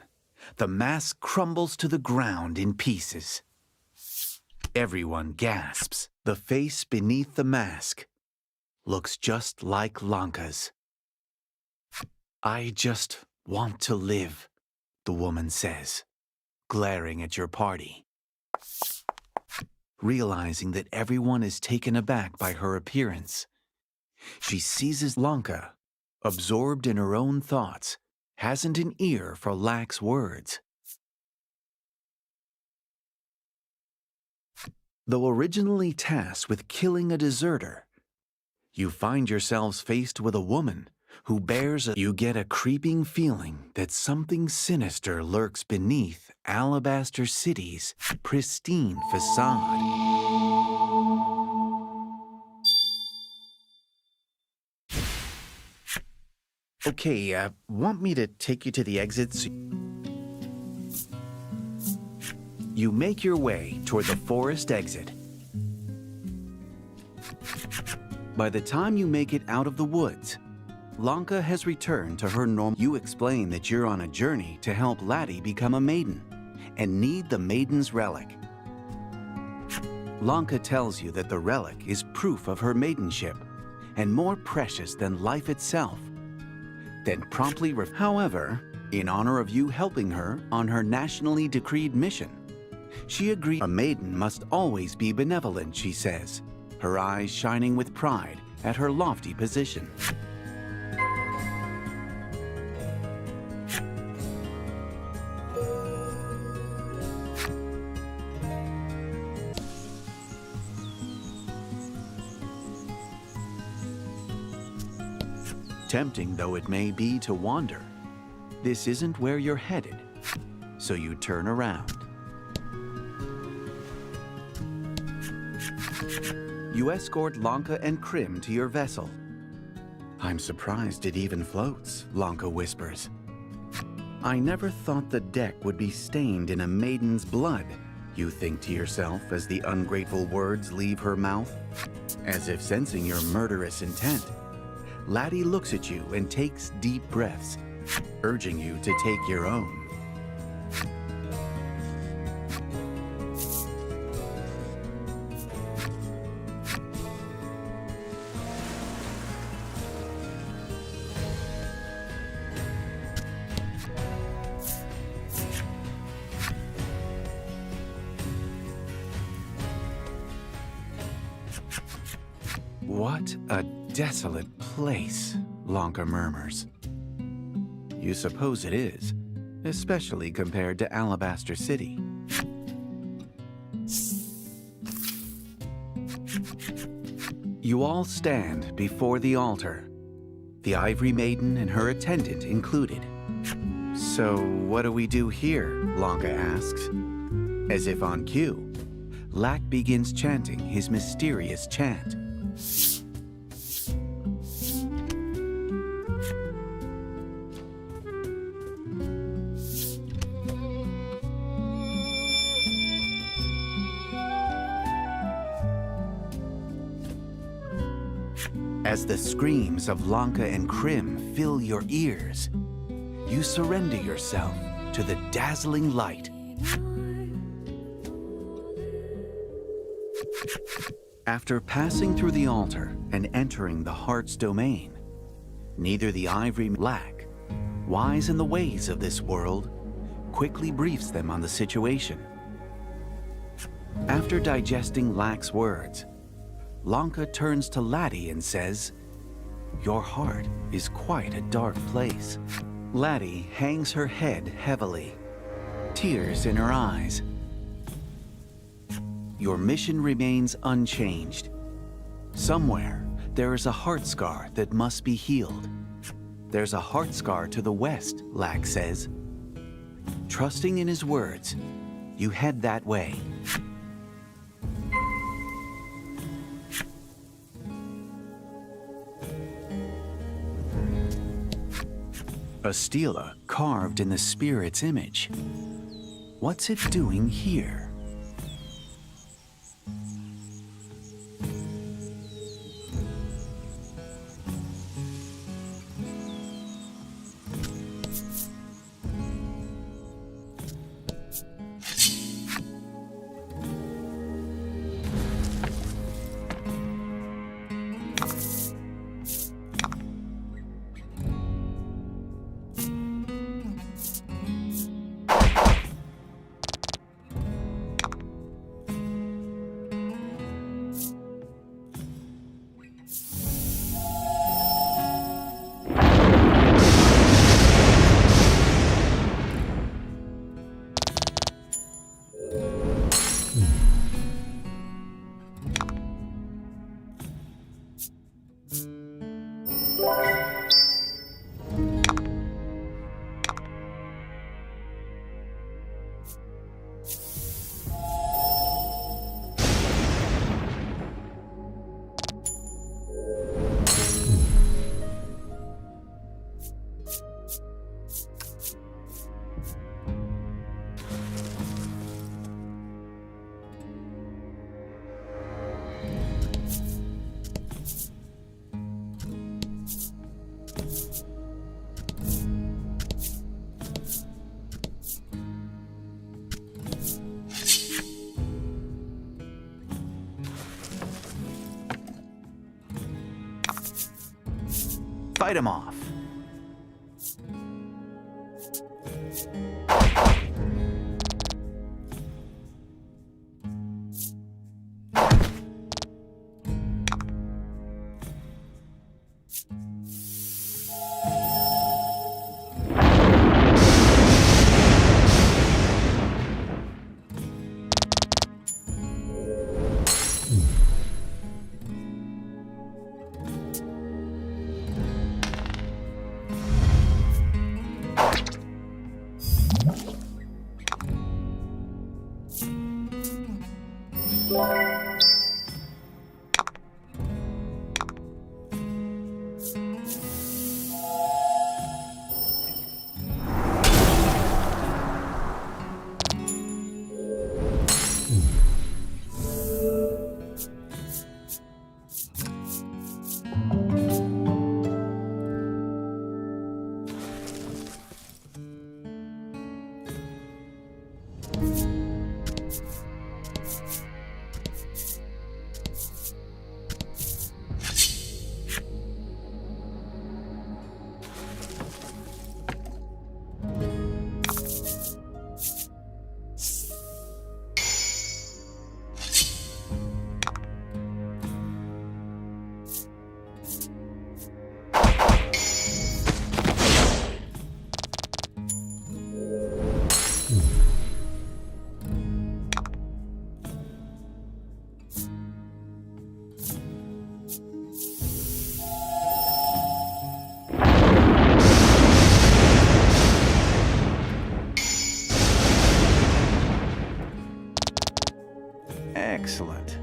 The mask crumbles to the ground in pieces. Everyone gasps. The face beneath the mask looks just like Lanka's. "I just want to live," the woman says, glaring at your party. Realizing that everyone is taken aback by her appearance, she seizes Lanka, absorbed in her own thoughts, hasn't an ear for Lack's words. Though originally tasked with killing a deserter, you find yourselves faced with a woman who bears you get a creeping feeling that something sinister lurks beneath Alabaster City's pristine facade. Okay, want me to take you to the exits? You make your way toward the forest exit. By the time you make it out of the woods, Lanka has returned to her normal. You explain that you're on a journey to help Laddie become a maiden and need the maiden's relic. Lanka tells you that the relic is proof of her maidenship and more precious than life itself. Then promptly however, in honor of you helping her on her nationally decreed mission, she agrees. A maiden must always be benevolent, she says, her eyes shining with pride at her lofty position. Tempting though it may be to wander, this isn't where you're headed, so you turn around. You escort Lanka and Krim to your vessel. "I'm surprised it even floats," Lanka whispers. "I never thought the deck would be stained in a maiden's blood," you think to yourself as the ungrateful words leave her mouth. As if sensing your murderous intent, Laddie looks at you and takes deep breaths, urging you to take your own. "What a desolate place," Lanka murmurs. You suppose it is, especially compared to Alabaster City. You all stand before the altar, the Ivory Maiden and her attendant included. "So what do we do here?" Lanka asks. As if on cue, Lack begins chanting his mysterious chant. As the screams of Lanka and Krim fill your ears, you surrender yourself to the dazzling light. After passing through the altar and entering the heart's domain, neither the Ivory Lack, wise in the ways of this world, quickly briefs them on the situation. After digesting Lack's words, Lanka turns to Laddie and says, "Your heart is quite a dark place." Laddie hangs her head heavily, tears in her eyes. Your mission remains unchanged. Somewhere, there is a heart scar that must be healed. "There's a heart scar to the west," Lack says. Trusting in his words, you head that way. A stela carved in the spirit's image. What's it doing here? Fight him off. Excellent.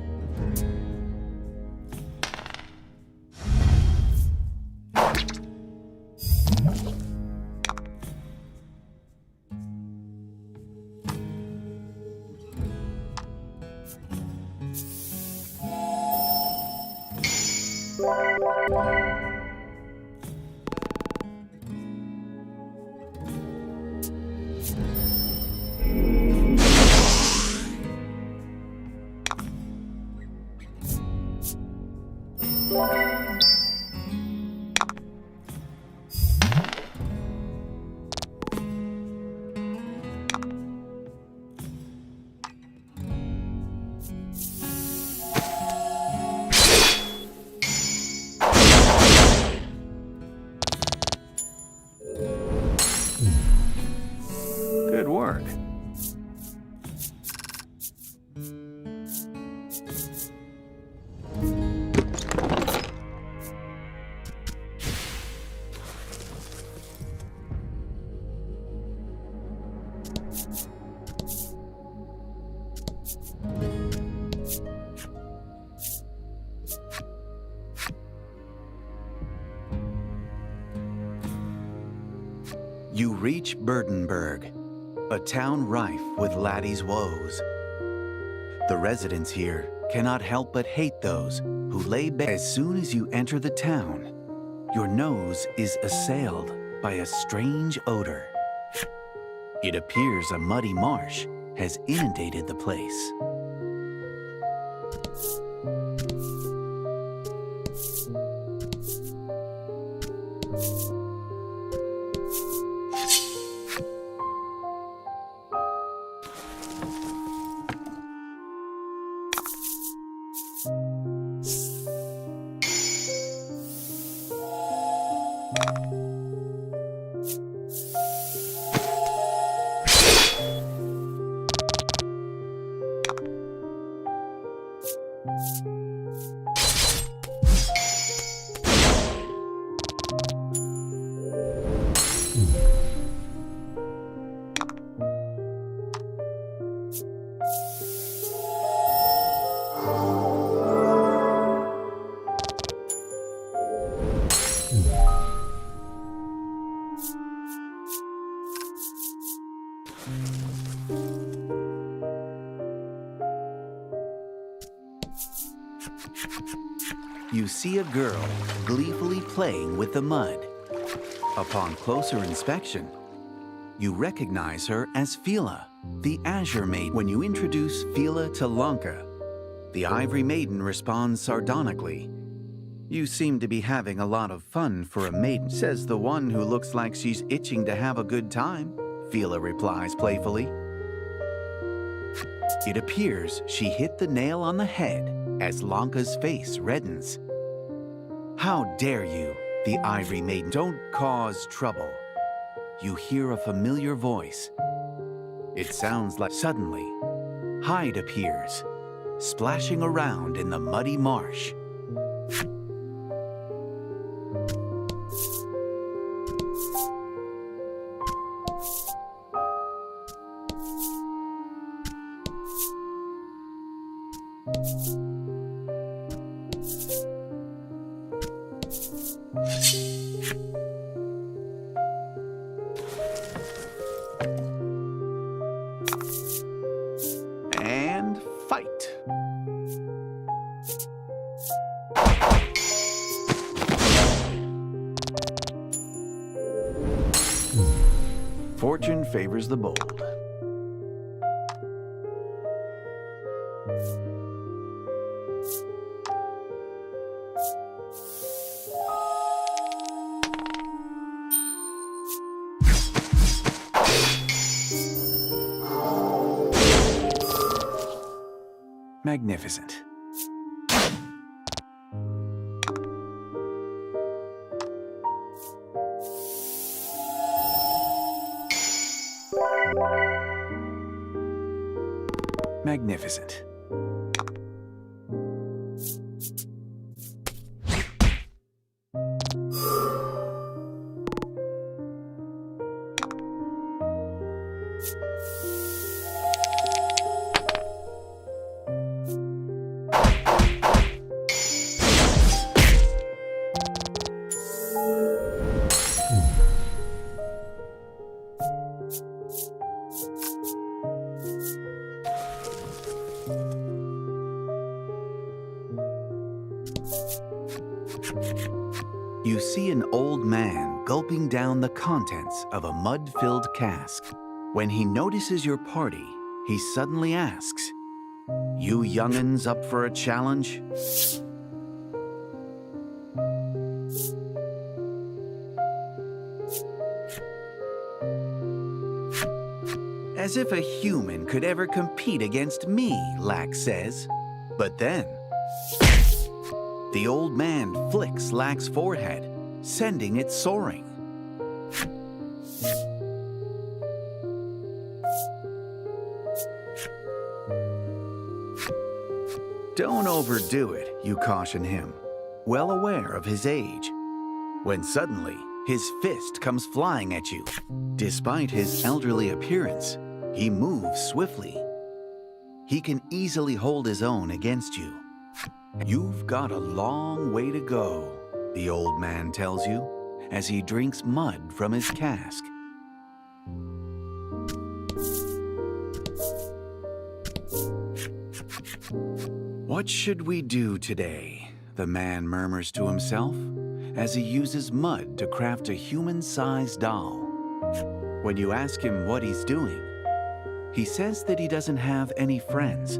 Good work. You reach Burdenberg, a town rife with laddie's woes. The residents here cannot help but hate those who lay bare. As soon as you enter the town, your nose is assailed by a strange odor. It appears a muddy marsh has inundated the place. You see a girl gleefully playing with the mud. Upon closer inspection, you recognize her as Fila, the Azure Maiden. When you introduce Fila to Lanka, the Ivory Maiden responds sardonically. "You seem to be having a lot of fun for a maiden," says the one who looks like she's itching to have a good time. Fila replies playfully. It appears she hit the nail on the head as Lanka's face reddens. "How dare you?" The Ivory Maiden. "Don't cause trouble." You hear a familiar voice. It sounds like suddenly, Hyde appears, splashing around in the muddy marsh. And fight. Fortune favors the bold. Magnificent. Magnificent. You see an old man gulping down the contents of a mud-filled cask. When he notices your party, he suddenly asks, "You young'uns up for a challenge?" "As if a human could ever compete against me," Lax says. But then, the old man flicks Lax's forehead, sending it soaring. "Don't overdo it," you caution him, well aware of his age, when suddenly his fist comes flying at you. Despite his elderly appearance, he moves swiftly. He can easily hold his own against you. "You've got a long way to go," the old man tells you as he drinks mud from his cask. "What should we do today?" the man murmurs to himself as he uses mud to craft a human-sized doll. When you ask him what he's doing, he says that he doesn't have any friends,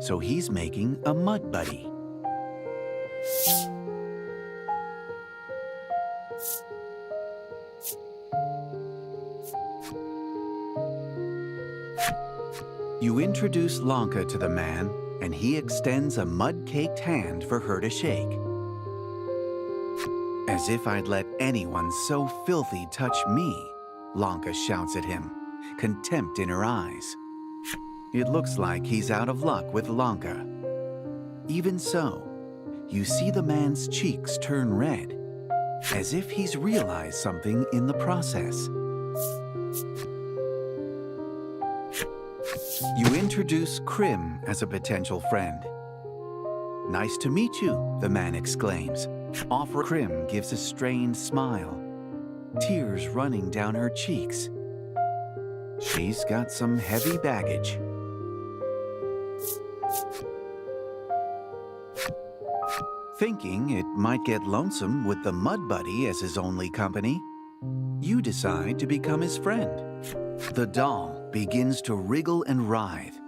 so he's making a mud buddy. You introduce Lanka to the man, and he extends a mud-caked hand for her to shake. "As if I'd let anyone so filthy touch me," Lanka shouts at him, contempt in her eyes. It looks like he's out of luck with Lanka. Even so, you see the man's cheeks turn red, as if he's realized something in the process. You introduce Krim as a potential friend. "Nice to meet you," the man exclaims. Krim gives a strained smile, tears running down her cheeks. She's got some heavy baggage. Thinking it might get lonesome with the mud buddy as his only company, you decide to become his friend. The doll begins to wriggle and writhe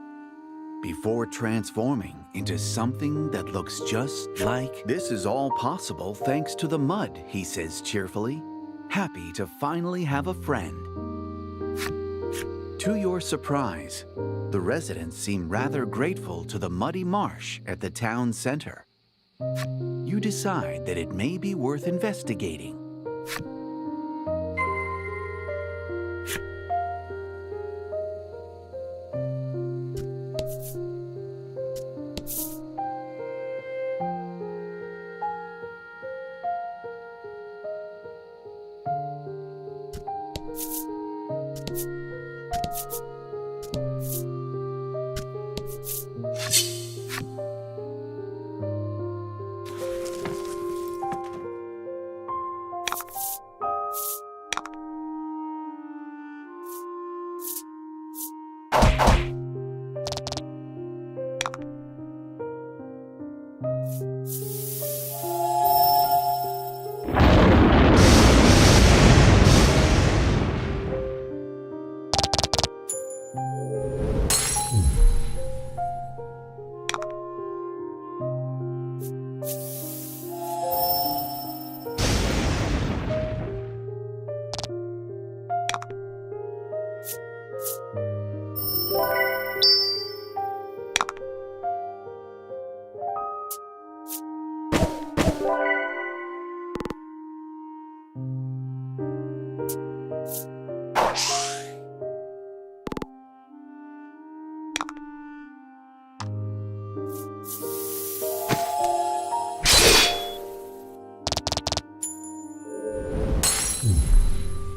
before transforming into something that looks just like... This is all possible thanks to the mud, he says cheerfully, happy to finally have a friend. To your surprise, the residents seem rather grateful to the muddy marsh at the town center. You decide that it may be worth investigating.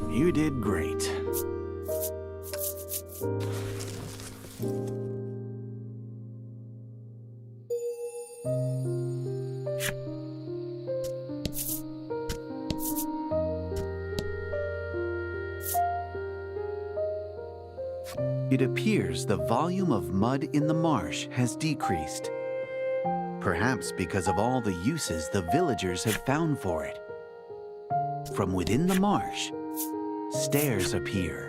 You did great. It appears the volume of mud in the marsh has decreased, perhaps because of all the uses the villagers have found for it. From within the marsh, stairs appear.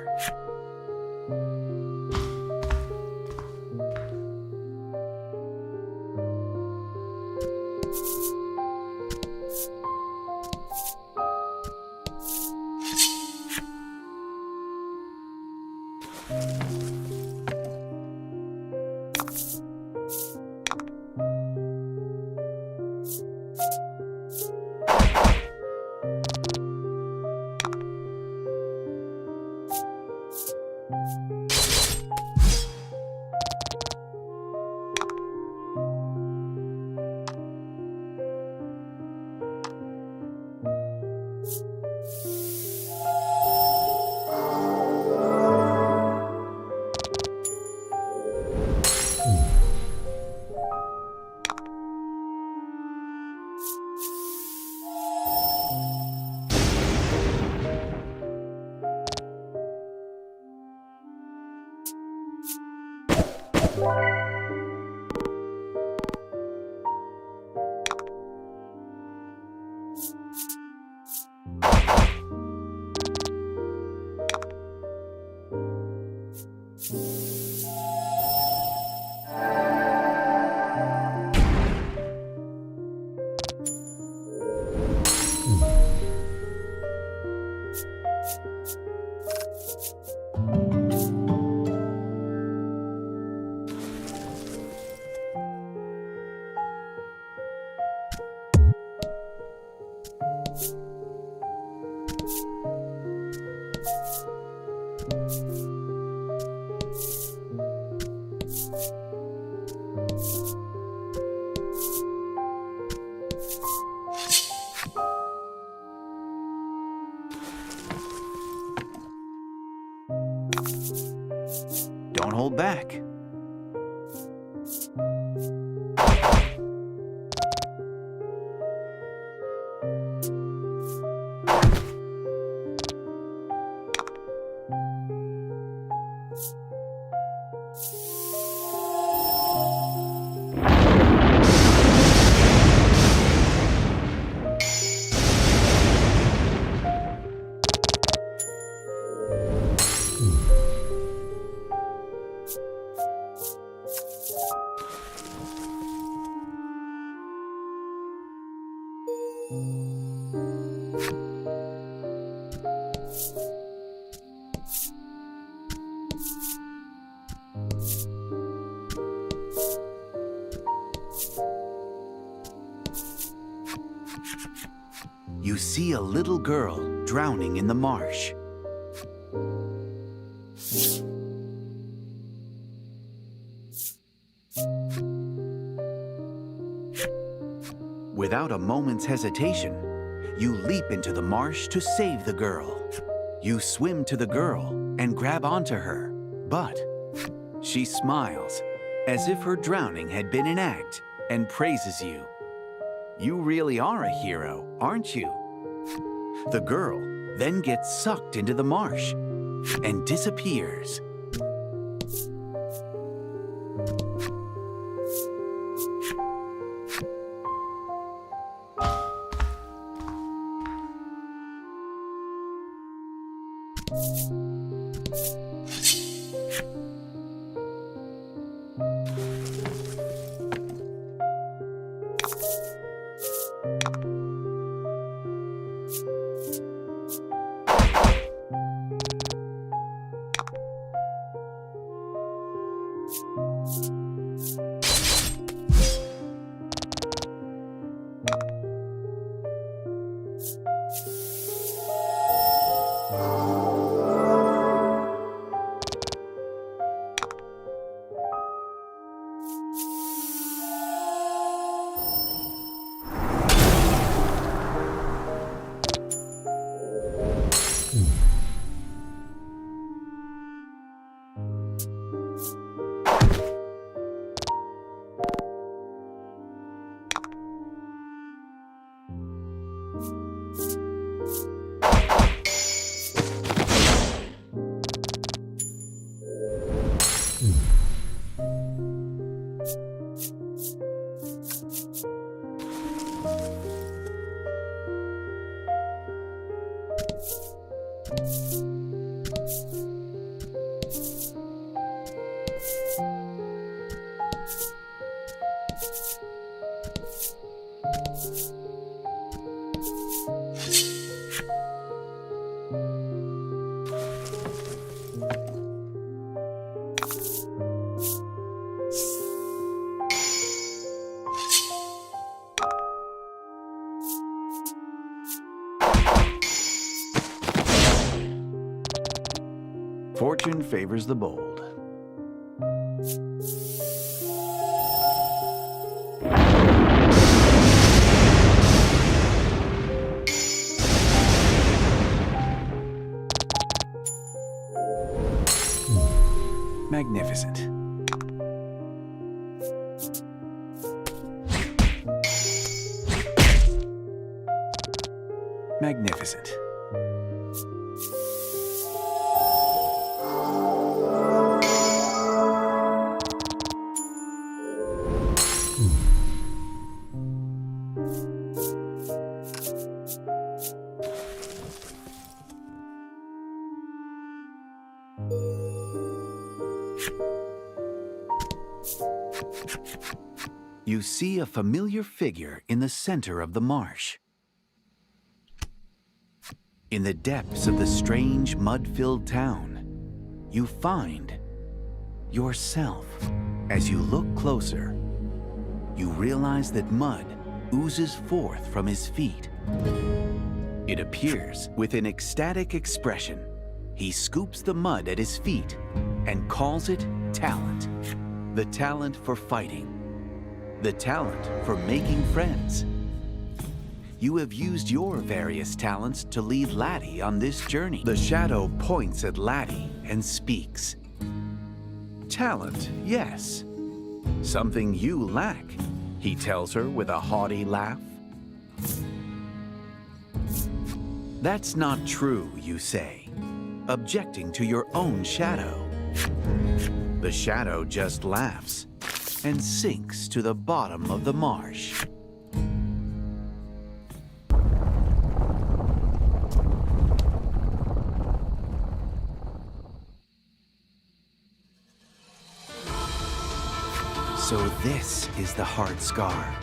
Don't hold back. You see a little girl drowning in the marsh. Without a moment's hesitation, you leap into the marsh to save the girl. You swim to the girl and grab onto her, but she smiles as if her drowning had been an act and praises you. You really are a hero, aren't you? The girl then gets sucked into the marsh and disappears. Fortune favors the bold. Magnificent. Magnificent. You see a familiar figure in the center of the marsh. In the depths of the strange mud-filled town, you find yourself. As you look closer, you realize that mud oozes forth from his feet. It appears with an ecstatic expression. He scoops the mud at his feet and calls it talent. The talent for fighting. The talent for making friends. You have used your various talents to lead Laddie on this journey. The shadow points at Laddie and speaks. Talent, yes. Something you lack, he tells her with a haughty laugh. That's not true, you say, objecting to your own shadow. The shadow just laughs and sinks to the bottom of the marsh. So this is the hard scar,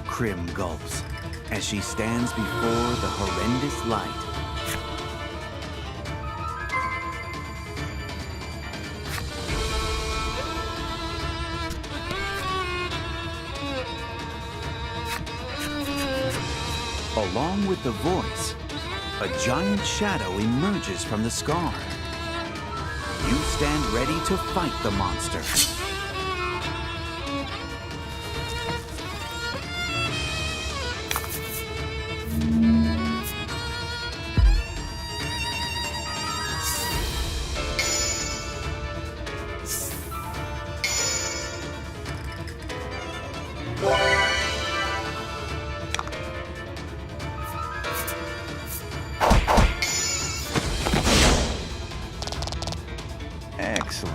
Krim gulps. as she stands before the horrendous light. Along with the voice, a giant shadow emerges from the scar. You stand ready to fight the monster. Excellent.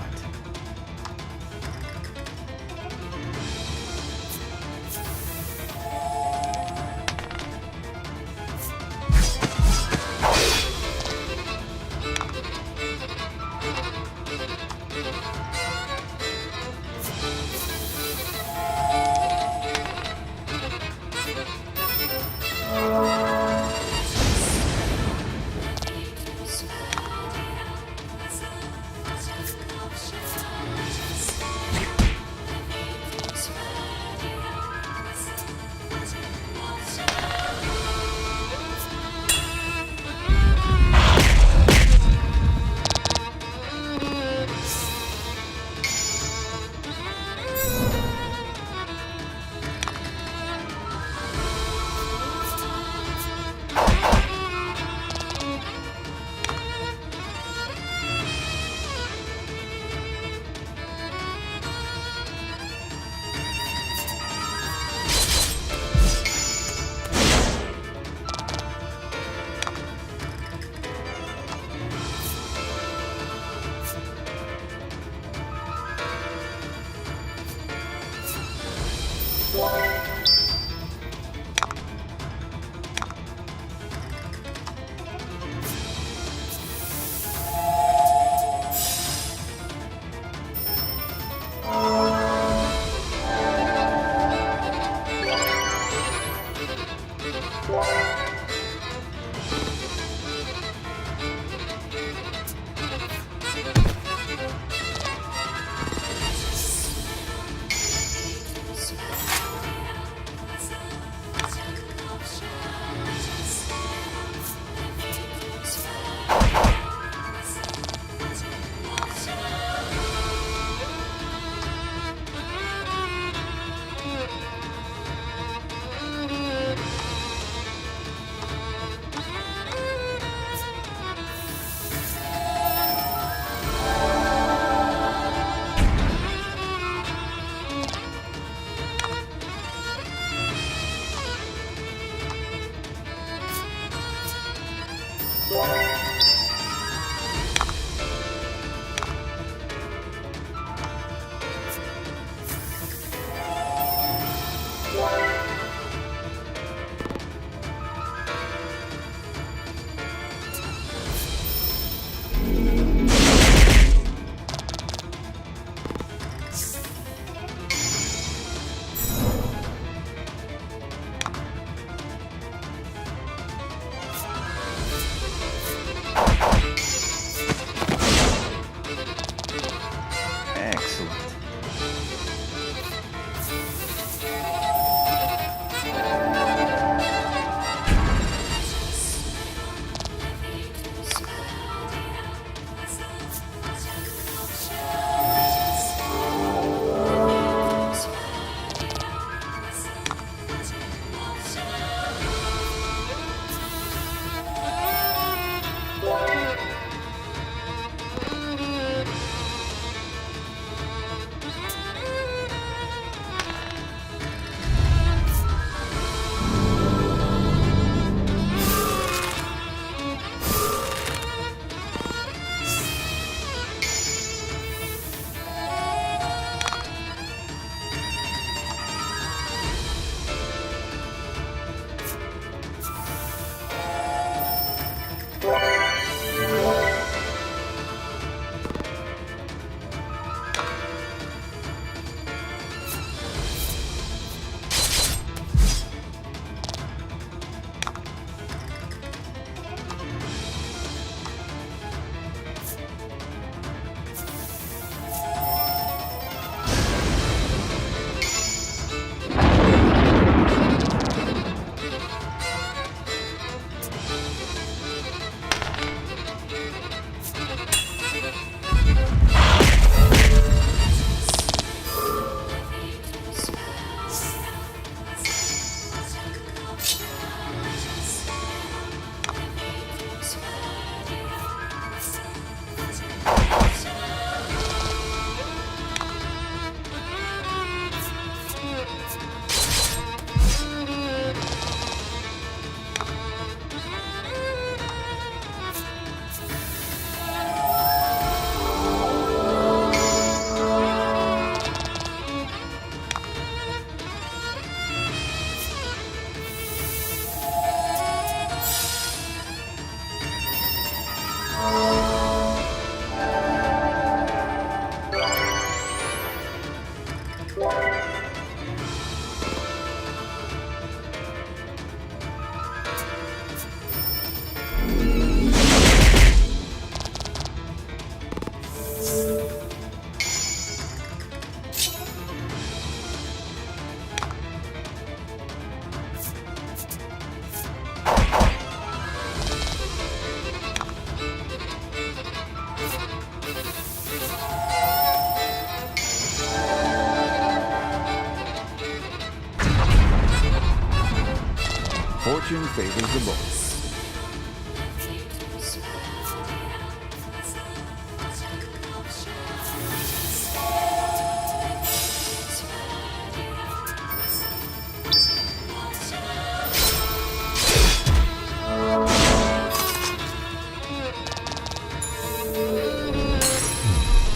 Fortune favors the bold.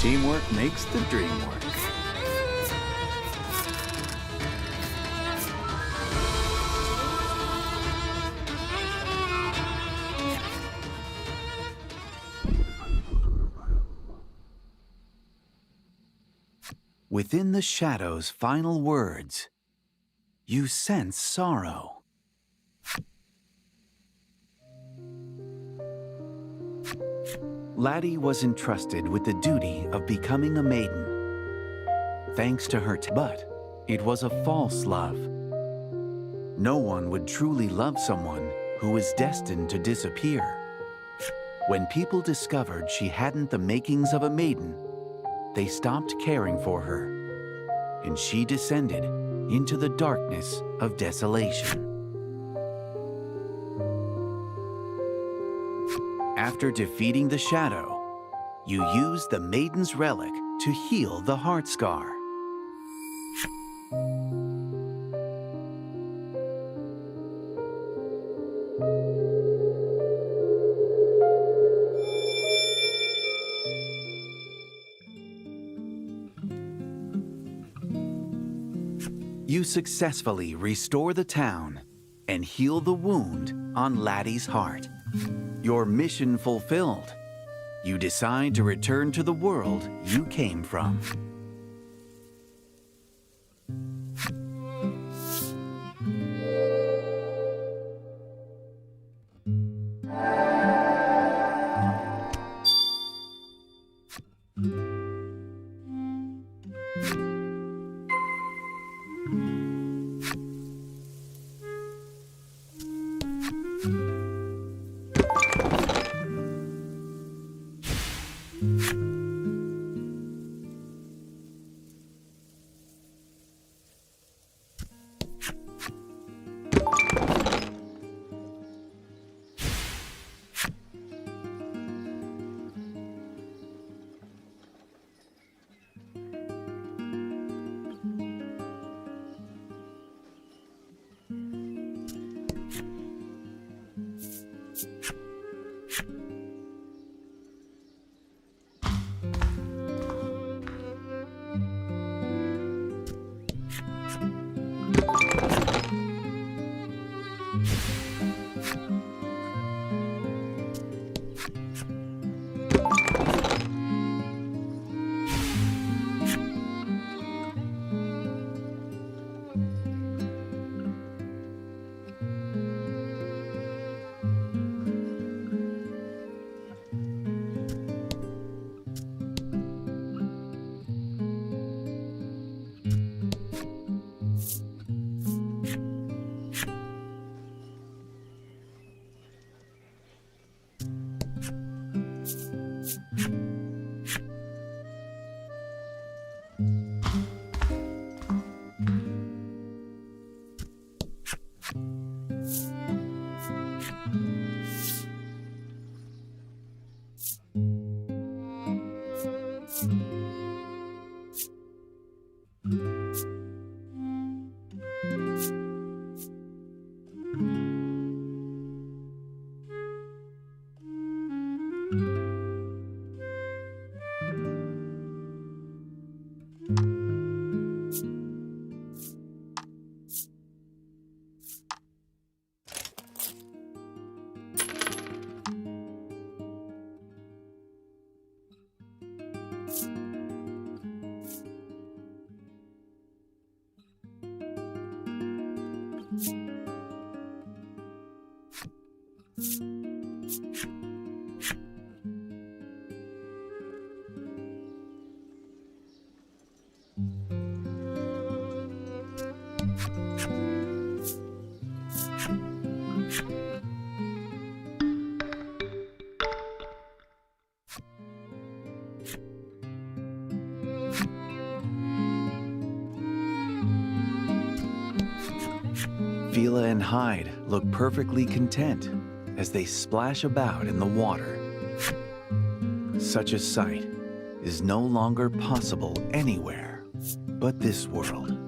Teamwork makes the dream work. Within the shadow's final words, you sense sorrow. Laddie was entrusted with the duty of becoming a maiden. Thanks to her, but it was a false love. No one would truly love someone who was destined to disappear. When people discovered she hadn't the makings of a maiden, they stopped caring for her, and she descended into the darkness of desolation. After defeating the shadow, you use the maiden's relic to heal the heart scar. You successfully restore the town and heal the wound on Laddie's heart. Your mission fulfilled. You decide to return to the world you came from. Layla and Hyde look perfectly content as they splash about in the water. Such a sight is no longer possible anywhere but this world.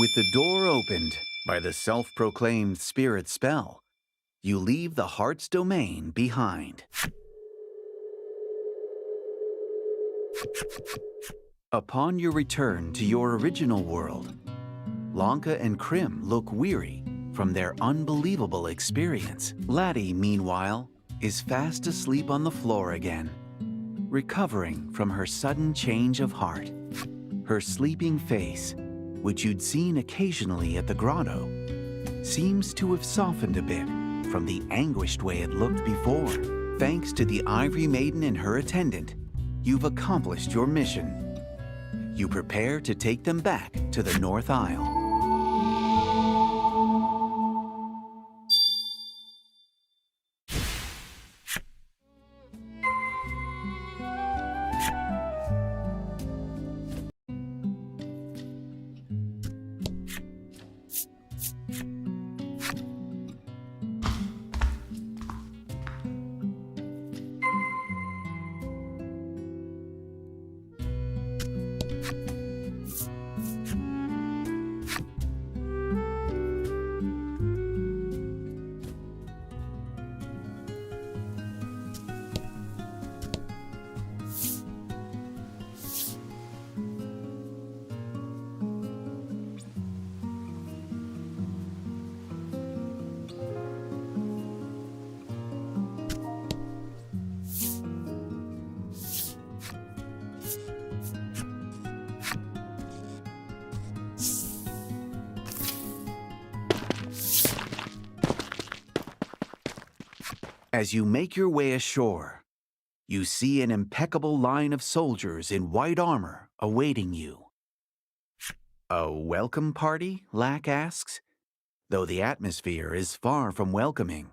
With the door opened by the self-proclaimed spirit spell, you leave the heart's domain behind. Upon your return to your original world, Lanka and Krim look weary from their unbelievable experience. Laddie, meanwhile, is fast asleep on the floor again, recovering from her sudden change of heart. Her sleeping face, which you'd seen occasionally at the grotto, seems to have softened a bit from the anguished way it looked before. Thanks to the Ivory Maiden and her attendant, you've accomplished your mission. You prepare to take them back to the North Isle. As you make your way ashore, you see an impeccable line of soldiers in white armor awaiting you. A welcome party? Lack asks, though the atmosphere is far from welcoming.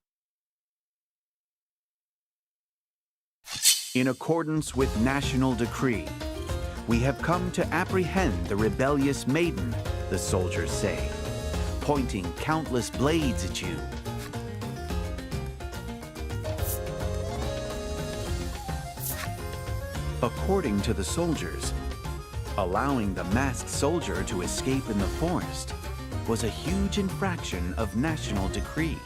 In accordance with national decree, we have come to apprehend the rebellious Maiden, the soldiers say, pointing countless blades at you. According to the soldiers, allowing the masked soldier to escape in the forest was a huge infraction of national decree.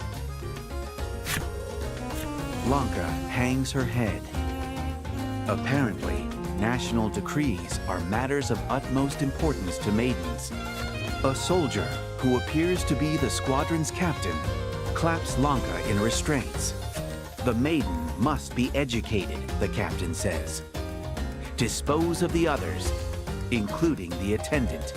Lanka hangs her head. Apparently, national decrees are matters of utmost importance to maidens. A soldier, who appears to be the squadron's captain, claps Lanka in restraints. The maiden must be educated, the captain says. Dispose of the others, including the attendant.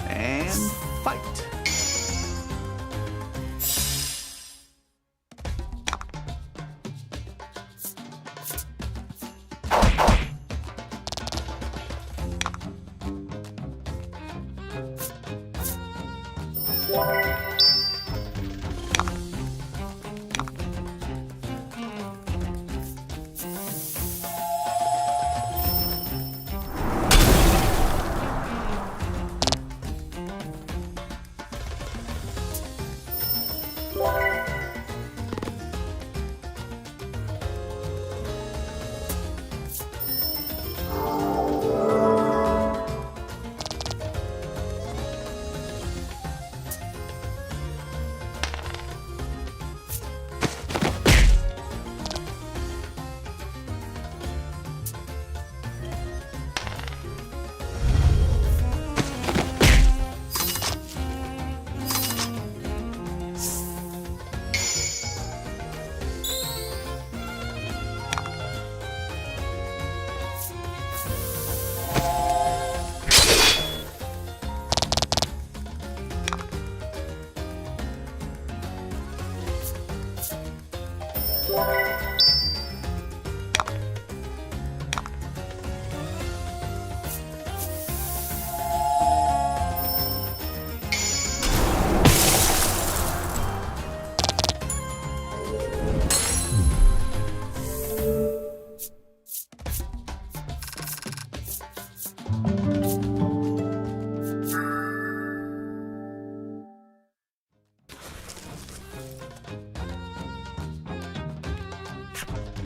And fight.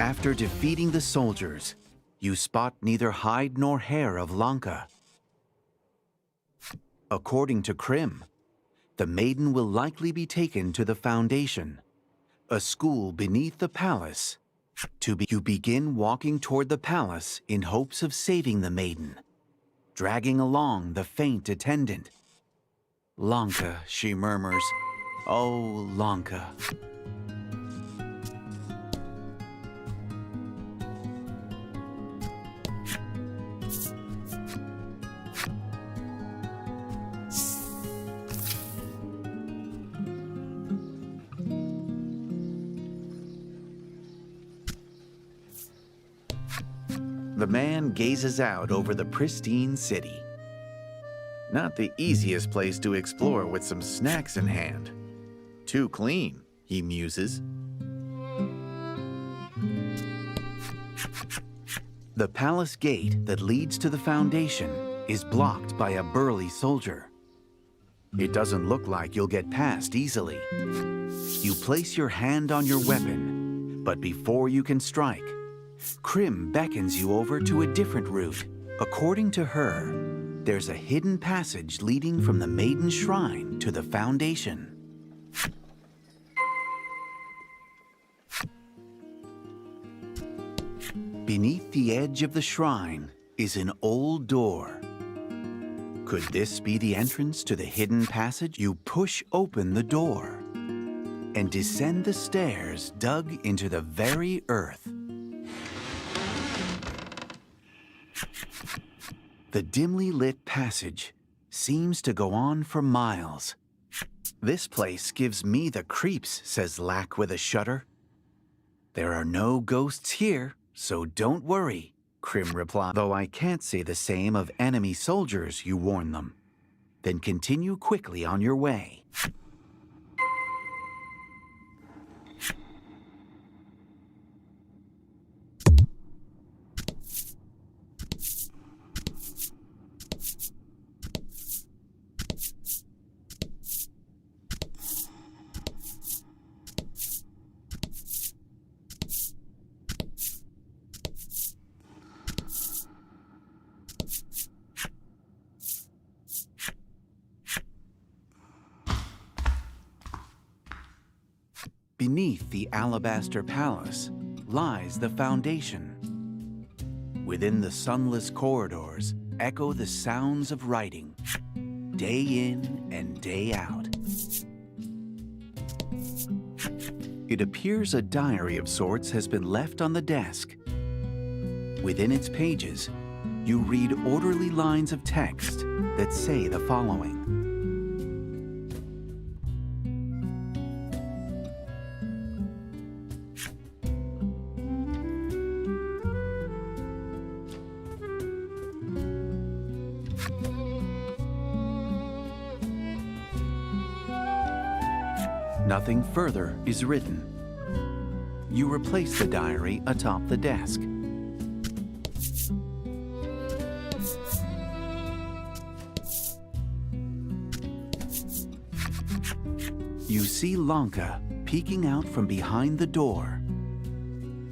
After defeating the soldiers, you spot neither hide nor hair of Lanka. According to Krim, the maiden will likely be taken to the Foundation, a school beneath the palace. You begin walking toward the palace in hopes of saving the maiden, dragging along the faint attendant. Lanka, she murmurs. Oh, Lanka. The man gazes out over the pristine city. Not the easiest place to explore with some snacks in hand. Too clean, he muses. The palace gate that leads to the Foundation is blocked by a burly soldier. It doesn't look like you'll get past easily. You place your hand on your weapon, but before you can strike, Krim beckons you over to a different route. According to her, there's a hidden passage leading from the Maiden Shrine to the Foundation. Beneath the edge of the shrine is an old door. Could this be the entrance to the hidden passage? You push open the door and descend the stairs dug into the very earth. The dimly lit passage seems to go on for miles. This place gives me the creeps, says Lack with a shudder. There are no ghosts here, so don't worry, Krim replies. Though I can't say the same of enemy soldiers, you warn them. Then continue quickly on your way. Beneath the Alabaster Palace lies the Foundation. Within the sunless corridors echo the sounds of writing, day in and day out. It appears a diary of sorts has been left on the desk. Within its pages, you read orderly lines of text that say the following. Nothing further is written. You replace the diary atop the desk. You see Lanka peeking out from behind the door.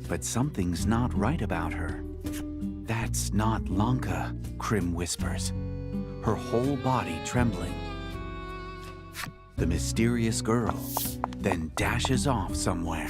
But something's not right about her. That's not Lanka, Krim whispers, her whole body trembling. The mysterious girl then dashes off somewhere.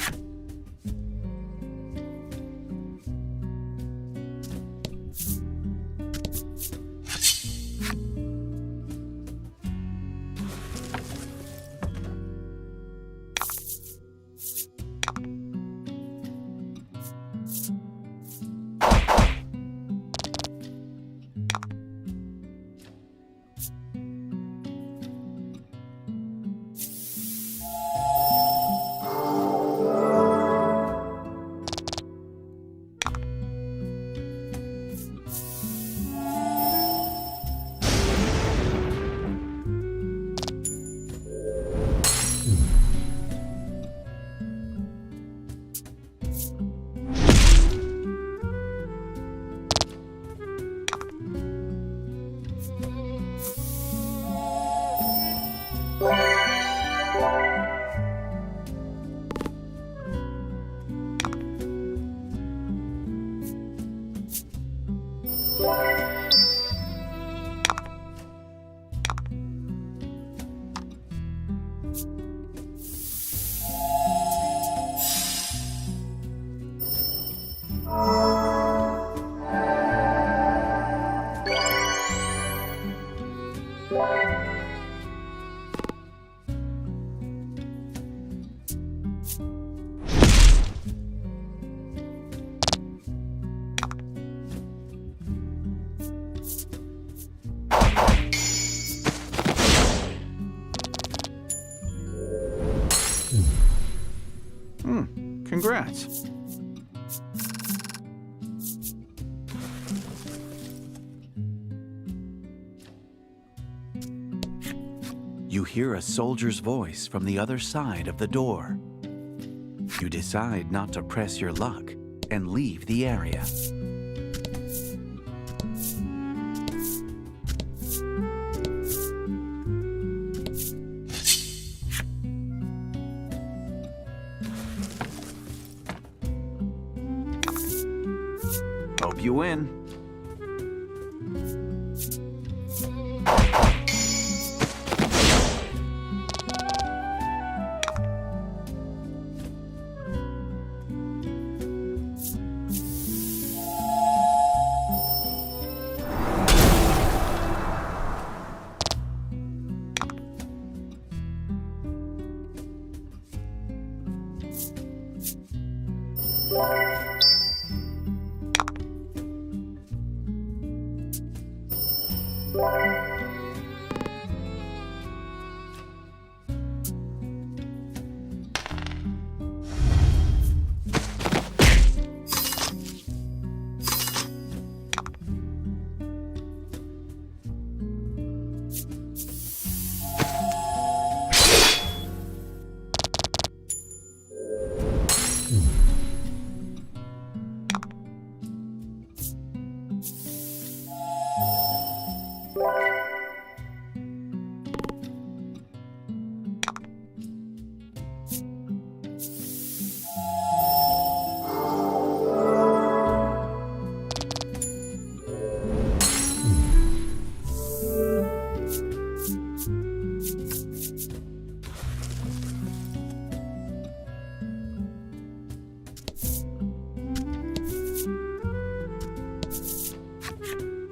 Congrats. You hear a soldier's voice from the other side of the door. You decide not to press your luck and leave the area. Hope you win.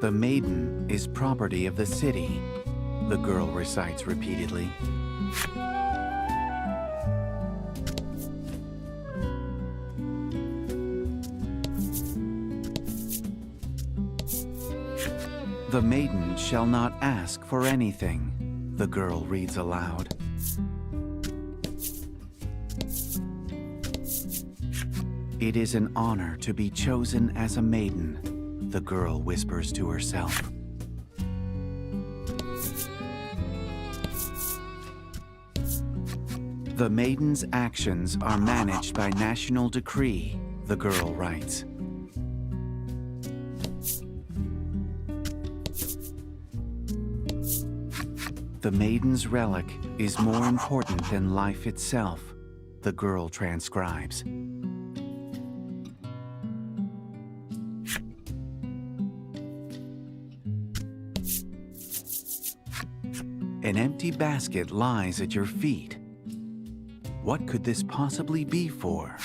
The maiden is property of the city, the girl recites repeatedly. The maiden shall not ask for anything, the girl reads aloud. It is an honor to be chosen as a maiden, the girl whispers to herself. The maiden's actions are managed by national decree, the girl writes. The maiden's relic is more important than life itself, the girl transcribes. An empty basket lies at your feet. What could this possibly be for?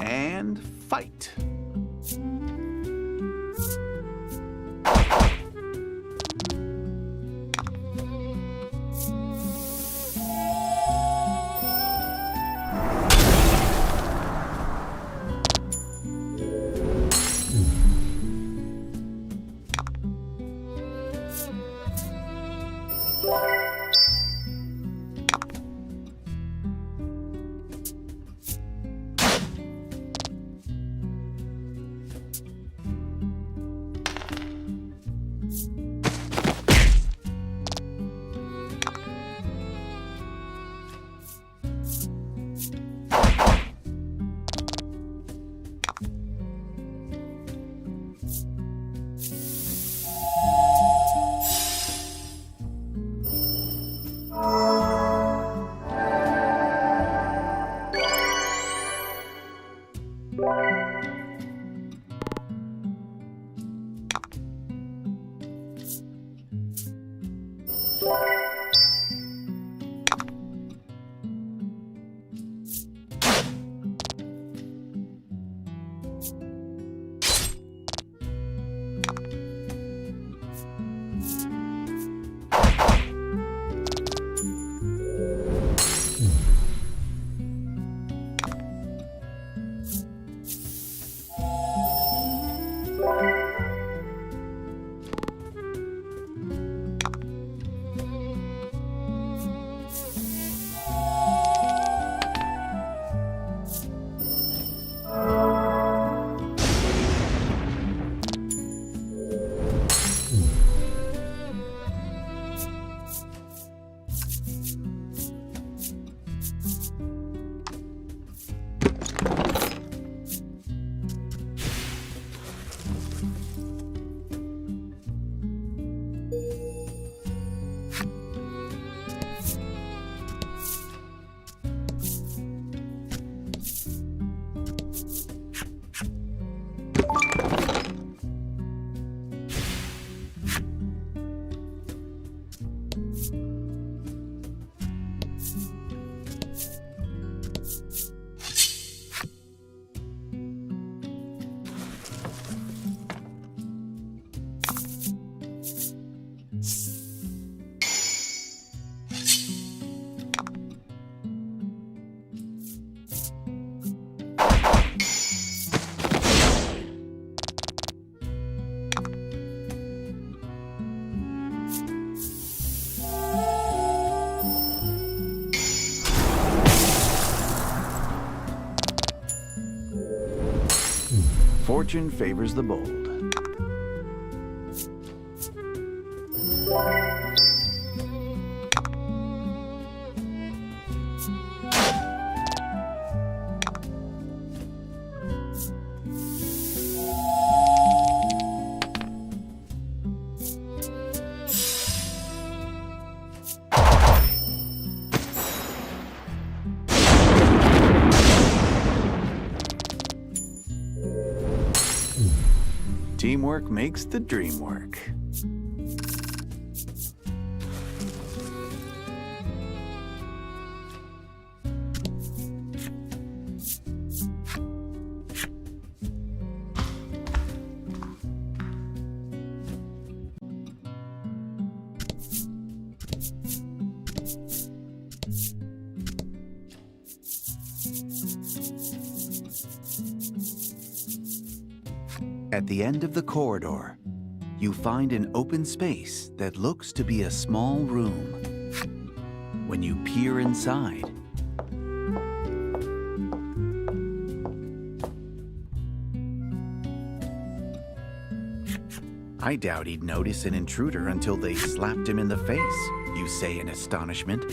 And fight. Fortune favors the bold. Teamwork makes the dream work. At the end of the corridor, you find an open space that looks to be a small room. When you peer inside, I doubt he'd notice an intruder until they slapped him in the face, you say in astonishment.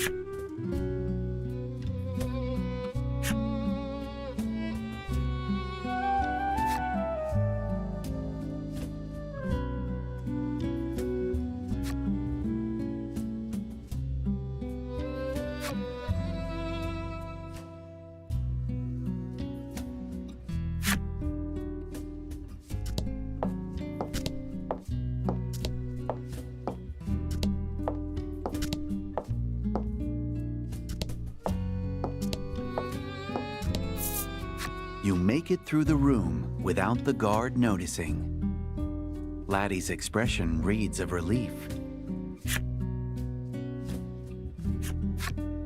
You make it through the room without the guard noticing. Laddie's expression reads of relief.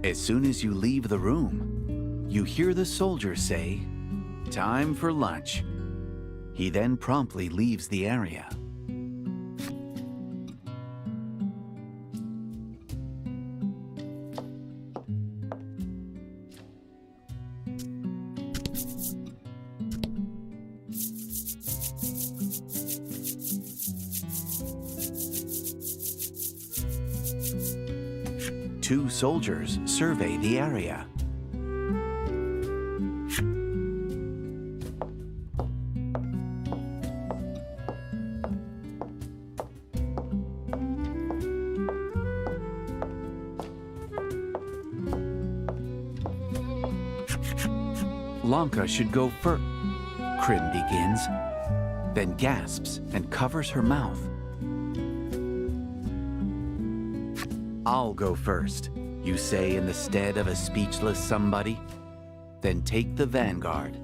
As soon as you leave the room, you hear the soldier say, "Time for lunch." He then promptly leaves the area. Two soldiers survey the area. Lanka should go first, Krim begins, then gasps and covers her mouth. "I'll go first," you say in the stead of a speechless somebody. Then take the vanguard.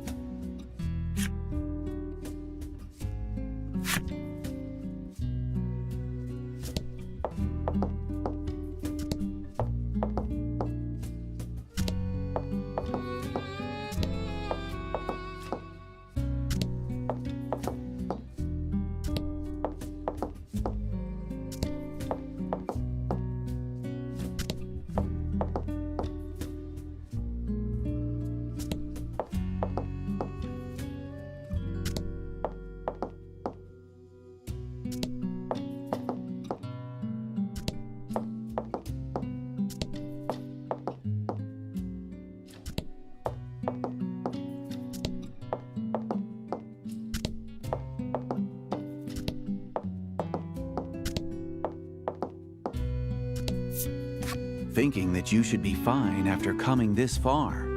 Thinking that you should be fine after coming this far,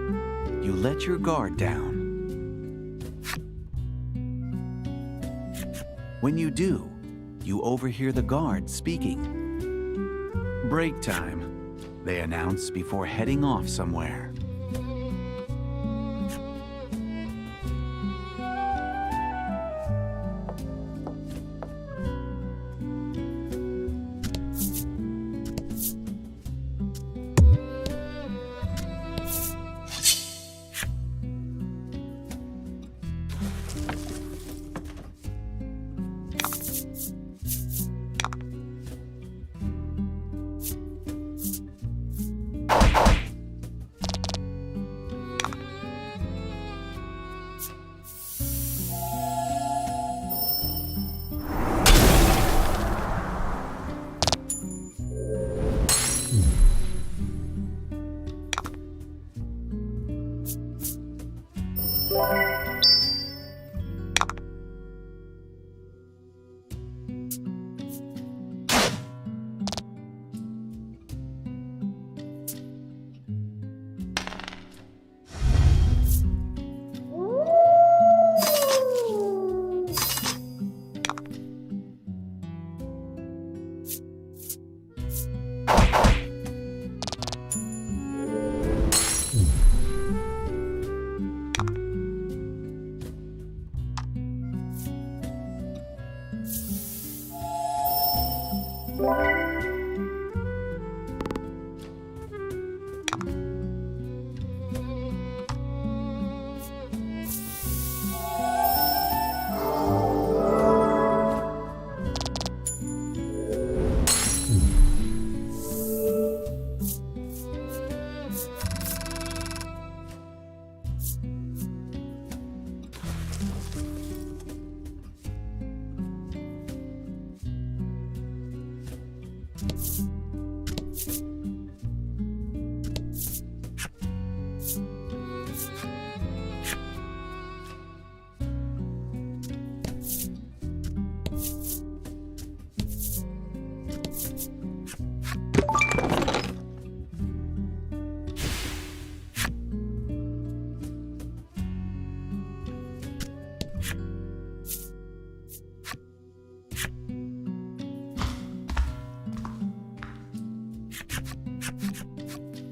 you let your guard down. When you do, you overhear the guard speaking. Break time, they announce before heading off somewhere.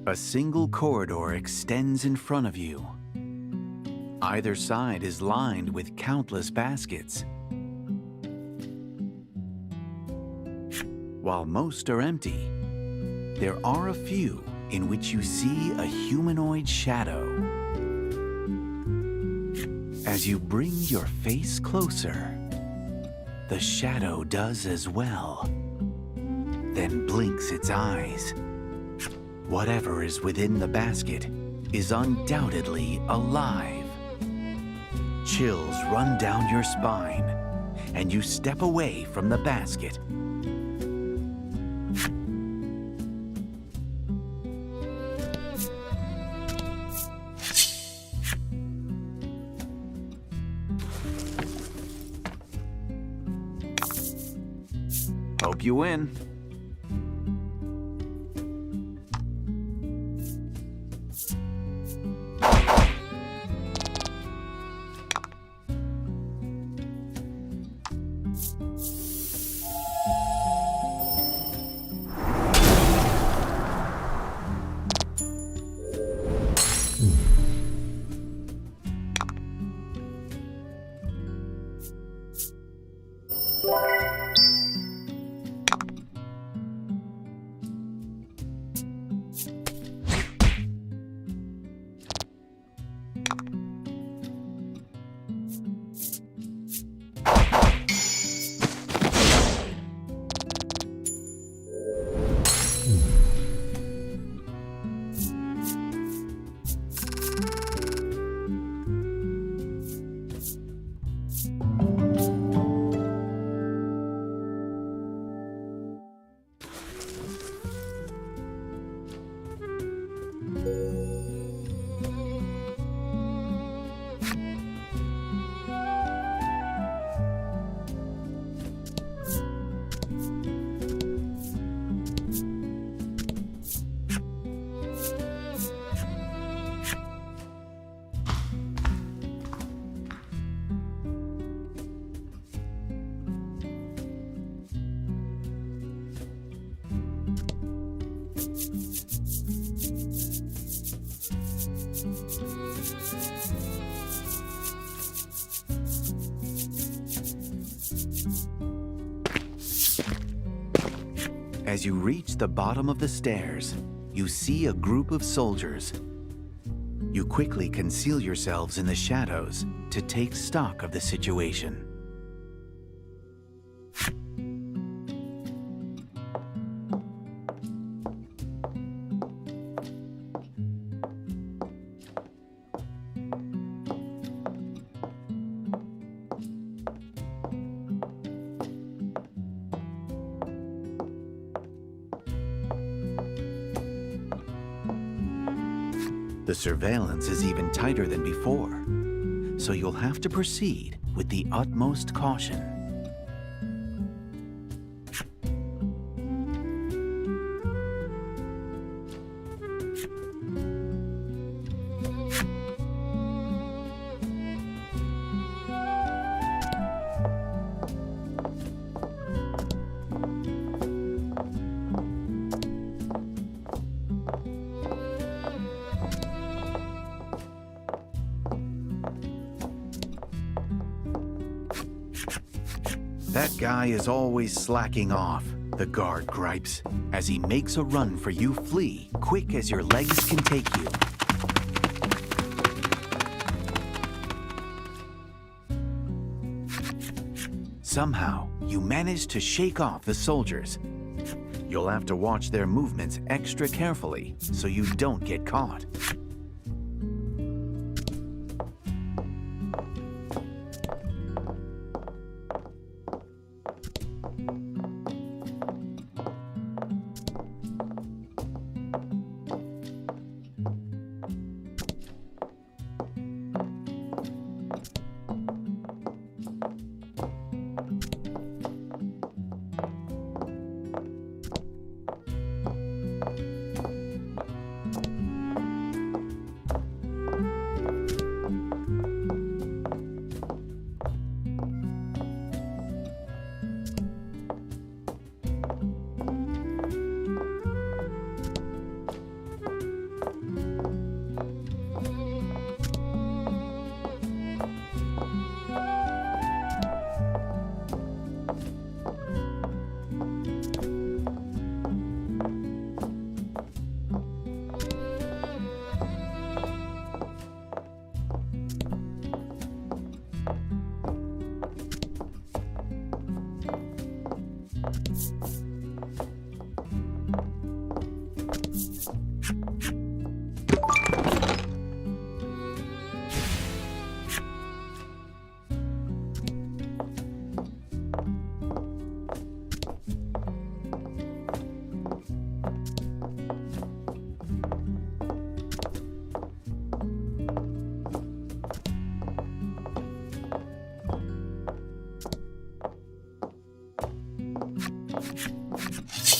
A single corridor extends in front of you. Either side is lined with countless baskets. While most are empty, there are a few in which you see a humanoid shadow. As you bring your face closer, the shadow does as well, then blinks its eyes. Whatever is within the basket is undoubtedly alive. Chills run down your spine, and you step away from the basket. Hope you win. As you reach the bottom of the stairs, you see a group of soldiers. You quickly conceal yourselves in the shadows to take stock of the situation. The surveillance is even tighter than before, so you'll have to proceed with the utmost caution. That guy is always slacking off, the guard gripes, as he makes a run for you. Flee quick as your legs can take you. Somehow, you manage to shake off the soldiers. You'll have to watch their movements extra carefully so you don't get caught.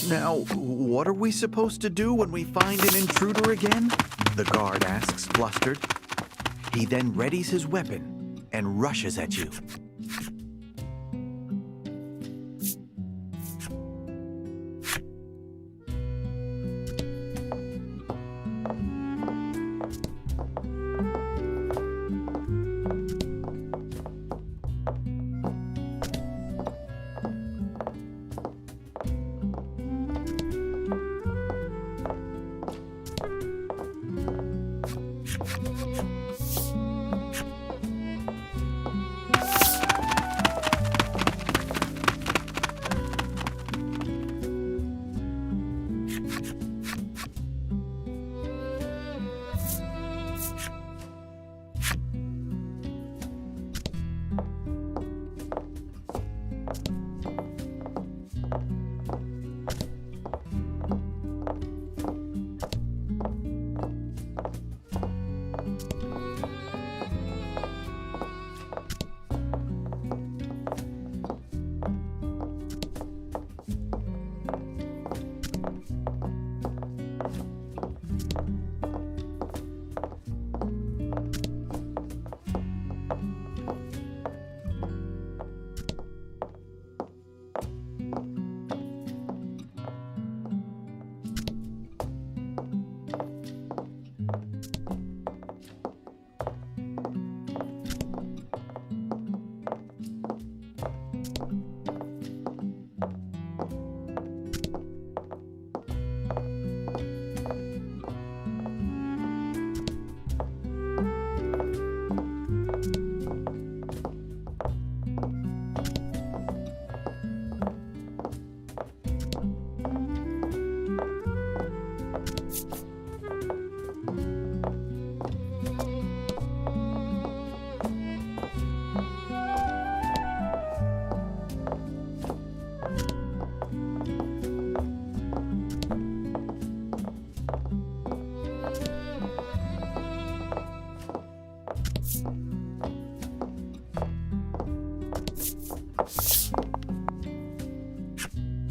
Now, what are we supposed to do when we find an intruder again? The guard asks, flustered. He then readies his weapon and rushes at you.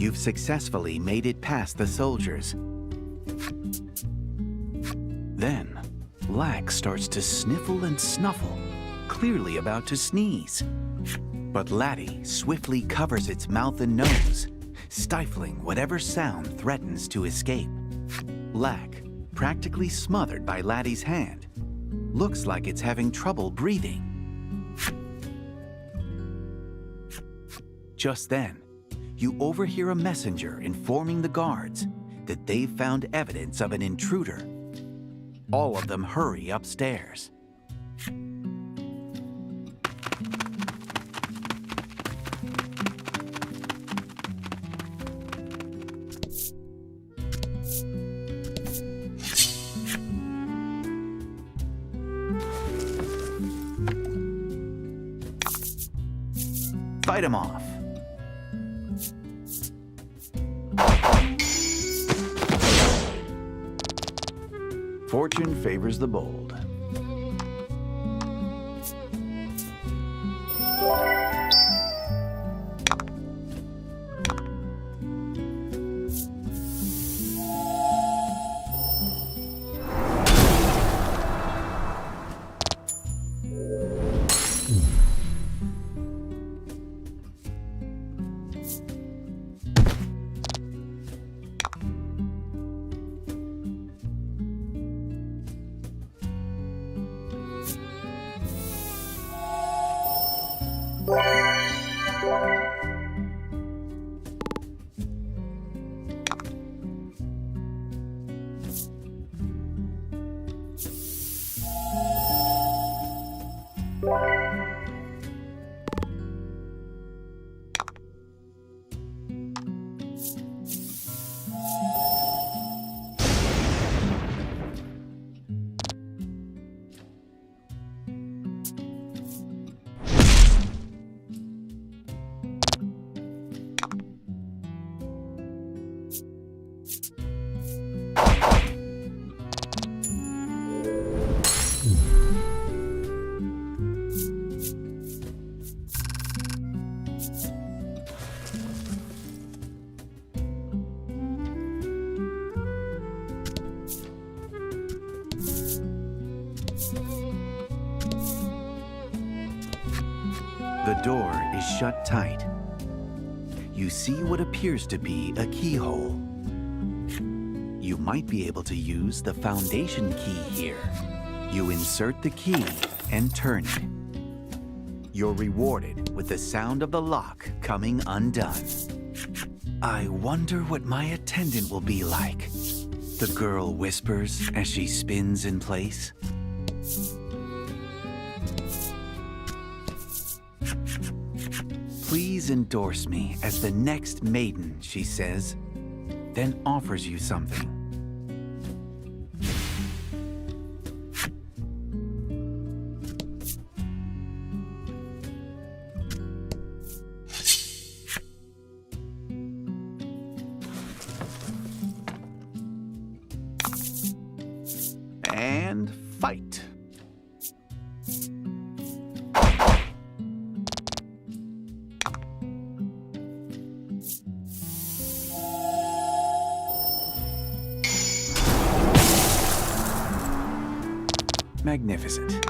You've successfully made it past the soldiers. Then, Lack starts to sniffle and snuffle, clearly about to sneeze. But Laddie swiftly covers its mouth and nose, stifling whatever sound threatens to escape. Lack, practically smothered by Laddie's hand, looks like it's having trouble breathing. Just then, you overhear a messenger informing the guards that they've found evidence of an intruder. All of them hurry upstairs. Fight him off. Fortune favors the bold. The door is shut tight. You see what appears to be a keyhole. You might be able to use the foundation key here. You insert the key and turn it. You're rewarded with the sound of the lock coming undone. I wonder what my attendant will be like, the girl whispers as she spins in place. Please endorse me as the next Maiden, she says, then offers you something. And fight. Magnificent.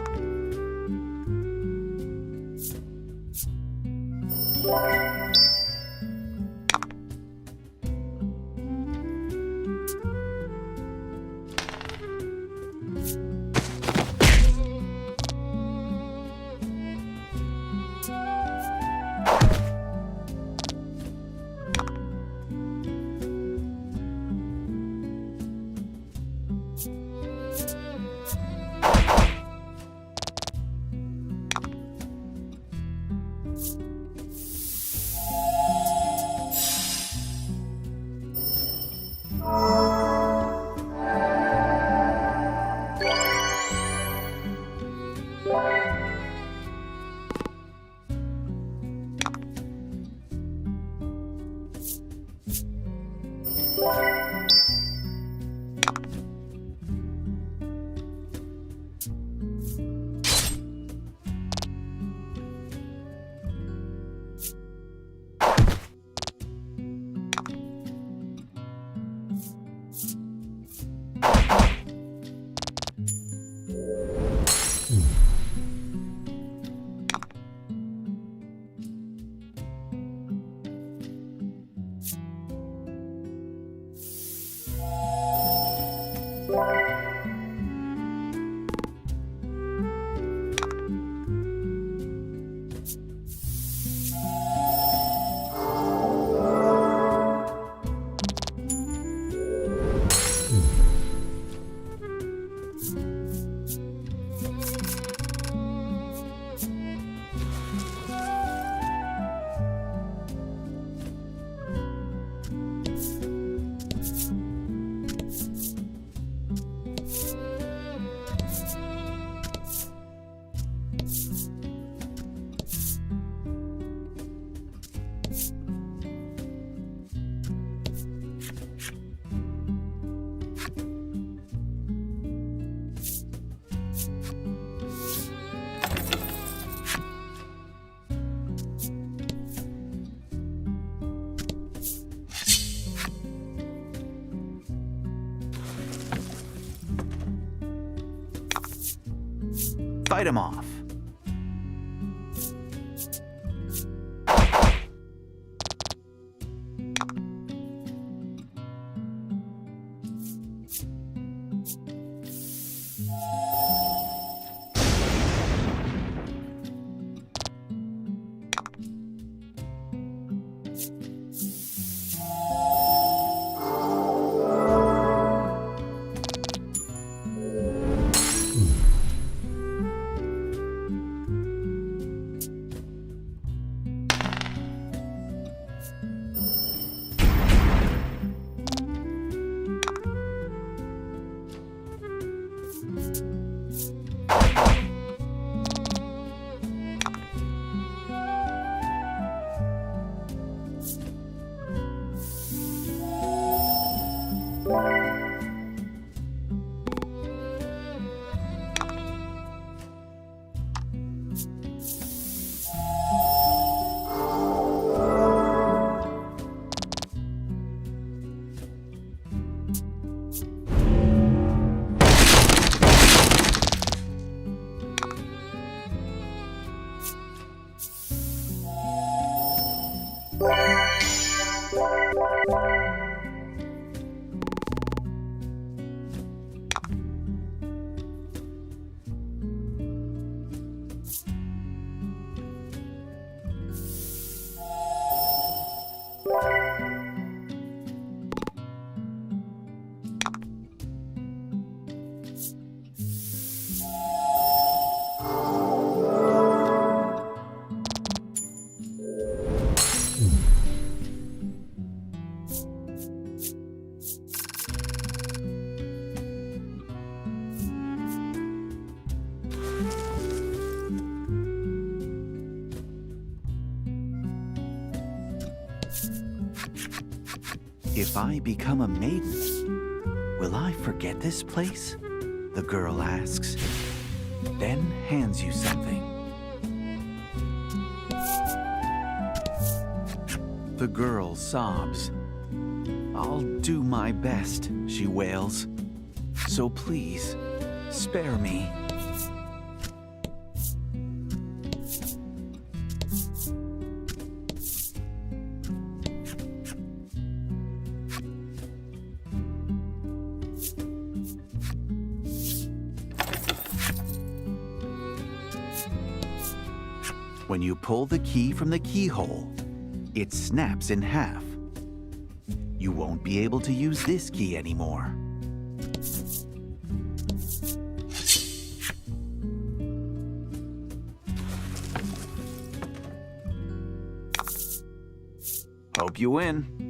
Fight him off. If I become a maiden, will I forget this place? The girl asks, then hands you something. The girl sobs. I'll do my best, she wails. So please, spare me. When you pull the key from the keyhole, it snaps in half. You won't be able to use this key anymore. Hope you win.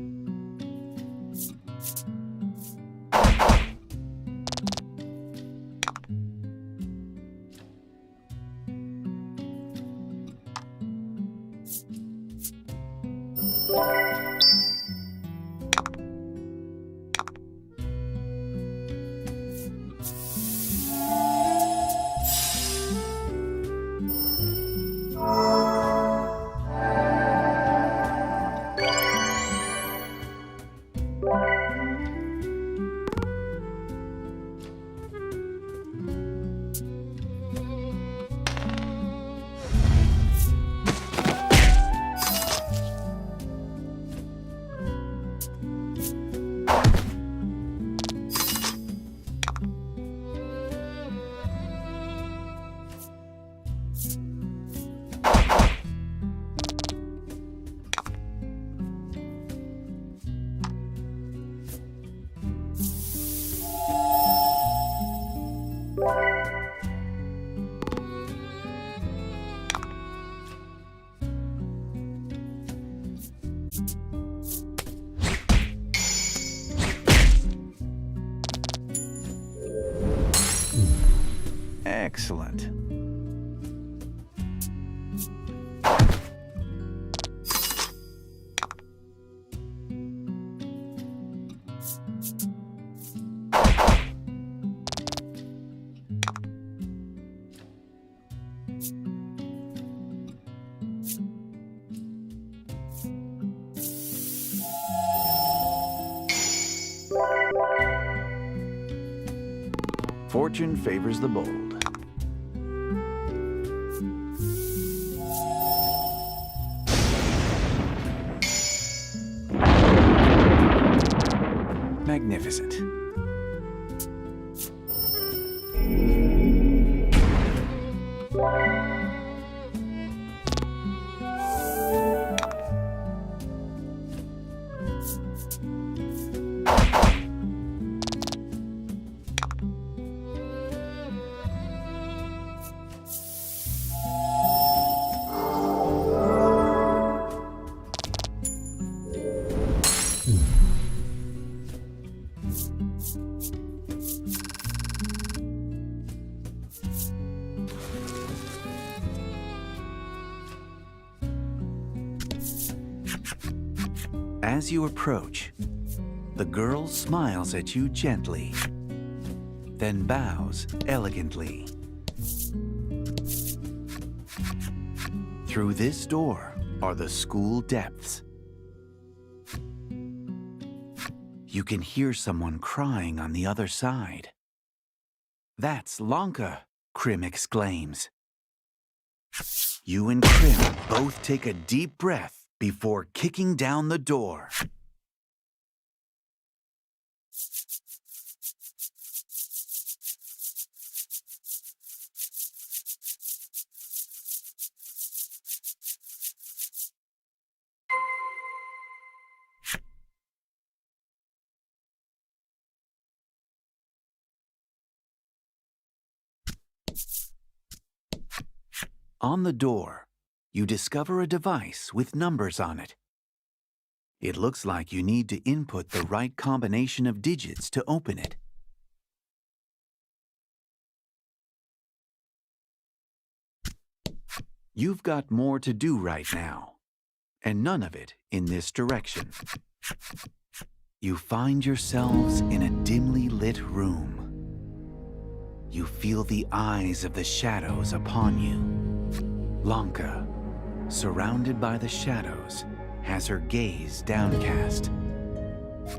Excellent. Fortune favors the bold. Magnificent. As you approach, the girl smiles at you gently, then bows elegantly. Through this door are the school depths. You can hear someone crying on the other side. "That's Lanka," Krim exclaims. You and Krim both take a deep breath before kicking down the door. On the door, you discover a device with numbers on it. It looks like you need to input the right combination of digits to open it. You've got more to do right now, and none of it in this direction. You find yourselves in a dimly lit room. You feel the eyes of the shadows upon you. Lanka, surrounded by the shadows, has her gaze downcast.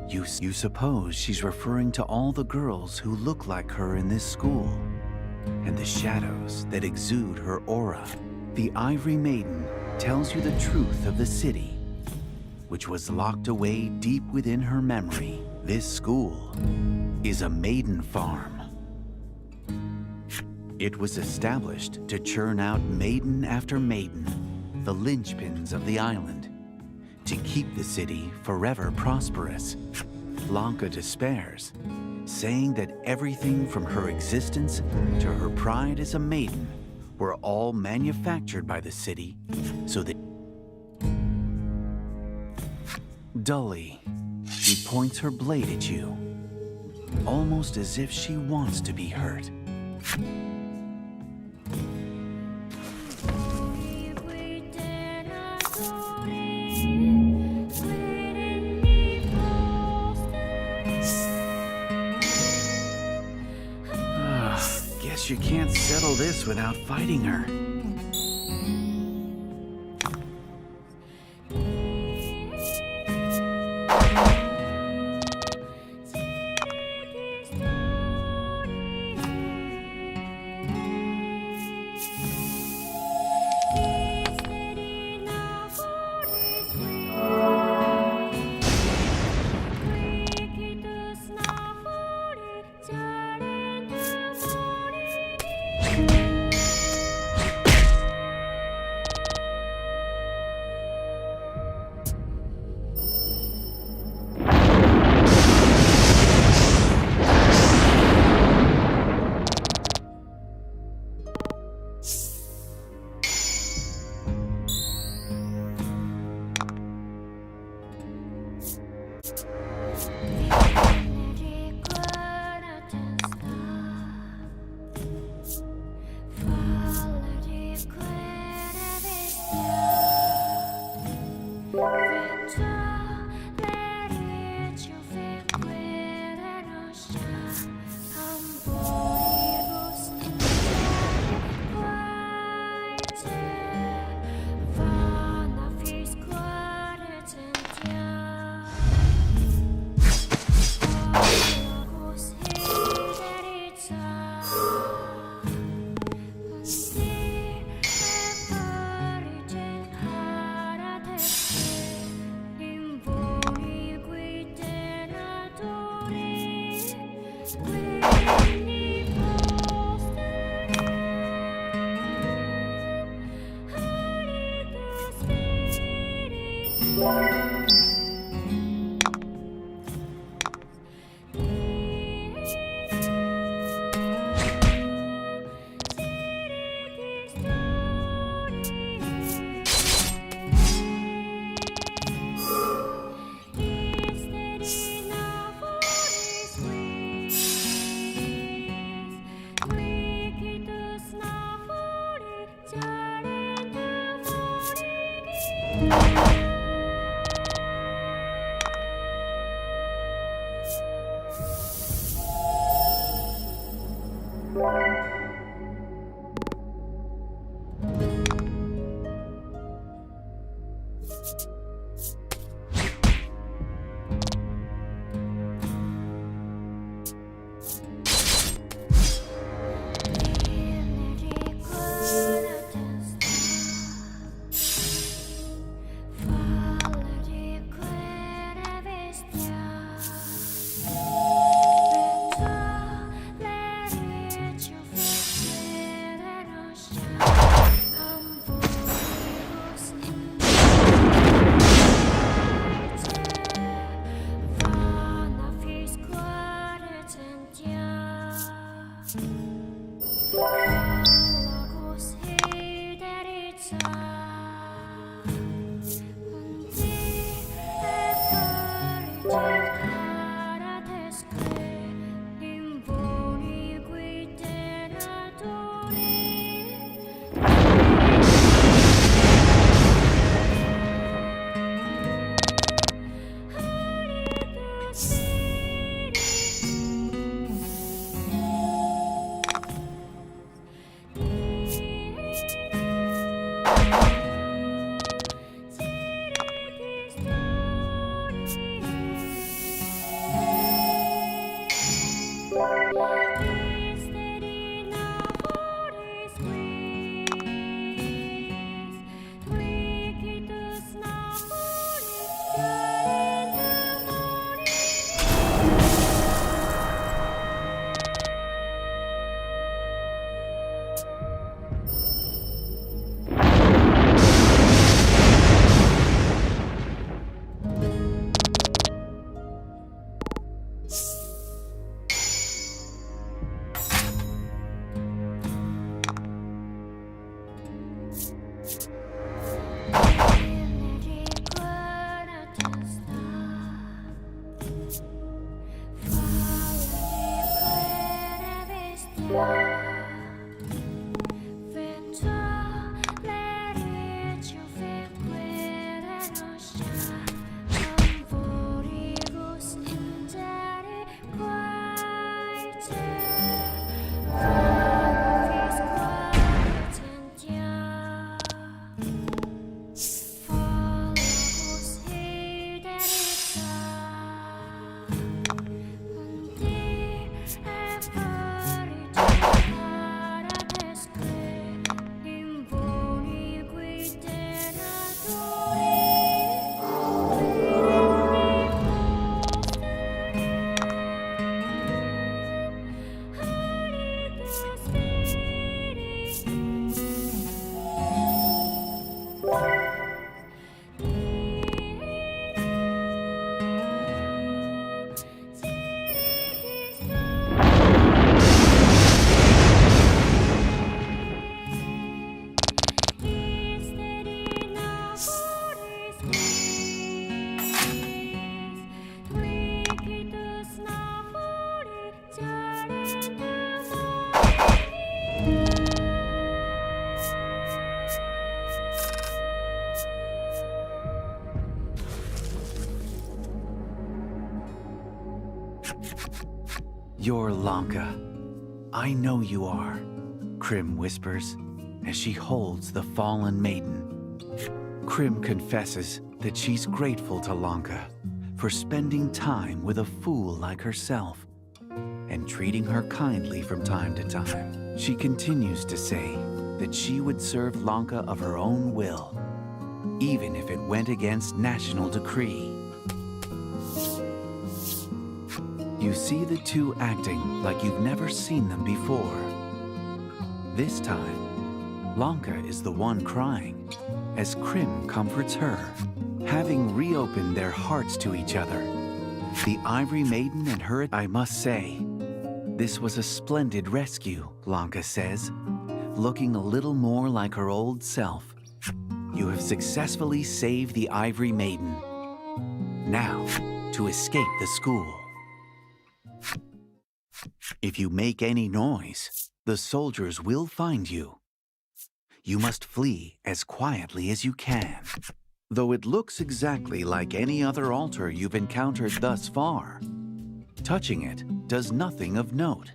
You suppose she's referring to all the girls who look like her in this school, and the shadows that exude her aura. The Ivory Maiden tells you the truth of the city, which was locked away deep within her memory. This school is a maiden farm. It was established to churn out maiden after maiden, the linchpins of the island, to keep the city forever prosperous. Lanka despairs, saying that everything from her existence to her pride as a maiden were all manufactured by the city so that... Dully, she points her blade at you, almost as if she wants to be hurt. Guess you can't settle this without fighting her. You're Lanka. I know you are, Krim whispers as she holds the fallen maiden. Krim confesses that she's grateful to Lanka for spending time with a fool like herself and treating her kindly from time to time. She continues to say that she would serve Lanka of her own will, even if it went against national decree. You see the two acting like you've never seen them before. This time, Lanka is the one crying, as Krim comforts her. Having reopened their hearts to each other, the Ivory Maiden and her, I must say, this was a splendid rescue, Lanka says, looking a little more like her old self. You have successfully saved the Ivory Maiden. Now, to escape the school. If you make any noise, the soldiers will find you. You must flee as quietly as you can. though it looks exactly like any other altar you've encountered thus far. Touching it does nothing of note.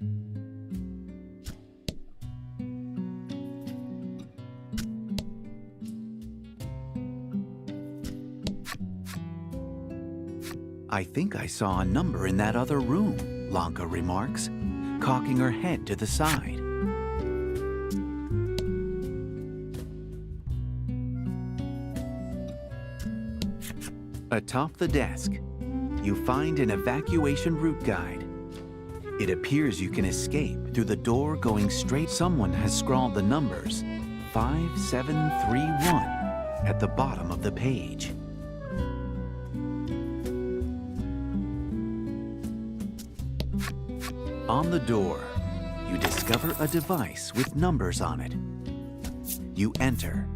I think I saw a number in that other room, Lanka remarks, cocking her head to the side. Atop the desk, you find an evacuation route guide. It appears you can escape through the door going straight. Someone has scrawled the numbers 5731 at the bottom of the page. On the door, you discover a device with numbers on it. You enter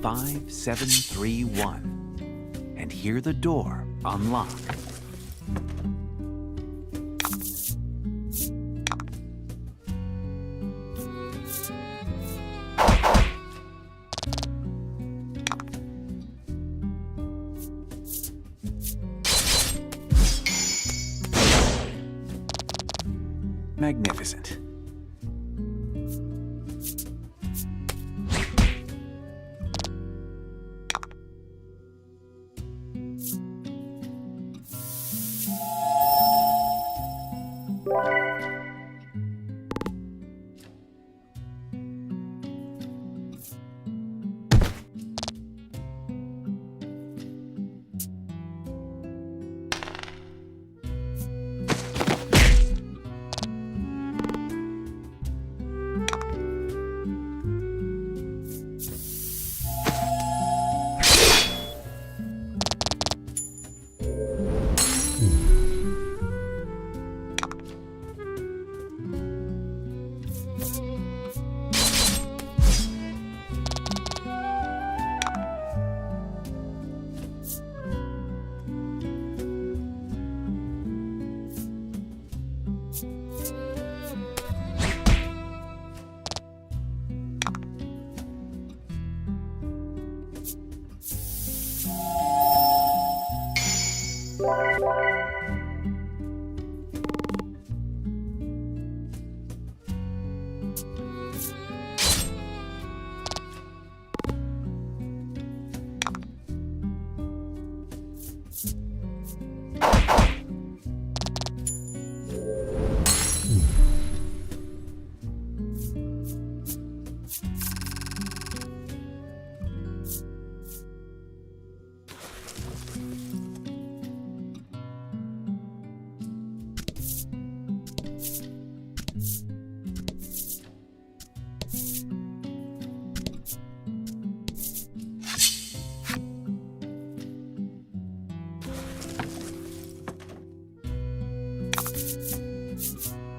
5731 and hear the door unlock. Magnificent.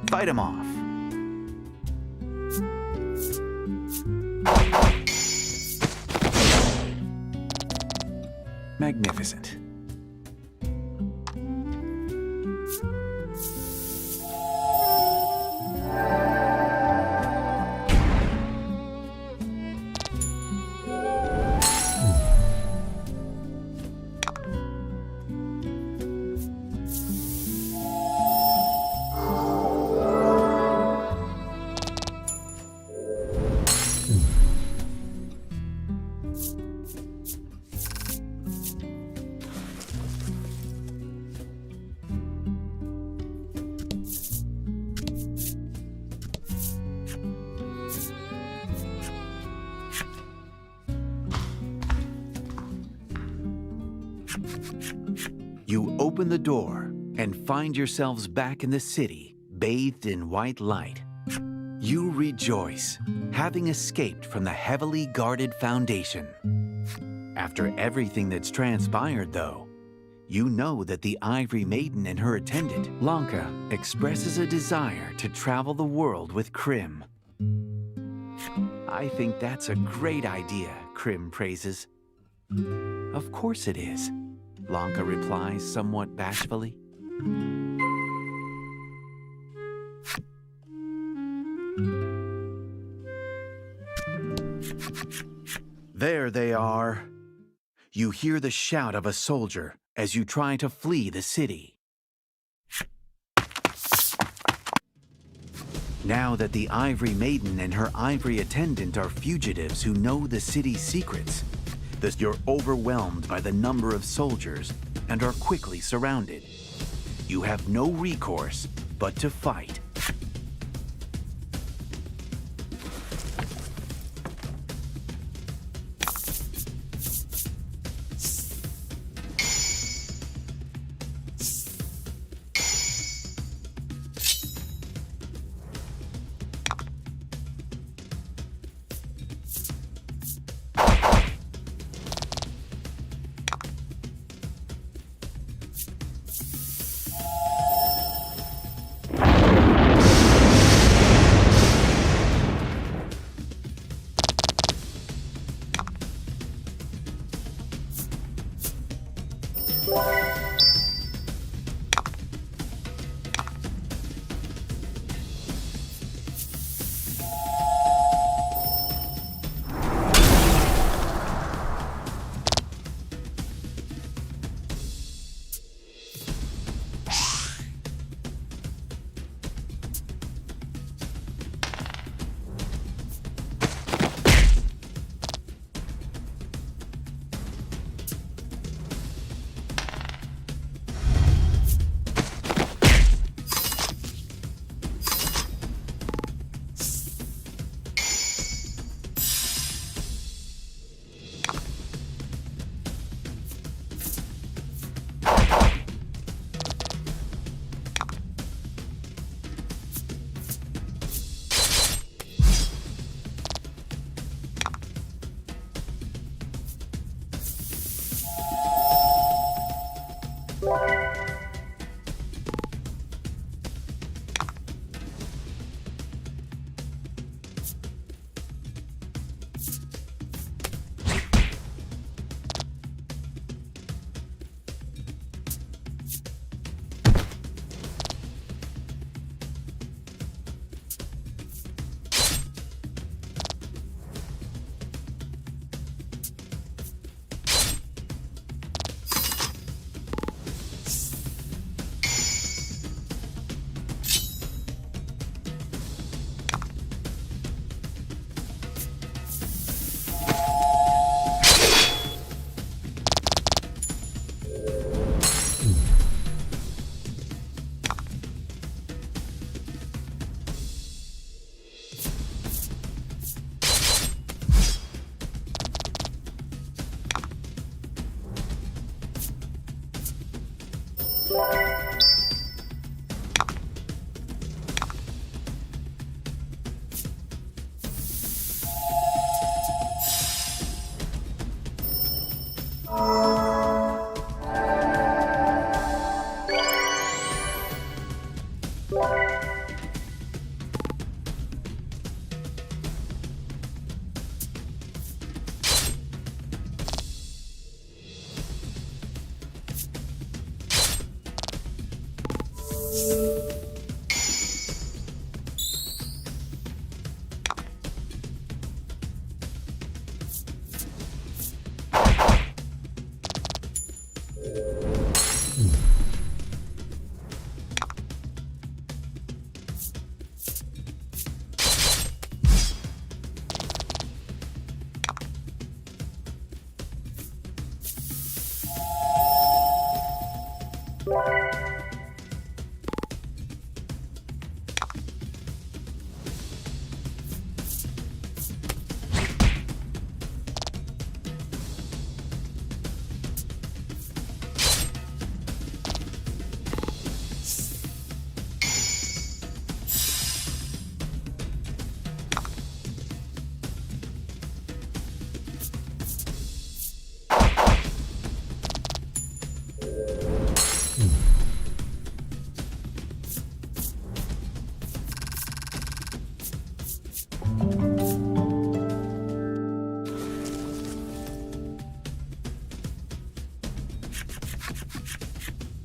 Fight him off. Magnificent. You open the door and find yourselves back in the city, bathed in white light. You rejoice, having escaped from the heavily guarded Foundation. After everything that's transpired, though, you know that the Ivory Maiden and her attendant, Lanka, expresses a desire to travel the world with Krim. I think that's a great idea, Krim praises. Of course it is, Lanka replies somewhat bashfully. There they are. You hear the shout of a soldier as you try to flee the city. Now that the Ivory Maiden and her ivory attendant are fugitives who know the city's secrets, you're overwhelmed by the number of soldiers and are quickly surrounded. You have no recourse but to fight.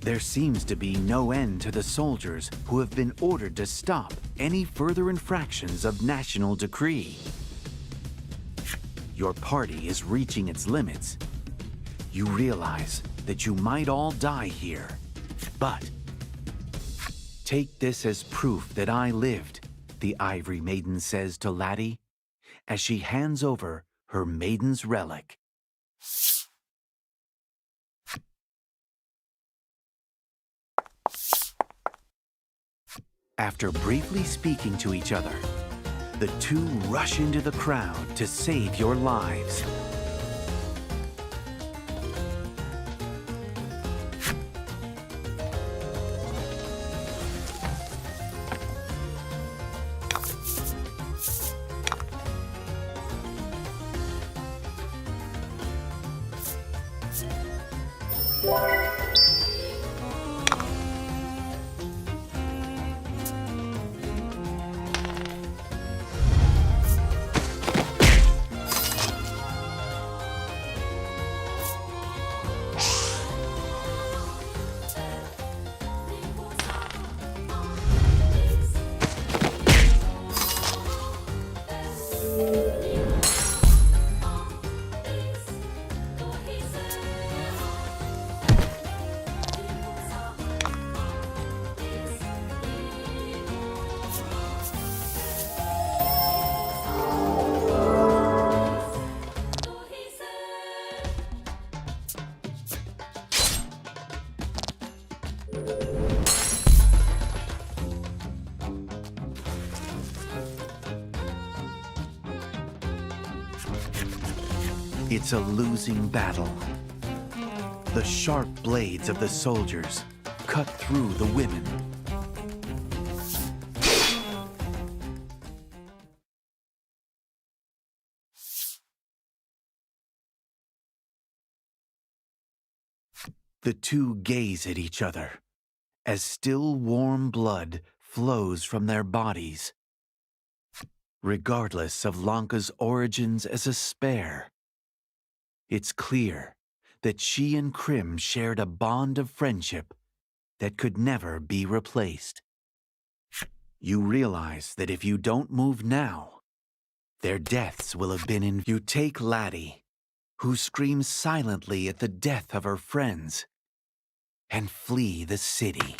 There seems to be no end to the soldiers who have been ordered to stop any further infractions of national decree. Your party is reaching its limits. You realize that you might all die here, but take this as proof that I lived, the Ivory Maiden says to Laddie as she hands over her maiden's relic. After briefly speaking to each other, the two rush into the crowd to save your lives. It's a losing battle. The sharp blades of the soldiers cut through the women. The two gaze at each other as still warm blood flows from their bodies. Regardless of Lanka's origins as a spare, it's clear that she and Krim shared a bond of friendship that could never be replaced. You realize that if you don't move now, their deaths will have been in. You take Laddie, who screams silently at the death of her friends, and flee the city.